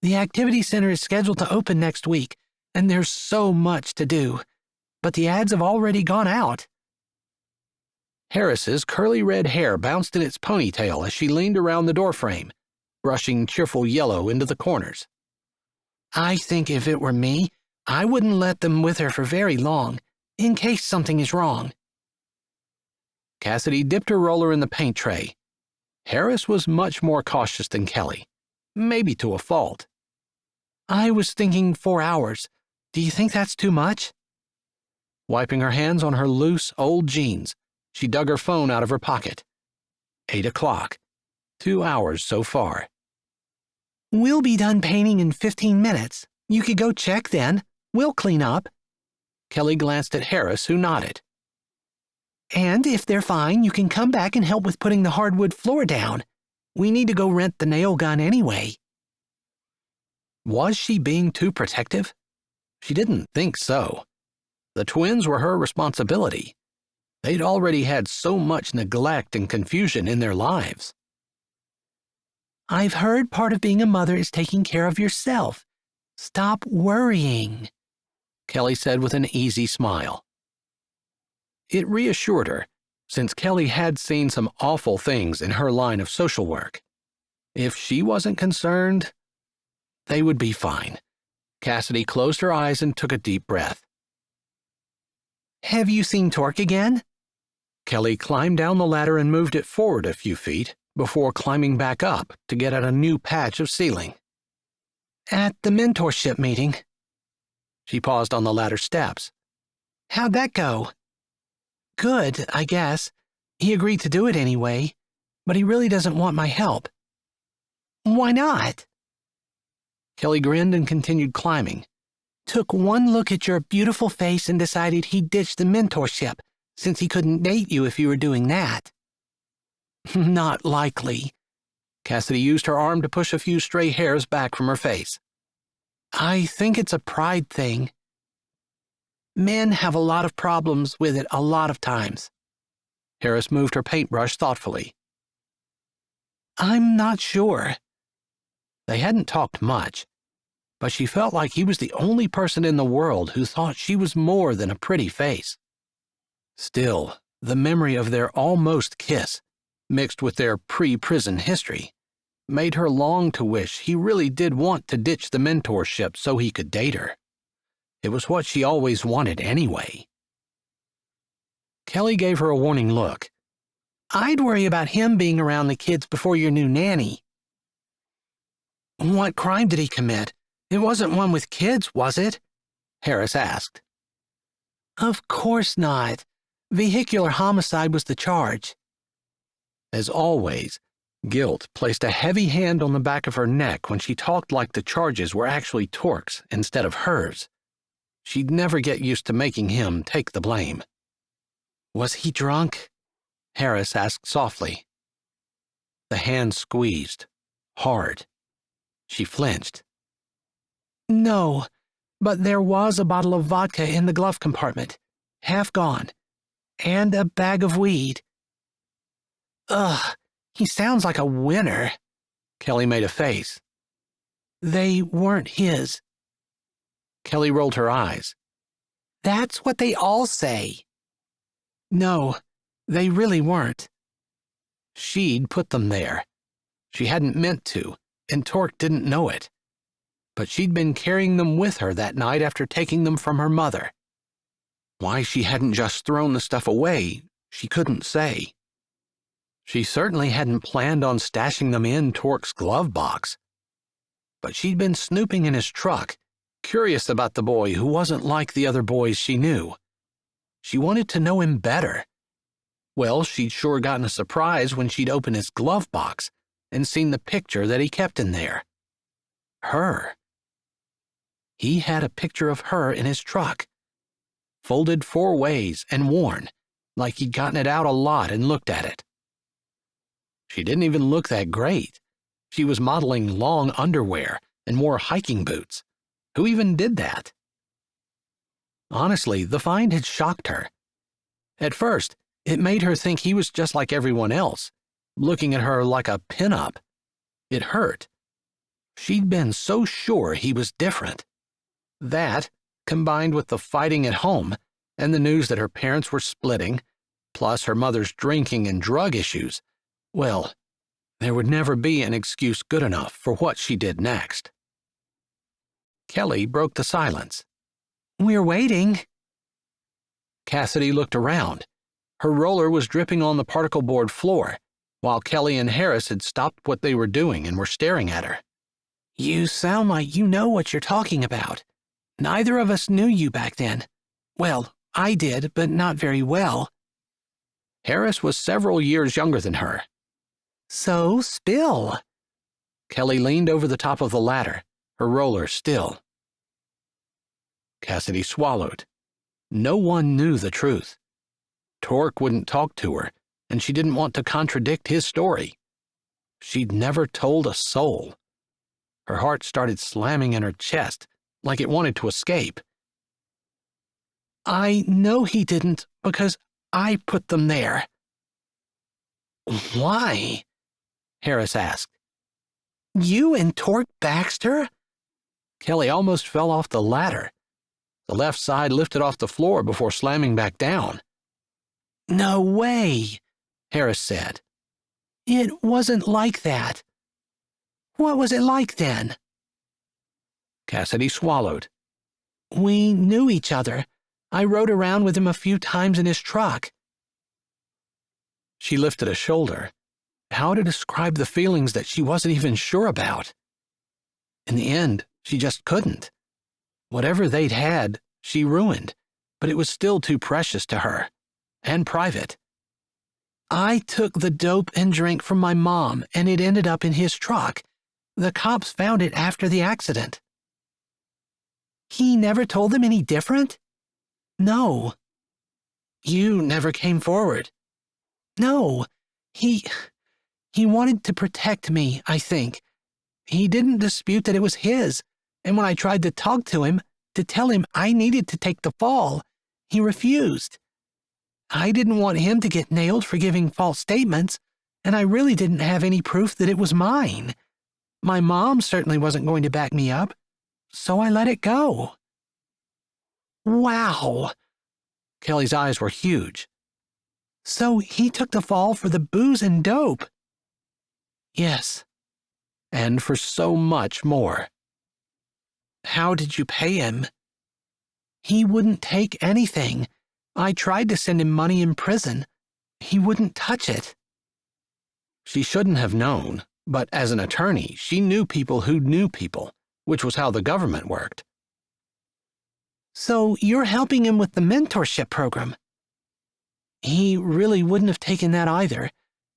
The activity center is scheduled to open next week, and there's so much to do. But the ads have already gone out. Harris's curly red hair bounced in its ponytail as she leaned around the doorframe, brushing cheerful yellow into the corners. I think if it were me, I wouldn't let them with her for very long, in case something is wrong. Cassidy dipped her roller in the paint tray. Harris was much more cautious than Kelly, maybe to a fault. I was thinking 4 hours. Do you think that's too much? Wiping her hands on her loose, old jeans, she dug her phone out of her pocket. 8 o'clock. 2 hours so far. We'll be done painting in 15 minutes. You could go check then. We'll clean up. Kelly glanced at Harris, who nodded. And if they're fine, you can come back and help with putting the hardwood floor down. We need to go rent the nail gun anyway. Was she being too protective? She didn't think so. The twins were her responsibility. They'd already had so much neglect and confusion in their lives. I've heard part of being a mother is taking care of yourself. Stop worrying, Kelly said with an easy smile. It reassured her, since Kelly had seen some awful things in her line of social work. If she wasn't concerned, they would be fine. Cassidy closed her eyes and took a deep breath. Have you seen Torque again? Kelly climbed down the ladder and moved it forward a few feet before climbing back up to get at a new patch of ceiling. At the mentorship meeting. She paused on the ladder steps. How'd that go? Good, I guess. He agreed to do it anyway, but he really doesn't want my help. Why not? Kelly grinned and continued climbing. Took one look at your beautiful face and decided he'd ditch the mentorship, since he couldn't date you if you were doing that. Not likely. Cassidy used her arm to push a few stray hairs back from her face. I think it's a pride thing. Men have a lot of problems with it a lot of times. Harris moved her paintbrush thoughtfully. I'm not sure. They hadn't talked much, but she felt like he was the only person in the world who thought she was more than a pretty face. Still, the memory of their almost kiss, mixed with their pre-prison history, made her long to wish he really did want to ditch the mentorship so he could date her. It was what she always wanted anyway. Kelly gave her a warning look. I'd worry about him being around the kids before your new nanny. What crime did he commit? It wasn't one with kids, was it? Harris asked. Of course not. Vehicular homicide was the charge. As always, guilt placed a heavy hand on the back of her neck when she talked like the charges were actually Torque's instead of hers. She'd never get used to making him take the blame. Was he drunk? Harris asked softly. The hand squeezed, hard. She flinched. No, but there was a bottle of vodka in the glove compartment, half gone, and a bag of weed. Ugh, he sounds like a winner. Kelly made a face. They weren't his. Kelly rolled her eyes. That's what they all say. No, they really weren't. She'd put them there. She hadn't meant to, and Torque didn't know it. But she'd been carrying them with her that night after taking them from her mother. Why she hadn't just thrown the stuff away, she couldn't say. She certainly hadn't planned on stashing them in Torque's glove box. But she'd been snooping in his truck, curious about the boy who wasn't like the other boys she knew. She wanted to know him better. Well, she'd sure gotten a surprise when she'd opened his glove box and seen the picture that he kept in there. Her. He had a picture of her in his truck, folded 4 ways and worn, like he'd gotten it out a lot and looked at it. She didn't even look that great. She was modeling long underwear and wore hiking boots. Who even did that? Honestly, the find had shocked her. At first, it made her think he was just like everyone else, looking at her like a pin-up. It hurt. She'd been so sure he was different. That, combined with the fighting at home and the news that her parents were splitting, plus her mother's drinking and drug issues, well, there would never be an excuse good enough for what she did next. Kelly broke the silence. "We're waiting." Cassidy looked around. Her roller was dripping on the particle board floor, while Kelly and Harris had stopped what they were doing and were staring at her. "You sound like you know what you're talking about. Neither of us knew you back then. Well, I did, but not very well." Harris was several years younger than her. "So, spill." Kelly leaned over the top of the ladder, her roller still. Cassidy swallowed. No one knew the truth. Torque wouldn't talk to her, and she didn't want to contradict his story. She'd never told a soul. Her heart started slamming in her chest, like it wanted to escape. "I know he didn't because I put them there." "Why?" Harris asked. "You and Torque Baxter?" Kelly almost fell off the ladder. The left side lifted off the floor before slamming back down. "No way," Harris said. "It wasn't like that. What was it like then?" Cassidy swallowed. "We knew each other. I rode around with him a few times in his truck." She lifted a shoulder. How to describe the feelings that she wasn't even sure about? In the end, she just couldn't. Whatever they'd had, she ruined, but it was still too precious to her, and private. "I took the dope and drink from my mom, and it ended up in his truck. The cops found it after the accident." "He never told them any different?" "No." "You never came forward?" "No. He wanted to protect me, I think. He didn't dispute that it was his, and when I tried to talk to him, to tell him I needed to take the fall, he refused. I didn't want him to get nailed for giving false statements, and I really didn't have any proof that it was mine. My mom certainly wasn't going to back me up, so I let it go." "Wow." Kelly's eyes were huge. "So he took the fall for the booze and dope?" "Yes. And for so much more." "How did you pay him?" "He wouldn't take anything. I tried to send him money in prison. He wouldn't touch it." She shouldn't have known, but as an attorney, she knew people who knew people, which was how the government worked. "So you're helping him with the mentorship program?" "He really wouldn't have taken that either.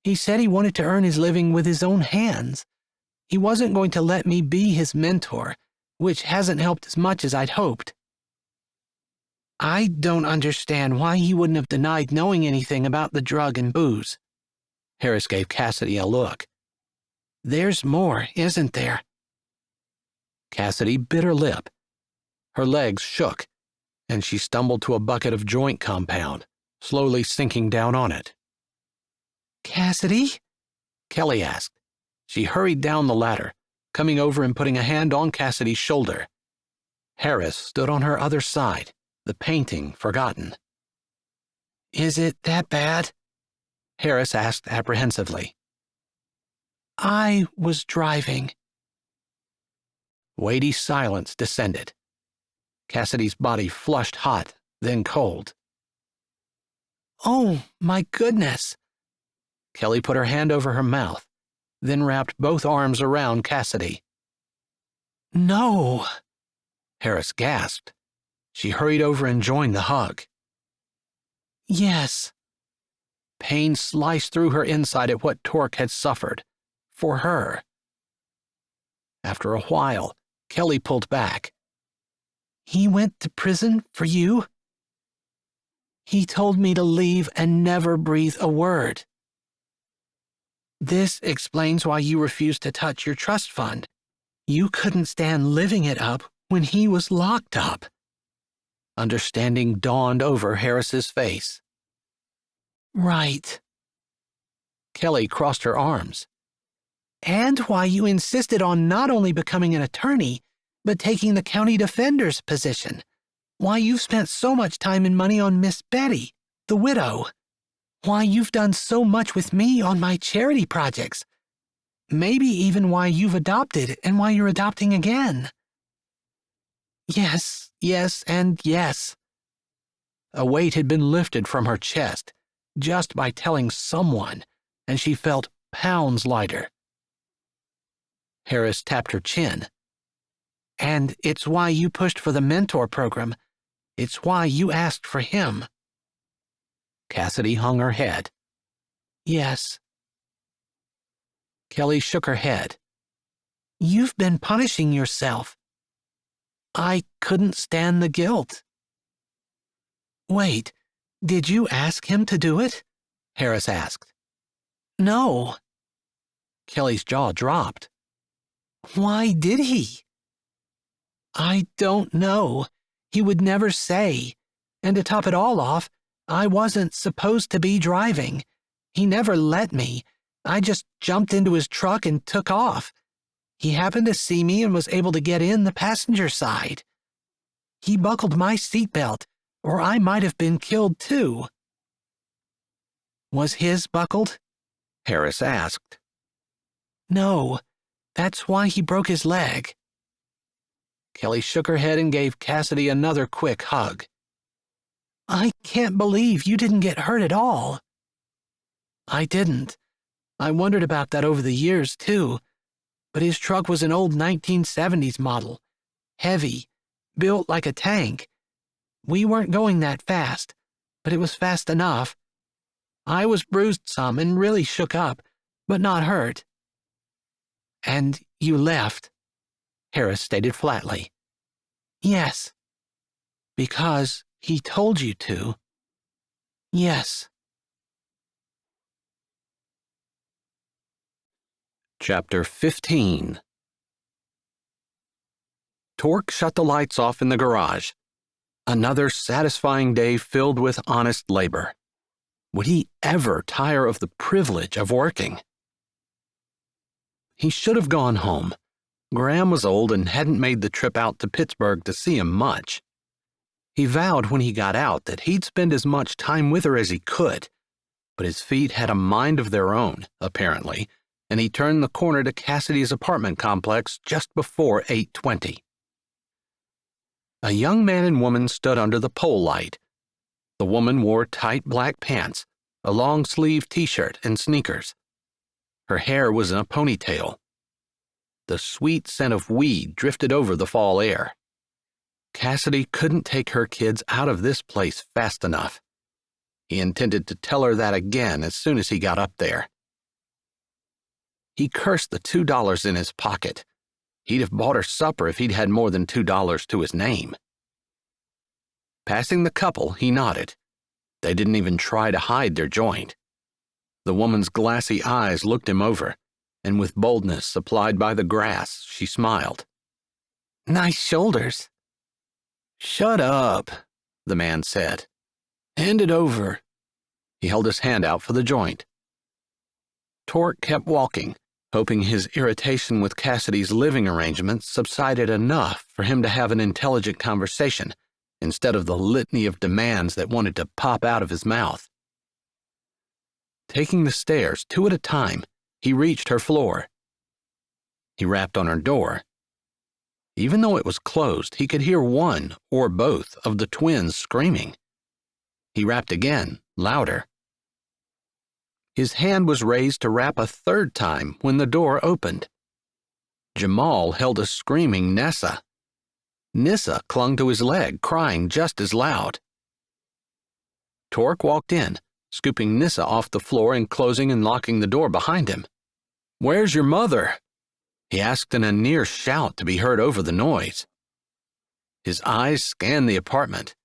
He said he wanted to earn his living with his own hands. He wasn't going to let me be his mentor, which hasn't helped as much as I'd hoped." "I don't understand why he wouldn't have denied knowing anything about the drug and booze." Harris gave Cassidy a look. "There's more, isn't there?" Cassidy bit her lip. Her legs shook, and she stumbled to a bucket of joint compound, slowly sinking down on it. "Cassidy?" Kelly asked. She hurried down the ladder, coming over and putting a hand on Cassidy's shoulder. Harris stood on her other side, the painting forgotten. "Is it that bad?" Harris asked apprehensively. "I was driving." Weighty silence descended. Cassidy's body flushed hot, then cold. "Oh, my goodness." Kelly put her hand over her mouth, then wrapped both arms around Cassidy. "No." Harris gasped. She hurried over and joined the hug. "Yes." Pain sliced through her inside at what Torque had suffered. For her. After a while, Kelly pulled back. "He went to prison for you?" "He told me to leave and never breathe a word." "This explains why you refused to touch your trust fund. You couldn't stand living it up when he was locked up." Understanding dawned over Harris's face. Right. Kelly crossed her arms. And why you insisted on not only becoming an attorney, but taking the county defender's position. Why you've spent so much time and money on Miss Betty, the widow. Why you've done so much with me on my charity projects. Maybe even why you've adopted and why you're adopting again. Yes, yes, and yes. A weight had been lifted from her chest just by telling someone, and she felt pounds lighter. Harris tapped her chin. And it's why you pushed for the mentor program. It's why you asked for him. Cassidy hung her head. Yes. Kelly shook her head. You've been punishing yourself. I couldn't stand the guilt. Wait, did you ask him to do it? Harris asked. No. Kelly's jaw dropped. Why did he? I don't know. He would never say. And to top it all off, I wasn't supposed to be driving. He never let me. I just jumped into his truck and took off. He happened to see me and was able to get in the passenger side. He buckled my seatbelt, or I might have been killed too. Was his buckled? Harris asked. No, that's why he broke his leg. Kelly shook her head and gave Cassidy another quick hug. I can't believe you didn't get hurt at all. I didn't. I wondered about that over the years, too. But his truck was an old 1970s model. Heavy, built like a tank. We weren't going that fast, but it was fast enough. I was bruised some and really shook up, but not hurt. And you left, Harris stated flatly. Yes. Because he told you to. Yes. Chapter 15. Torque shut the lights off in the garage. Another satisfying day filled with honest labor. Would he ever tire of the privilege of working? He should have gone home. Graham was old and hadn't made the trip out to Pittsburgh to see him much. He vowed when he got out that he'd spend as much time with her as he could, but his feet had a mind of their own, apparently, and he turned the corner to Cassidy's apartment complex just before 8:20. A young man and woman stood under the pole light. The woman wore tight black pants, a long-sleeved t-shirt, and sneakers. Her hair was in a ponytail. The sweet scent of weed drifted over the fall air. Cassidy couldn't take her kids out of this place fast enough. He intended to tell her that again as soon as he got up there. He cursed the $2 in his pocket. He'd have bought her supper if he'd had more than $2 to his name. Passing the couple, he nodded. They didn't even try to hide their joint. The woman's glassy eyes looked him over, and with boldness supplied by the grass, she smiled. Nice shoulders. Shut up, the man said. Hand it over. He held his hand out for the joint. Torque kept walking, hoping his irritation with Cassidy's living arrangements subsided enough for him to have an intelligent conversation instead of the litany of demands that wanted to pop out of his mouth. Taking the stairs 2 at a time, he reached her floor. He rapped on her door. Even though it was closed, he could hear one or both of the twins screaming. He rapped again, louder. His hand was raised to rap a 3rd time when the door opened. Jamal held a screaming Nessa. Nissa clung to his leg, crying just as loud. Torque walked in, scooping Nissa off the floor and closing and locking the door behind him. "Where's your mother?" he asked in a near shout to be heard over the noise. His eyes scanned the apartment.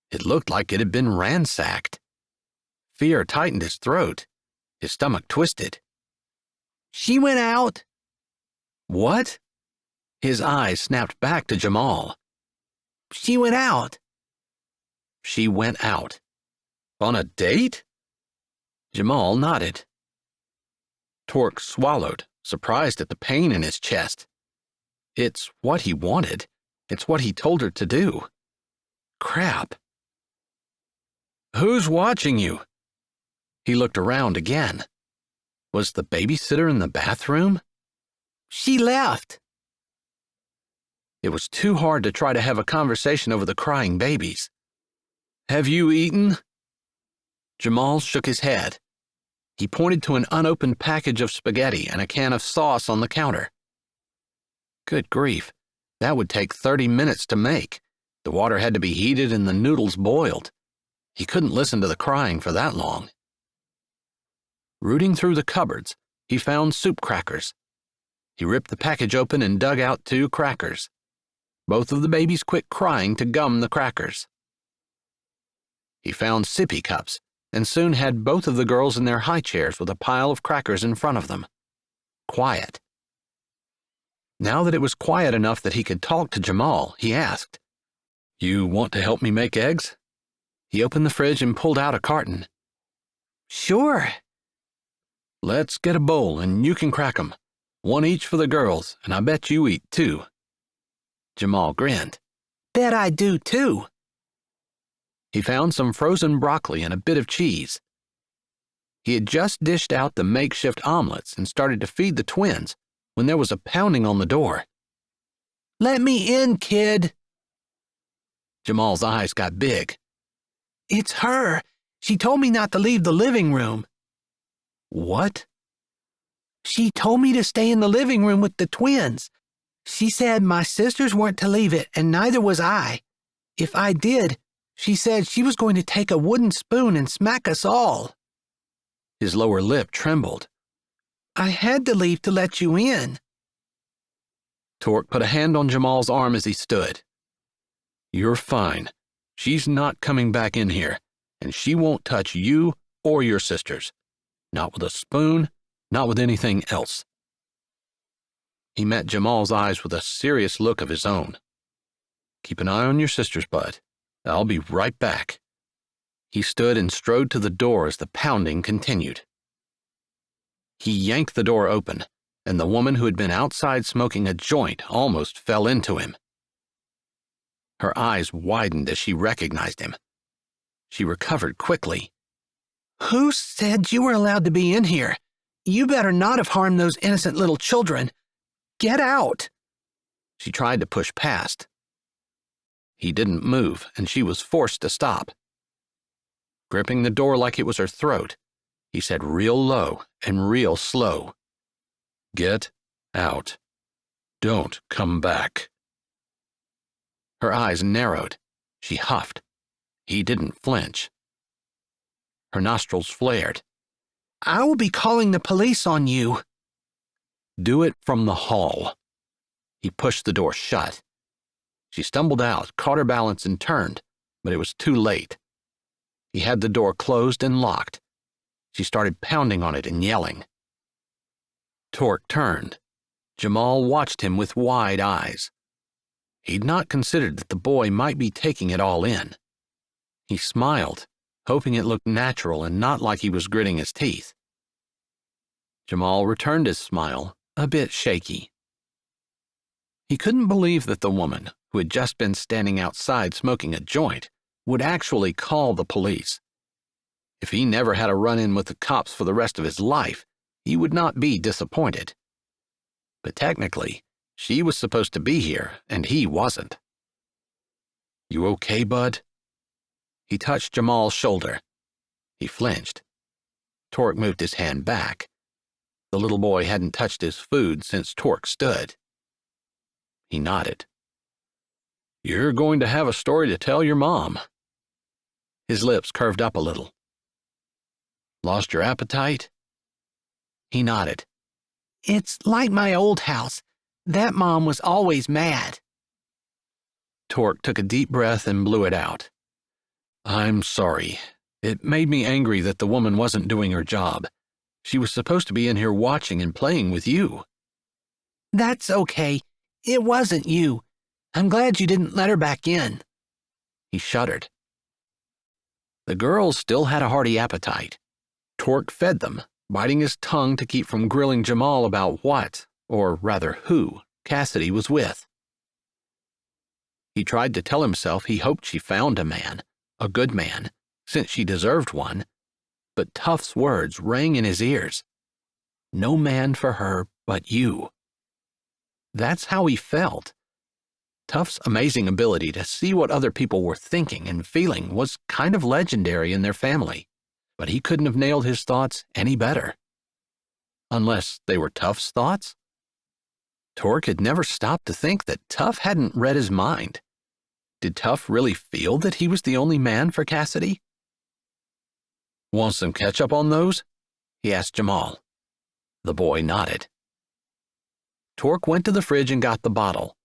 It looked like it had been ransacked. Fear tightened his throat. His stomach twisted. She went out. What? His eyes snapped back to Jamal. She went out. She went out. On a date? Jamal nodded. Torque swallowed, surprised at the pain in his chest. It's what he wanted. It's what he told her to do. Crap. Who's watching you? He looked around again. Was the babysitter in the bathroom? She left. It was too hard to try to have a conversation over the crying babies. Have you eaten? Jamal shook his head. He pointed to an unopened package of spaghetti and a can of sauce on the counter. Good grief, that would take 30 minutes to make. The water had to be heated and the noodles boiled. He couldn't listen to the crying for that long. Rooting through the cupboards, he found soup crackers. He ripped the package open and dug out 2 crackers. Both of the babies quit crying to gum the crackers. He found sippy cups and soon had both of the girls in their high chairs with a pile of crackers in front of them. Quiet. Now that it was quiet enough that he could talk to Jamal, he asked, "You want to help me make eggs?" He opened the fridge and pulled out a carton. Sure. Let's get a bowl and you can crack 'em. 1 each for the girls, and I bet you eat 2. Jamal grinned. Bet I do too. He found some frozen broccoli and a bit of cheese. He had just dished out the makeshift omelets and started to feed the twins when there was a pounding on the door. Let me in, kid. Jamal's eyes got big. It's her. She told me not to leave the living room. What? She told me to stay in the living room with the twins. She said my sisters weren't to leave it, and neither was I. If I did, she said she was going to take a wooden spoon and smack us all. His lower lip trembled. I had to leave to let you in. Torque put a hand on Jamal's arm as he stood. You're fine. She's not coming back in here, and she won't touch you or your sisters. Not with a spoon, not with anything else. He met Jamal's eyes with a serious look of his own. Keep an eye on your sisters, bud. I'll be right back. He stood and strode to the door as the pounding continued. He yanked the door open, and the woman who had been outside smoking a joint almost fell into him. Her eyes widened as she recognized him. She recovered quickly. Who said you were allowed to be in here? You better not have harmed those innocent little children. Get out. She tried to push past. He didn't move, and she was forced to stop. Gripping the door like it was her throat, he said real low and real slow, "Get out. Don't come back." Her eyes narrowed. She huffed. He didn't flinch. Her nostrils flared. I will be calling the police on you. Do it from the hall. He pushed the door shut. She stumbled out, caught her balance, and turned, but it was too late. He had the door closed and locked. She started pounding on it and yelling. Torque turned. Jamal watched him with wide eyes. He'd not considered that the boy might be taking it all in. He smiled, hoping it looked natural and not like he was gritting his teeth. Jamal returned his smile, a bit shaky. He couldn't believe that the woman, who had just been standing outside smoking a joint, would actually call the police. If he never had a run-in with the cops for the rest of his life, he would not be disappointed. But technically, she was supposed to be here, and he wasn't. You okay, bud? He touched Jamal's shoulder. He flinched. Torque moved his hand back. The little boy hadn't touched his food since Torque stood. He nodded. You're going to have a story to tell your mom. His lips curved up a little. Lost your appetite? He nodded. It's like my old house. That mom was always mad. Torque took a deep breath and blew it out. I'm sorry. It made me angry that the woman wasn't doing her job. She was supposed to be in here watching and playing with you. That's okay. It wasn't you. I'm glad you didn't let her back in. He shuddered. The girls still had a hearty appetite. Torque fed them, biting his tongue to keep from grilling Jamal about what, or rather who, Cassidy was with. He tried to tell himself he hoped she found a man, a good man, since she deserved one, but Tuff's words rang in his ears. No man for her but you. That's how he felt. Tuff's amazing ability to see what other people were thinking and feeling was kind of legendary in their family, but he couldn't have nailed his thoughts any better. Unless they were Tuff's thoughts? Torque had never stopped to think that Tuff hadn't read his mind. Did Tuff really feel that he was the only man for Cassidy? Want some ketchup on those? He asked Jamal. The boy nodded. Torque went to the fridge and got the bottle.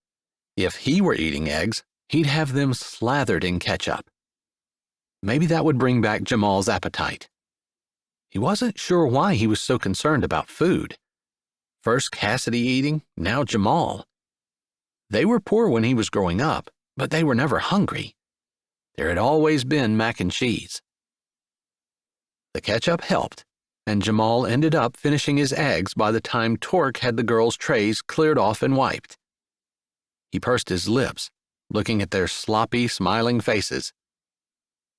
If he were eating eggs, he'd have them slathered in ketchup. Maybe that would bring back Jamal's appetite. He wasn't sure why he was so concerned about food. First Cassidy eating, now Jamal. They were poor when he was growing up, but they were never hungry. There had always been mac and cheese. The ketchup helped, and Jamal ended up finishing his eggs by the time Torque had the girls' trays cleared off and wiped. He pursed his lips, looking at their sloppy, smiling faces.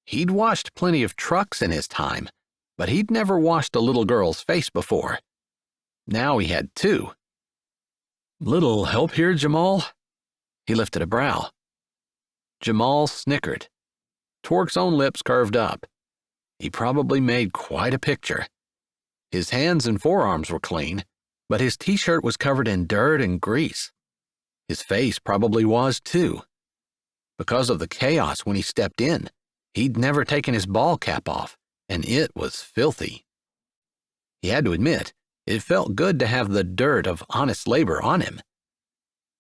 He'd washed plenty of trucks in his time, but he'd never washed a little girl's face before. Now he had two. Little help here, Jamal? He lifted a brow. Jamal snickered. Torque's own lips curved up. He probably made quite a picture. His hands and forearms were clean, but his t-shirt was covered in dirt and grease. His face probably was too. Because of the chaos when he stepped in, he'd never taken his ball cap off, and it was filthy. He had to admit, it felt good to have the dirt of honest labor on him.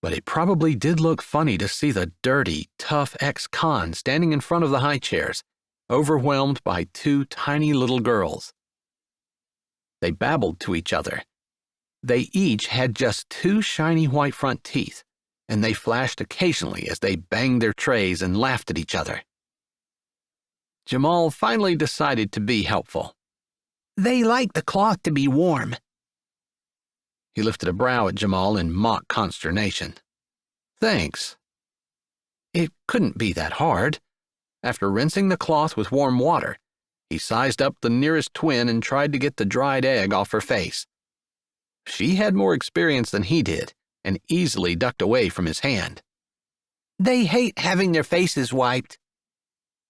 But it probably did look funny to see the dirty, tough ex-con standing in front of the high chairs, overwhelmed by two tiny little girls. They babbled to each other. They each had just two shiny white front teeth, and they flashed occasionally as they banged their trays and laughed at each other. Jamal finally decided to be helpful. They like the cloth to be warm. He lifted a brow at Jamal in mock consternation. Thanks. It couldn't be that hard. After rinsing the cloth with warm water, he sized up the nearest twin and tried to get the dried egg off her face. She had more experience than he did and easily ducked away from his hand. They hate having their faces wiped.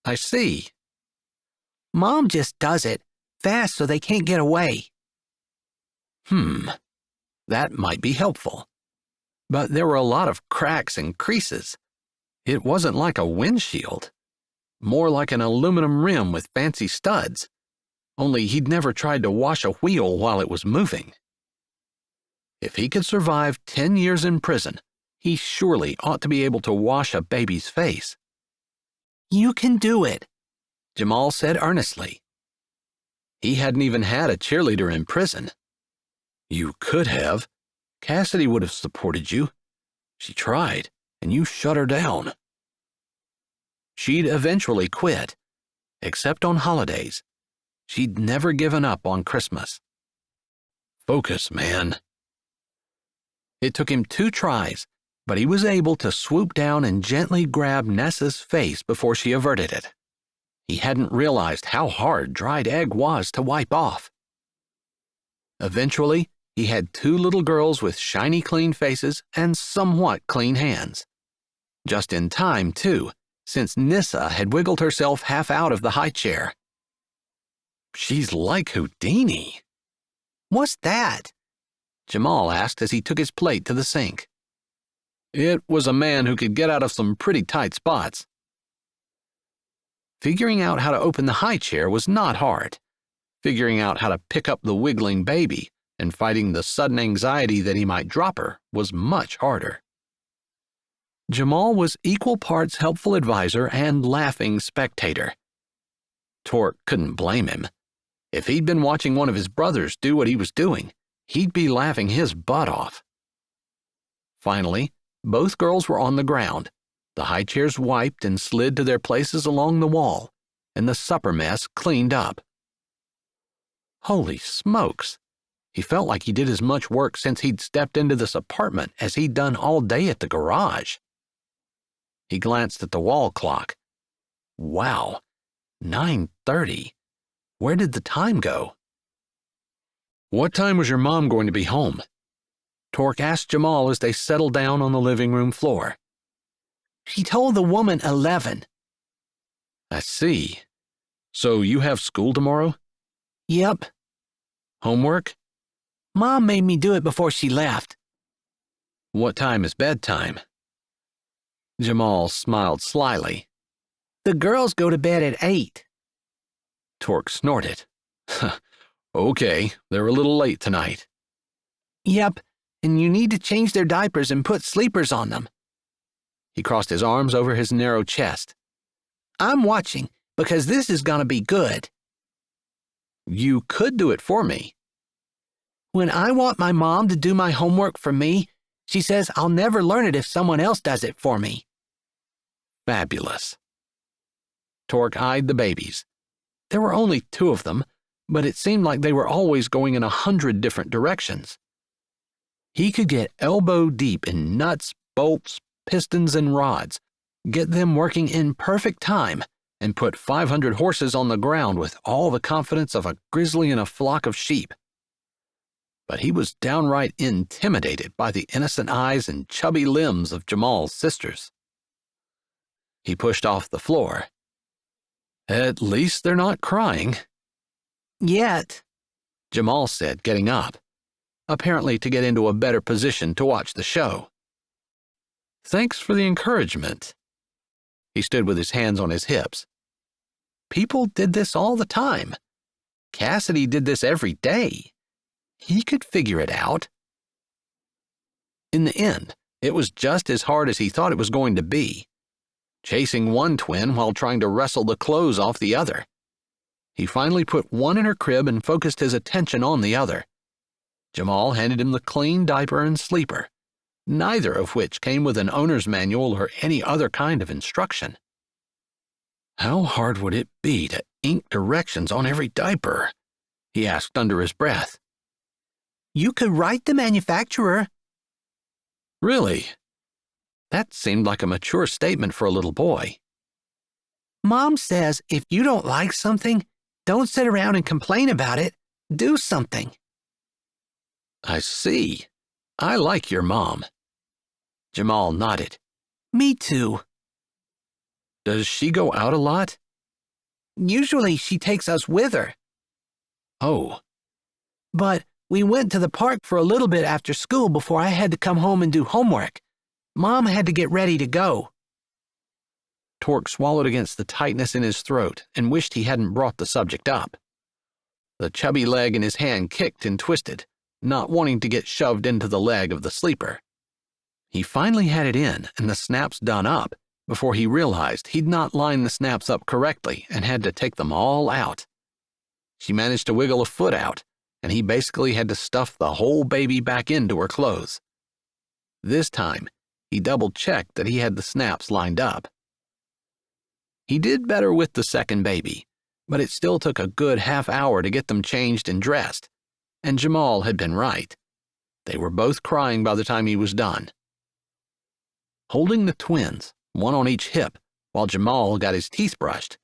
I see. Mom just does it, fast so they can't get away. That might be helpful. But there were a lot of cracks and creases. It wasn't like a windshield. More like an aluminum rim with fancy studs. Only he'd never tried to wash a wheel while it was moving. If he could survive 10 years in prison, he surely ought to be able to wash a baby's face. You can do it, Jamal said earnestly. He hadn't even had a cheerleader in prison. You could have. Cassidy would have supported you. She tried, and you shut her down. She'd eventually quit, except on holidays. She'd never given up on Christmas. Focus, man. It took him 2 tries, but he was able to swoop down and gently grab Nessa's face before she averted it. He hadn't realized how hard dried egg was to wipe off. Eventually, he had 2 little girls with shiny clean faces and somewhat clean hands. Just in time, too, since Nissa had wiggled herself half out of the high chair. She's like Houdini. What's that? Jamal asked as he took his plate to the sink. It was a man who could get out of some pretty tight spots. Figuring out how to open the high chair was not hard. Figuring out how to pick up the wiggling baby and fighting the sudden anxiety that he might drop her was much harder. Jamal was equal parts helpful advisor and laughing spectator. Torque couldn't blame him. If he'd been watching one of his brothers do what he was doing, he'd be laughing his butt off. Finally, both girls were on the ground, the high chairs wiped and slid to their places along the wall, and the supper mess cleaned up. Holy smokes! He felt like he did as much work since he'd stepped into this apartment as he'd done all day at the garage. He glanced at the wall clock. Wow, 9:30. Where did the time go? What time was your mom going to be home? Tork asked Jamal as they settled down on the living room floor. She told the woman 11. I see. So you have school tomorrow? Yep. Homework? Mom made me do it before she left. What time is bedtime? Jamal smiled slyly. The girls go to bed at 8. Tork snorted. Okay, they're a little late tonight. Yep, and you need to change their diapers and put sleepers on them. He crossed his arms over his narrow chest. I'm watching, because this is gonna be good. You could do it for me. When I want my mom to do my homework for me, she says I'll never learn it if someone else does it for me. Fabulous. Tork eyed the babies. There were only 2 of them, but it seemed like they were always going in 100 different directions. He could get elbow deep in nuts, bolts, pistons, and rods, get them working in perfect time, and put 500 horses on the ground with all the confidence of a grizzly in a flock of sheep. But he was downright intimidated by the innocent eyes and chubby limbs of Jamal's sisters. He pushed off the floor. At least they're not crying. Yet, Jamal said, getting up, apparently to get into a better position to watch the show. Thanks for the encouragement. He stood with his hands on his hips. People did this all the time. Cassidy did this every day. He could figure it out. In the end, it was just as hard as he thought it was going to be, chasing one twin while trying to wrestle the clothes off the other. He finally put one in her crib and focused his attention on the other. Jamal handed him the clean diaper and sleeper, neither of which came with an owner's manual or any other kind of instruction. How hard would it be to ink directions on every diaper? He asked under his breath. You could write the manufacturer. Really? That seemed like a mature statement for a little boy. Mom says if you don't like something, don't sit around and complain about it. Do something. I see. I like your mom. Jamal nodded. Me too. Does she go out a lot? Usually she takes us with her. Oh. But we went to the park for a little bit after school before I had to come home and do homework. Mom had to get ready to go. Tork swallowed against the tightness in his throat and wished he hadn't brought the subject up. The chubby leg in his hand kicked and twisted, not wanting to get shoved into the leg of the sleeper. He finally had it in and the snaps done up before he realized he'd not lined the snaps up correctly and had to take them all out. She managed to wiggle a foot out, and he basically had to stuff the whole baby back into her clothes. This time, he double-checked that he had the snaps lined up. He did better with the second baby, but it still took a good half hour to get them changed and dressed, and Jamal had been right. They were both crying by the time he was done. Holding the twins, one on each hip, while Jamal got his teeth brushed,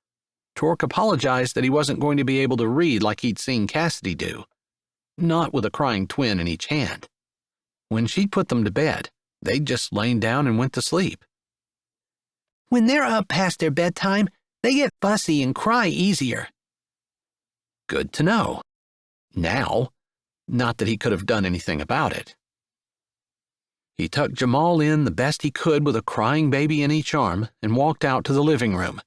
Tork apologized that he wasn't going to be able to read like he'd seen Cassidy do, not with a crying twin in each hand. When she'd put them to bed, they'd just lain down and went to sleep. When they're up past their bedtime, they get fussy and cry easier. Good to know. Now, not that he could have done anything about it. He tucked Jamal in the best he could with a crying baby in each arm and walked out to the living room,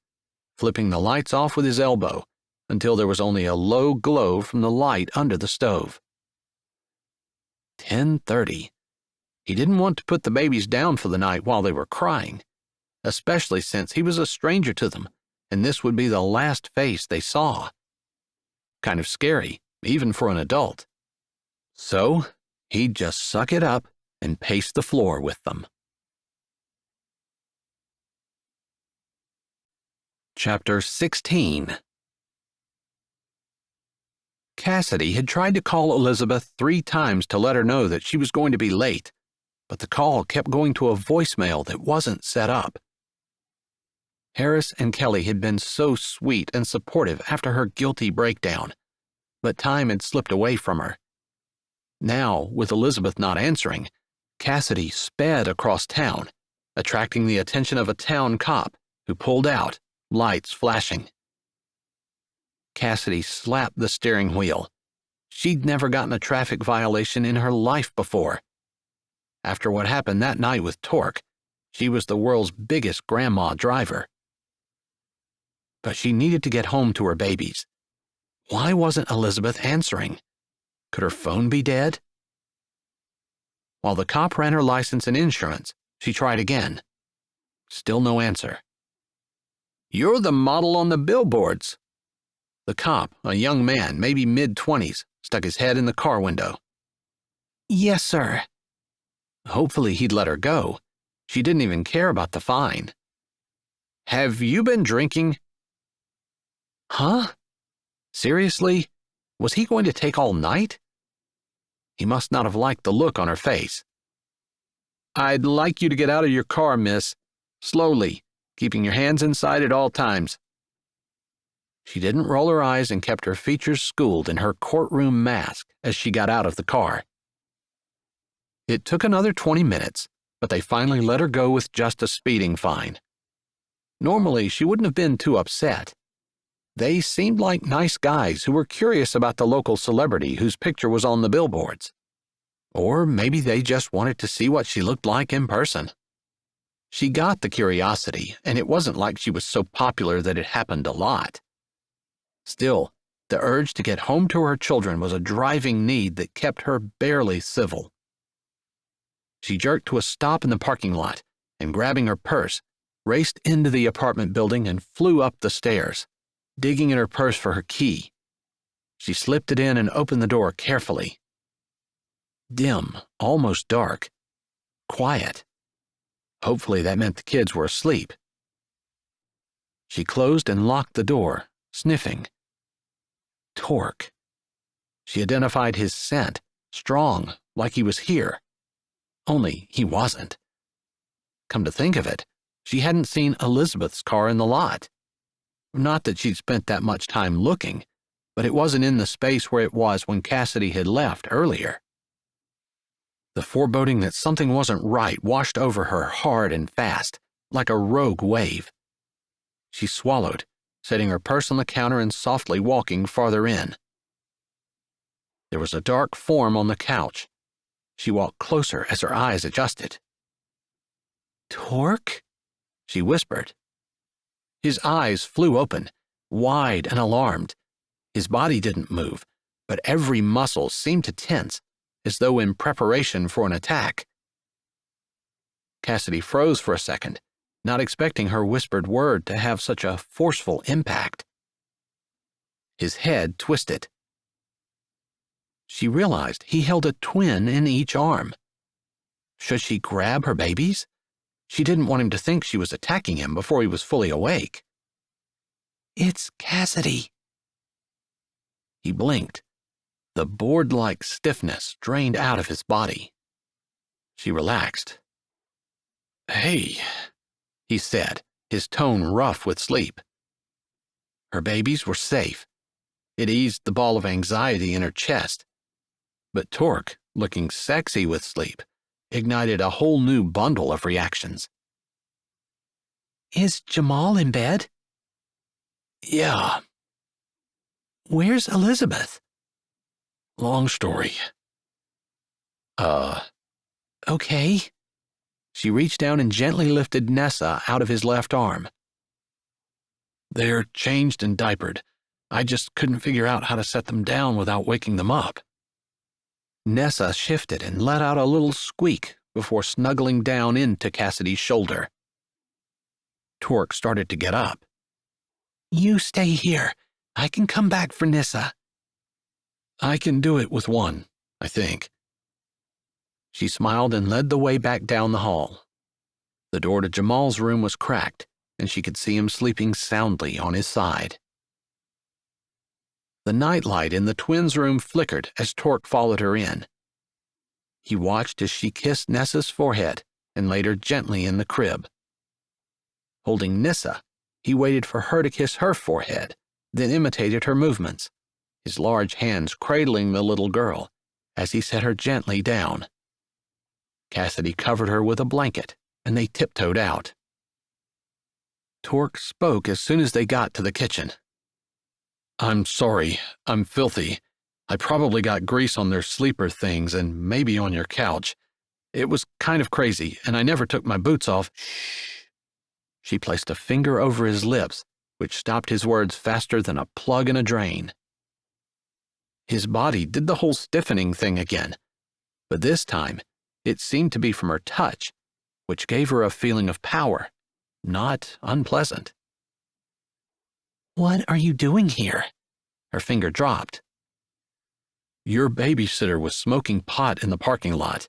flipping the lights off with his elbow until there was only a low glow from the light under the stove. 10:30. He didn't want to put the babies down for the night while they were crying, especially since he was a stranger to them, and this would be the last face they saw. Kind of scary, even for an adult. So, he'd just suck it up and pace the floor with them. Chapter 16. Cassidy had tried to call Elizabeth 3 times to let her know that she was going to be late, but the call kept going to a voicemail that wasn't set up. Harris and Kelly had been so sweet and supportive after her guilty breakdown, but time had slipped away from her. Now, with Elizabeth not answering, Cassidy sped across town, attracting the attention of a town cop who pulled out, lights flashing. Cassidy slapped the steering wheel. She'd never gotten a traffic violation in her life before. After what happened that night with Torque, she was the world's biggest grandma driver. But she needed to get home to her babies. Why wasn't Elizabeth answering? Could her phone be dead? While the cop ran her license and insurance, she tried again. Still no answer. "You're the model on the billboards." The cop, a young man, maybe mid-20s, stuck his head in the car window. Yes, sir. Hopefully he'd let her go. She didn't even care about the fine. "Have you been drinking?" Huh? Seriously? Was he going to take all night? He must not have liked the look on her face. "I'd like you to get out of your car, miss. Slowly, keeping your hands inside at all times." She didn't roll her eyes and kept her features schooled in her courtroom mask as she got out of the car. It took another 20 minutes, but they finally let her go with just a speeding fine. Normally, she wouldn't have been too upset. They seemed like nice guys who were curious about the local celebrity whose picture was on the billboards. Or maybe they just wanted to see what she looked like in person. She got the curiosity, and it wasn't like she was so popular that it happened a lot. Still, the urge to get home to her children was a driving need that kept her barely civil. She jerked to a stop in the parking lot and, grabbing her purse, raced into the apartment building and flew up the stairs, digging in her purse for her key. She slipped it in and opened the door carefully. Dim, almost dark. Quiet. Hopefully that meant the kids were asleep. She closed and locked the door, sniffing. Torque. She identified his scent, strong, like he was here. Only he wasn't. Come to think of it, she hadn't seen Elizabeth's car in the lot. Not that she'd spent that much time looking, but it wasn't in the space where it was when Cassidy had left earlier. The foreboding that something wasn't right washed over her hard and fast, like a rogue wave. She swallowed, setting her purse on the counter and softly walking farther in. There was a dark form on the couch. She walked closer as her eyes adjusted. "Torque?" she whispered. His eyes flew open, wide and alarmed. His body didn't move, but every muscle seemed to tense, as though in preparation for an attack. Cassidy froze for a second, not expecting her whispered word to have such a forceful impact. His head twisted. She realized he held a twin in each arm. Should she grab her babies? She didn't want him to think she was attacking him before he was fully awake. "It's Cassidy." He blinked. The board-like stiffness drained out of his body. She relaxed. "Hey," he said, his tone rough with sleep. Her babies were safe. It eased the ball of anxiety in her chest. But Torque, looking sexy with sleep, ignited a whole new bundle of reactions. Is Jamal in bed? Yeah. Where's Elizabeth? Long story. Okay. She reached down and gently lifted Nessa out of his left arm. "They're changed and diapered. I just couldn't figure out how to set them down without waking them up." Nessa shifted and let out a little squeak before snuggling down into Cassidy's shoulder. Torque started to get up. "You stay here. I can come back for Nissa." "I can do it with one, I think." She smiled and led the way back down the hall. The door to Jamal's room was cracked, and she could see him sleeping soundly on his side. The nightlight in the twins' room flickered as Torque followed her in. He watched as she kissed Nessa's forehead and laid her gently in the crib. Holding Nissa, he waited for her to kiss her forehead, then imitated her movements, his large hands cradling the little girl as he set her gently down. Cassidy covered her with a blanket, and they tiptoed out. Torque spoke as soon as they got to the kitchen. "I'm sorry, I'm filthy. I probably got grease on their sleeper things and maybe on your couch. It was kind of crazy, and I never took my boots off." "Shh." She placed a finger over his lips, which stopped his words faster than a plug in a drain. His body did the whole stiffening thing again, but this time it seemed to be from her touch, which gave her a feeling of power, not unpleasant. "What are you doing here?" Her finger dropped. "Your babysitter was smoking pot in the parking lot.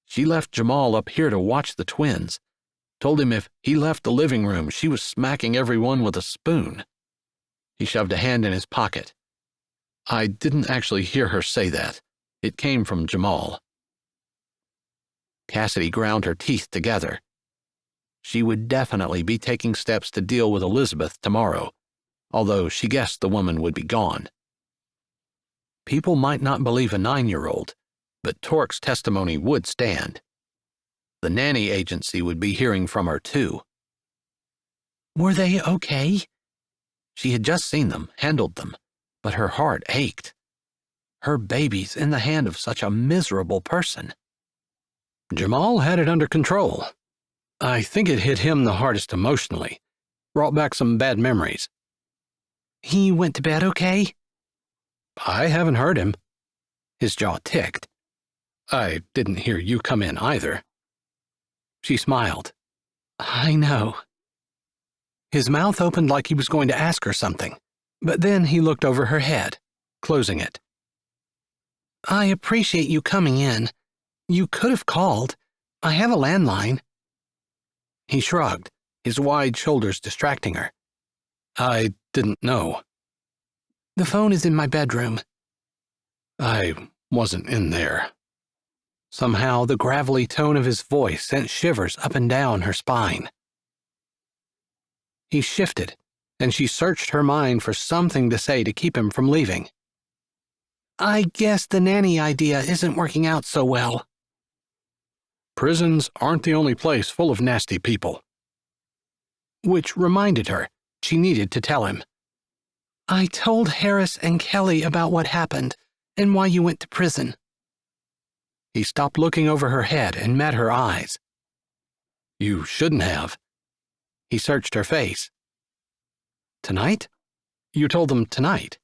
She left Jamal up here to watch the twins. Told him if he left the living room, she was smacking everyone with a spoon." He shoved a hand in his pocket. "I didn't actually hear her say that. It came from Jamal." Cassidy ground her teeth together. She would definitely be taking steps to deal with Elizabeth tomorrow, although she guessed the woman would be gone. People might not believe a 9-year-old, but Torque's testimony would stand. The nanny agency would be hearing from her too. "Were they okay?" She had just seen them, handled them, but her heart ached. Her baby's in the hand of such a miserable person. Jamal had it under control. I think it hit him the hardest emotionally, brought back some bad memories. "He went to bed okay?" I haven't heard him. His jaw ticked. I didn't hear you come in either. She smiled. "I know." His mouth opened like he was going to ask her something, but then he looked over her head, closing it. "I appreciate you coming in. You could have called. I have a landline." He shrugged, his wide shoulders distracting her. I didn't know. "The phone is in my bedroom." I wasn't in there. Somehow the gravelly tone of his voice sent shivers up and down her spine. He shifted, and she searched her mind for something to say to keep him from leaving. "I guess the nanny idea isn't working out so well." Prisons aren't the only place full of nasty people. Which reminded her she needed to tell him. "I told Harris and Kelly about what happened and why you went to prison." He stopped looking over her head and met her eyes. You shouldn't have. He searched her face. Tonight? You told them tonight?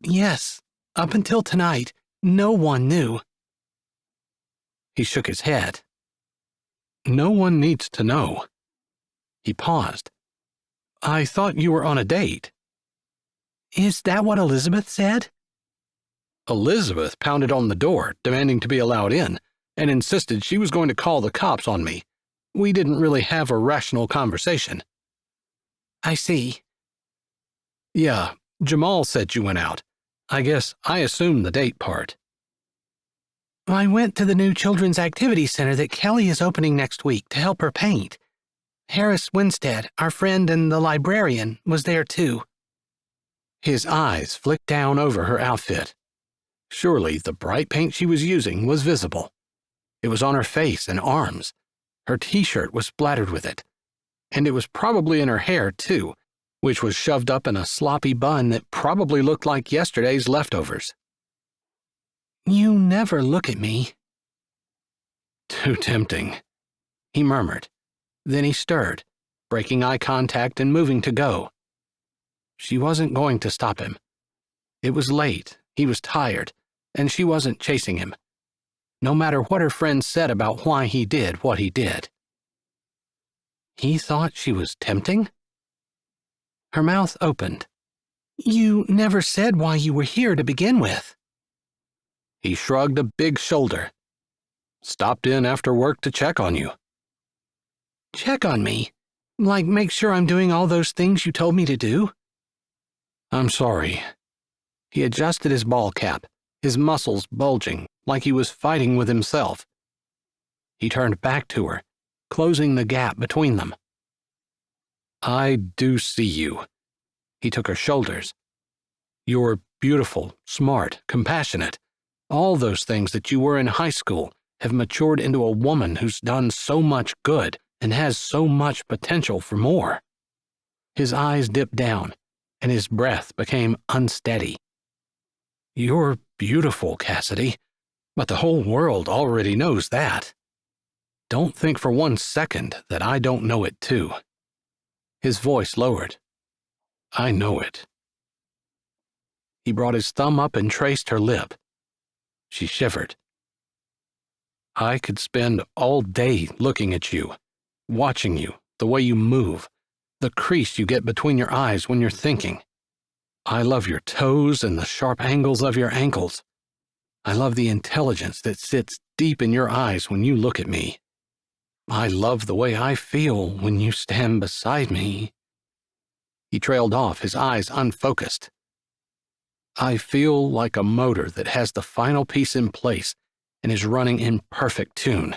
"Yes, up until tonight, no one knew." He shook his head. No one needs to know. He paused. I thought you were on a date. "Is that what Elizabeth said?" Elizabeth pounded on the door, demanding to be allowed in, and insisted she was going to call the cops on me. We didn't really have a rational conversation. "I see." Yeah, Jamal said you went out. I guess I assumed the date part. "I went to the new Children's Activity Center that Kelly is opening next week to help her paint. Harris Winstead, our friend and the librarian, was there too." His eyes flicked down over her outfit. Surely the bright paint she was using was visible. It was on her face and arms. Her t-shirt was splattered with it. And it was probably in her hair, too, which was shoved up in a sloppy bun that probably looked like yesterday's leftovers. "You never look at me." Too tempting, he murmured. Then he stirred, breaking eye contact and moving to go. She wasn't going to stop him. It was late, he was tired, and she wasn't chasing him, no matter what her friends said about why he did what he did. He thought she was tempting? Her mouth opened. "You never said why you were here to begin with." He shrugged a big shoulder. Stopped in after work to check on you. "Check on me? Like make sure I'm doing all those things you told me to do? I'm sorry. He adjusted his ball cap, his muscles bulging like he was fighting with himself. He turned back to her, closing the gap between them. I do see you. He took her shoulders. You're beautiful, smart, compassionate. All those things that you were in high school have matured into a woman who's done so much good and has so much potential for more. His eyes dipped down, and his breath became unsteady. You're beautiful, Cassidy, but the whole world already knows that. Don't think for 1 second that I don't know it too. His voice lowered. I know it. He brought his thumb up and traced her lip. She shivered. I could spend all day looking at you, watching you, the way you move, the crease you get between your eyes when you're thinking. I love your toes and the sharp angles of your ankles. I love the intelligence that sits deep in your eyes when you look at me. I love the way I feel when you stand beside me. He trailed off, his eyes unfocused. I feel like a motor that has the final piece in place and is running in perfect tune.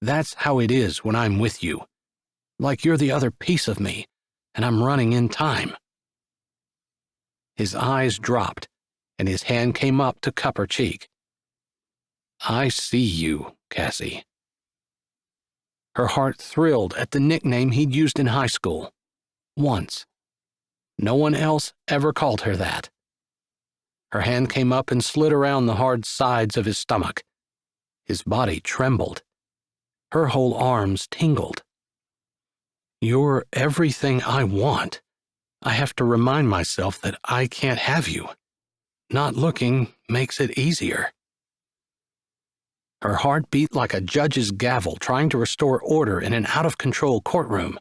That's how it is when I'm with you. Like you're the other piece of me, and I'm running in time. His eyes dropped, and his hand came up to cup her cheek. I see you, Cassie. Her heart thrilled at the nickname he'd used in high school. Once. No one else ever called her that. Her hand came up and slid around the hard sides of his stomach. His body trembled. Her whole arms tingled. You're everything I want. I have to remind myself that I can't have you. Not looking makes it easier. Her heart beat like a judge's gavel trying to restore order in an out-of-control courtroom.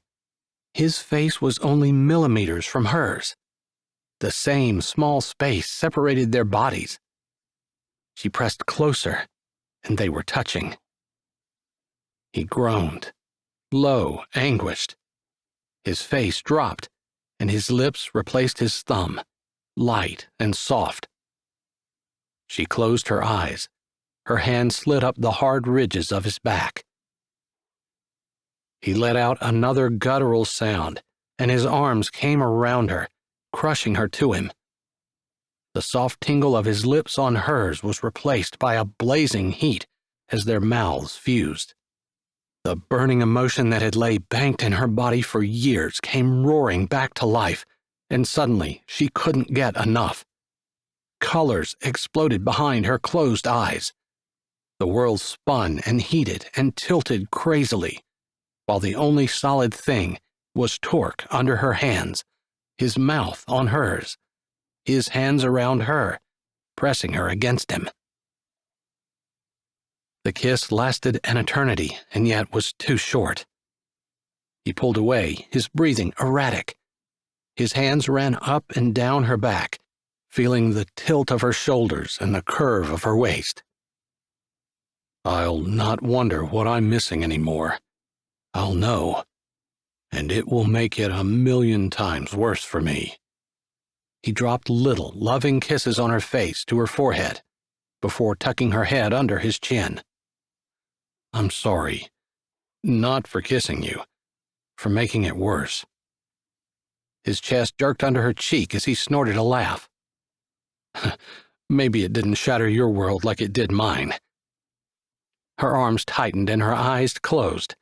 His face was only millimeters from hers. The same small space separated their bodies. She pressed closer, and they were touching. He groaned, low, anguished. His face dropped, and his lips replaced his thumb, light and soft. She closed her eyes. Her hand slid up the hard ridges of his back. He let out another guttural sound, and his arms came around her, crushing her to him. The soft tingle of his lips on hers was replaced by a blazing heat as their mouths fused. The burning emotion that had lay banked in her body for years came roaring back to life, and suddenly she couldn't get enough. Colors exploded behind her closed eyes. The world spun and heated and tilted crazily, while the only solid thing was Torque under her hands, his mouth on hers, his hands around her, pressing her against him. The kiss lasted an eternity and yet was too short. He pulled away, his breathing erratic. His hands ran up and down her back, feeling the tilt of her shoulders and the curve of her waist. I'll not wonder what I'm missing anymore. I'll know, and it will make it 1,000,000 times worse for me. He dropped little, loving kisses on her face to her forehead, before tucking her head under his chin. I'm sorry, not for kissing you, for making it worse. His chest jerked under her cheek as he snorted a laugh. Maybe it didn't shatter your world like it did mine. Her arms tightened and her eyes closed.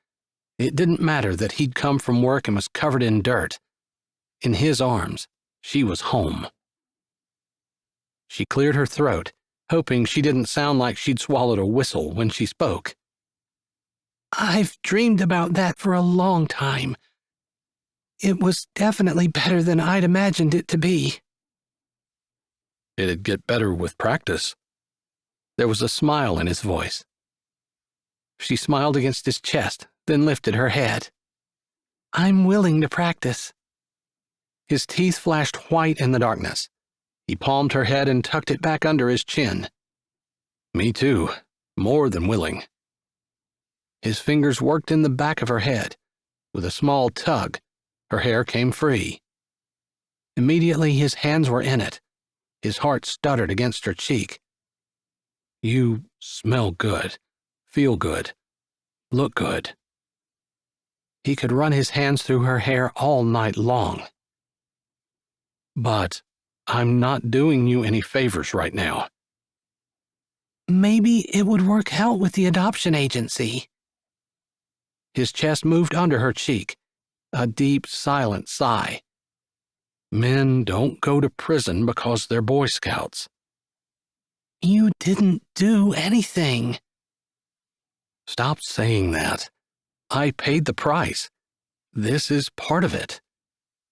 It didn't matter that he'd come from work and was covered in dirt. In his arms, she was home. She cleared her throat, hoping she didn't sound like she'd swallowed a whistle when she spoke. I've dreamed about that for a long time. It was definitely better than I'd imagined it to be. It'd get better with practice. There was a smile in his voice. She smiled against his chest, then lifted her head. I'm willing to practice. His teeth flashed white in the darkness. He palmed her head and tucked it back under his chin. Me too, more than willing. His fingers worked in the back of her head, With a small tug, her hair came free. Immediately his hands were in it. His heart stuttered against her cheek. You smell good, feel good, look good. He could run his hands through her hair all night long. But I'm not doing you any favors right now. Maybe it would work out with the adoption agency. His chest moved under her cheek, a deep, silent sigh. Men don't go to prison because they're Boy Scouts. You didn't do anything. Stop saying that. I paid the price. This is part of it.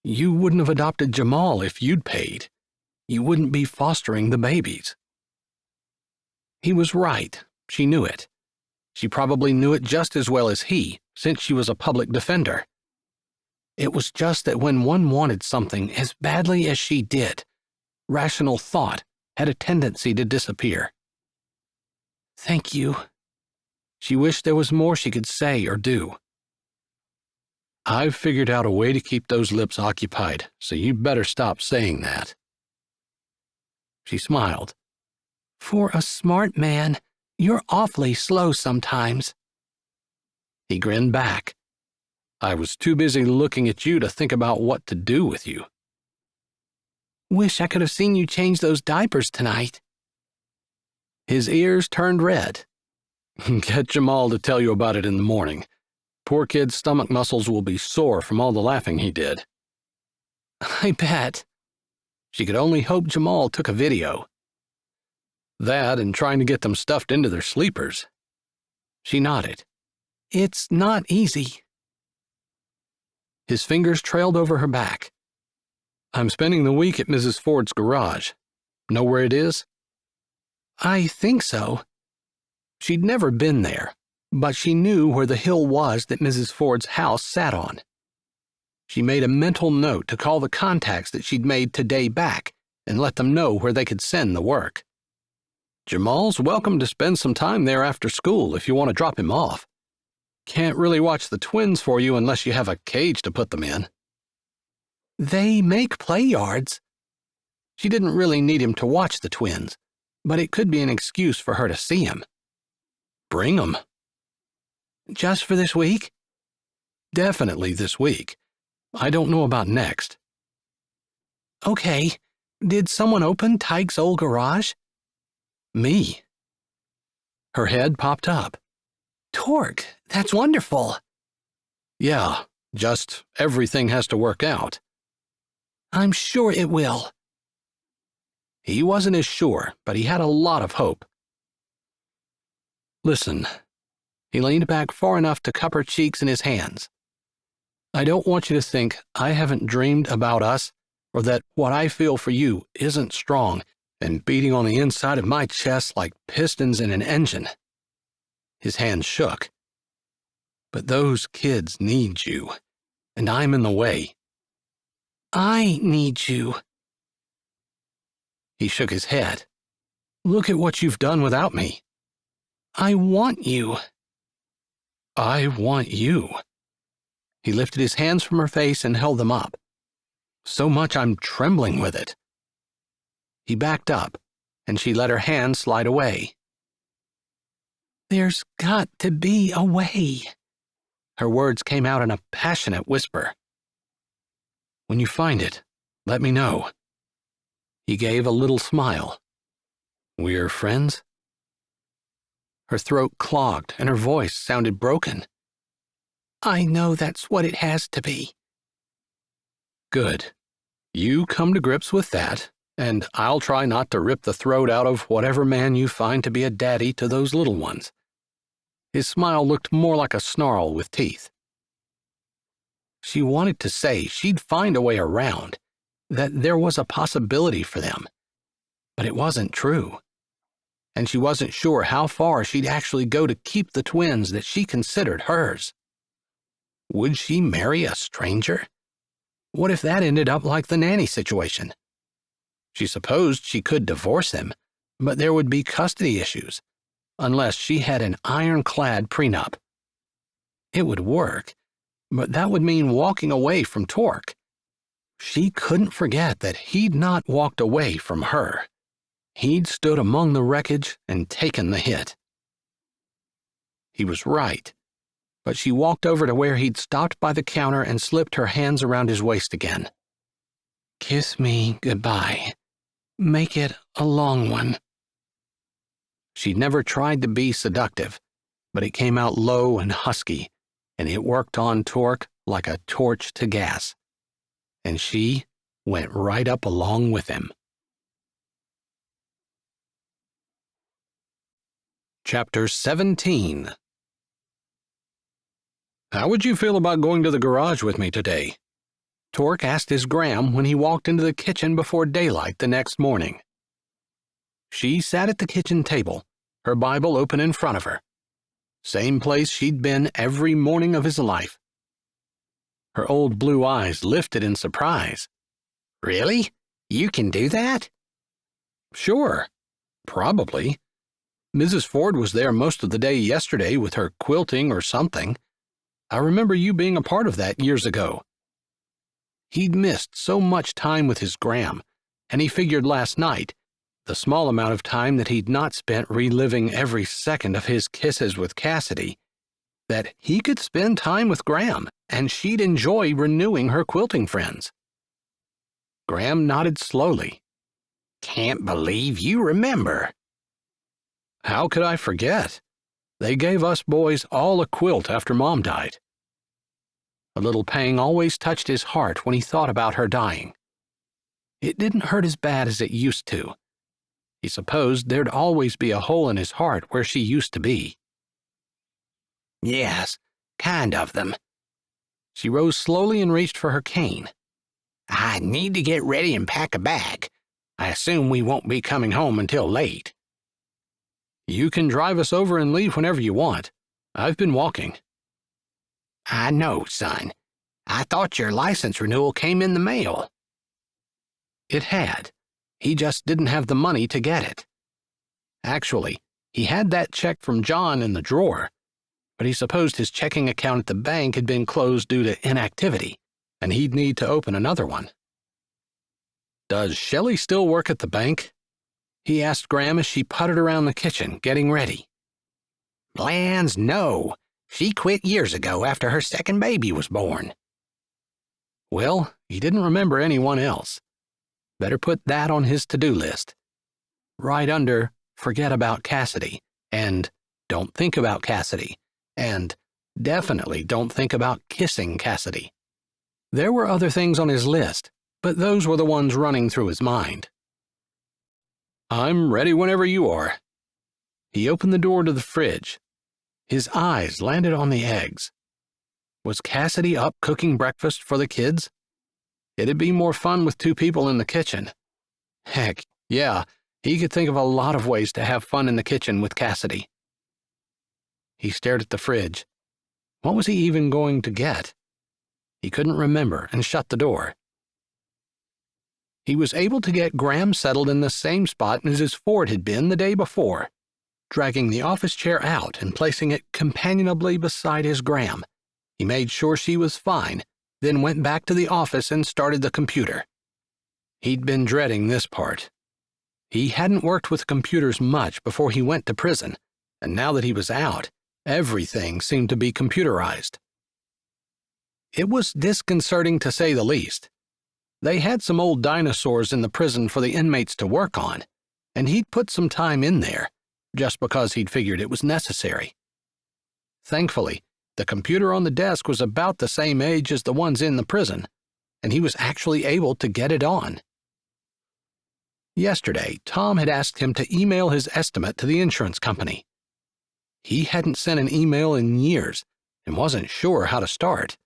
You wouldn't have adopted Jamal if you'd paid. You wouldn't be fostering the babies. He was right. She knew it. She probably knew it just as well as he, since she was a public defender. It was just that when one wanted something as badly as she did, rational thought had a tendency to disappear. Thank you. She wished there was more she could say or do. I've figured out a way to keep those lips occupied, so you'd better stop saying that. She smiled. For a smart man, you're awfully slow sometimes. He grinned back. I was too busy looking at you to think about what to do with you. Wish I could have seen you change those diapers tonight. His ears turned red. Get Jamal to tell you about it in the morning. Poor kid's stomach muscles will be sore from all the laughing he did. I bet. She could only hope Jamal took a video. That and trying to get them stuffed into their sleepers. She nodded. It's not easy. His fingers trailed over her back. I'm spending the week at Mrs. Ford's garage. Know where it is? I think so. She'd never been there, but she knew where the hill was that Mrs. Ford's house sat on. She made a mental note to call the contacts that she'd made today back and let them know where they could send the work. Jamal's welcome to spend some time there after school if you want to drop him off. Can't really watch the twins for you unless you have a cage to put them in. They make play yards. She didn't really need him to watch the twins, but it could be an excuse for her to see him. Bring them. Just for this week? Definitely this week. I don't know about next. Okay. Did someone open Tyke's old garage? Me. Her head popped up. Torque, that's wonderful. Yeah, just everything has to work out. I'm sure it will. He wasn't as sure, but he had a lot of hope. Listen. He leaned back far enough to cup her cheeks in his hands. I don't want you to think I haven't dreamed about us, or that what I feel for you isn't strong and beating on the inside of my chest like pistons in an engine. His hands shook. But those kids need you, and I'm in the way. I need you. He shook his head. Look at what you've done without me. I want you. I want you. He lifted his hands from her face and held them up. So much I'm trembling with it. He backed up, and she let her hand slide away. There's got to be a way. Her words came out in a passionate whisper. When you find it, let me know. He gave a little smile. We're friends? Her throat clogged and her voice sounded broken. I know that's what it has to be. Good. You come to grips with that, and I'll try not to rip the throat out of whatever man you find to be a daddy to those little ones. His smile looked more like a snarl with teeth. She wanted to say she'd find a way around, that there was a possibility for them, but it wasn't true. And she wasn't sure how far she'd actually go to keep the twins that she considered hers. Would she marry a stranger? What if that ended up like the nanny situation? She supposed she could divorce him, but there would be custody issues, unless she had an ironclad prenup. It would work, but that would mean walking away from Torque. She couldn't forget that he'd not walked away from her. He'd stood among the wreckage and taken the hit. He was right, but she walked over to where he'd stopped by the counter and slipped her hands around his waist again. "Kiss me goodbye. Make it a long one." She'd never tried to be seductive, but it came out low and husky, and it worked on Torque like a torch to gas. And she went right up along with him. Chapter 17. "How would you feel about going to the garage with me today?" Torque asked his Gram when he walked into the kitchen before daylight the next morning. She sat at the kitchen table, her Bible open in front of her. Same place she'd been every morning of his life. Her old blue eyes lifted in surprise. Really? You can do that? Sure. Probably. Mrs. Ford was there most of the day yesterday with her quilting or something. I remember you being a part of that years ago. He'd missed so much time with his Gram, and he figured last night, the small amount of time that he'd not spent reliving every second of his kisses with Cassidy, that he could spend time with Gram, and she'd enjoy renewing her quilting friends. Gram nodded slowly. Can't believe you remember. How could I forget? They gave us boys all a quilt after Mom died. A little pang always touched his heart when he thought about her dying. It didn't hurt as bad as it used to. He supposed there'd always be a hole in his heart where she used to be. Yes, kind of them. She rose slowly and reached for her cane. I need to get ready and pack a bag. I assume we won't be coming home until late. You can drive us over and leave whenever you want. I've been walking. I know, son. I thought your license renewal came in the mail. It had. He just didn't have the money to get it. Actually, he had that check from John in the drawer, but he supposed his checking account at the bank had been closed due to inactivity, and he'd need to open another one. Does Shelley still work at the bank? He asked Gram as she puttered around the kitchen, getting ready. Lands, no. She quit years ago after her second baby was born. Well, he didn't remember anyone else. Better put that on his to-do list. Right under, forget about Cassidy, and don't think about Cassidy, and definitely don't think about kissing Cassidy. There were other things on his list, but those were the ones running through his mind. I'm ready whenever you are. He opened the door to the fridge. His eyes landed on the eggs. Was Cassidy up cooking breakfast for the kids? It'd be more fun with two people in the kitchen. Heck, yeah, he could think of a lot of ways to have fun in the kitchen with Cassidy. He stared at the fridge. What was he even going to get? He couldn't remember and shut the door. He was able to get Gram settled in the same spot Mrs. Ford had been the day before, dragging the office chair out and placing it companionably beside his Gram. He made sure she was fine, then went back to the office and started the computer. He'd been dreading this part. He hadn't worked with computers much before he went to prison, and now that he was out, everything seemed to be computerized. It was disconcerting to say the least. They had some old dinosaurs in the prison for the inmates to work on, and he'd put some time in there, just because he'd figured it was necessary. Thankfully, the computer on the desk was about the same age as the ones in the prison, and he was actually able to get it on. Yesterday, Tom had asked him to email his estimate to the insurance company. He hadn't sent an email in years and wasn't sure how to start.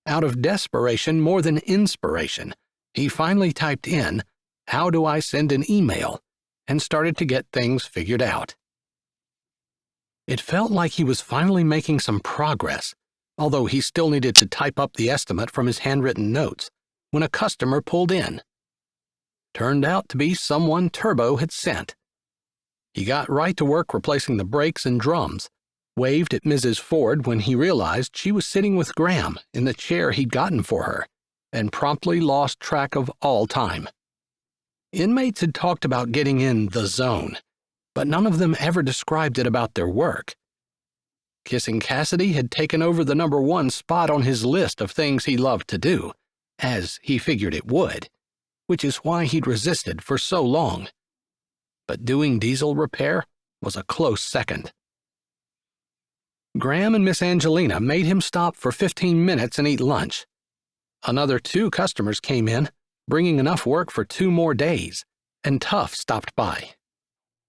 Out of desperation more than inspiration, he finally typed in, "How do I send an email?" and started to get things figured out. It felt like he was finally making some progress, although he still needed to type up the estimate from his handwritten notes, when a customer pulled in. Turned out to be someone Turbo had sent. He got right to work replacing the brakes and drums, waved at Mrs. Ford when he realized she was sitting with Graham in the chair he'd gotten for her, and promptly lost track of all time. Inmates had talked about getting in the zone, but none of them ever described it about their work. Kissing Cassidy had taken over the #1 spot on his list of things he loved to do, as he figured it would, which is why he'd resisted for so long. But doing diesel repair was a close second. Graham and Miss Angelina made him stop for 15 minutes and eat lunch. Another 2 customers came in, bringing enough work for 2 more days, and Tuff stopped by.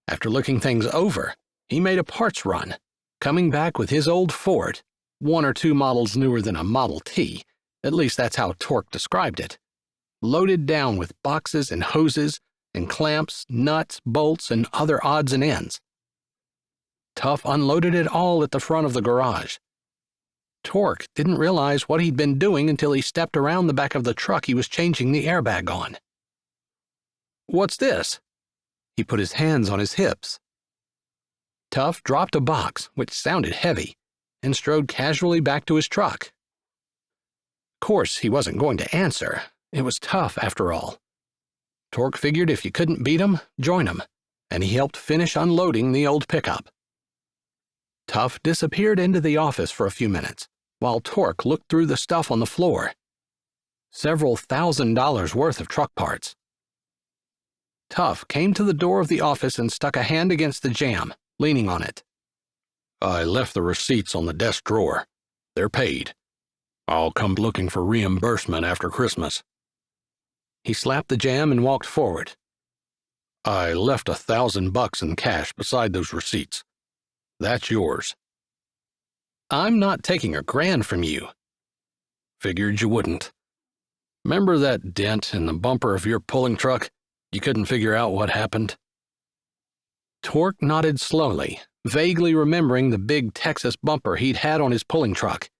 After looking things over, he made a parts run, coming back with his old Ford, 1 or 2 models newer than a Model T, at least that's how Torque described it, loaded down with boxes and hoses and clamps, nuts, bolts, and other odds and ends. Tuff unloaded it all at the front of the garage. Torque didn't realize what he'd been doing until he stepped around the back of the truck he was changing the airbag on. "What's this?" He put his hands on his hips. Tuff dropped a box, which sounded heavy, and strode casually back to his truck. Of course, he wasn't going to answer. It was Tuff, after all. Torque figured if you couldn't beat him, join him, and he helped finish unloading the old pickup. Tuff disappeared into the office for a few minutes, while Torque looked through the stuff on the floor. Several $1,000s worth of truck parts. Tuff came to the door of the office and stuck a hand against the jamb, leaning on it. "I left the receipts on the desk drawer. They're paid. I'll come looking for reimbursement after Christmas." He slapped the jamb and walked forward. "I left $1,000 in cash beside those receipts. That's yours." "I'm not taking $1,000 from you." "Figured you wouldn't. Remember that dent in the bumper of your pulling truck? You couldn't figure out what happened?" Torque nodded slowly, vaguely remembering the big Texas bumper he'd had on his pulling truck.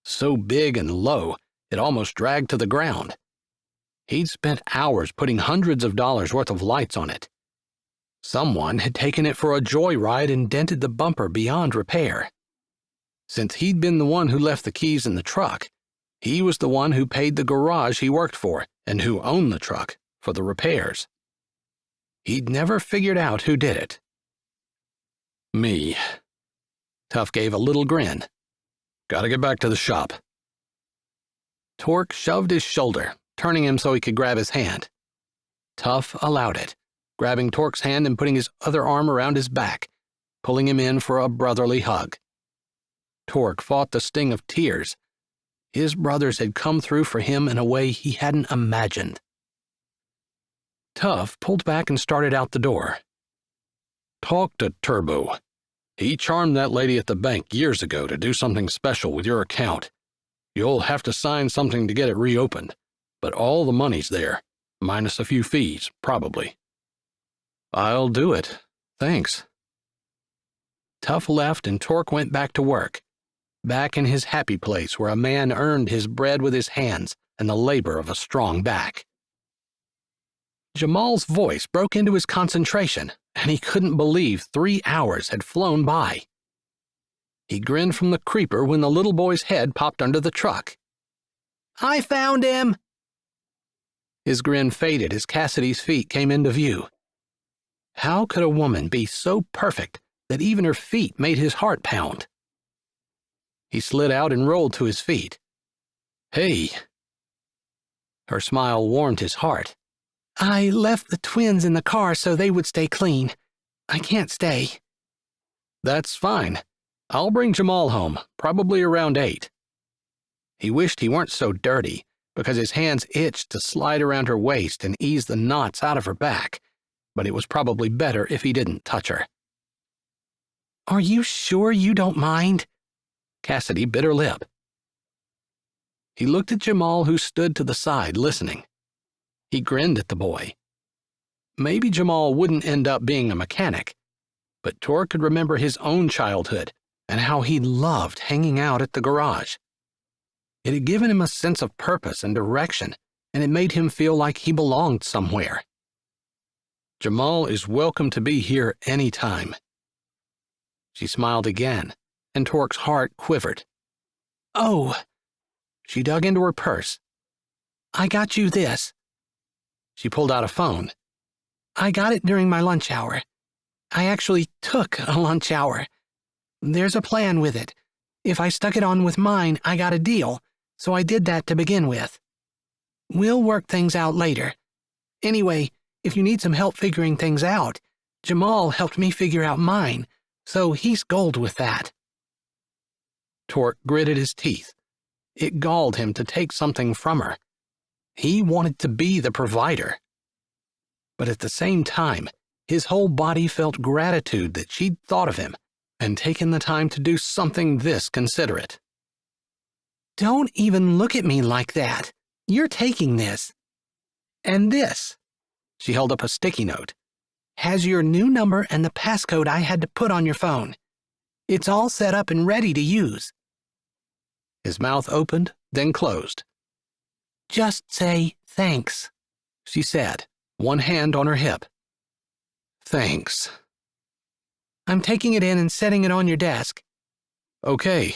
So big and low, it almost dragged to the ground. He'd spent hours putting hundreds of dollars worth of lights on it. Someone had taken it for a joyride and dented the bumper beyond repair. Since he'd been the one who left the keys in the truck, he was the one who paid the garage he worked for and who owned the truck for the repairs. He'd never figured out who did it. "Me." Tuff gave a little grin. "Gotta get back to the shop." Torque shoved his shoulder, turning him so he could grab his hand. Tuff allowed it, grabbing Torque's hand and putting his other arm around his back, pulling him in for a brotherly hug. Torque fought the sting of tears. His brothers had come through for him in a way he hadn't imagined. Tuff pulled back and started out the door. "Talk to Turbo. He charmed that lady at the bank years ago to do something special with your account. You'll have to sign something to get it reopened, but all the money's there, minus a few fees, probably." "I'll do it. Thanks." Tuff left and Torque went back to work, back in his happy place where a man earned his bread with his hands and the labor of a strong back. Jamal's voice broke into his concentration, and he couldn't believe 3 hours had flown by. He grinned from the creeper when the little boy's head popped under the truck. "I found him!" His grin faded as Cassidy's feet came into view. How could a woman be so perfect that even her feet made his heart pound? He slid out and rolled to his feet. "Hey." Her smile warmed his heart. "I left the twins in the car so they would stay clean. I can't stay." "That's fine. I'll bring Jamal home, probably around 8. He wished he weren't so dirty, because his hands itched to slide around her waist and ease the knots out of her back, but it was probably better if he didn't touch her. "Are you sure you don't mind?" Cassidy bit her lip. He looked at Jamal, who stood to the side, listening. He grinned at the boy. Maybe Jamal wouldn't end up being a mechanic, but Torque could remember his own childhood and how he loved hanging out at the garage. It had given him a sense of purpose and direction, and it made him feel like he belonged somewhere. "Jamal is welcome to be here any time." She smiled again, and Torque's heart quivered. Oh, She dug into her purse. I got you this. She pulled out a phone. I got it during my lunch hour. I actually took a lunch hour. There's a plan with it. If I stuck it on with mine, I got a deal, so I did that to begin with. We'll work things out later. Anyway, if you need some help figuring things out, Jamal helped me figure out mine, so he's gold with that. Torque gritted his teeth. It galled him to take something from her. He wanted to be the provider. But at the same time, his whole body felt gratitude that she'd thought of him and taken the time to do something this considerate. Don't even look at me like that. You're taking this. And this, She held up a sticky note. has your new number and the passcode I had to put on your phone. It's all set up and ready to use. His mouth opened, then closed. Just say thanks, She said, one hand on her hip. Thanks. I'm taking it in and setting it on your desk. Okay.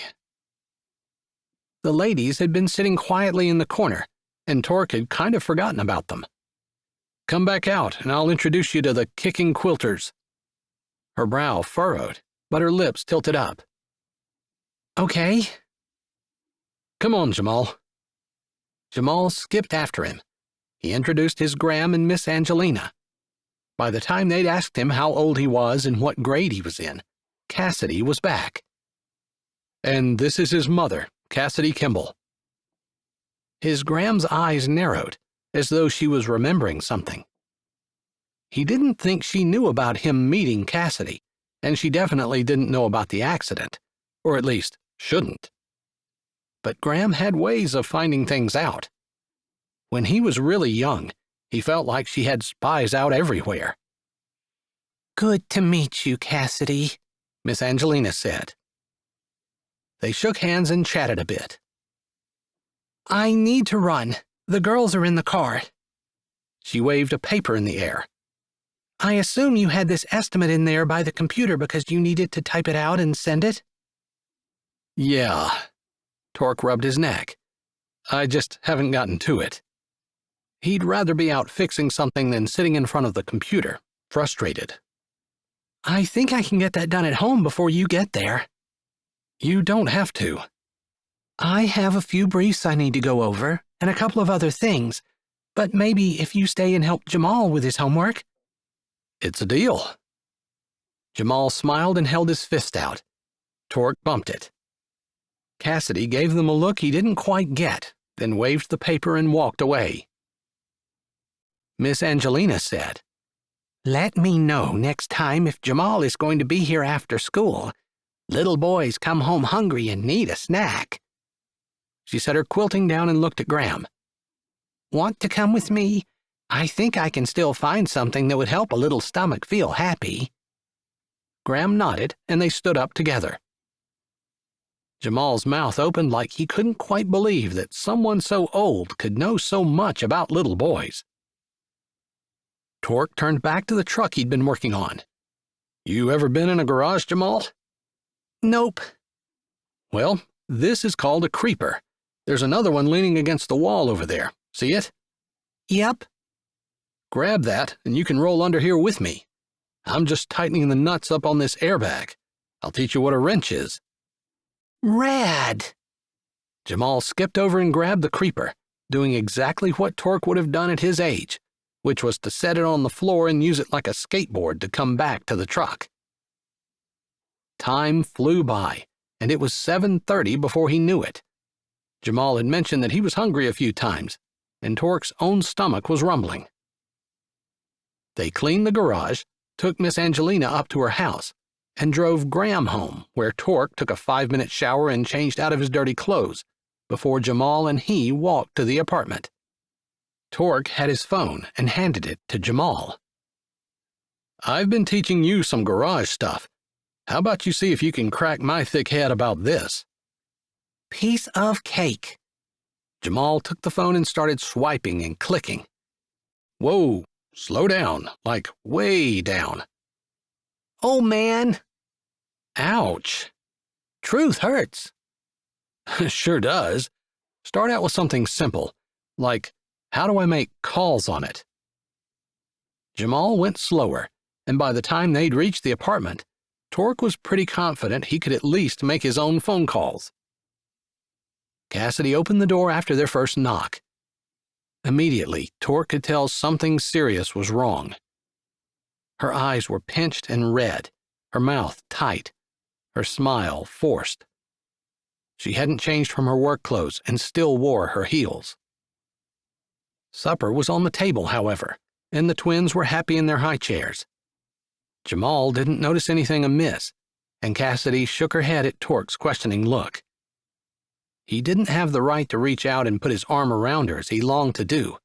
The ladies had been sitting quietly in the corner, and Torque had kind of forgotten about them. Come back out, and I'll introduce you to the kicking quilters. Her brow furrowed, but her lips tilted up. Okay. Come on, Jamal. Jamal skipped after him. He introduced his Graham and Miss Angelina. By the time they'd asked him how old he was and what grade he was in, Cassidy was back. And this is his mother, Cassidy Kimbell. His Graham's eyes narrowed, as though she was remembering something. He didn't think she knew about him meeting Cassidy, and she definitely didn't know about the accident, or at least shouldn't. But Graham had ways of finding things out. When he was really young, he felt like she had spies out everywhere. Good to meet you, Cassidy, Miss Angelina said. They shook hands and chatted a bit. I need to run. The girls are in the car. She waved a paper in the air. I assume you had this estimate in there by the computer because you needed to type it out and send it? Yeah. Torque rubbed his neck. I just haven't gotten to it. He'd rather be out fixing something than sitting in front of the computer, frustrated. I think I can get that done at home before you get there. You don't have to. I have a few briefs I need to go over, and a couple of other things, but maybe if you stay and help Jamal with his homework. It's a deal. Jamal smiled and held his fist out. Torque bumped it. Cassidy gave them a look he didn't quite get, then waved the paper and walked away. Miss Angelina said, Let me know next time if Jamal is going to be here after school. Little boys come home hungry and need a snack. She set her quilting down and looked at Graham. Want to come with me? I think I can still find something that would help a little stomach feel happy. Graham nodded, and they stood up together. Jamal's mouth opened like he couldn't quite believe that someone so old could know so much about little boys. Torque turned back to the truck he'd been working on. You ever been in a garage, Jamal? Nope. Well, this is called a creeper. There's another one leaning against the wall over there. See it? Yep. Grab that, and you can roll under here with me. I'm just tightening the nuts up on this airbag. I'll teach you what a wrench is. Rad! Jamal skipped over and grabbed the creeper, doing exactly what Torque would have done at his age, which was to set it on the floor and use it like a skateboard to come back to the truck. Time flew by, and it was 7:30 before he knew it. Jamal had mentioned that he was hungry a few times, and Torque's own stomach was rumbling. They cleaned the garage, took Miss Angelina up to her house, and drove Graham home, where Torque took a 5-minute shower and changed out of his dirty clothes, before Jamal and he walked to the apartment. Torque had his phone and handed it to Jamal. I've been teaching you some garage stuff. How about you see if you can crack my thick head about this? Piece of cake. Jamal took the phone and started swiping and clicking. Whoa, slow down, like way down. Oh, man. Ouch. Truth hurts. Sure does. Start out with something simple, like, how do I make calls on it? Jamal went slower, and by the time they'd reached the apartment, Torque was pretty confident he could at least make his own phone calls. Cassidy opened the door after their first knock. Immediately, Torque could tell something serious was wrong. Her eyes were pinched and red, her mouth tight, her smile forced. She hadn't changed from her work clothes and still wore her heels. Supper was on the table, however, and the twins were happy in their high chairs. Jamal didn't notice anything amiss, and Cassidy shook her head at Torque's questioning look. He didn't have the right to reach out and put his arm around her as he longed to do,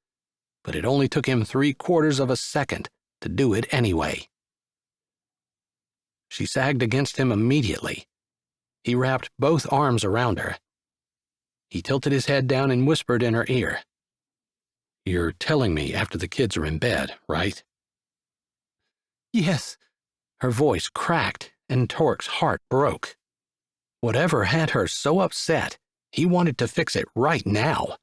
but it only took him 3/4 of a second to do it anyway. She sagged against him immediately. He wrapped both arms around her. He tilted his head down and whispered in her ear, "You're telling me after the kids are in bed, right?" Yes. Her voice cracked, and Torque's heart broke. Whatever had her so upset, he wanted to fix it right now.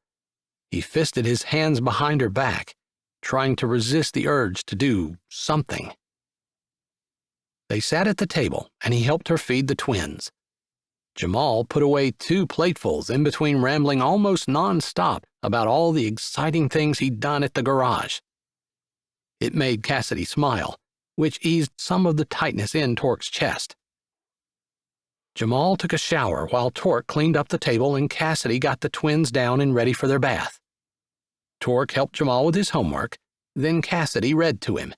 He fisted his hands behind her back, trying to resist the urge to do something. They sat at the table, and he helped her feed the twins. Jamal put away 2 platefuls in between rambling almost non-stop about all the exciting things he'd done at the garage. It made Cassidy smile, which eased some of the tightness in Torque's chest. Jamal took a shower while Torque cleaned up the table and Cassidy got the twins down and ready for their bath. Torque helped Jamal with his homework, then Cassidy read to him.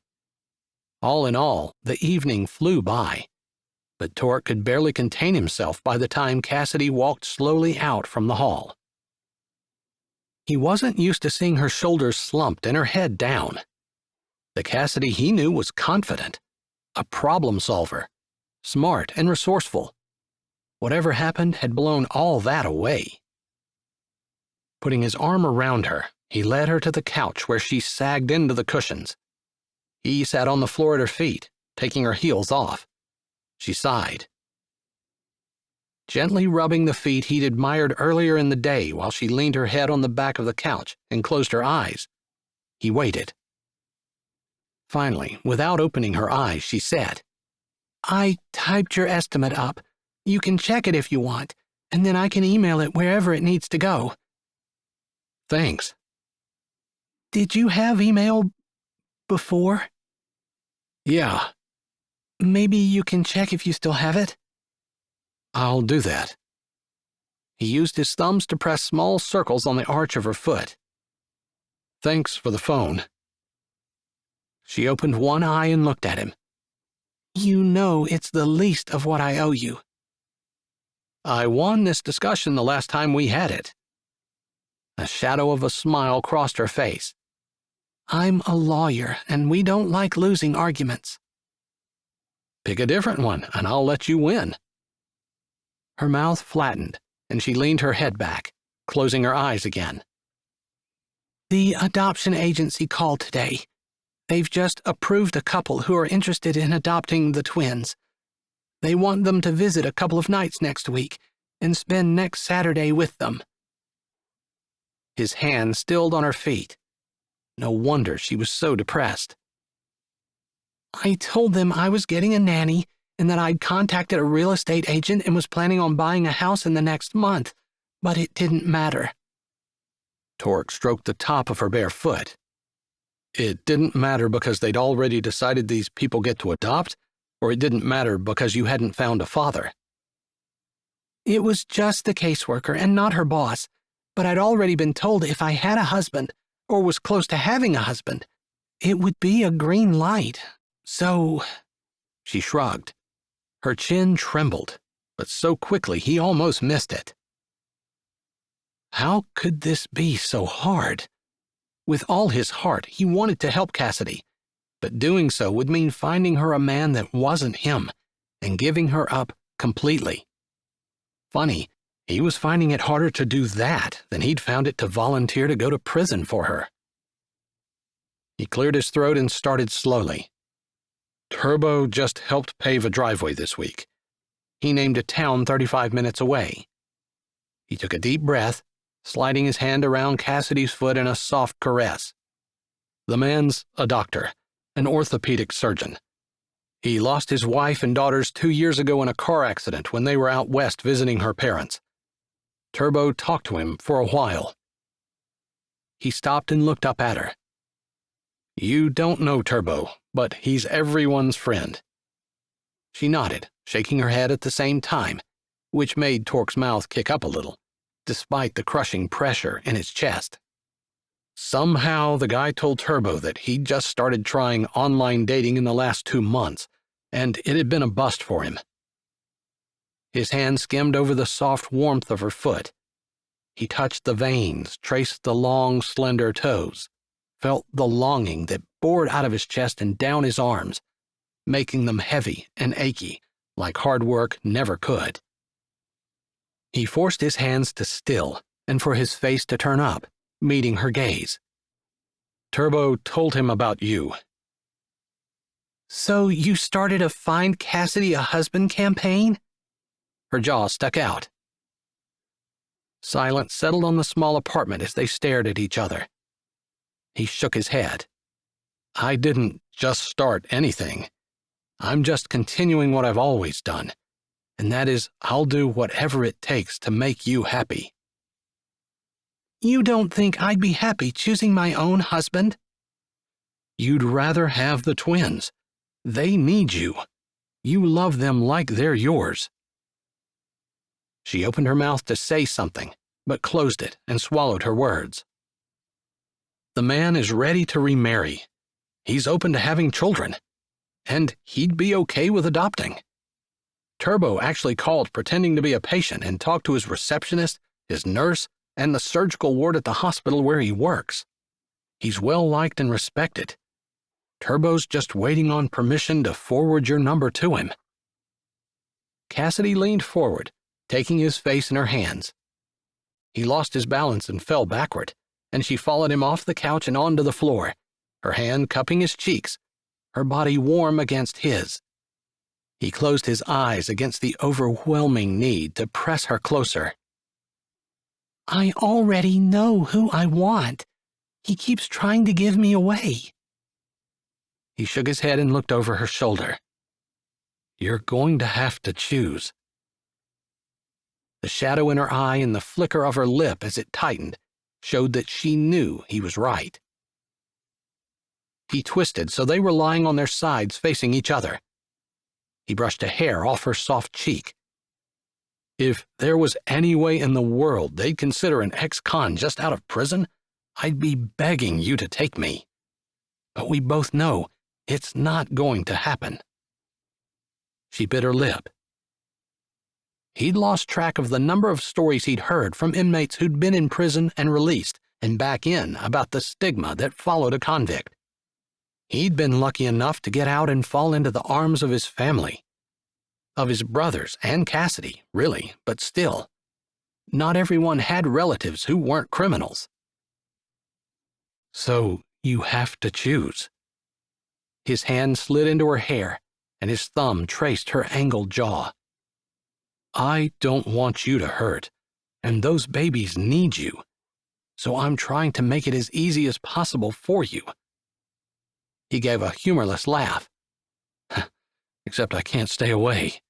All in all, the evening flew by, but Torque could barely contain himself by the time Cassidy walked slowly out from the hall. He wasn't used to seeing her shoulders slumped and her head down. The Cassidy he knew was confident, a problem solver, smart and resourceful. Whatever happened had blown all that away. Putting his arm around her, he led her to the couch where she sagged into the cushions. He sat on the floor at her feet, taking her heels off. She sighed. Gently rubbing the feet he'd admired earlier in the day while she leaned her head on the back of the couch and closed her eyes, he waited. Finally, without opening her eyes, she said, I typed your estimate up. You can check it if you want, and then I can email it wherever it needs to go. Thanks. Did you have email before? Yeah. Maybe you can check if you still have it? I'll do that. He used his thumbs to press small circles on the arch of her foot. Thanks for the phone. She opened one eye and looked at him. You know it's the least of what I owe you. I won this discussion the last time we had it. A shadow of a smile crossed her face. I'm a lawyer, and we don't like losing arguments. Pick a different one, and I'll let you win. Her mouth flattened, and she leaned her head back, closing her eyes again. The adoption agency called today. They've just approved a couple who are interested in adopting the twins. They want them to visit a couple of nights next week and spend next Saturday with them. His hand stilled on her feet. No wonder she was so depressed. I told them I was getting a nanny and that I'd contacted a real estate agent and was planning on buying a house in the next month, but it didn't matter. Torque stroked the top of her bare foot. It didn't matter because they'd already decided these people get to adopt, or it didn't matter because you hadn't found a father? It was just the caseworker and not her boss, but I'd already been told if I had a husband, or was close to having a husband, it would be a green light. So, she shrugged. Her chin trembled, but so quickly he almost missed it. How could this be so hard? With all his heart, he wanted to help Cassidy, but doing so would mean finding her a man that wasn't him and giving her up completely. Funny, he was finding it harder to do that than he'd found it to volunteer to go to prison for her. He cleared his throat and started slowly. Turbo just helped pave a driveway this week. he named a town 35 minutes away. He took a deep breath, sliding his hand around Cassidy's foot in a soft caress. The man's a doctor, an orthopedic surgeon. He lost his wife and daughters 2 years ago in a car accident when they were out west visiting her parents. Turbo talked to him for a while. He stopped and looked up at her. You don't know Turbo, but he's everyone's friend. She nodded, shaking her head at the same time, which made Torque's mouth kick up a little, despite the crushing pressure in his chest. Somehow, the guy told Turbo that he'd just started trying online dating in the last 2 months, and it had been a bust for him. His hand skimmed over the soft warmth of her foot. He touched the veins, traced the long, slender toes, felt the longing that bored out of his chest and down his arms, making them heavy and achy, like hard work never could. He forced his hands to still and for his face to turn up, meeting her gaze. Turbo told him about you. So you started a Find Cassidy a Husband campaign? Her jaw stuck out. Silence settled on the small apartment as they stared at each other. He shook his head. I didn't just start anything. I'm just continuing what I've always done, and that is I'll do whatever it takes to make you happy. You don't think I'd be happy choosing my own husband? You'd rather have the twins. They need you. You love them like they're yours. She opened her mouth to say something, but closed it and swallowed her words. The man is ready to remarry. He's open to having children. And he'd be okay with adopting. Turbo actually called pretending to be a patient and talked to his receptionist, his nurse, and the surgical ward at the hospital where he works. He's well liked and respected. Turbo's just waiting on permission to forward your number to him. Cassidy leaned forward, taking his face in her hands. He lost his balance and fell backward, and she followed him off the couch and onto the floor, her hand cupping his cheeks, her body warm against his. He closed his eyes against the overwhelming need to press her closer. I already know who I want. He keeps trying to give me away. He shook his head and looked over her shoulder. You're going to have to choose. The shadow in her eye and the flicker of her lip as it tightened showed that she knew he was right. He twisted so they were lying on their sides facing each other. He brushed a hair off her soft cheek. If there was any way in the world they'd consider an ex-con just out of prison, I'd be begging you to take me. But we both know it's not going to happen. She bit her lip. He'd lost track of the number of stories he'd heard from inmates who'd been in prison and released and back in about the stigma that followed a convict. He'd been lucky enough to get out and fall into the arms of his family. Of his brothers and Cassidy, really, but still. Not everyone had relatives who weren't criminals. So you have to choose. His hand slid into her hair, and his thumb traced her angled jaw. I don't want you to hurt, and those babies need you, so I'm trying to make it as easy as possible for you. He gave a humorless laugh. Except I can't stay away.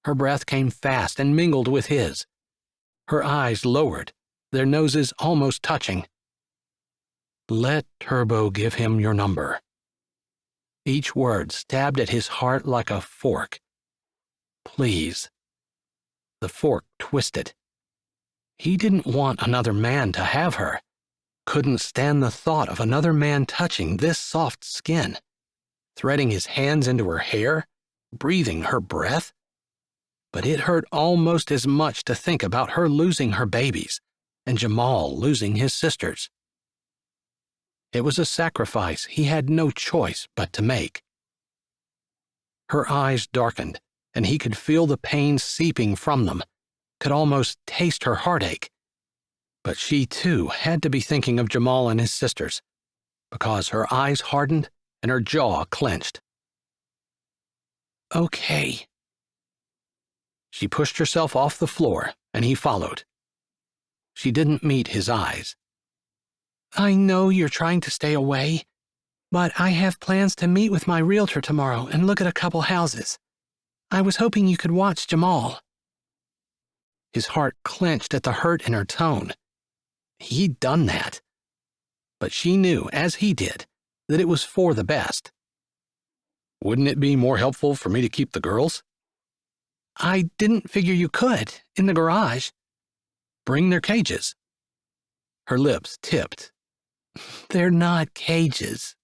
Her breath came fast and mingled with his. Her eyes lowered, their noses almost touching. Let Turbo give him your number. Each word stabbed at his heart like a fork. Please. The fork twisted. He didn't want another man to have her. Couldn't stand the thought of another man touching this soft skin, threading his hands into her hair, breathing her breath. But it hurt almost as much to think about her losing her babies and Jamal losing his sisters. It was a sacrifice he had no choice but to make. Her eyes darkened, and he could feel the pain seeping from them, could almost taste her heartache. But she, too, had to be thinking of Jamal and his sisters, because her eyes hardened and her jaw clenched. Okay, She pushed herself off the floor, and he followed. She didn't meet his eyes. I know you're trying to stay away, but I have plans to meet with my realtor tomorrow and look at a couple houses. I was hoping you could watch Jamal. His heart clenched at the hurt in her tone. He'd done that. But she knew, as he did, that it was for the best. Wouldn't it be more helpful for me to keep the girls? I didn't figure you could, in the garage. Bring their cages. Her lips tipped. They're not cages.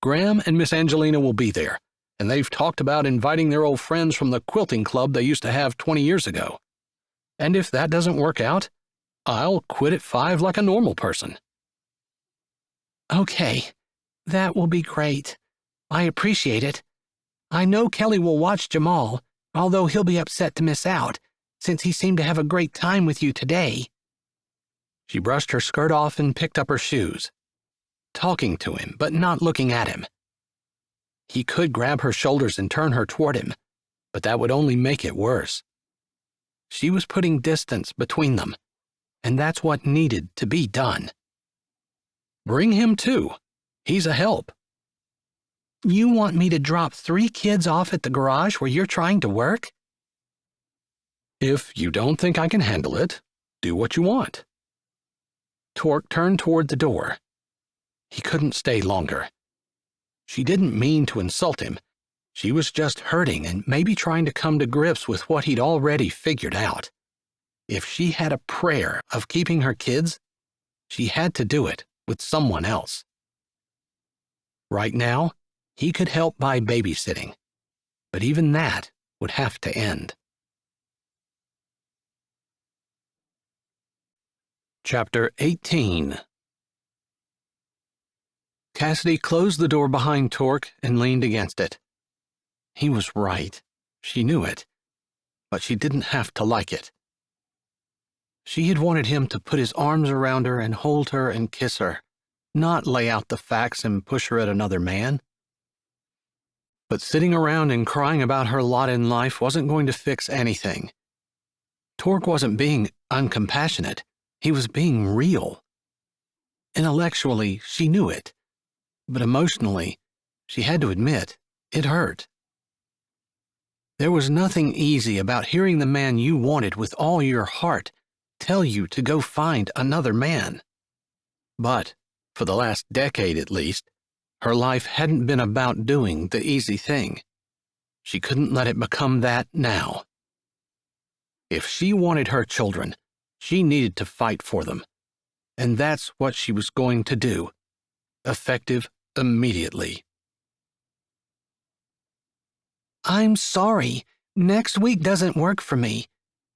Graham and Miss Angelina will be there, and they've talked about inviting their old friends from the quilting club they used to have 20 years ago. And if that doesn't work out, I'll quit at 5 like a normal person. Okay, that will be great. I appreciate it. I know Kelly will watch Jamal, although he'll be upset to miss out, since he seemed to have a great time with you today. She brushed her skirt off and picked up her shoes, talking to him but not looking at him. He could grab her shoulders and turn her toward him, but that would only make it worse. She was putting distance between them, and that's what needed to be done. Bring him too. He's a help. You want me to drop 3 kids off at the garage where you're trying to work? If you don't think I can handle it, do what you want. Torque turned toward the door. He couldn't stay longer. She didn't mean to insult him. She was just hurting and maybe trying to come to grips with what he'd already figured out. If she had a prayer of keeping her kids, she had to do it with someone else. Right now, he could help by babysitting, but even that would have to end. Chapter 18. Cassidy closed the door behind Torque and leaned against it. He was right. She knew it, but she didn't have to like it. She had wanted him to put his arms around her and hold her and kiss her, not lay out the facts and push her at another man. But sitting around and crying about her lot in life wasn't going to fix anything. Torque wasn't being uncompassionate. He was being real. Intellectually, she knew it, but emotionally, she had to admit, it hurt. There was nothing easy about hearing the man you wanted with all your heart tell you to go find another man. But, for the last decade at least, her life hadn't been about doing the easy thing. She couldn't let it become that now. If she wanted her children, she needed to fight for them. And that's what she was going to do. Effective immediately. I'm sorry. Next week doesn't work for me.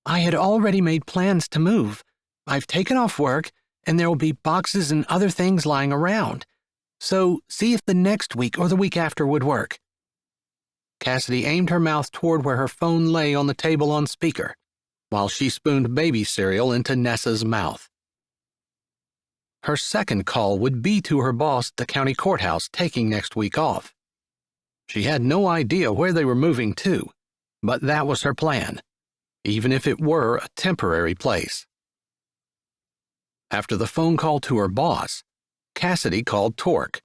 I had already made plans to move. I've taken off work, and there will be boxes and other things lying around. So see if the next week or the week after would work. Cassidy aimed her mouth toward where her phone lay on the table on speaker, while she spooned baby cereal into Nessa's mouth. Her second call would be to her boss at the county courthouse taking next week off. She had no idea where they were moving to, but that was her plan, even if it were a temporary place. After the phone call to her boss, Cassidy called Torque.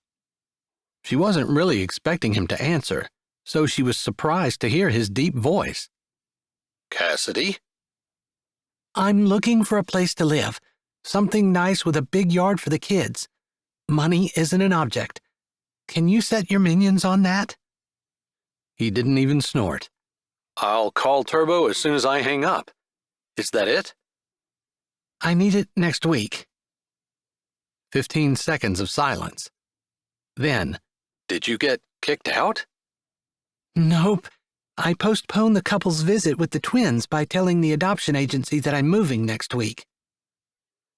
She wasn't really expecting him to answer, so she was surprised to hear his deep voice. "Cassidy?" I'm looking for a place to live, something nice with a big yard for the kids. Money isn't an object. Can you set your minions on that? He didn't even snort. "I'll call Turbo as soon as I hang up. Is that it?" I need it next week. 15 seconds of silence. Then, "Did you get kicked out?" Nope. I postponed the couple's visit with the twins by telling the adoption agency that I'm moving next week.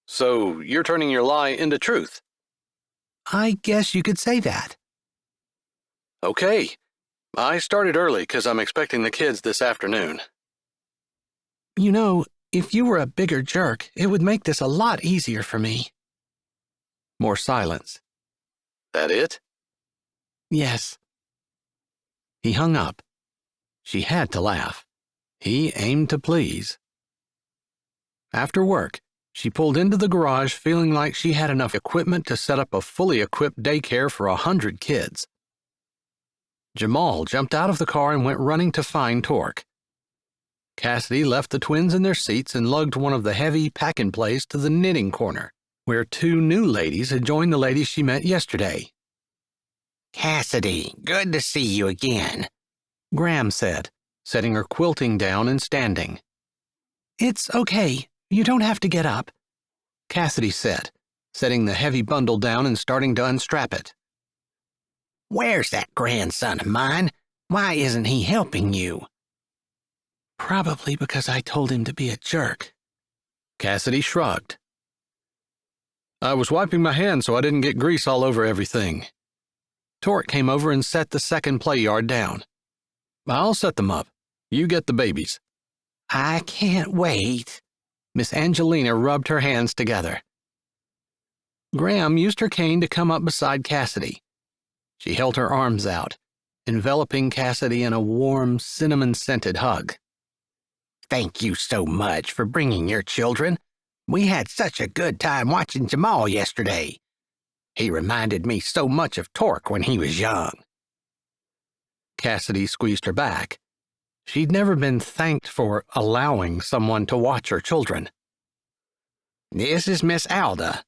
"So you're turning your lie into truth?" I guess you could say that. "Okay. I started early because I'm expecting the kids this afternoon." You know, if you were a bigger jerk, it would make this a lot easier for me. More silence. "That it?" Yes. He hung up. She had to laugh. He aimed to please. After work, she pulled into the garage feeling like she had enough equipment to set up a fully equipped daycare for 100 kids. Jamal jumped out of the car and went running to find Torque. Cassidy left the twins in their seats and lugged one of the heavy pack-and-plays to the knitting corner, where two new ladies had joined the ladies she met yesterday. Cassidy, good to see you again, Graham said, setting her quilting down and standing. It's okay. You don't have to get up, Cassidy said, setting the heavy bundle down and starting to unstrap it. Where's that grandson of mine? Why isn't he helping you? Probably because I told him to be a jerk. Cassidy shrugged. I was wiping my hands so I didn't get grease all over everything. Torque came over and set the second play yard down. I'll set them up. You get the babies. I can't wait. Miss Angelina rubbed her hands together. Graham used her cane to come up beside Cassidy. She held her arms out, enveloping Cassidy in a warm, cinnamon-scented hug. Thank you so much for bringing your children. We had such a good time watching Jamal yesterday. He reminded me so much of Torque when he was young. Cassidy squeezed her back. She'd never been thanked for allowing someone to watch her children. This is Miss Alda.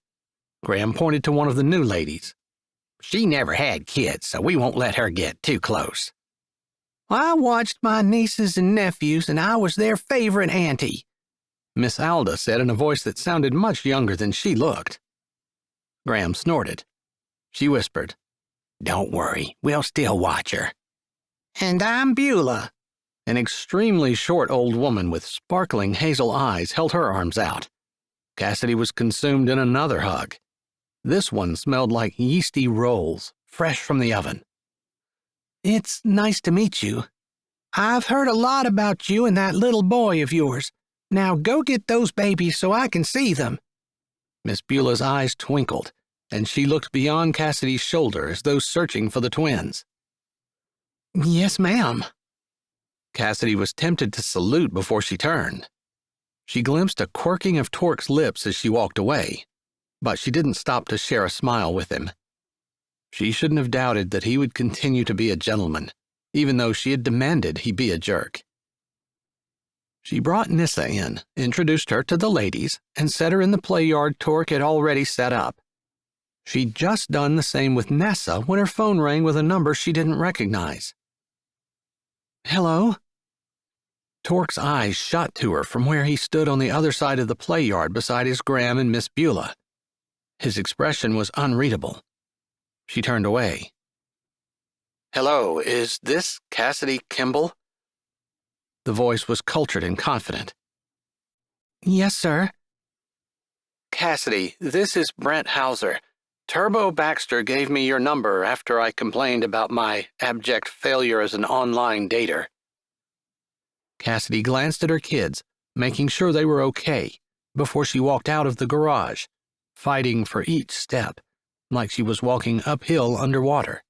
Graham pointed to one of the new ladies. She never had kids, so we won't let her get too close. I watched my nieces and nephews, and I was their favorite auntie, Miss Alda said in a voice that sounded much younger than she looked. Graham snorted. She whispered, Don't worry, we'll still watch her. And I'm Beulah. An extremely short old woman with sparkling hazel eyes held her arms out. Cassidy was consumed in another hug. This one smelled like yeasty rolls, fresh from the oven. It's nice to meet you. I've heard a lot about you and that little boy of yours. Now go get those babies so I can see them. Miss Beulah's eyes twinkled, and she looked beyond Cassidy's shoulder as though searching for the twins. Yes, ma'am. Cassidy was tempted to salute before she turned. She glimpsed a quirking of Torque's lips as she walked away, but she didn't stop to share a smile with him. She shouldn't have doubted that he would continue to be a gentleman, even though she had demanded he be a jerk. She brought Nissa in, introduced her to the ladies, and set her in the play yard Torque had already set up. She'd just done the same with Nessa when her phone rang with a number she didn't recognize. Hello? Torque's eyes shot to her from where he stood on the other side of the play yard beside his Graham and Miss Beulah. His expression was unreadable. She turned away. Hello, is this Cassidy Kimbell? The voice was cultured and confident. Yes, sir. Cassidy, this is Brent Hauser. Turbo Baxter gave me your number after I complained about my abject failure as an online dater. Cassidy glanced at her kids, making sure they were okay, before she walked out of the garage, fighting for each step, like she was walking uphill underwater.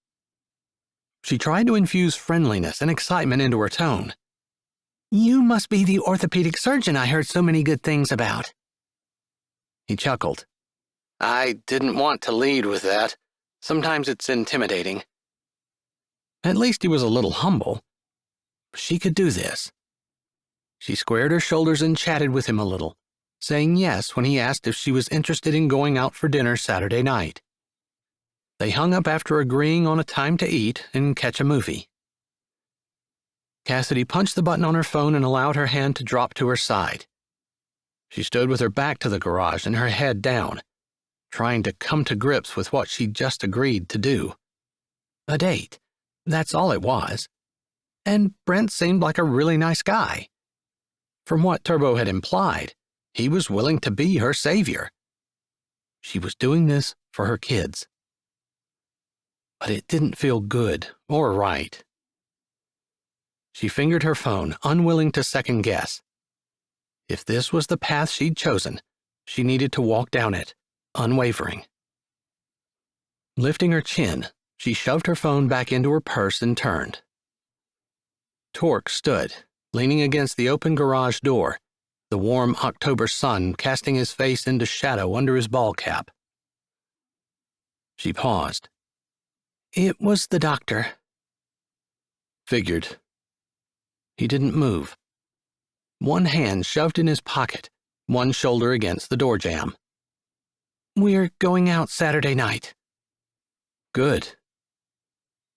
She tried to infuse friendliness and excitement into her tone. You must be the orthopedic surgeon I heard so many good things about. He chuckled. I didn't want to lead with that. Sometimes it's intimidating. At least he was a little humble. She could do this. She squared her shoulders and chatted with him a little, saying yes when he asked if she was interested in going out for dinner Saturday night. They hung up after agreeing on a time to eat and catch a movie. Cassidy punched the button on her phone and allowed her hand to drop to her side. She stood with her back to the garage and her head down, trying to come to grips with what she'd just agreed to do. A date. That's all it was. And Brent seemed like a really nice guy. From what Turbo had implied, he was willing to be her savior. She was doing this for her kids. But it didn't feel good or right. She fingered her phone, unwilling to second guess. If this was the path she'd chosen, she needed to walk down it, unwavering. Lifting her chin, she shoved her phone back into her purse and turned. Torque stood, leaning against the open garage door, the warm October sun casting his face into shadow under his ball cap. She paused. It was the doctor. Figured. He didn't move. One hand shoved in his pocket, one shoulder against the door jamb. We're going out Saturday night. Good.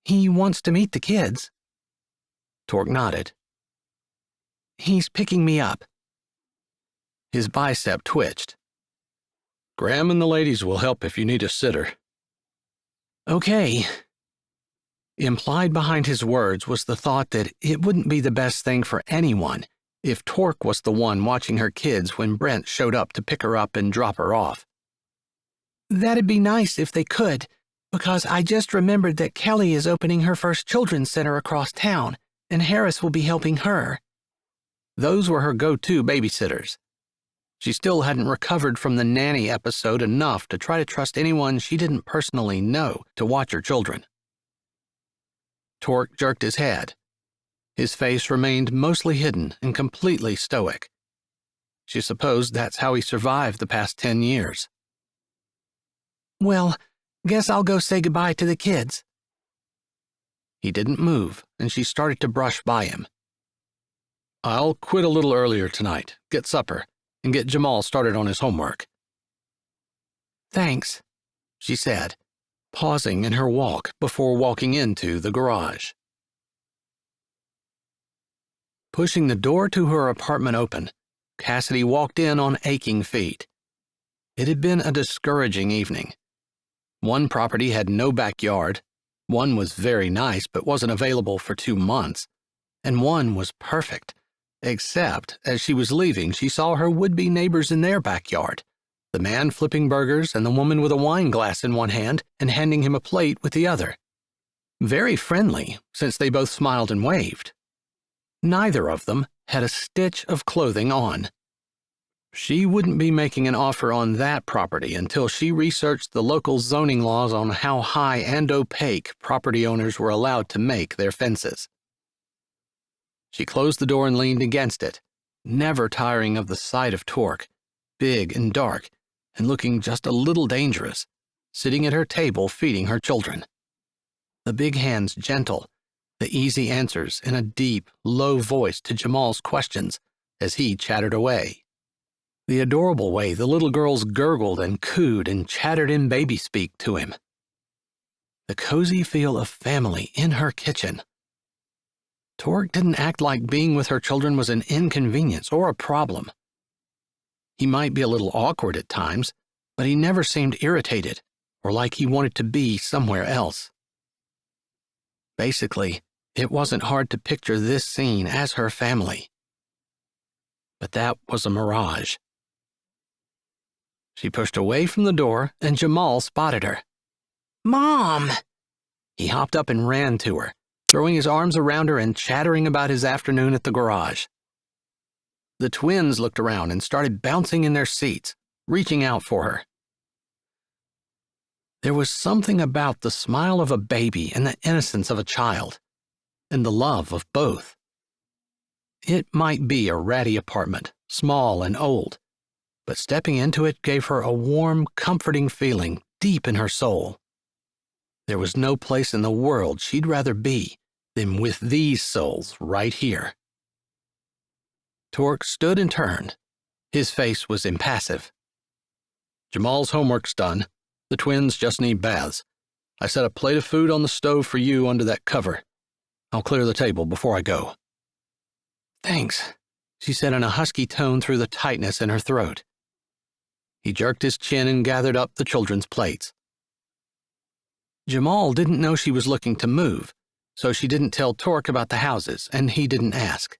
He wants to meet the kids. Torque nodded. He's picking me up. His bicep twitched. Graham and the ladies will help if you need a sitter. Okay. Implied behind his words was the thought that it wouldn't be the best thing for anyone if Torque was the one watching her kids when Brent showed up to pick her up and drop her off. That'd be nice if they could, because I just remembered that Kelly is opening her first children's center across town, and Harris will be helping her. Those were her go-to babysitters. She still hadn't recovered from the nanny episode enough to try to trust anyone she didn't personally know to watch her children. Torque jerked his head. His face remained mostly hidden and completely stoic. She supposed that's how he survived the past 10 years. Well, guess I'll go say goodbye to the kids. He didn't move, and she started to brush by him. I'll quit a little earlier tonight, get supper, and get Jamal started on his homework. Thanks, she said, pausing in her walk before walking into the garage. Pushing the door to her apartment open, Cassidy walked in on aching feet. It had been a discouraging evening. One property had no backyard, one was very nice but wasn't available for 2 months, and one was perfect, except as she was leaving she saw her would-be neighbors in their backyard, the man flipping burgers and the woman with a wine glass in one hand and handing him a plate with the other. Very friendly, since they both smiled and waved. Neither of them had a stitch of clothing on. She wouldn't be making an offer on that property until she researched the local zoning laws on how high and opaque property owners were allowed to make their fences. She closed the door and leaned against it, never tiring of the sight of Torque, big and dark, and looking just a little dangerous, sitting at her table feeding her children. The big hands gentle, the easy answers in a deep, low voice to Jamal's questions as he chattered away. The adorable way the little girls gurgled and cooed and chattered in baby speak to him. The cozy feel of family in her kitchen. Torque didn't act like being with her children was an inconvenience or a problem. He might be a little awkward at times, but he never seemed irritated or like he wanted to be somewhere else. Basically, it wasn't hard to picture this scene as her family. But that was a mirage. She pushed away from the door, and Jamal spotted her. Mom! He hopped up and ran to her, throwing his arms around her and chattering about his afternoon at the garage. The twins looked around and started bouncing in their seats, reaching out for her. There was something about the smile of a baby and the innocence of a child, and the love of both. It might be a ratty apartment, small and old, but stepping into it gave her a warm, comforting feeling deep in her soul. There was no place in the world she'd rather be than with these souls right here. Torque stood and turned. His face was impassive. Jamal's homework's done. The twins just need baths. I set a plate of food on the stove for you under that cover. I'll clear the table before I go. Thanks, she said in a husky tone through the tightness in her throat. He jerked his chin and gathered up the children's plates. Jamal didn't know she was looking to move, so she didn't tell Torque about the houses, and he didn't ask.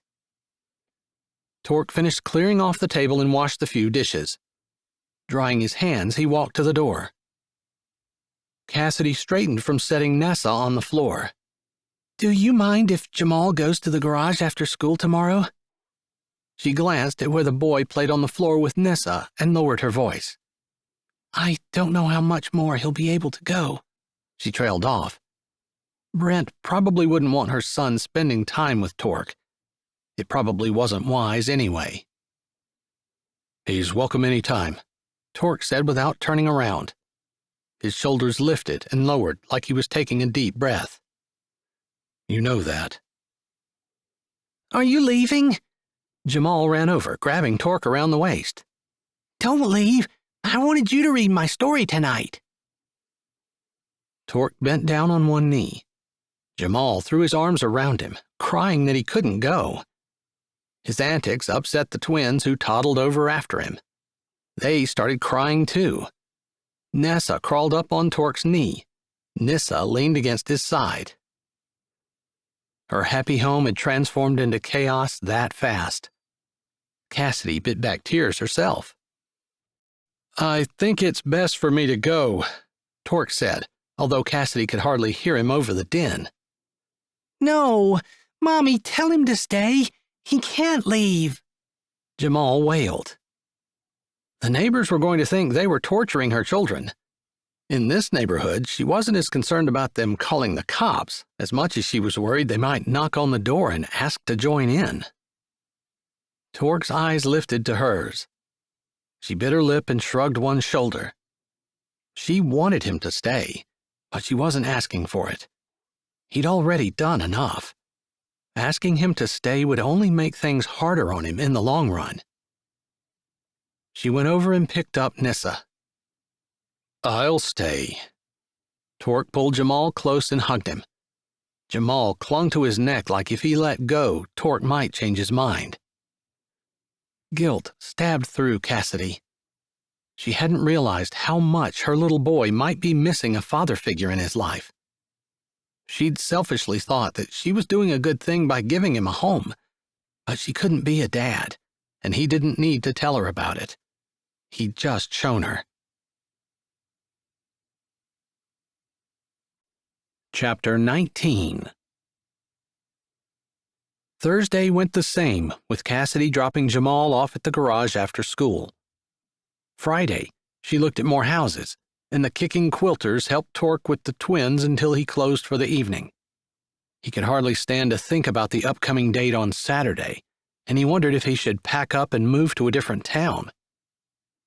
Torque finished clearing off the table and washed the few dishes. Drying his hands, he walked to the door. Cassidy straightened from setting Nessa on the floor. Do you mind if Jamal goes to the garage after school tomorrow? She glanced at where the boy played on the floor with Nessa and lowered her voice. I don't know how much more he'll be able to go. She trailed off. Brent probably wouldn't want her son spending time with Torque. It probably wasn't wise anyway. "He's welcome any time," Torque said without turning around. His shoulders lifted and lowered like he was taking a deep breath. "You know that." Are you leaving? Jamal ran over, grabbing Torque around the waist. Don't leave. I wanted you to read my story tonight. Torque bent down on one knee. Jamal threw his arms around him, crying that he couldn't go. His antics upset the twins, who toddled over after him. They started crying too. Nessa crawled up on Torque's knee. Nissa leaned against his side. Her happy home had transformed into chaos that fast. Cassidy bit back tears herself. "I think it's best for me to go," Torque said, although Cassidy could hardly hear him over the din. No, Mommy, tell him to stay. He can't leave, Jamal wailed. The neighbors were going to think they were torturing her children. In this neighborhood, she wasn't as concerned about them calling the cops as much as she was worried they might knock on the door and ask to join in. Torque's eyes lifted to hers. She bit her lip and shrugged one shoulder. She wanted him to stay, but she wasn't asking for it. He'd already done enough. Asking him to stay would only make things harder on him in the long run. She went over and picked up Nissa. "I'll stay." Torque pulled Jamal close and hugged him. Jamal clung to his neck like if he let go, Torque might change his mind. Guilt stabbed through Cassidy. She hadn't realized how much her little boy might be missing a father figure in his life. She'd selfishly thought that she was doing a good thing by giving him a home, but she couldn't be a dad, and he didn't need to tell her about it. He'd just shown her. Chapter 19. Thursday went the same, with Cassidy dropping Jamal off at the garage after school. Friday, she looked at more houses, and the kicking quilters helped Torque with the twins until he closed for the evening. He could hardly stand to think about the upcoming date on Saturday, and he wondered if he should pack up and move to a different town.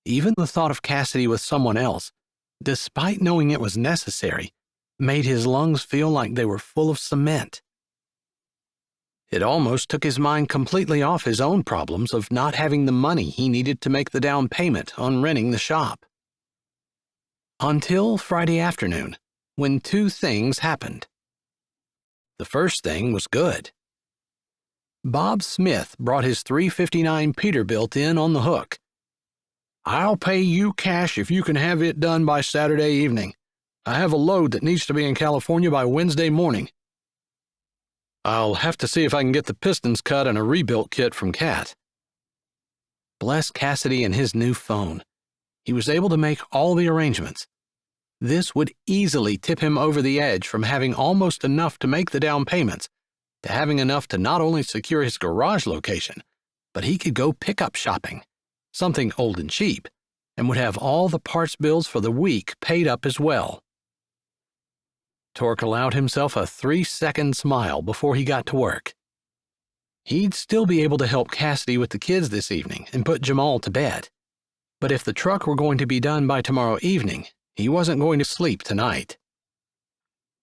Even the thought of Cassidy with someone else, despite knowing it was necessary, made his lungs feel like they were full of cement. It almost took his mind completely off his own problems of not having the money he needed to make the down payment on renting the shop. Until Friday afternoon, when two things happened. The first thing was good. Bob Smith brought his $3.59 Peterbilt in on the hook. "I'll pay you cash if you can have it done by Saturday evening. I have a load that needs to be in California by Wednesday morning. I'll have to see if I can get the pistons cut and a rebuilt kit from Cat." Bless Cassidy and his new phone. He was able to make all the arrangements. This would easily tip him over the edge from having almost enough to make the down payments to having enough to not only secure his garage location, but he could go pickup shopping, something old and cheap, and would have all the parts bills for the week paid up as well. Torque allowed himself a 3-second smile before he got to work. He'd still be able to help Cassidy with the kids this evening and put Jamal to bed. But if the truck were going to be done by tomorrow evening, he wasn't going to sleep tonight.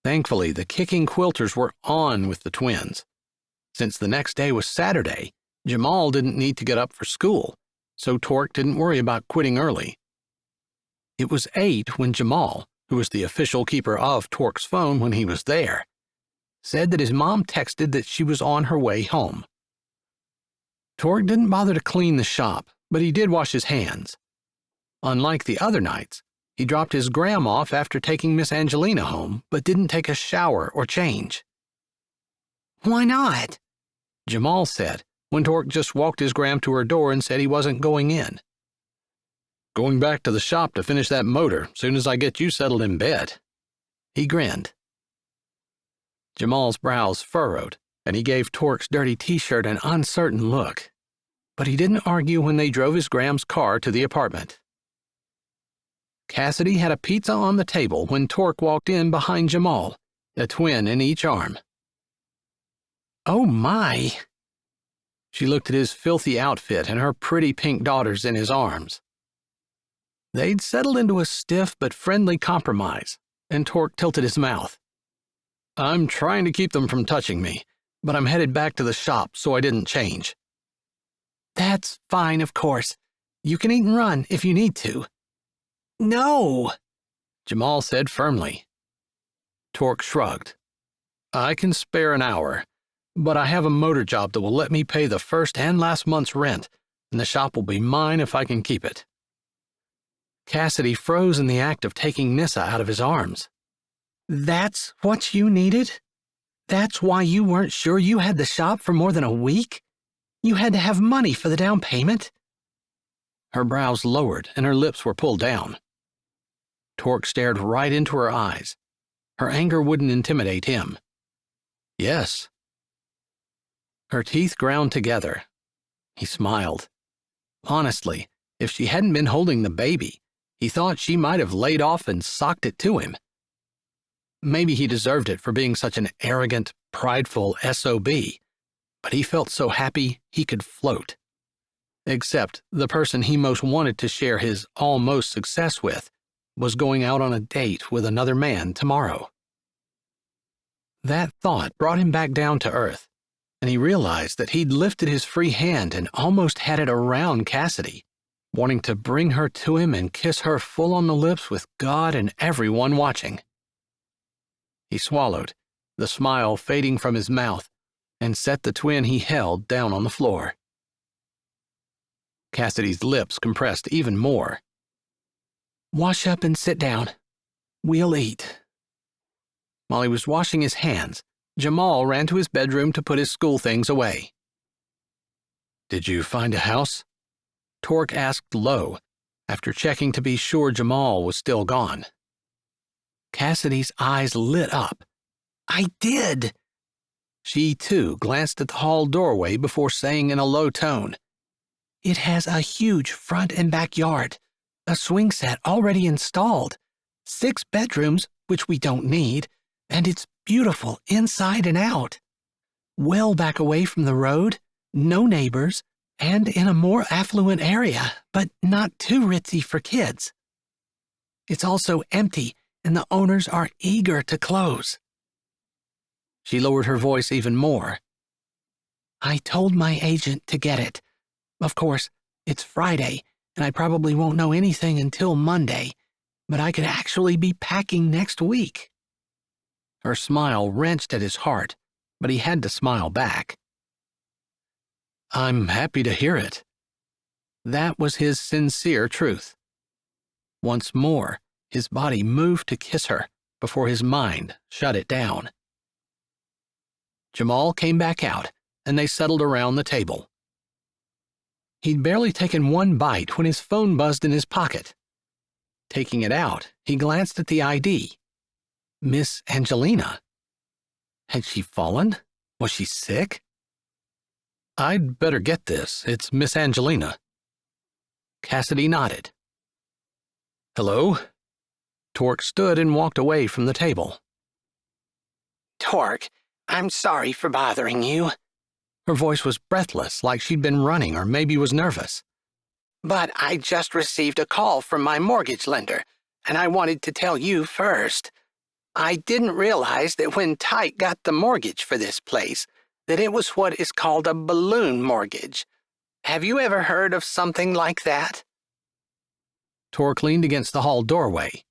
Thankfully, the kicking quilters were on with the twins. Since the next day was Saturday, Jamal didn't need to get up for school, so Torque didn't worry about quitting early. It was 8 when Jamal, who was the official keeper of Torque's phone when he was there, said that his mom texted that she was on her way home. Torque didn't bother to clean the shop, but he did wash his hands. Unlike the other nights, he dropped his gram off after taking Miss Angelina home, but didn't take a shower or change. Why not? Jamal said, when Torque just walked his gram to her door and said he wasn't going in. "Going back to the shop to finish that motor soon as I get you settled in bed." He grinned. Jamal's brows furrowed, and he gave Torque's dirty t-shirt an uncertain look. But he didn't argue when they drove his Gram's car to the apartment. Cassidy had a pizza on the table when Torque walked in behind Jamal, a twin in each arm. "Oh my!" She looked at his filthy outfit and her pretty pink daughters in his arms. They'd settled into a stiff but friendly compromise, and Torque tilted his mouth. I'm trying to keep them from touching me, but I'm headed back to the shop so I didn't change. That's fine, of course. You can eat and run if you need to. No, Jamal said firmly. Torque shrugged. I can spare an hour, but I have a motor job that will let me pay the first and last month's rent, and the shop will be mine if I can keep it. Cassidy froze in the act of taking Nyssa out of his arms. That's what you needed? That's why you weren't sure you had the shop for more than a week? You had to have money for the down payment? Her brows lowered and her lips were pulled down. Torque stared right into her eyes. Her anger wouldn't intimidate him. Yes. Her teeth ground together. He smiled. Honestly, if she hadn't been holding the baby, he thought she might have laid off and socked it to him. Maybe he deserved it for being such an arrogant, prideful SOB, but he felt so happy he could float. Except the person he most wanted to share his almost success with was going out on a date with another man tomorrow. That thought brought him back down to earth, and he realized that he'd lifted his free hand and almost had it around Cassidy, wanting to bring her to him and kiss her full on the lips with God and everyone watching. He swallowed, the smile fading from his mouth, and set the twin he held down on the floor. Cassidy's lips compressed even more. Wash up and sit down. We'll eat. While he was washing his hands, Jamal ran to his bedroom to put his school things away. Did you find a house? Torque asked low, after checking to be sure Jamal was still gone. Cassidy's eyes lit up. I did. She, too, glanced at the hall doorway before saying in a low tone, It has a huge front and backyard, a swing set already installed, 6 bedrooms, which we don't need, and it's beautiful inside and out. Well back away from the road, no neighbors, and in a more affluent area, but not too ritzy for kids. It's also empty, and the owners are eager to close. She lowered her voice even more. I told my agent to get it. Of course, it's Friday, and I probably won't know anything until Monday, but I could actually be packing next week. Her smile wrenched at his heart, but he had to smile back. I'm happy to hear it. That was his sincere truth. Once more, his body moved to kiss her before his mind shut it down. Jamal came back out, and they settled around the table. He'd barely taken one bite when his phone buzzed in his pocket. Taking it out, he glanced at the ID. Miss Angelina. Had she fallen? Was she sick? I'd better get this. It's Miss Angelina. Cassidy nodded. Hello? Torque stood and walked away from the table. Torque, I'm sorry for bothering you. Her voice was breathless, like she'd been running or maybe was nervous. But I just received a call from my mortgage lender, and I wanted to tell you first. I didn't realize that when Tyke got the mortgage for this place, that it was what is called a balloon mortgage. Have you ever heard of something like that? Torque leaned against the hall doorway.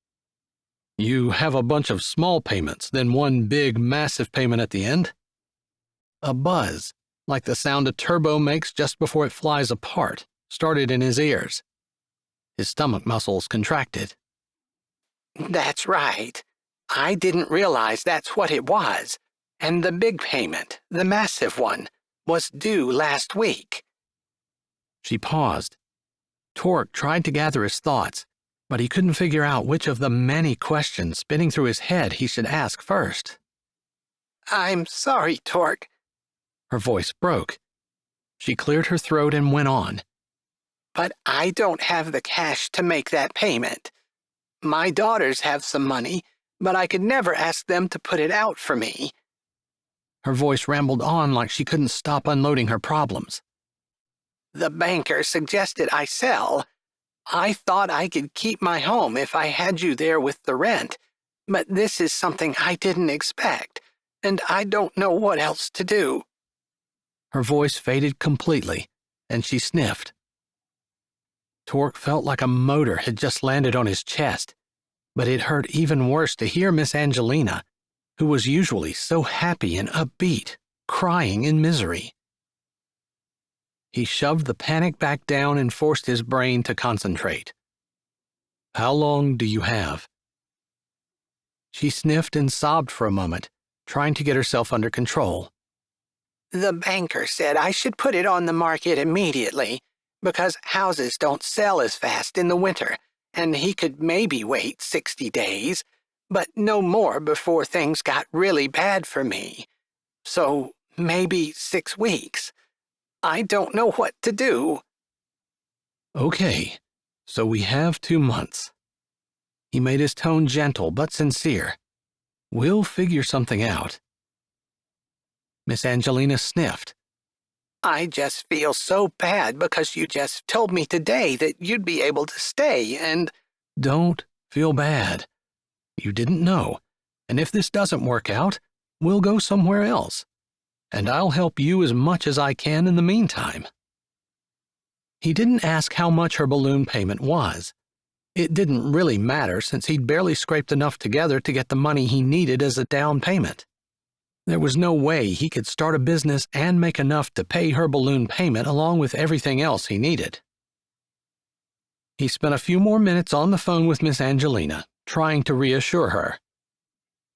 You have a bunch of small payments, then one big, massive payment at the end? A buzz, like the sound a turbo makes just before it flies apart, started in his ears. His stomach muscles contracted. That's right. I didn't realize that's what it was. And the big payment, the massive one, was due last week. She paused. Torque tried to gather his thoughts, but he couldn't figure out which of the many questions spinning through his head he should ask first. I'm sorry, Torque. Her voice broke. She cleared her throat and went on. But I don't have the cash to make that payment. My daughters have some money, but I could never ask them to put it out for me. Her voice rambled on like she couldn't stop unloading her problems. The banker suggested I sell. I thought I could keep my home if I had you there with the rent, but this is something I didn't expect, and I don't know what else to do." Her voice faded completely, and she sniffed. Torque felt like a motor had just landed on his chest, but it hurt even worse to hear Miss Angelina, who was usually so happy and upbeat, crying in misery. He shoved the panic back down and forced his brain to concentrate. "How long do you have?" She sniffed and sobbed for a moment, trying to get herself under control. "The banker said I should put it on the market immediately, because houses don't sell as fast in the winter, and he could maybe wait 60 days, but no more before things got really bad for me. So maybe 6 weeks. I don't know what to do." "Okay, so we have 2 months." He made his tone gentle but sincere. "We'll figure something out." Miss Angelina sniffed. "I just feel so bad because you just told me today that you'd be able to stay and—" "Don't feel bad. You didn't know, and if this doesn't work out, we'll go somewhere else, and I'll help you as much as I can in the meantime." He didn't ask how much her balloon payment was. It didn't really matter since he'd barely scraped enough together to get the money he needed as a down payment. There was no way he could start a business and make enough to pay her balloon payment along with everything else he needed. He spent a few more minutes on the phone with Miss Angelina, trying to reassure her.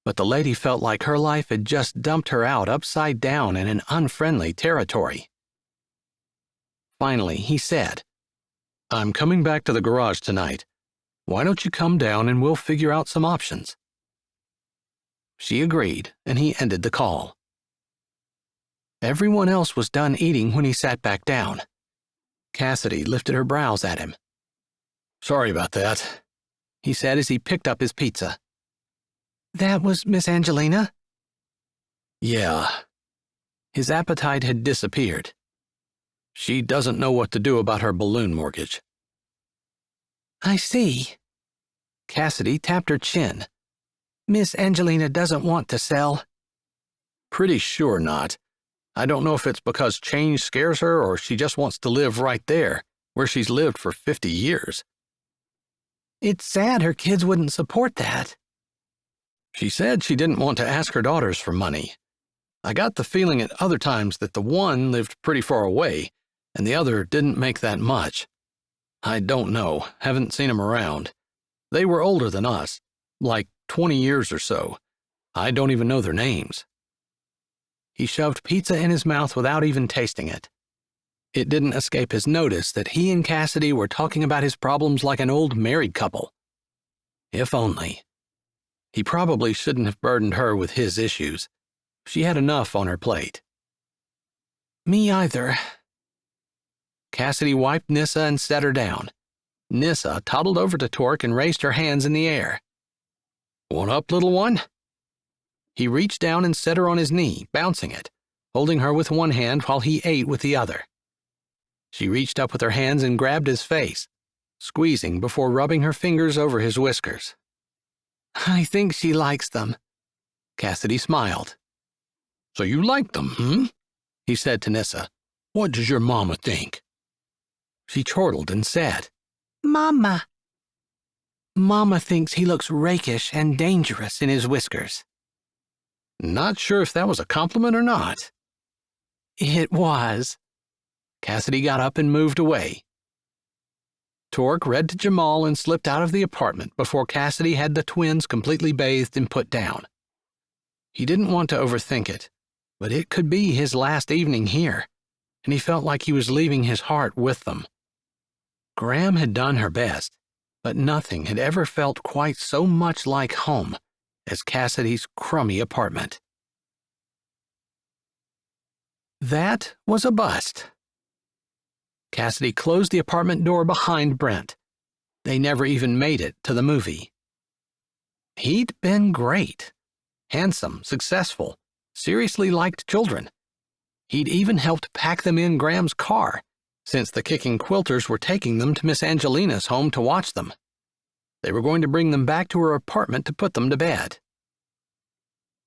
But the lady felt like her life had just dumped her out upside down in an unfriendly territory. Finally, he said, "I'm coming back to the garage tonight. Why don't you come down and we'll figure out some options?" She agreed, and he ended the call. Everyone else was done eating when he sat back down. Cassidy lifted her brows at him. "Sorry about that," he said as he picked up his pizza. "That was Miss Angelina?" "Yeah." His appetite had disappeared. "She doesn't know what to do about her balloon mortgage." "I see." Cassidy tapped her chin. "Miss Angelina doesn't want to sell." "Pretty sure not. I don't know if it's because change scares her or she just wants to live right there, where she's lived for 50 years. It's sad her kids wouldn't support that." She said she didn't want to ask her daughters for money. I got the feeling at other times that the one lived pretty far away, and the other didn't make that much. I don't know, haven't seen them around. They were older than us, like 20 years or so. I don't even know their names." He shoved pizza in his mouth without even tasting it. It didn't escape his notice that he and Cassidy were talking about his problems like an old married couple. If only. He probably shouldn't have burdened her with his issues. She had enough on her plate. "Me either." Cassidy wiped Nissa and set her down. Nissa toddled over to Torque and raised her hands in the air. "Want up, little one?" He reached down and set her on his knee, bouncing it, holding her with one hand while he ate with the other. She reached up with her hands and grabbed his face, squeezing before rubbing her fingers over his whiskers. "I think she likes them." Cassidy smiled. "So you like them, he said to Nissa. "What does your mama think?" She chortled and said, "Mama." "Mama thinks he looks rakish and dangerous in his whiskers." Not sure if that was a compliment or not. It was. Cassidy got up and moved away. Torque read to Jamal and slipped out of the apartment before Cassidy had the twins completely bathed and put down. He didn't want to overthink it, but it could be his last evening here, and he felt like he was leaving his heart with them. Graham had done her best, but nothing had ever felt quite so much like home as Cassidy's crummy apartment. That was a bust. Cassidy closed the apartment door behind Brent. They never even made it to the movie. He'd been great. Handsome, successful, seriously liked children. He'd even helped pack them in Graham's car, since the kicking quilters were taking them to Miss Angelina's home to watch them. They were going to bring them back to her apartment to put them to bed.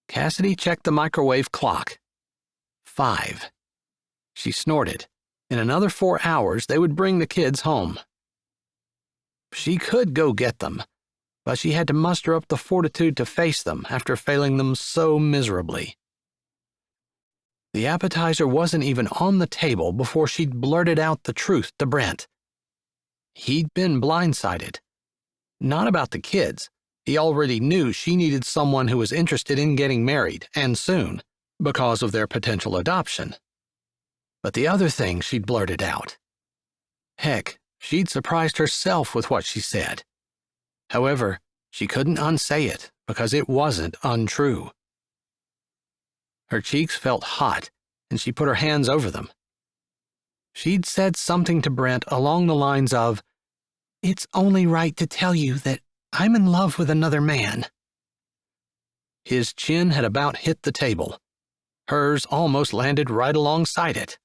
Cassidy checked the microwave clock. 5. She snorted. In another 4 hours, they would bring the kids home. She could go get them, but she had to muster up the fortitude to face them after failing them so miserably. The appetizer wasn't even on the table before she'd blurted out the truth to Brent. He'd been blindsided. Not about the kids. He already knew she needed someone who was interested in getting married, and soon, because of their potential adoption. But the other thing she'd blurted out. Heck, she'd surprised herself with what she said. However, she couldn't unsay it because it wasn't untrue. Her cheeks felt hot, and she put her hands over them. She'd said something to Brent along the lines of, "It's only right to tell you that I'm in love with another man." His chin had about hit the table. Hers almost landed right alongside it.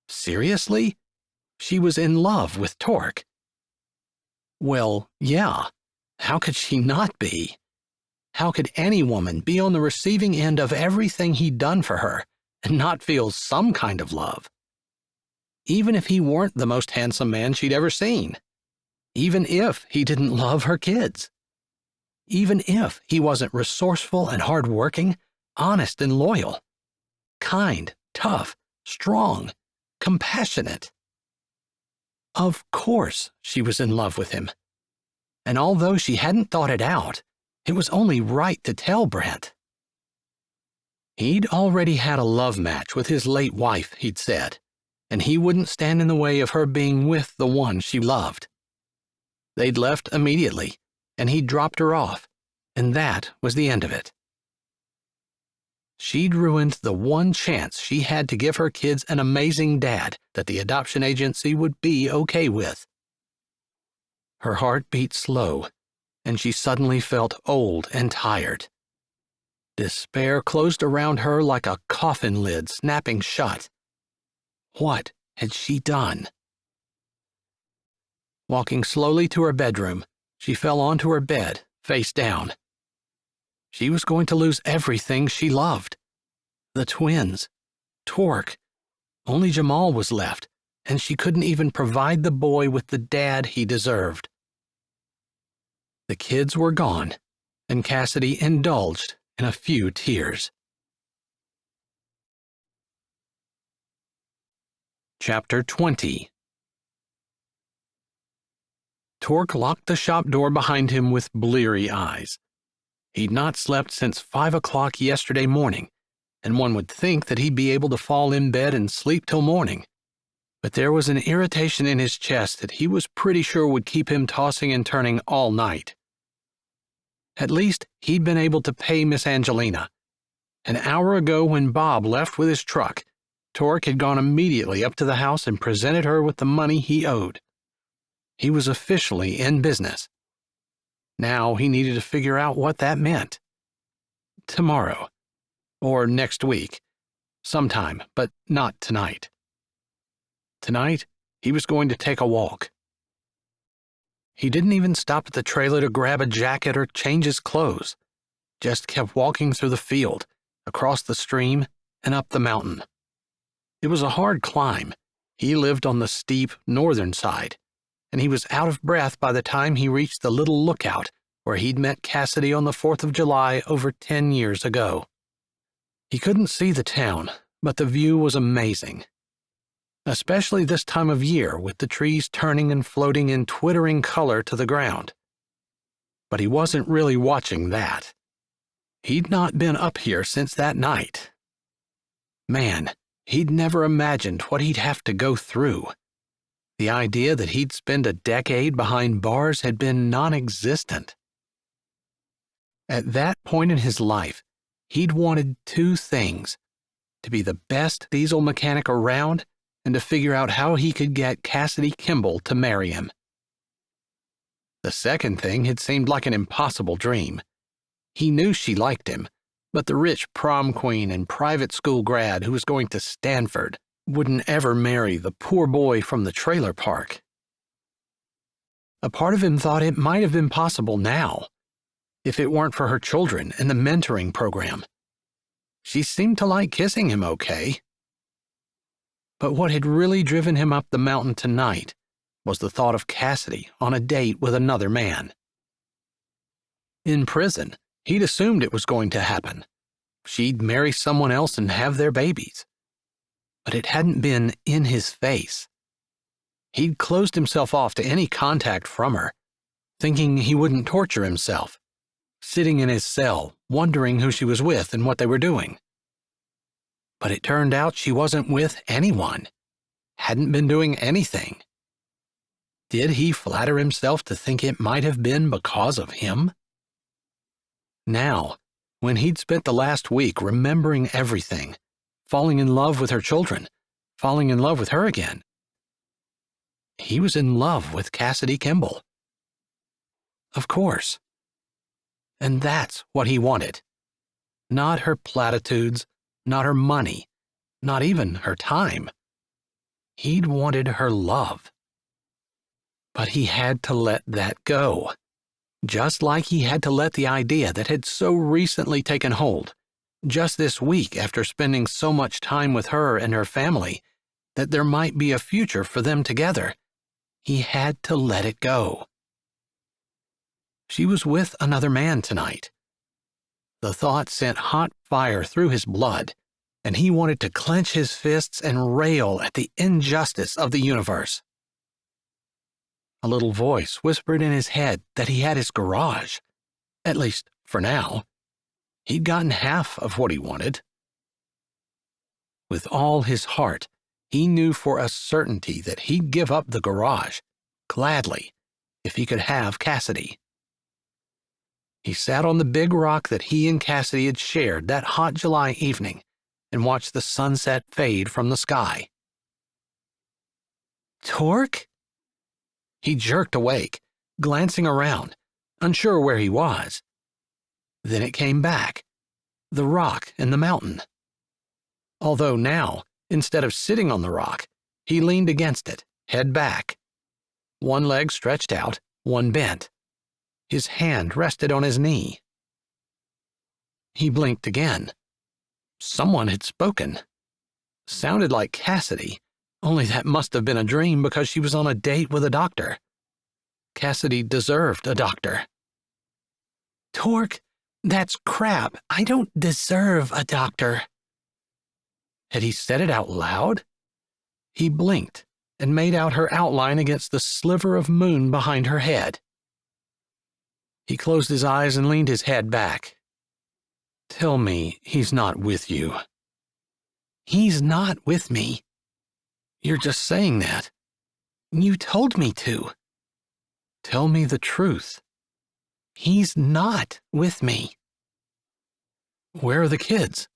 Seriously? She was in love with Torque. Well, yeah. How could she not be? How could any woman be on the receiving end of everything he'd done for her and not feel some kind of love? Even if he weren't the most handsome man she'd ever seen. Even if he didn't love her kids. Even if he wasn't resourceful and hardworking, honest and loyal. Kind, tough, strong, compassionate. Of course she was in love with him. And although she hadn't thought it out, it was only right to tell Brent. He'd already had a love match with his late wife, he'd said, and he wouldn't stand in the way of her being with the one she loved. They'd left immediately, and he'd dropped her off, and that was the end of it. She'd ruined the one chance she had to give her kids an amazing dad that the adoption agency would be okay with. Her heart beat slow, and she suddenly felt old and tired. Despair closed around her like a coffin lid snapping shut. What had she done? Walking slowly to her bedroom, she fell onto her bed, face down. She was going to lose everything she loved. The twins, Torque. Only Jamal was left, and she couldn't even provide the boy with the dad he deserved. The kids were gone, and Cassidy indulged in a few tears. Chapter 20. Torque locked the shop door behind him with bleary eyes. He'd not slept since 5 o'clock yesterday morning, and one would think that he'd be able to fall in bed and sleep till morning. But there was an irritation in his chest that he was pretty sure would keep him tossing and turning all night. At least he'd been able to pay Miss Angelina. An hour ago, when Bob left with his truck, Torque had gone immediately up to the house and presented her with the money he owed. He was officially in business. Now he needed to figure out what that meant. Tomorrow. Or next week. Sometime, but not tonight. Tonight, he was going to take a walk. He didn't even stop at the trailer to grab a jacket or change his clothes. Just kept walking through the field, across the stream, and up the mountain. It was a hard climb. He lived on the steep northern side, and he was out of breath by the time he reached the little lookout where he'd met Cassidy on the 4th of July over 10 years ago. He couldn't see the town, but the view was amazing. Especially this time of year with the trees turning and floating in twittering color to the ground. But he wasn't really watching that. He'd not been up here since that night. Man, he'd never imagined what he'd have to go through. The idea that he'd spend a decade behind bars had been non-existent. At that point in his life, he'd wanted 2 things: to be the best diesel mechanic around and to figure out how he could get Cassidy Kimbell to marry him. The second thing had seemed like an impossible dream. He knew she liked him, but the rich prom queen and private school grad who was going to Stanford, wouldn't ever marry the poor boy from the trailer park. A part of him thought it might have been possible now, if it weren't for her children and the mentoring program. She seemed to like kissing him okay. But what had really driven him up the mountain tonight was the thought of Cassidy on a date with another man. In prison, he'd assumed it was going to happen. She'd marry someone else and have their babies. But it hadn't been in his face. He'd closed himself off to any contact from her, thinking he wouldn't torture himself, sitting in his cell, wondering who she was with and what they were doing. But it turned out she wasn't with anyone, hadn't been doing anything. Did he flatter himself to think it might have been because of him? Now, when he'd spent the last week remembering everything, falling in love with her children, falling in love with her again, he was in love with Cassidy Kimbell. Of course. And that's what he wanted. Not her platitudes, not her money, not even her time. He'd wanted her love. But he had to let that go. Just like he had to let the idea that had so recently taken hold, just this week after spending so much time with her and her family, that there might be a future for them together. He had to let it go. She was with another man tonight. The thought sent hot fire through his blood, and he wanted to clench his fists and rail at the injustice of the universe. A little voice whispered in his head that he had his garage. At least, for now. He'd gotten half of what he wanted. With all his heart, he knew for a certainty that he'd give up the garage, gladly, if he could have Cassidy. He sat on the big rock that he and Cassidy had shared that hot July evening and watched the sunset fade from the sky. Torque? He jerked awake, glancing around, unsure where he was. Then it came back, the rock and the mountain. Although now, instead of sitting on the rock, he leaned against it, head back. One leg stretched out, one bent. His hand rested on his knee. He blinked again. Someone had spoken. Sounded like Cassidy, only that must have been a dream because she was on a date with a doctor. Cassidy deserved a doctor. Torque, that's crap. I don't deserve a doctor. Had he said it out loud? He blinked and made out her outline against the sliver of moon behind her head. He closed his eyes and leaned his head back. Tell me he's not with you. He's not with me. You're just saying that. You told me to. Tell me the truth. He's not with me. Where are the kids?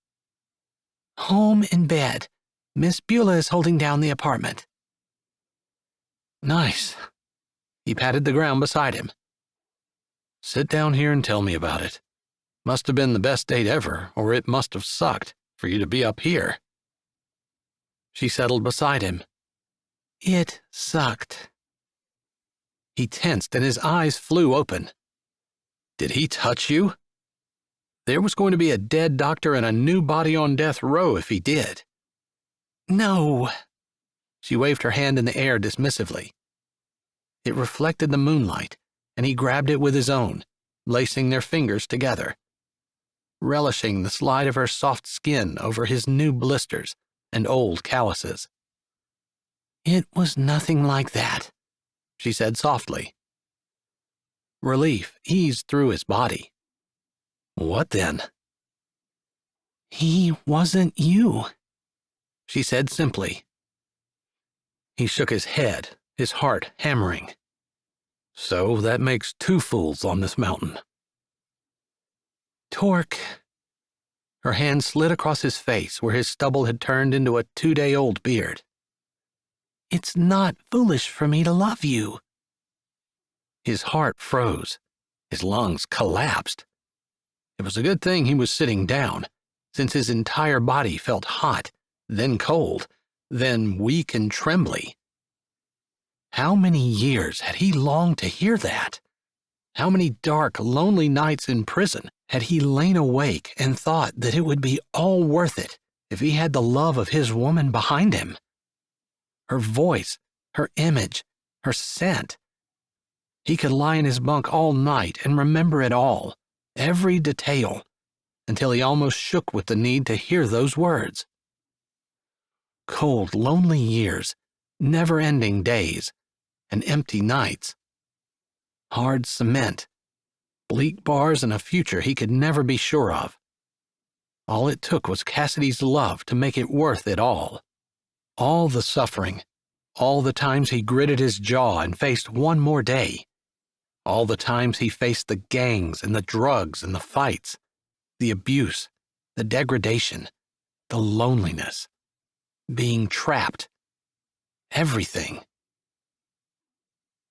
Home in bed. Miss Beulah is holding down the apartment. Nice. He patted the ground beside him. Sit down here and tell me about it. Must have been the best date ever, or it must have sucked for you to be up here. She settled beside him. It sucked. He tensed and his eyes flew open. Did he touch you? There was going to be a dead doctor and a new body on death row if he did. No. She waved her hand in the air dismissively. It reflected the moonlight, and he grabbed it with his own, lacing their fingers together, relishing the slide of her soft skin over his new blisters and old calluses. It was nothing like that, she said softly. Relief eased through his body. What then? He wasn't you, she said simply. He shook his head, his heart hammering. So that makes two fools on this mountain. Torque. Her hand slid across his face where his stubble had turned into a 2-day-old beard. It's not foolish for me to love you. His heart froze. His lungs collapsed. It was a good thing he was sitting down, since his entire body felt hot, then cold, then weak and trembly. How many years had he longed to hear that? How many dark, lonely nights in prison had he lain awake and thought that it would be all worth it if he had the love of his woman behind him? Her voice, her image, her scent. He could lie in his bunk all night and remember it all, every detail, until he almost shook with the need to hear those words. Cold, lonely years, never-ending days, and empty nights. Hard cement, bleak bars, and a future he could never be sure of. All it took was Cassidy's love to make it worth it all. All the suffering, all the times he gritted his jaw and faced one more day. All the times he faced the gangs and the drugs and the fights, the abuse, the degradation, the loneliness, being trapped, everything.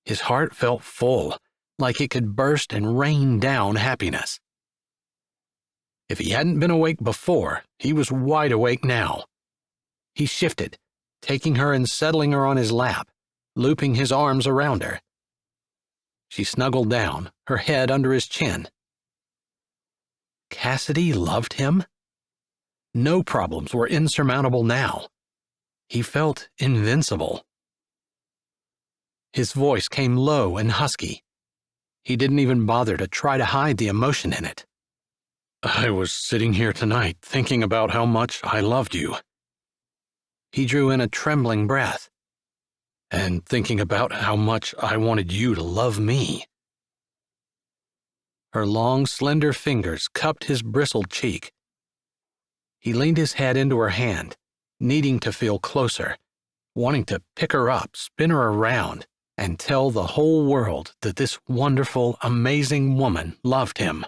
His heart felt full, like it could burst and rain down happiness. If he hadn't been awake before, he was wide awake now. He shifted, taking her and settling her on his lap, looping his arms around her. She snuggled down, her head under his chin. Cassidy loved him? No problems were insurmountable now. He felt invincible. His voice came low and husky. He didn't even bother to try to hide the emotion in it. I was sitting here tonight thinking about how much I loved you. He drew in a trembling breath. And thinking about how much I wanted you to love me. Her long, slender fingers cupped his bristled cheek. He leaned his head into her hand, needing to feel closer, wanting to pick her up, spin her around, and tell the whole world that this wonderful, amazing woman loved him.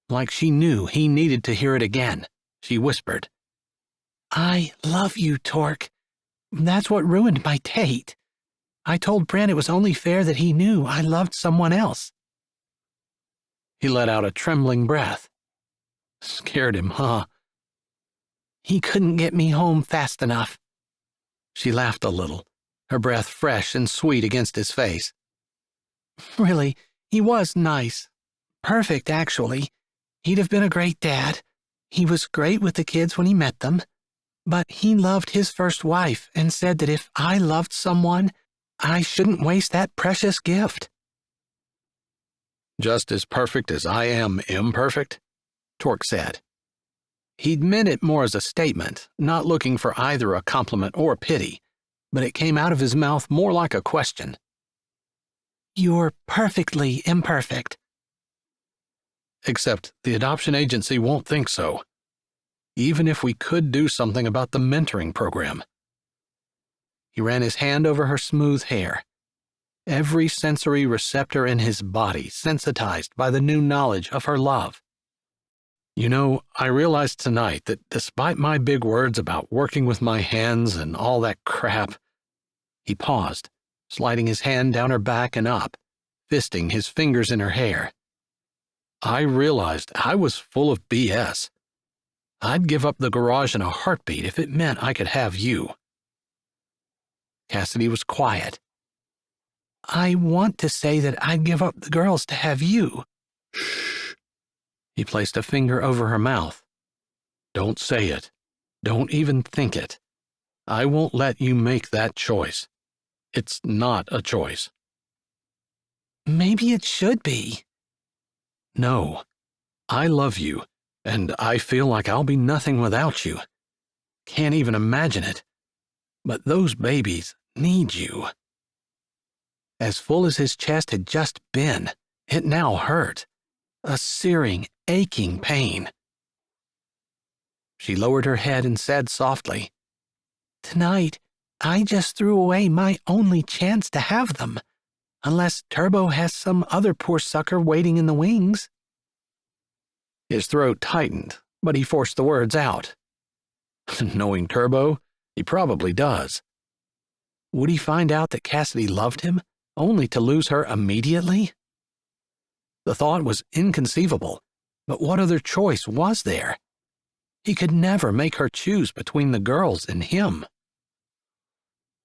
Like she knew he needed to hear it again, she whispered, "I love you, Torque. That's what ruined my date. I told Brent it was only fair that he knew I loved someone else." He let out a trembling breath. Scared him, huh? He couldn't get me home fast enough. She laughed a little, her breath fresh and sweet against his face. Really, he was nice. Perfect, actually. He'd have been a great dad. He was great with the kids when he met them. But he loved his first wife and said that if I loved someone, I shouldn't waste that precious gift. Just as perfect as I am imperfect, Torque said. He'd meant it more as a statement, not looking for either a compliment or pity, but it came out of his mouth more like a question. You're perfectly imperfect. Except the adoption agency won't think so. Even if we could do something about the mentoring program. He ran his hand over her smooth hair, every sensory receptor in his body sensitized by the new knowledge of her love. You know, I realized tonight that despite my big words about working with my hands and all that crap, he paused, sliding his hand down her back and up, fisting his fingers in her hair. I realized I was full of BS. I'd give up the garage in a heartbeat if it meant I could have you. Cassidy was quiet. I want to say that I'd give up the girls to have you. Shh. He placed a finger over her mouth. Don't say it. Don't even think it. I won't let you make that choice. It's not a choice. Maybe it should be. No. I love you. And I feel like I'll be nothing without you. Can't even imagine it. But those babies need you. As full as his chest had just been, it now hurt. A searing, aching pain. She lowered her head and said softly, Tonight, I just threw away my only chance to have them, unless Turbo has some other poor sucker waiting in the wings. His throat tightened, but he forced the words out. Knowing Turbo, he probably does. Would he find out that Cassidy loved him, only to lose her immediately? The thought was inconceivable, but what other choice was there? He could never make her choose between the girls and him.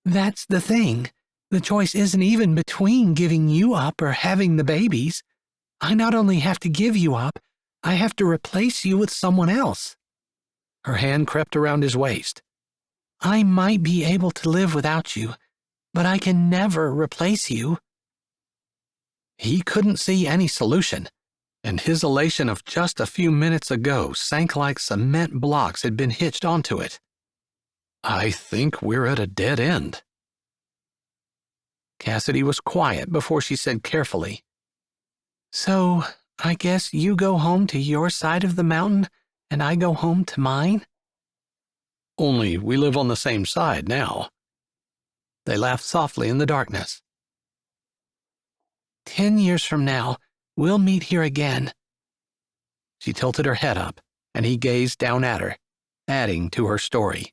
That's the thing. The choice isn't even between giving you up or having the babies. I not only have to give you up, I have to replace you with someone else. Her hand crept around his waist. I might be able to live without you, but I can never replace you. He couldn't see any solution, and his elation of just a few minutes ago sank like cement blocks had been hitched onto it. I think we're at a dead end. Cassidy was quiet before she said carefully, So, I guess you go home to your side of the mountain and I go home to mine? Only we live on the same side now. They laughed softly in the darkness. 10 years from now, we'll meet here again. She tilted her head up, and he gazed down at her, adding to her story.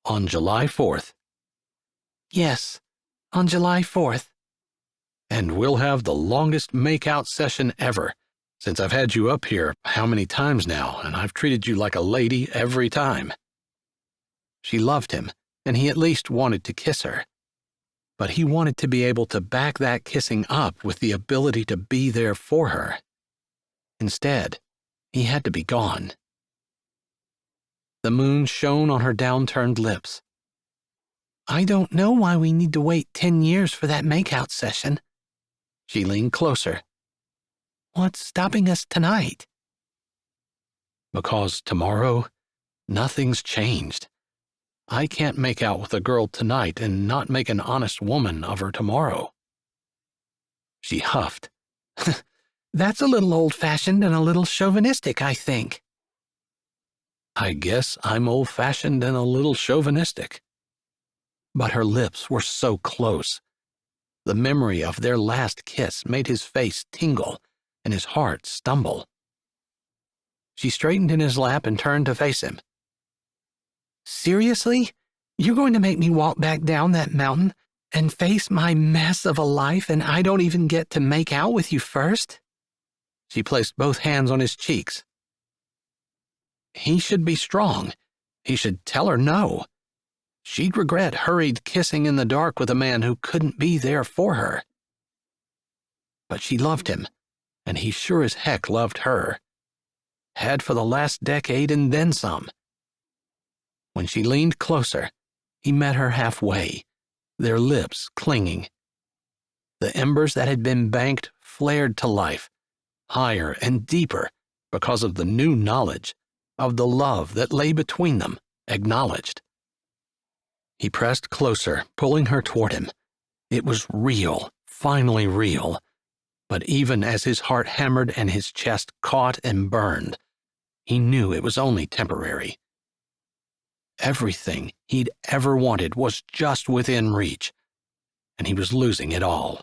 On July 4th. Yes, on July 4th. And we'll have the longest make-out session ever, since I've had you up here how many times now, and I've treated you like a lady every time. She loved him, and he at least wanted to kiss her. But he wanted to be able to back that kissing up with the ability to be there for her. Instead, he had to be gone. The moon shone on her downturned lips. I don't know why we need to wait 10 years for that make-out session. She leaned closer. What's stopping us tonight? Because tomorrow, nothing's changed. I can't make out with a girl tonight and not make an honest woman of her tomorrow. She huffed. That's a little old-fashioned and a little chauvinistic, I think. I guess I'm old-fashioned and a little chauvinistic. But her lips were so close. The memory of their last kiss made his face tingle and his heart stumble. She straightened in his lap and turned to face him. Seriously? You're going to make me walk back down that mountain and face my mess of a life, and I don't even get to make out with you first? She placed both hands on his cheeks. He should be strong. He should tell her no. She'd regret hurried kissing in the dark with a man who couldn't be there for her. But she loved him, and he sure as heck loved her. Had for the last decade and then some. When she leaned closer, he met her halfway, their lips clinging. The embers that had been banked flared to life, higher and deeper because of the new knowledge of the love that lay between them, acknowledged. He pressed closer, pulling her toward him. It was real, finally real. But even as his heart hammered and his chest caught and burned, he knew it was only temporary. Everything he'd ever wanted was just within reach, and he was losing it all.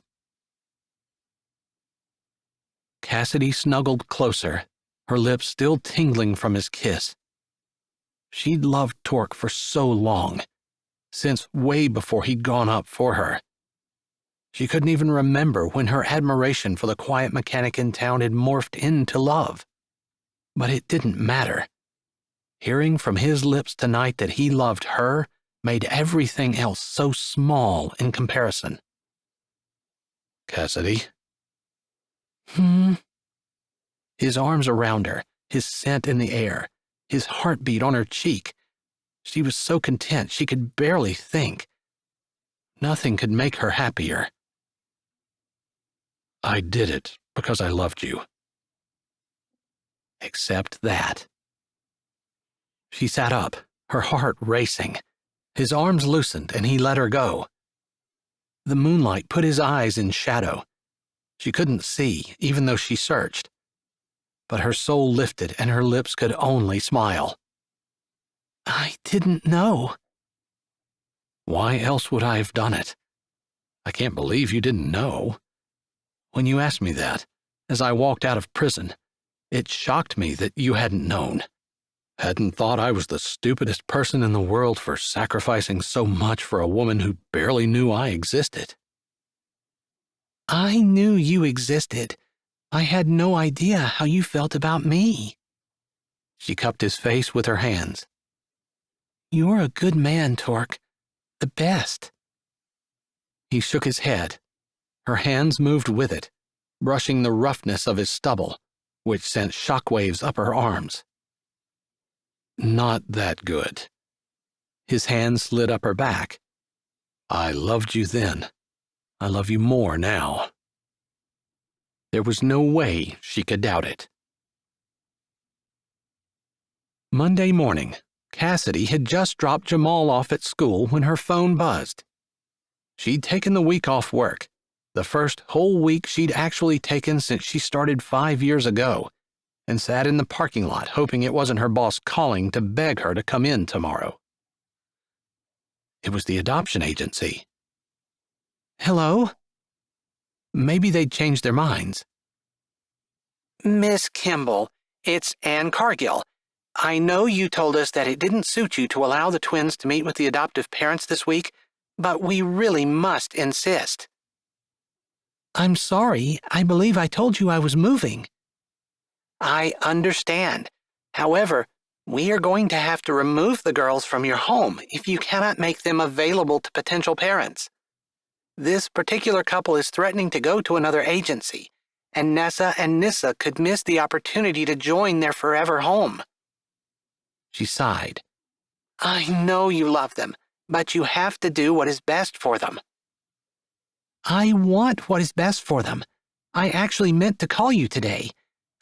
Cassidy snuggled closer, her lips still tingling from his kiss. She'd loved Torque for so long, since way before he'd gone up for her. She couldn't even remember when her admiration for the quiet mechanic in town had morphed into love. But it didn't matter. Hearing from his lips tonight that he loved her made everything else so small in comparison. Cassidy? His arms around her, his scent in the air, his heartbeat on her cheek. She was so content she could barely think. Nothing could make her happier. I did it because I loved you. Except that. She sat up, her heart racing. His arms loosened and he let her go. The moonlight put his eyes in shadow. She couldn't see, even though she searched. But her soul lifted and her lips could only smile. I didn't know. Why else would I have done it? I can't believe you didn't know. When you asked me that, as I walked out of prison, it shocked me that you hadn't known. Hadn't thought I was the stupidest person in the world for sacrificing so much for a woman who barely knew I existed. I knew you existed. I had no idea how you felt about me. She cupped his face with her hands. You're a good man, Torque. The best. He shook his head. Her hands moved with it, brushing the roughness of his stubble, which sent shockwaves up her arms. Not that good. His hands slid up her back. I loved you then. I love you more now. There was no way she could doubt it. Monday morning, Cassidy had just dropped Jamal off at school when her phone buzzed. She'd taken the week off work, the first whole week she'd actually taken since she started 5 years ago, and sat in the parking lot hoping it wasn't her boss calling to beg her to come in tomorrow. It was the adoption agency. Hello? Maybe they'd changed their minds. Miss Kimbell, it's Ann Cargill. I know you told us that it didn't suit you to allow the twins to meet with the adoptive parents this week, but we really must insist. I'm sorry. I believe I told you I was moving. I understand. However, we are going to have to remove the girls from your home if you cannot make them available to potential parents. This particular couple is threatening to go to another agency, and Nessa and Nissa could miss the opportunity to join their forever home. She sighed. I know you love them, but you have to do what is best for them. I want what is best for them. I actually meant to call you today.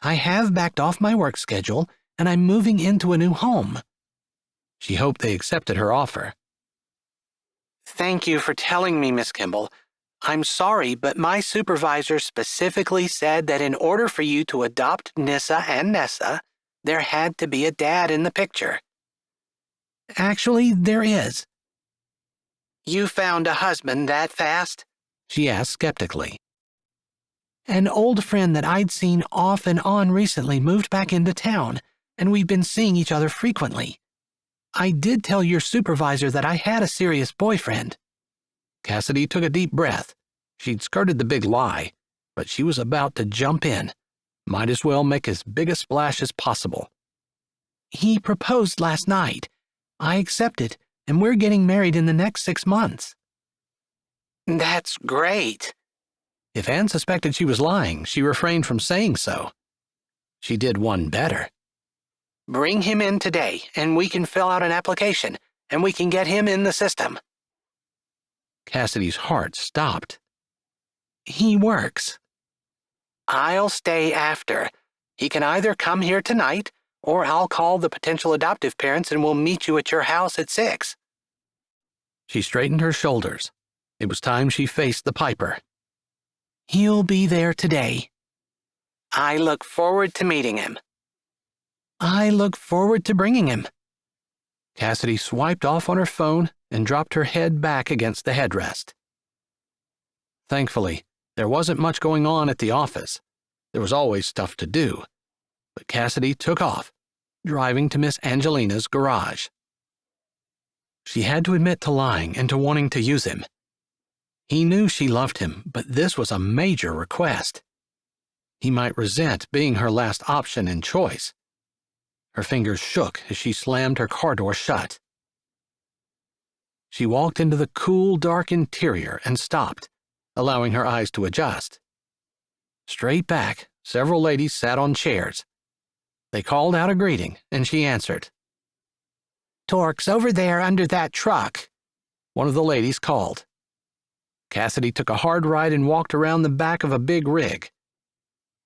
I have backed off my work schedule, and I'm moving into a new home. She hoped they accepted her offer. Thank you for telling me, Miss Kimbell. I'm sorry, but my supervisor specifically said that in order for you to adopt Nissa and Nessa, there had to be a dad in the picture. Actually, there is. You found a husband that fast? She asked skeptically. An old friend that I'd seen off and on recently moved back into town, and we've been seeing each other frequently. I did tell your supervisor that I had a serious boyfriend. Cassidy took a deep breath. She'd skirted the big lie, but she was about to jump in. Might as well make as big a splash as possible. He proposed last night. I accepted, and we're getting married in the next 6 months. That's great. If Anne suspected she was lying, she refrained from saying so. She did one better. Bring him in today, and we can fill out an application, and we can get him in the system. Cassidy's heart stopped. He works. I'll stay after. He can either come here tonight, or I'll call the potential adoptive parents and we'll meet you at your house at 6. She straightened her shoulders. It was time she faced the piper. He'll be there today. I look forward to meeting him. I look forward to bringing him. Cassidy swiped off on her phone and dropped her head back against the headrest. Thankfully, there wasn't much going on at the office. There was always stuff to do. But Cassidy took off, driving to Miss Angelina's garage. She had to admit to lying and to wanting to use him. He knew she loved him, but this was a major request. He might resent being her last option and choice. Her fingers shook as she slammed her car door shut. She walked into the cool, dark interior and stopped, allowing her eyes to adjust. Straight back, several ladies sat on chairs. They called out a greeting, and she answered. Torque's over there under that truck, one of the ladies called. Cassidy took a hard right and walked around the back of a big rig.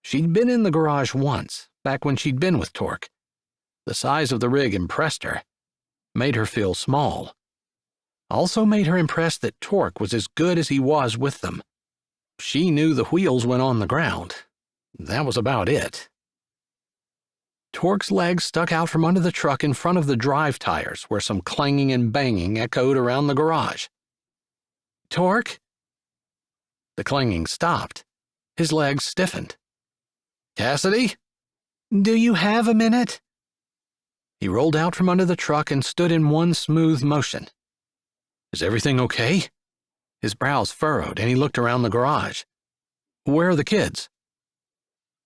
She'd been in the garage once, back when she'd been with Torque. The size of the rig impressed her, made her feel small. Also made her impressed that Torque was as good as he was with them. She knew the wheels went on the ground. That was about it. Torque's legs stuck out from under the truck in front of the drive tires, where some clanging and banging echoed around the garage. Torque? The clanging stopped. His legs stiffened. Cassidy? Do you have a minute? He rolled out from under the truck and stood in one smooth motion. Is everything okay? His brows furrowed, and he looked around the garage. Where are the kids?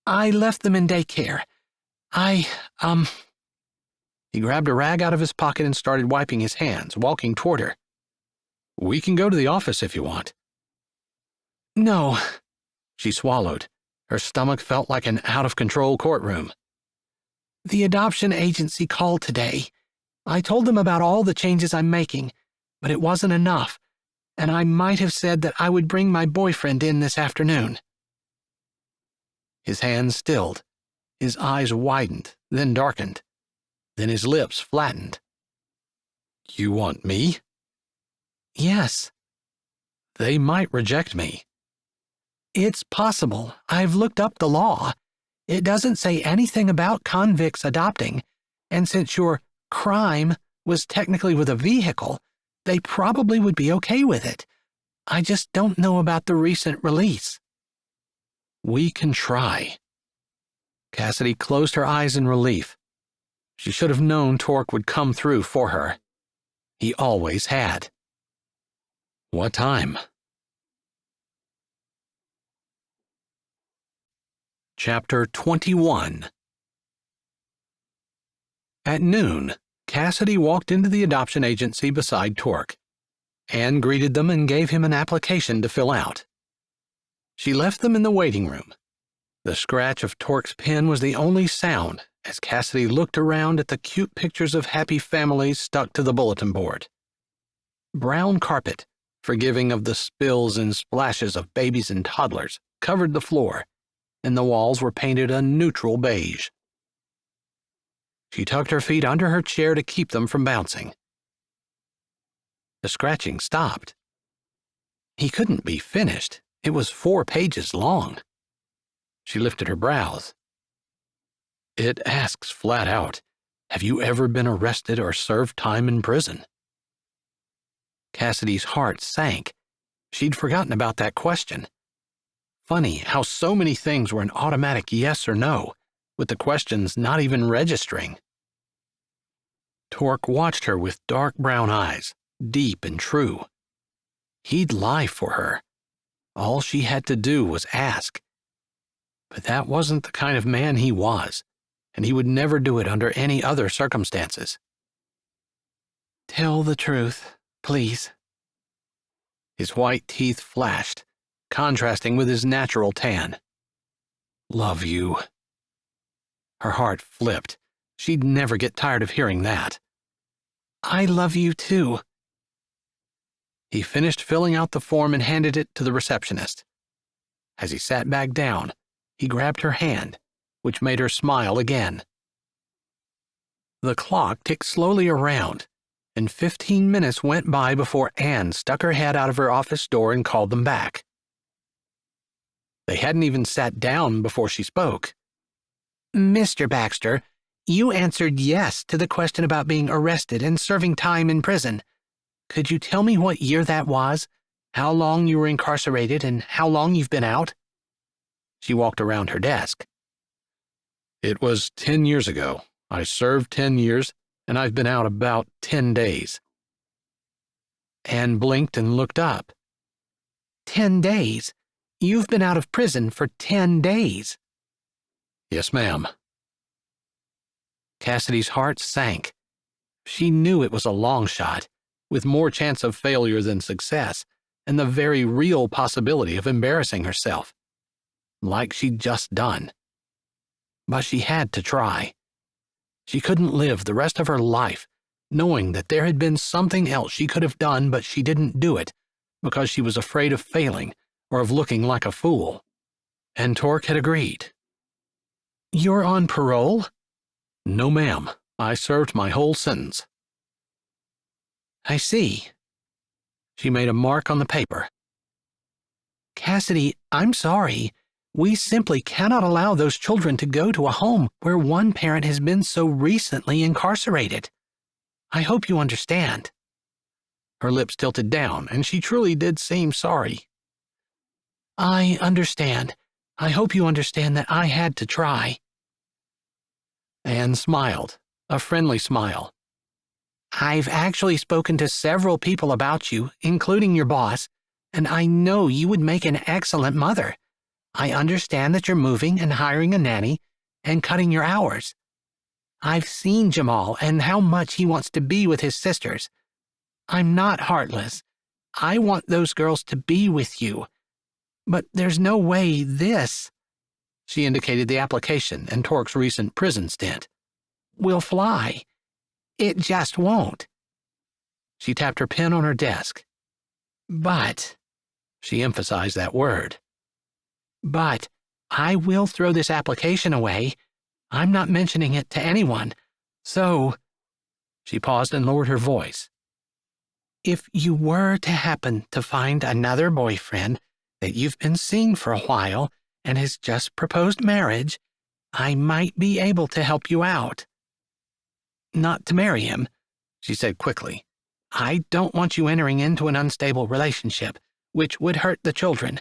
I left them in daycare. He grabbed a rag out of his pocket and started wiping his hands, walking toward her. "We can go to the office if you want." No. She swallowed. Her stomach felt like an out-of-control courtroom. The adoption agency called today. I told them about all the changes I'm making, but it wasn't enough, and I might have said that I would bring my boyfriend in this afternoon. His hands stilled. His eyes widened, then darkened. Then his lips flattened. "You want me?" Yes. "They might reject me." It's possible. I've looked up the law. It doesn't say anything about convicts adopting, and since your crime was technically with a vehicle, they probably would be okay with it. I just don't know about the recent release. "We can try." Cassidy closed her eyes in relief. She should have known Torque would come through for her. He always had. "What time?" Chapter 21. At noon, Cassidy walked into the adoption agency beside Torque. Anne greeted them and gave him an application to fill out. She left them in the waiting room. The scratch of Torque's pen was the only sound as Cassidy looked around at the cute pictures of happy families stuck to the bulletin board. Brown carpet, forgiving of the spills and splashes of babies and toddlers, covered the floor, and the walls were painted a neutral beige. She tucked her feet under her chair to keep them from bouncing. The scratching stopped. He couldn't be finished. It was 4 pages long. She lifted her brows. It asks flat out, "Have you ever been arrested or served time in prison?" Cassidy's heart sank. She'd forgotten about that question. Funny how so many things were an automatic yes or no, with the questions not even registering. Torque watched her with dark brown eyes, deep and true. He'd lie for her. All she had to do was ask. But that wasn't the kind of man he was, and he would never do it under any other circumstances. Tell the truth, please. His white teeth flashed, contrasting with his natural tan. Love you. Her heart flipped. She'd never get tired of hearing that. I love you too. He finished filling out the form and handed it to the receptionist. As he sat back down, he grabbed her hand, which made her smile again. The clock ticked slowly around, and 15 minutes went by before Anne stuck her head out of her office door and called them back. They hadn't even sat down before she spoke. Mr. Baxter, you answered yes to the question about being arrested and serving time in prison. Could you tell me what year that was, how long you were incarcerated, and how long you've been out? She walked around her desk. It was 10 years ago. I served 10 years, and I've been out about 10 days. Anne blinked and looked up. 10 days? You've been out of prison for 10 days. Yes, ma'am. Cassidy's heart sank. She knew it was a long shot, with more chance of failure than success, and the very real possibility of embarrassing herself, like she'd just done. But she had to try. She couldn't live the rest of her life knowing that there had been something else she could have done, but she didn't do it because she was afraid of failing or of looking like a fool. And Torque had agreed. You're on parole? No, ma'am. I served my whole sentence. I see. She made a mark on the paper. Cassidy, I'm sorry. We simply cannot allow those children to go to a home where one parent has been so recently incarcerated. I hope you understand. Her lips tilted down, and she truly did seem sorry. I understand. I hope you understand that I had to try. Anne smiled, a friendly smile. I've actually spoken to several people about you, including your boss, and I know you would make an excellent mother. I understand that you're moving and hiring a nanny and cutting your hours. I've seen Jamal and how much he wants to be with his sisters. I'm not heartless. I want those girls to be with you. But there's no way this," she indicated the application and Torque's recent prison stint, "will fly. It just won't." She tapped her pen on her desk. "But," she emphasized that word, "but I will throw this application away. I'm not mentioning it to anyone. So," she paused and lowered her voice, "if you were to happen to find another boyfriend that you've been seeing for a while and has just proposed marriage, I might be able to help you out." "Not to marry him," she said quickly. "I don't want you entering into an unstable relationship, which would hurt the children,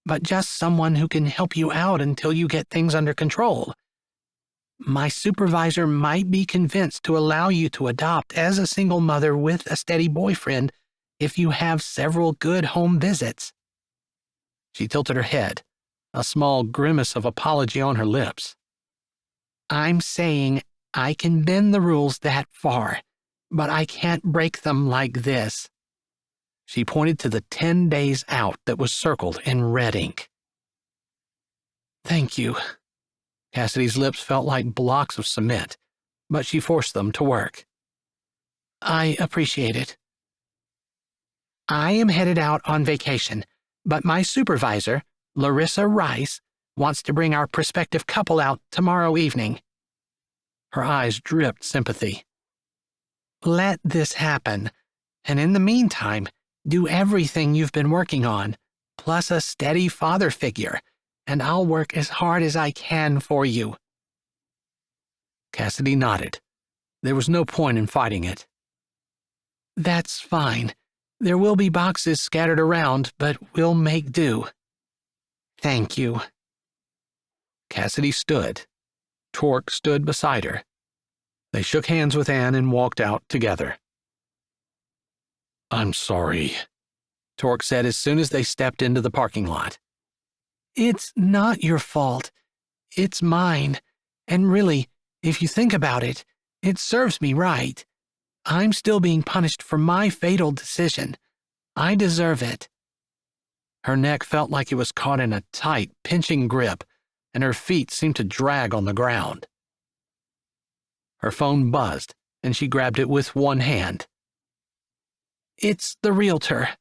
but just someone who can help you out until you get things under control. My supervisor might be convinced to allow you to adopt as a single mother with a steady boyfriend if you have several good home visits." She tilted her head, a small grimace of apology on her lips. "I'm saying I can bend the rules that far, but I can't break them like this." She pointed to the 10 days out that was circled in red ink. "Thank you." Cassidy's lips felt like blocks of cement, but she forced them to work. "I appreciate it. I am headed out on vacation, but my supervisor, Larissa Rice, wants to bring our prospective couple out tomorrow evening." Her eyes dripped sympathy. "Let this happen, and in the meantime, do everything you've been working on, plus a steady father figure, and I'll work as hard as I can for you." Cassidy nodded. There was no point in fighting it. "That's fine. There will be boxes scattered around, but we'll make do." "Thank you." Cassidy stood. Torque stood beside her. They shook hands with Anne and walked out together. "I'm sorry," Torque said as soon as they stepped into the parking lot. "It's not your fault. It's mine. And really, if you think about it, it serves me right. I'm still being punished for my fatal decision. I deserve it." Her neck felt like it was caught in a tight, pinching grip, and her feet seemed to drag on the ground. Her phone buzzed, and she grabbed it with one hand. "It's the realtor."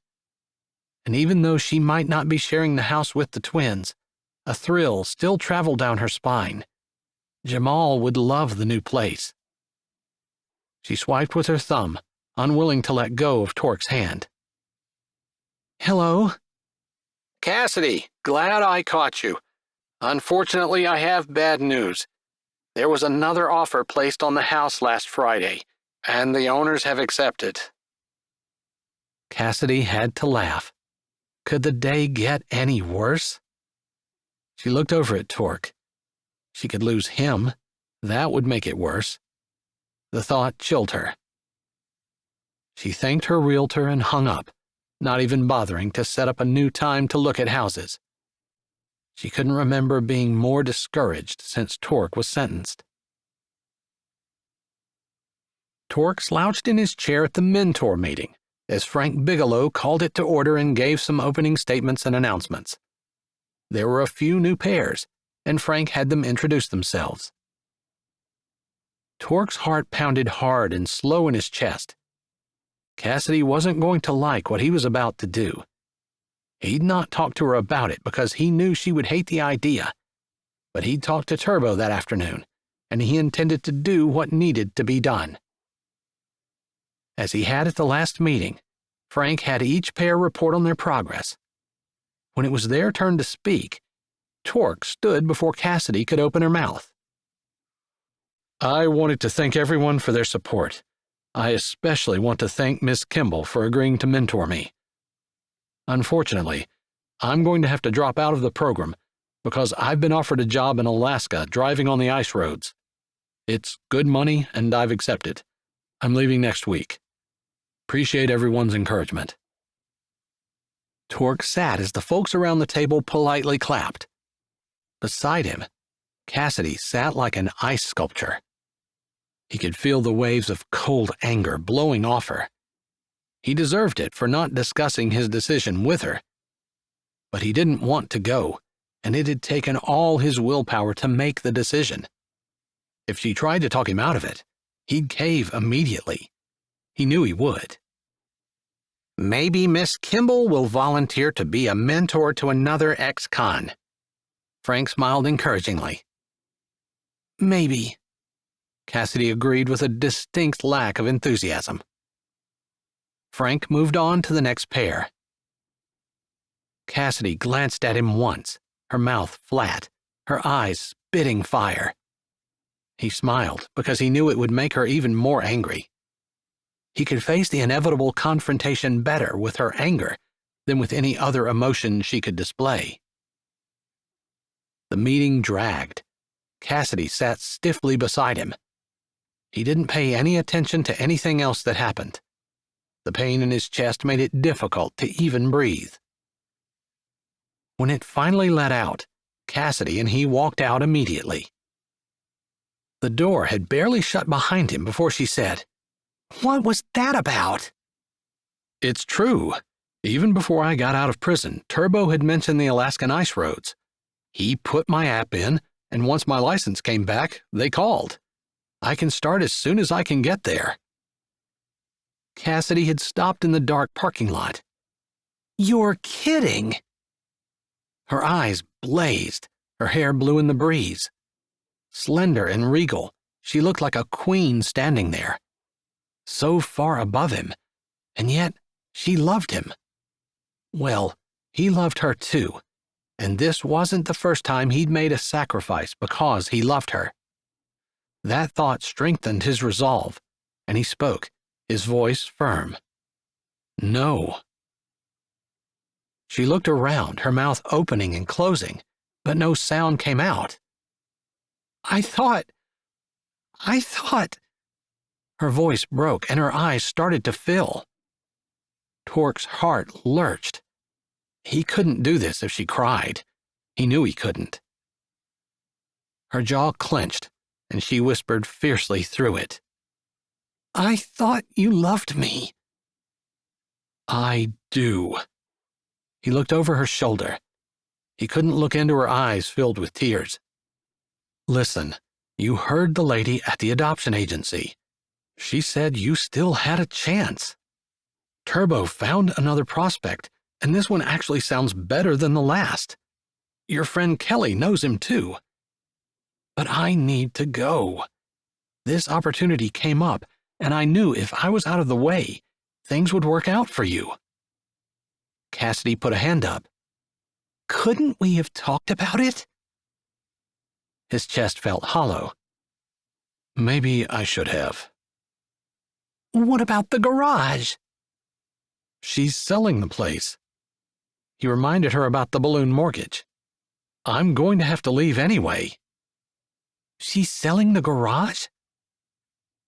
And even though she might not be sharing the house with the twins, a thrill still traveled down her spine. Jamal would love the new place. She swiped with her thumb, unwilling to let go of Torque's hand. "Hello?" "Cassidy, glad I caught you. Unfortunately, I have bad news. There was another offer placed on the house last Friday, and the owners have accepted." Cassidy had to laugh. Could the day get any worse? She looked over at Torque. She could lose him. That would make it worse. The thought chilled her. She thanked her realtor and hung up, not even bothering to set up a new time to look at houses. She couldn't remember being more discouraged since Torque was sentenced. Torque slouched in his chair at the mentor meeting as Frank Bigelow called it to order and gave some opening statements and announcements. There were a few new pairs, and Frank had them introduce themselves. Torque's heart pounded hard and slow in his chest. Cassidy wasn't going to like what he was about to do. He'd not talked to her about it because he knew she would hate the idea, but he'd talked to Turbo that afternoon, and he intended to do what needed to be done. As he had at the last meeting, Frank had each pair report on their progress. When it was their turn to speak, Torque stood before Cassidy could open her mouth. "I wanted to thank everyone for their support. I especially want to thank Miss Kimbell for agreeing to mentor me. Unfortunately, I'm going to have to drop out of the program because I've been offered a job in Alaska driving on the ice roads. It's good money, and I've accepted. I'm leaving next week. Appreciate everyone's encouragement." Torque sat as the folks around the table politely clapped. Beside him, Cassidy sat like an ice sculpture. He could feel the waves of cold anger blowing off her. He deserved it for not discussing his decision with her. But he didn't want to go, and it had taken all his willpower to make the decision. If she tried to talk him out of it, he'd cave immediately. He knew he would. Maybe Miss Kimbell will volunteer to be a mentor to another ex-con. Frank smiled encouragingly. Maybe. Cassidy agreed with a distinct lack of enthusiasm. Frank moved on to the next pair. Cassidy glanced at him once, her mouth flat, her eyes spitting fire. He smiled because he knew it would make her even more angry. He could face the inevitable confrontation better with her anger than with any other emotion she could display. The meeting dragged. Cassidy sat stiffly beside him. He didn't pay any attention to anything else that happened. The pain in his chest made it difficult to even breathe. When it finally let out, Cassidy and he walked out immediately. The door had barely shut behind him before she said, "What was that about?" "It's true. Even before I got out of prison, Turbo had mentioned the Alaskan ice roads. He put my app in, and once my license came back, they called. I can start as soon as I can get there." Cassidy had stopped in the dark parking lot. "You're kidding." Her eyes blazed, her hair blew in the breeze. Slender and regal, she looked like a queen standing there. So far above him, and yet she loved him. Well, he loved her too, and this wasn't the first time he'd made a sacrifice because he loved her. That thought strengthened his resolve, and he spoke, his voice firm. "No." She looked around, her mouth opening and closing, but no sound came out. I thought. Her voice broke and her eyes started to fill. Torque's heart lurched. He couldn't do this if she cried. He knew he couldn't. Her jaw clenched, and she whispered fiercely through it. I thought you loved me. "I do." He looked over her shoulder. He couldn't look into her eyes filled with tears. "Listen, you heard the lady at the adoption agency. She said you still had a chance. Turbo found another prospect, and this one actually sounds better than the last. Your friend Kelly knows him too. But I need to go. This opportunity came up, and I knew if I was out of the way, things would work out for you." Cassidy put a hand up. Couldn't we have talked about it? His chest felt hollow. "Maybe I should have." What about the garage? "She's selling the place." He reminded her about the balloon mortgage. "I'm going to have to leave anyway." She's selling the garage?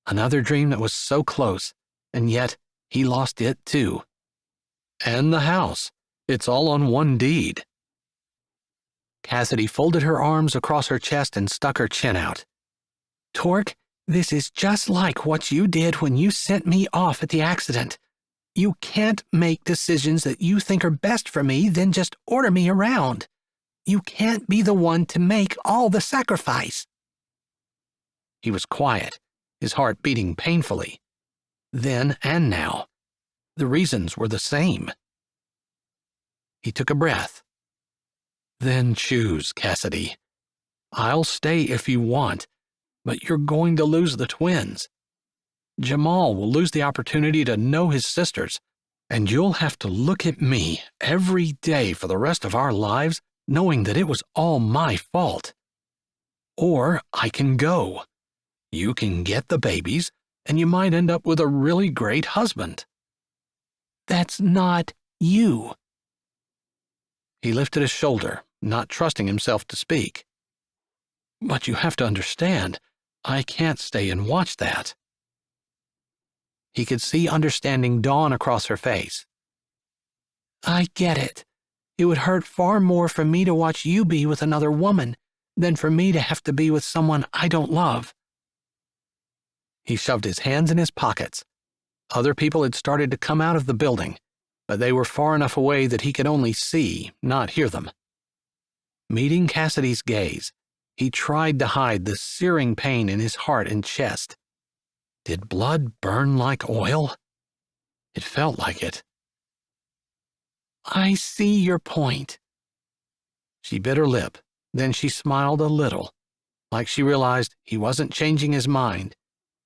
Another dream that was so close, and yet he lost it too. "And the house. It's all on one deed." Cassidy folded her arms across her chest and stuck her chin out. Torque, this is just like what you did when you sent me off at the accident. You can't make decisions that you think are best for me, then just order me around. You can't be the one to make all the sacrifice. He was quiet, his heart beating painfully. Then and now, the reasons were the same. He took a breath. "Then choose, Cassidy. I'll stay if you want, but you're going to lose the twins. Jamal will lose the opportunity to know his sisters, and you'll have to look at me every day for the rest of our lives knowing that it was all my fault. Or I can go. You can get the babies, and you might end up with a really great husband." That's not you. He lifted a shoulder, not trusting himself to speak. "But you have to understand, I can't stay and watch that." He could see understanding dawn across her face. I get it. It would hurt far more for me to watch you be with another woman than for me to have to be with someone I don't love. He shoved his hands in his pockets. Other people had started to come out of the building, but they were far enough away that he could only see, not hear them. Meeting Cassidy's gaze, he tried to hide the searing pain in his heart and chest. Did blood burn like oil? It felt like it. I see your point. She bit her lip, then she smiled a little, like she realized he wasn't changing his mind,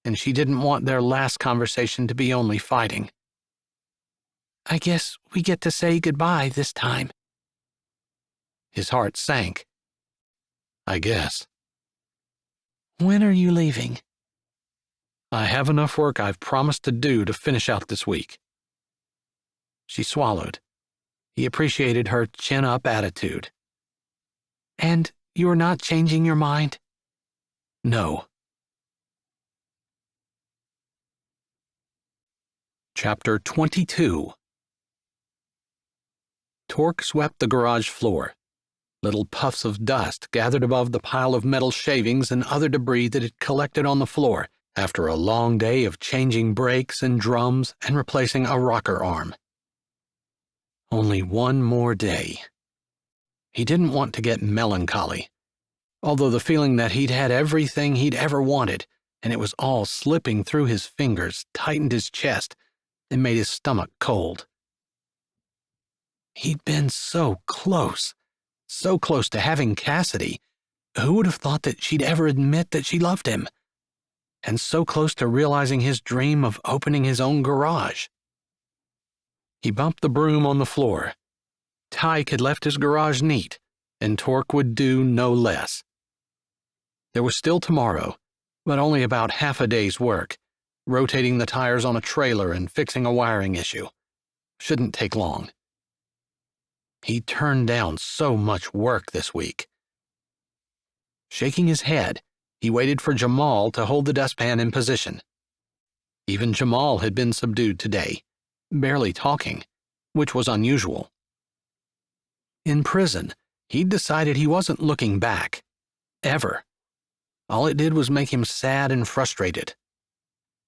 and she didn't want their last conversation to be only fighting. I guess we get to say goodbye this time. His heart sank. I guess. When are you leaving? I have enough work I've promised to do to finish out this week. She swallowed. He appreciated her chin-up attitude. And you're not changing your mind? No. Chapter 22. Torque swept the garage floor. Little puffs of dust gathered above the pile of metal shavings and other debris that had collected on the floor after a long day of changing brakes and drums and replacing a rocker arm. Only one more day. He didn't want to get melancholy, although the feeling that he'd had everything he'd ever wanted and it was all slipping through his fingers tightened his chest and made his stomach cold. He'd been so close to having Cassidy. Who would have thought that she'd ever admit that she loved him? And so close to realizing his dream of opening his own garage. He bumped the broom on the floor. Tyke had left his garage neat, and Torque would do no less. There was still tomorrow, but only about half a day's work, rotating the tires on a trailer and fixing a wiring issue. Shouldn't take long. He turned down so much work this week. Shaking his head, he waited for Jamal to hold the dustpan in position. Even Jamal had been subdued today, barely talking, which was unusual. In prison, he'd decided he wasn't looking back. Ever. All it did was make him sad and frustrated.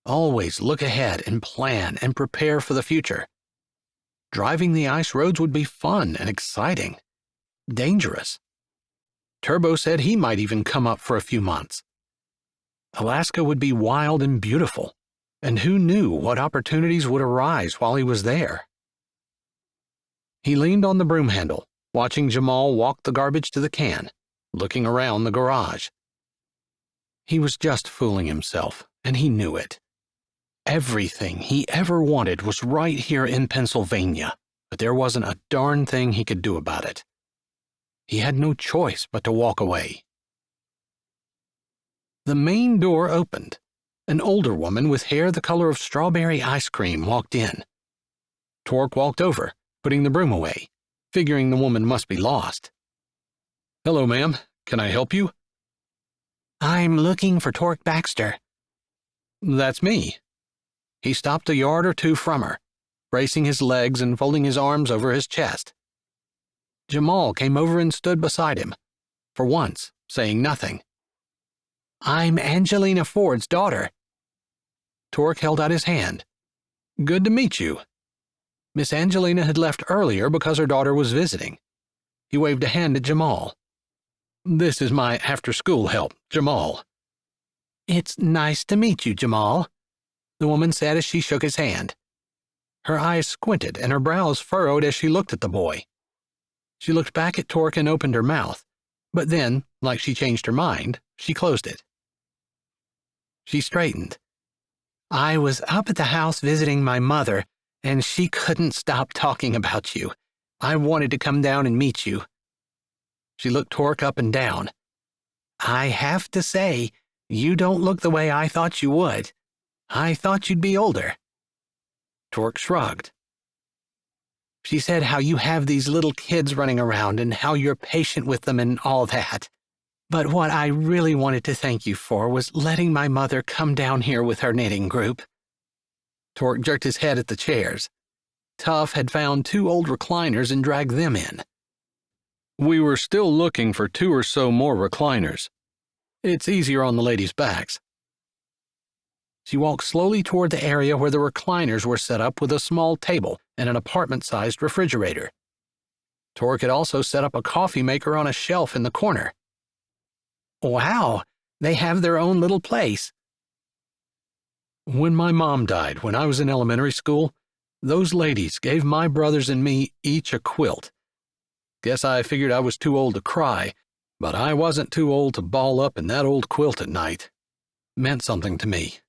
Always look ahead and plan and prepare for the future. Driving the ice roads would be fun and exciting. Dangerous. Turbo said he might even come up for a few months. Alaska would be wild and beautiful, and who knew what opportunities would arise while he was there. He leaned on the broom handle, watching Jamal walk the garbage to the can, looking around the garage. He was just fooling himself, and he knew it. Everything he ever wanted was right here in Pennsylvania, but there wasn't a darn thing he could do about it. He had no choice but to walk away. The main door opened. An older woman with hair the color of strawberry ice cream walked in. Torque walked over, putting the broom away, figuring the woman must be lost. "Hello, ma'am. Can I help you?" I'm looking for Torque Baxter. "That's me." He stopped a yard or two from her, bracing his legs and folding his arms over his chest. Jamal came over and stood beside him, for once saying nothing. I'm Angelina Ford's daughter. Torque held out his hand. "Good to meet you." Miss Angelina had left earlier because her daughter was visiting. He waved a hand at Jamal. "This is my after-school help, Jamal." It's nice to meet you, Jamal, the woman said as she shook his hand. Her eyes squinted and her brows furrowed as she looked at the boy. She looked back at Torque and opened her mouth, but then, like she changed her mind, she closed it. She straightened. I was up at the house visiting my mother, and she couldn't stop talking about you. I wanted to come down and meet you. She looked Torque up and down. I have to say, you don't look the way I thought you would. I thought you'd be older. Torque shrugged. She said how you have these little kids running around and how you're patient with them and all that. But what I really wanted to thank you for was letting my mother come down here with her knitting group. Torque jerked his head at the chairs. Tuff had found 2 old recliners and dragged them in. "We were still looking for 2 or so more recliners. It's easier on the ladies' backs." She walked slowly toward the area where the recliners were set up with a small table and an apartment-sized refrigerator. Torque had also set up a coffee maker on a shelf in the corner. Wow, they have their own little place. When my mom died when I was in elementary school, those ladies gave my brothers and me each a quilt. Guess I figured I was too old to cry, but I wasn't too old to ball up in that old quilt at night. Meant something to me.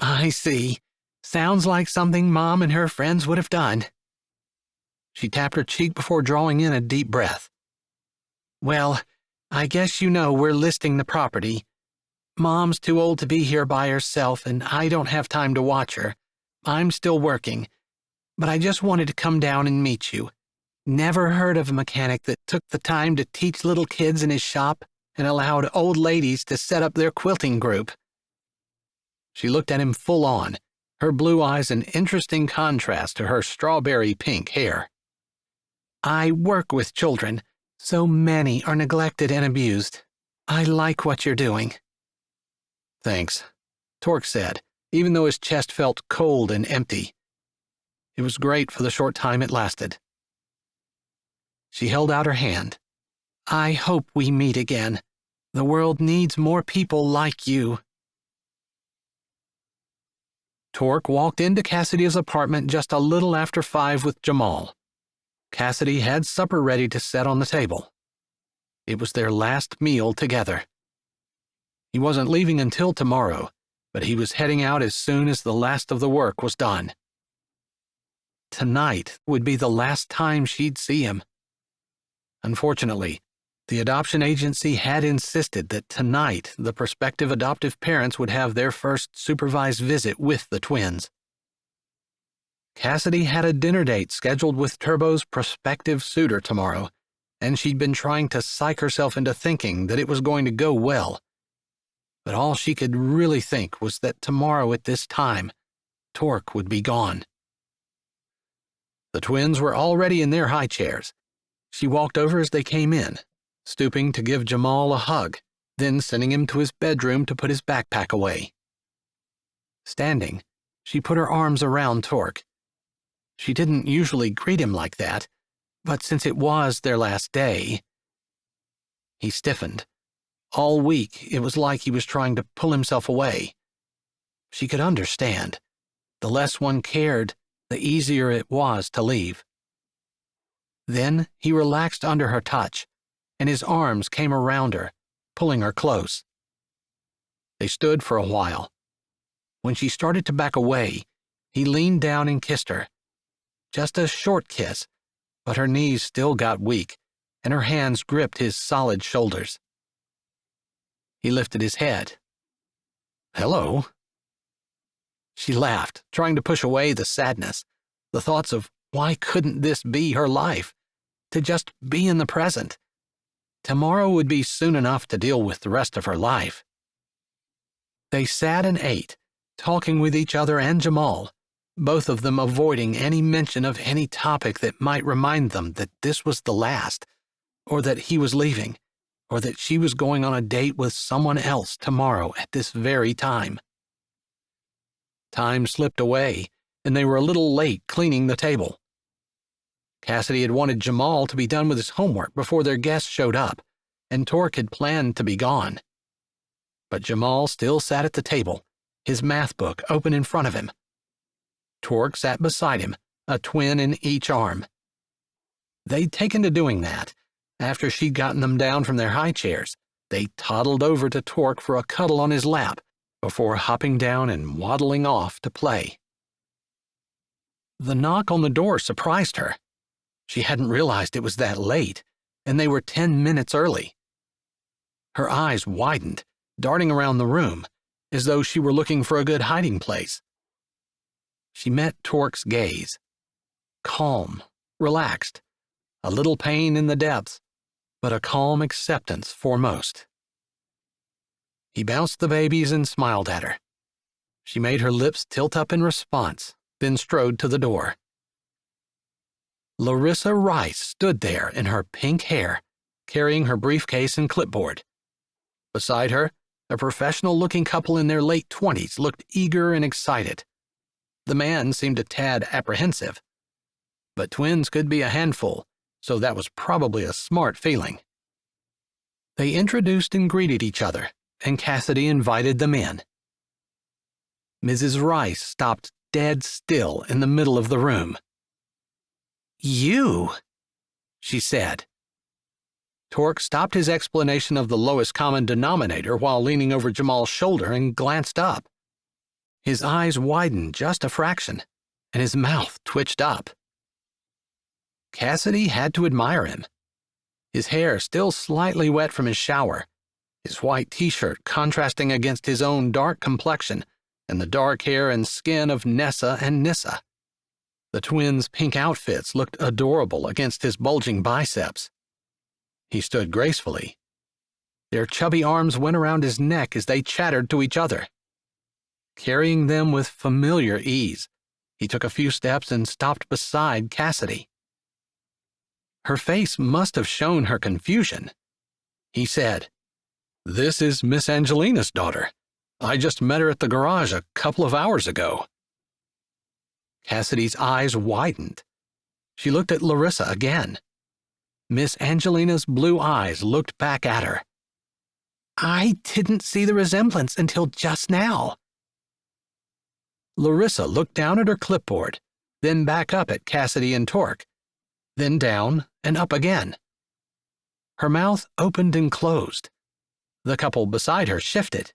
I see. Sounds like something Mom and her friends would have done. She tapped her cheek before drawing in a deep breath. Well, I guess you know we're listing the property. Mom's too old to be here by herself, and I don't have time to watch her. I'm still working, but I just wanted to come down and meet you. Never heard of a mechanic that took the time to teach little kids in his shop and allowed old ladies to set up their quilting group. She looked at him full on, her blue eyes an interesting contrast to her strawberry pink hair. I work with children. So many are neglected and abused. I like what you're doing. Thanks, Torque said, even though his chest felt cold and empty. It was great for the short time it lasted. She held out her hand. I hope we meet again. The world needs more people like you. Torque walked into Cassidy's apartment just a little after 5 with Jamal. Cassidy had supper ready to set on the table. It was their last meal together. He wasn't leaving until tomorrow, but he was heading out as soon as the last of the work was done. Tonight would be the last time she'd see him. Unfortunately, the adoption agency had insisted that tonight the prospective adoptive parents would have their first supervised visit with the twins. Cassidy had a dinner date scheduled with Turbo's prospective suitor tomorrow, and she'd been trying to psych herself into thinking that it was going to go well. But all she could really think was that tomorrow at this time, Torque would be gone. The twins were already in their high chairs. She walked over as they came in, stooping to give Jamal a hug, then sending him to his bedroom to put his backpack away. Standing, she put her arms around Torque. She didn't usually greet him like that, but since it was their last day, he stiffened. All week, it was like he was trying to pull himself away. She could understand. The less one cared, the easier it was to leave. Then he relaxed under her touch, and his arms came around her, pulling her close. They stood for a while. When she started to back away, he leaned down and kissed her. Just a short kiss, but her knees still got weak, and her hands gripped his solid shoulders. He lifted his head. "Hello." She laughed, trying to push away the sadness, the thoughts of why couldn't this be her life, to just be in the present. Tomorrow would be soon enough to deal with the rest of her life. They sat and ate, talking with each other and Jamal, both of them avoiding any mention of any topic that might remind them that this was the last, or that he was leaving, or that she was going on a date with someone else tomorrow at this very time. Time slipped away, and they were a little late cleaning the table. Cassidy had wanted Jamal to be done with his homework before their guests showed up, and Torque had planned to be gone. But Jamal still sat at the table, his math book open in front of him. Torque sat beside him, a twin in each arm. They'd taken to doing that. After she'd gotten them down from their high chairs, they toddled over to Torque for a cuddle on his lap before hopping down and waddling off to play. The knock on the door surprised her. She hadn't realized it was that late, and they were 10 minutes early. Her eyes widened, darting around the room, as though she were looking for a good hiding place. She met Torque's gaze. Calm, relaxed, a little pain in the depths, but a calm acceptance foremost. He bounced the babies and smiled at her. She made her lips tilt up in response, then strode to the door. Larissa Rice stood there in her pink hair, carrying her briefcase and clipboard. Beside her, A professional-looking couple in their late 20s looked eager and excited. The man seemed a tad apprehensive. But twins could be a handful, so that was probably a smart feeling. They introduced and greeted each other, and Cassidy invited them in. Mrs. Rice stopped dead still in the middle of the room. "You," she said. Torque stopped his explanation of the lowest common denominator while leaning over Jamal's shoulder and glanced up. His eyes widened just a fraction, and his mouth twitched up. Cassidy had to admire him. His hair still slightly wet from his shower, his white t-shirt contrasting against his own dark complexion and the dark hair and skin of Nessa and Nissa. The twins' pink outfits looked adorable against his bulging biceps. He stood gracefully. Their chubby arms went around his neck as they chattered to each other. Carrying them with familiar ease, he took a few steps and stopped beside Cassidy. Her face must have shown her confusion. He said, "This is Miss Angelina's daughter. I just met her at the garage a couple of hours ago." Cassidy's eyes widened. She looked at Larissa again. Miss Angelina's blue eyes looked back at her. "I didn't see the resemblance until just now." Larissa looked down at her clipboard, then back up at Cassidy and Torque, then down and up again. Her mouth opened and closed. The couple beside her shifted.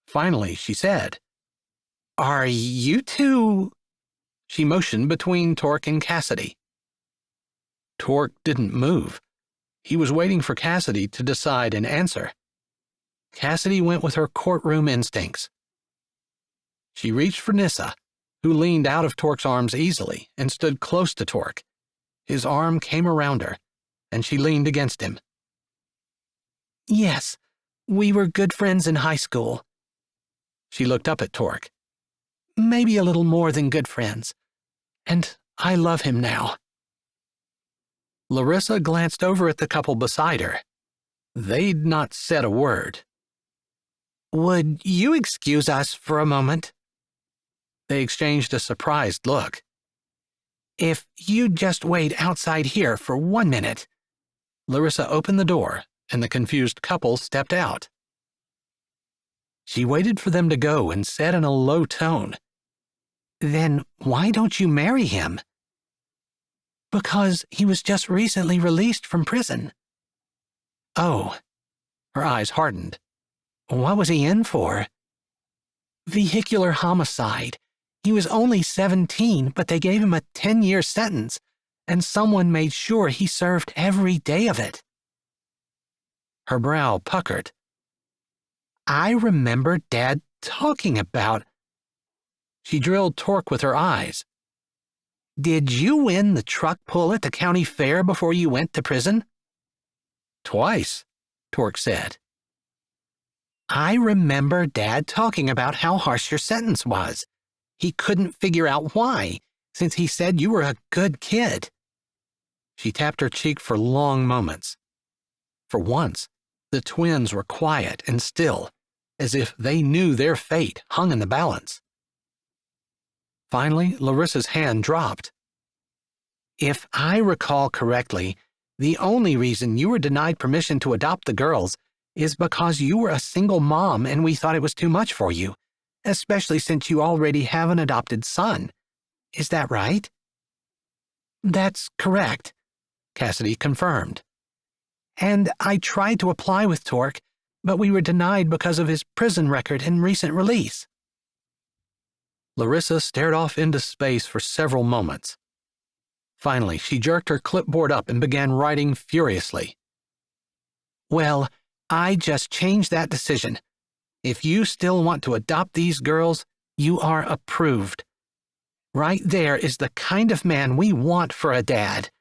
Finally, she said, "Are you two—" She motioned between Torque and Cassidy. Torque didn't move. He was waiting for Cassidy to decide and answer. Cassidy went with her courtroom instincts. She reached for Nissa, who leaned out of Torque's arms easily and stood close to Torque. His arm came around her, and she leaned against him. "Yes, we were good friends in high school." She looked up at Torque. "Maybe a little more than good friends. And I love him now." Larissa glanced over at the couple beside her. They'd not said a word. "Would you excuse us for a moment?" They exchanged a surprised look. "If you'd just wait outside here for 1 minute." Larissa opened the door, and the confused couple stepped out. She waited for them to go and said in a low tone, "Then why don't you marry him?" "Because he was just recently released from prison." "Oh." Her eyes hardened. "What was he in for?" "Vehicular homicide. He was only 17, but they gave him a 10-year sentence, and someone made sure he served every day of it." Her brow puckered. "I remember Dad talking about—" She drilled Torque with her eyes. "Did you win the truck pull at the county fair before you went to prison?" "Twice," Torque said. "I remember Dad talking about how harsh your sentence was. He couldn't figure out why, since he said you were a good kid." She tapped her cheek for long moments. For once, the twins were quiet and still, as if they knew their fate hung in the balance. Finally, Larissa's hand dropped. "If I recall correctly, the only reason you were denied permission to adopt the girls is because you were a single mom and we thought it was too much for you, especially since you already have an adopted son. Is that right?" "That's correct," Cassidy confirmed. "And I tried to apply with Torque, but we were denied because of his prison record and recent release." Larissa stared off into space for several moments. Finally, she jerked her clipboard up and began writing furiously. "Well, I just changed that decision. If you still want to adopt these girls, you are approved. Right there is the kind of man we want for a dad.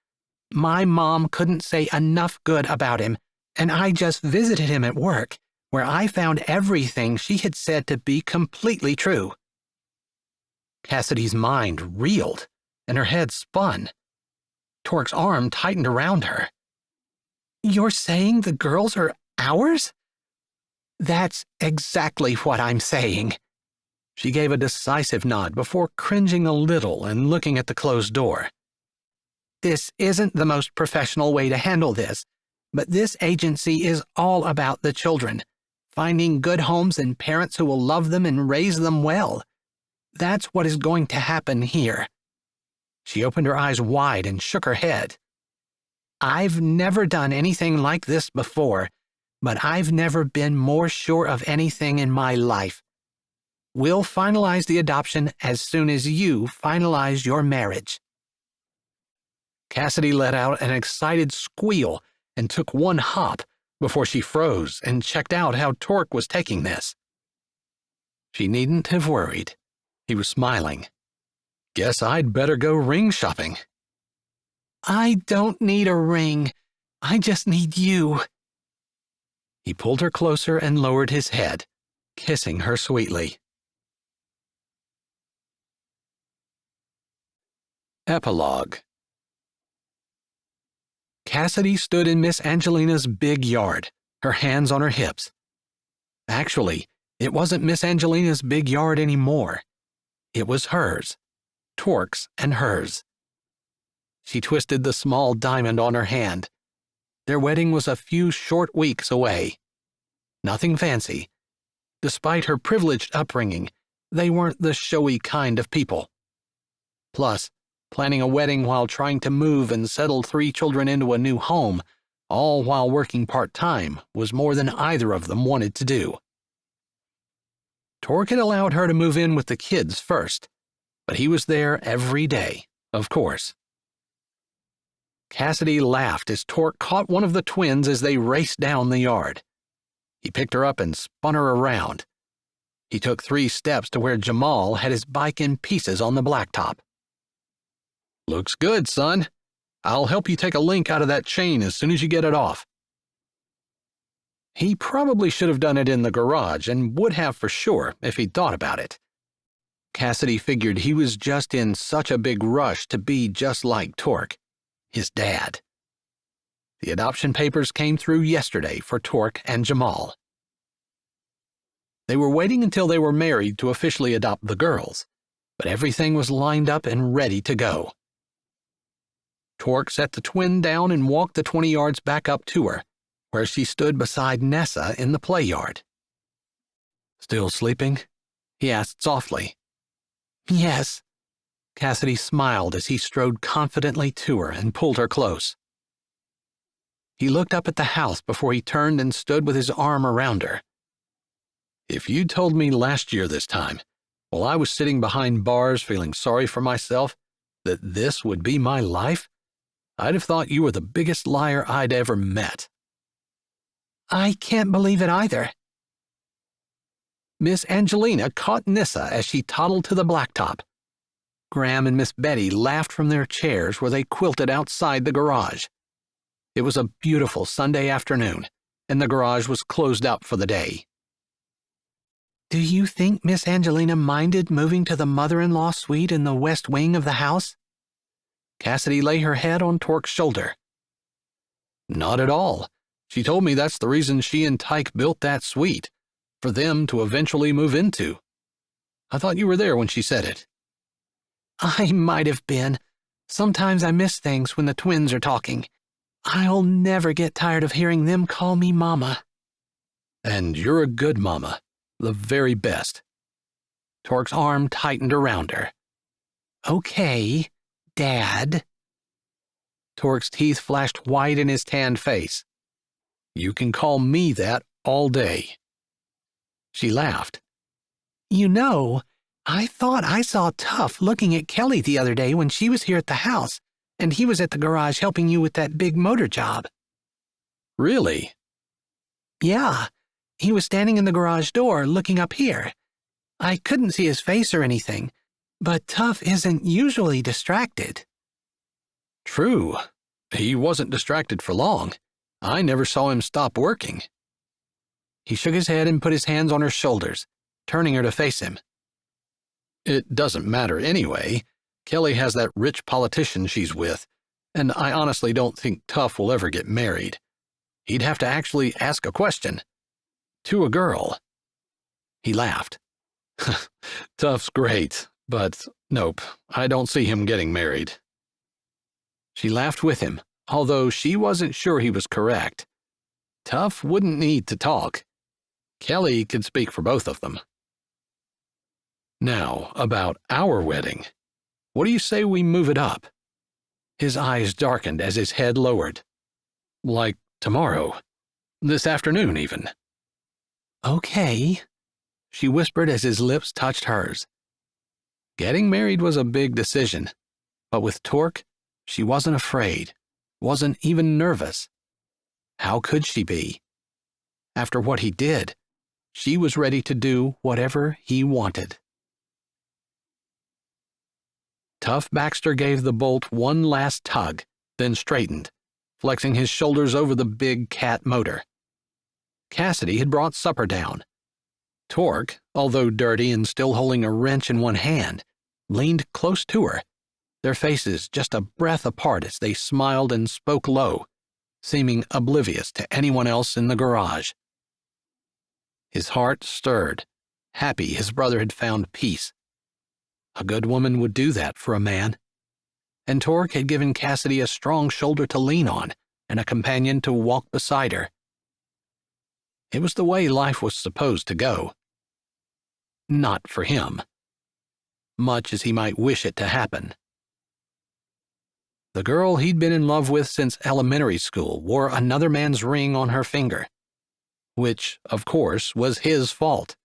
My mom couldn't say enough good about him, and I just visited him at work, where I found everything she had said to be completely true." Cassidy's mind reeled, and her head spun. Torque's arm tightened around her. "You're saying the girls are ours? That's exactly what I'm saying. She gave a decisive nod before cringing a little and looking at the closed door. This isn't the most professional way to handle this, but this agency is all about the children, finding good homes and parents who will love them and raise them well. That's what is going to happen here. She opened her eyes wide and shook her head. I've never done anything like this before, but I've never been more sure of anything in my life. We'll finalize the adoption as soon as you finalize your marriage. Cassidy let out an excited squeal and took one hop before she froze and checked out how Torque was taking this. She needn't have worried. He was smiling. Guess I'd better go ring shopping. I don't need a ring. I just need you. He pulled her closer and lowered his head, kissing her sweetly. Epilogue. Cassidy stood in Miss Angelina's big yard, her hands on her hips. Actually, it wasn't Miss Angelina's big yard anymore. It was hers, Torque's and hers. She twisted the small diamond on her hand. Their wedding was a few short weeks away. Nothing fancy. Despite her privileged upbringing, they weren't the showy kind of people. Plus, planning a wedding while trying to move and settle 3 children into a new home, all while working part-time, was more than either of them wanted to do. Torque had allowed her to move in with the kids first, but he was there every day, of course. Cassidy laughed as Torque caught one of the twins as they raced down the yard. He picked her up and spun her around. He took 3 steps to where Jamal had his bike in pieces on the blacktop. Looks good, son. I'll help you take a link out of that chain as soon as you get it off. He probably should have done it in the garage and would have for sure if he'd thought about it. Cassidy figured he was just in such a big rush to be just like Torque, his dad. The adoption papers came through yesterday for Torque and Jamal. They were waiting until they were married to officially adopt the girls, but everything was lined up and ready to go. Torque set the twin down and walked the 20 yards back up to her, where she stood beside Nessa in the play yard. Still sleeping? He asked softly. Yes. Cassidy smiled as he strode confidently to her and pulled her close. He looked up at the house before he turned and stood with his arm around her. If you'd told me last year this time, while I was sitting behind bars feeling sorry for myself, that this would be my life, I'd have thought you were the biggest liar I'd ever met. I can't believe it either. Miss Angelina caught Nissa as she toddled to the blacktop. Graham and Miss Betty laughed from their chairs where they quilted outside the garage. It was a beautiful Sunday afternoon, and the garage was closed up for the day. Do you think Miss Angelina minded moving to the mother-in-law suite in the west wing of the house? Cassidy lay her head on Torque's shoulder. Not at all. She told me that's the reason she and Tyke built that suite, for them to eventually move into. I thought you were there when she said it. I might have been. Sometimes I miss things when the twins are talking. I'll never get tired of hearing them call me Mama. And you're a good mama, the very best. Torque's arm tightened around her. Okay, Dad. Torque's teeth flashed white in his tanned face. You can call me that all day. She laughed. You know, I thought I saw Tough looking at Kelly the other day when she was here at the house, and he was at the garage helping you with that big motor job. Really? Yeah, he was standing in the garage door looking up here. I couldn't see his face or anything, but Tough isn't usually distracted. True. He wasn't distracted for long. I never saw him stop working. He shook his head and put his hands on her shoulders, turning her to face him. It doesn't matter anyway. Kelly has that rich politician she's with, and I honestly don't think Tough will ever get married. He'd have to actually ask a question. To a girl. He laughed. Tuff's great, but nope, I don't see him getting married. She laughed with him, although she wasn't sure he was correct. Tuff wouldn't need to talk. Kelly could speak for both of them. Now, about our wedding. What do you say we move it up? His eyes darkened as his head lowered. Like tomorrow. This afternoon, even. Okay, she whispered as his lips touched hers. Getting married was a big decision, but with Torque, she wasn't afraid, wasn't even nervous. How could she be? After what he did, she was ready to do whatever he wanted. Tough Baxter gave the bolt one last tug, then straightened, flexing his shoulders over the big cat motor. Cassidy had brought supper down. Torque, although dirty and still holding a wrench in one hand, leaned close to her, their faces just a breath apart as they smiled and spoke low, seeming oblivious to anyone else in the garage. His heart stirred, happy his brother had found peace. A good woman would do that for a man. And Torque had given Cassidy a strong shoulder to lean on and a companion to walk beside her. It was the way life was supposed to go. Not for him. Much as he might wish it to happen. The girl he'd been in love with since elementary school wore another man's ring on her finger, which, of course, was his fault.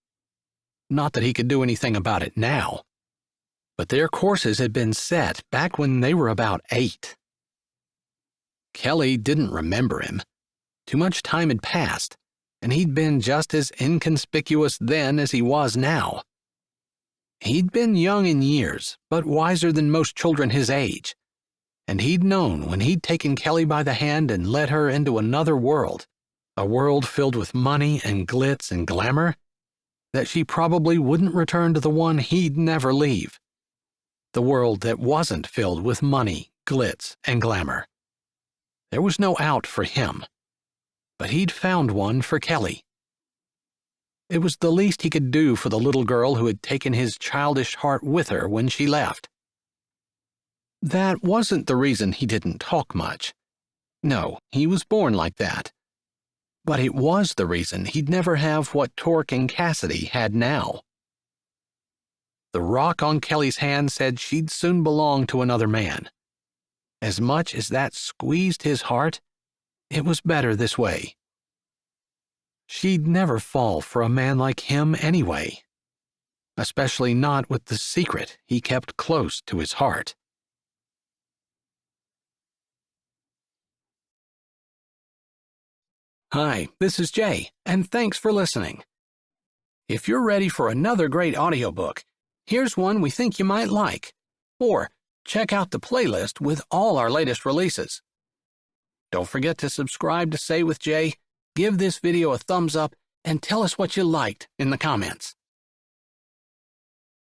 Not that he could do anything about it now. But their courses had been set back when they were about 8. Kelly didn't remember him. Too much time had passed, and he'd been just as inconspicuous then as he was now. He'd been young in years, but wiser than most children his age, and he'd known when he'd taken Kelly by the hand and led her into another world, a world filled with money and glitz and glamour, that she probably wouldn't return to the one he'd never leave. The world that wasn't filled with money, glitz, and glamour. There was no out for him, but he'd found one for Kelly. It was the least he could do for the little girl who had taken his childish heart with her when she left. That wasn't the reason he didn't talk much. No, he was born like that. But it was the reason he'd never have what Torque and Cassidy had now. The rock on Kelly's hand said she'd soon belong to another man. As much as that squeezed his heart, it was better this way. She'd never fall for a man like him anyway, especially not with the secret he kept close to his heart. Hi, this is Jay, and thanks for listening. If you're ready for another great audiobook, here's one we think you might like. Or check out the playlist with all our latest releases. Don't forget to subscribe to Say with Jay, give this video a thumbs up, and tell us what you liked in the comments.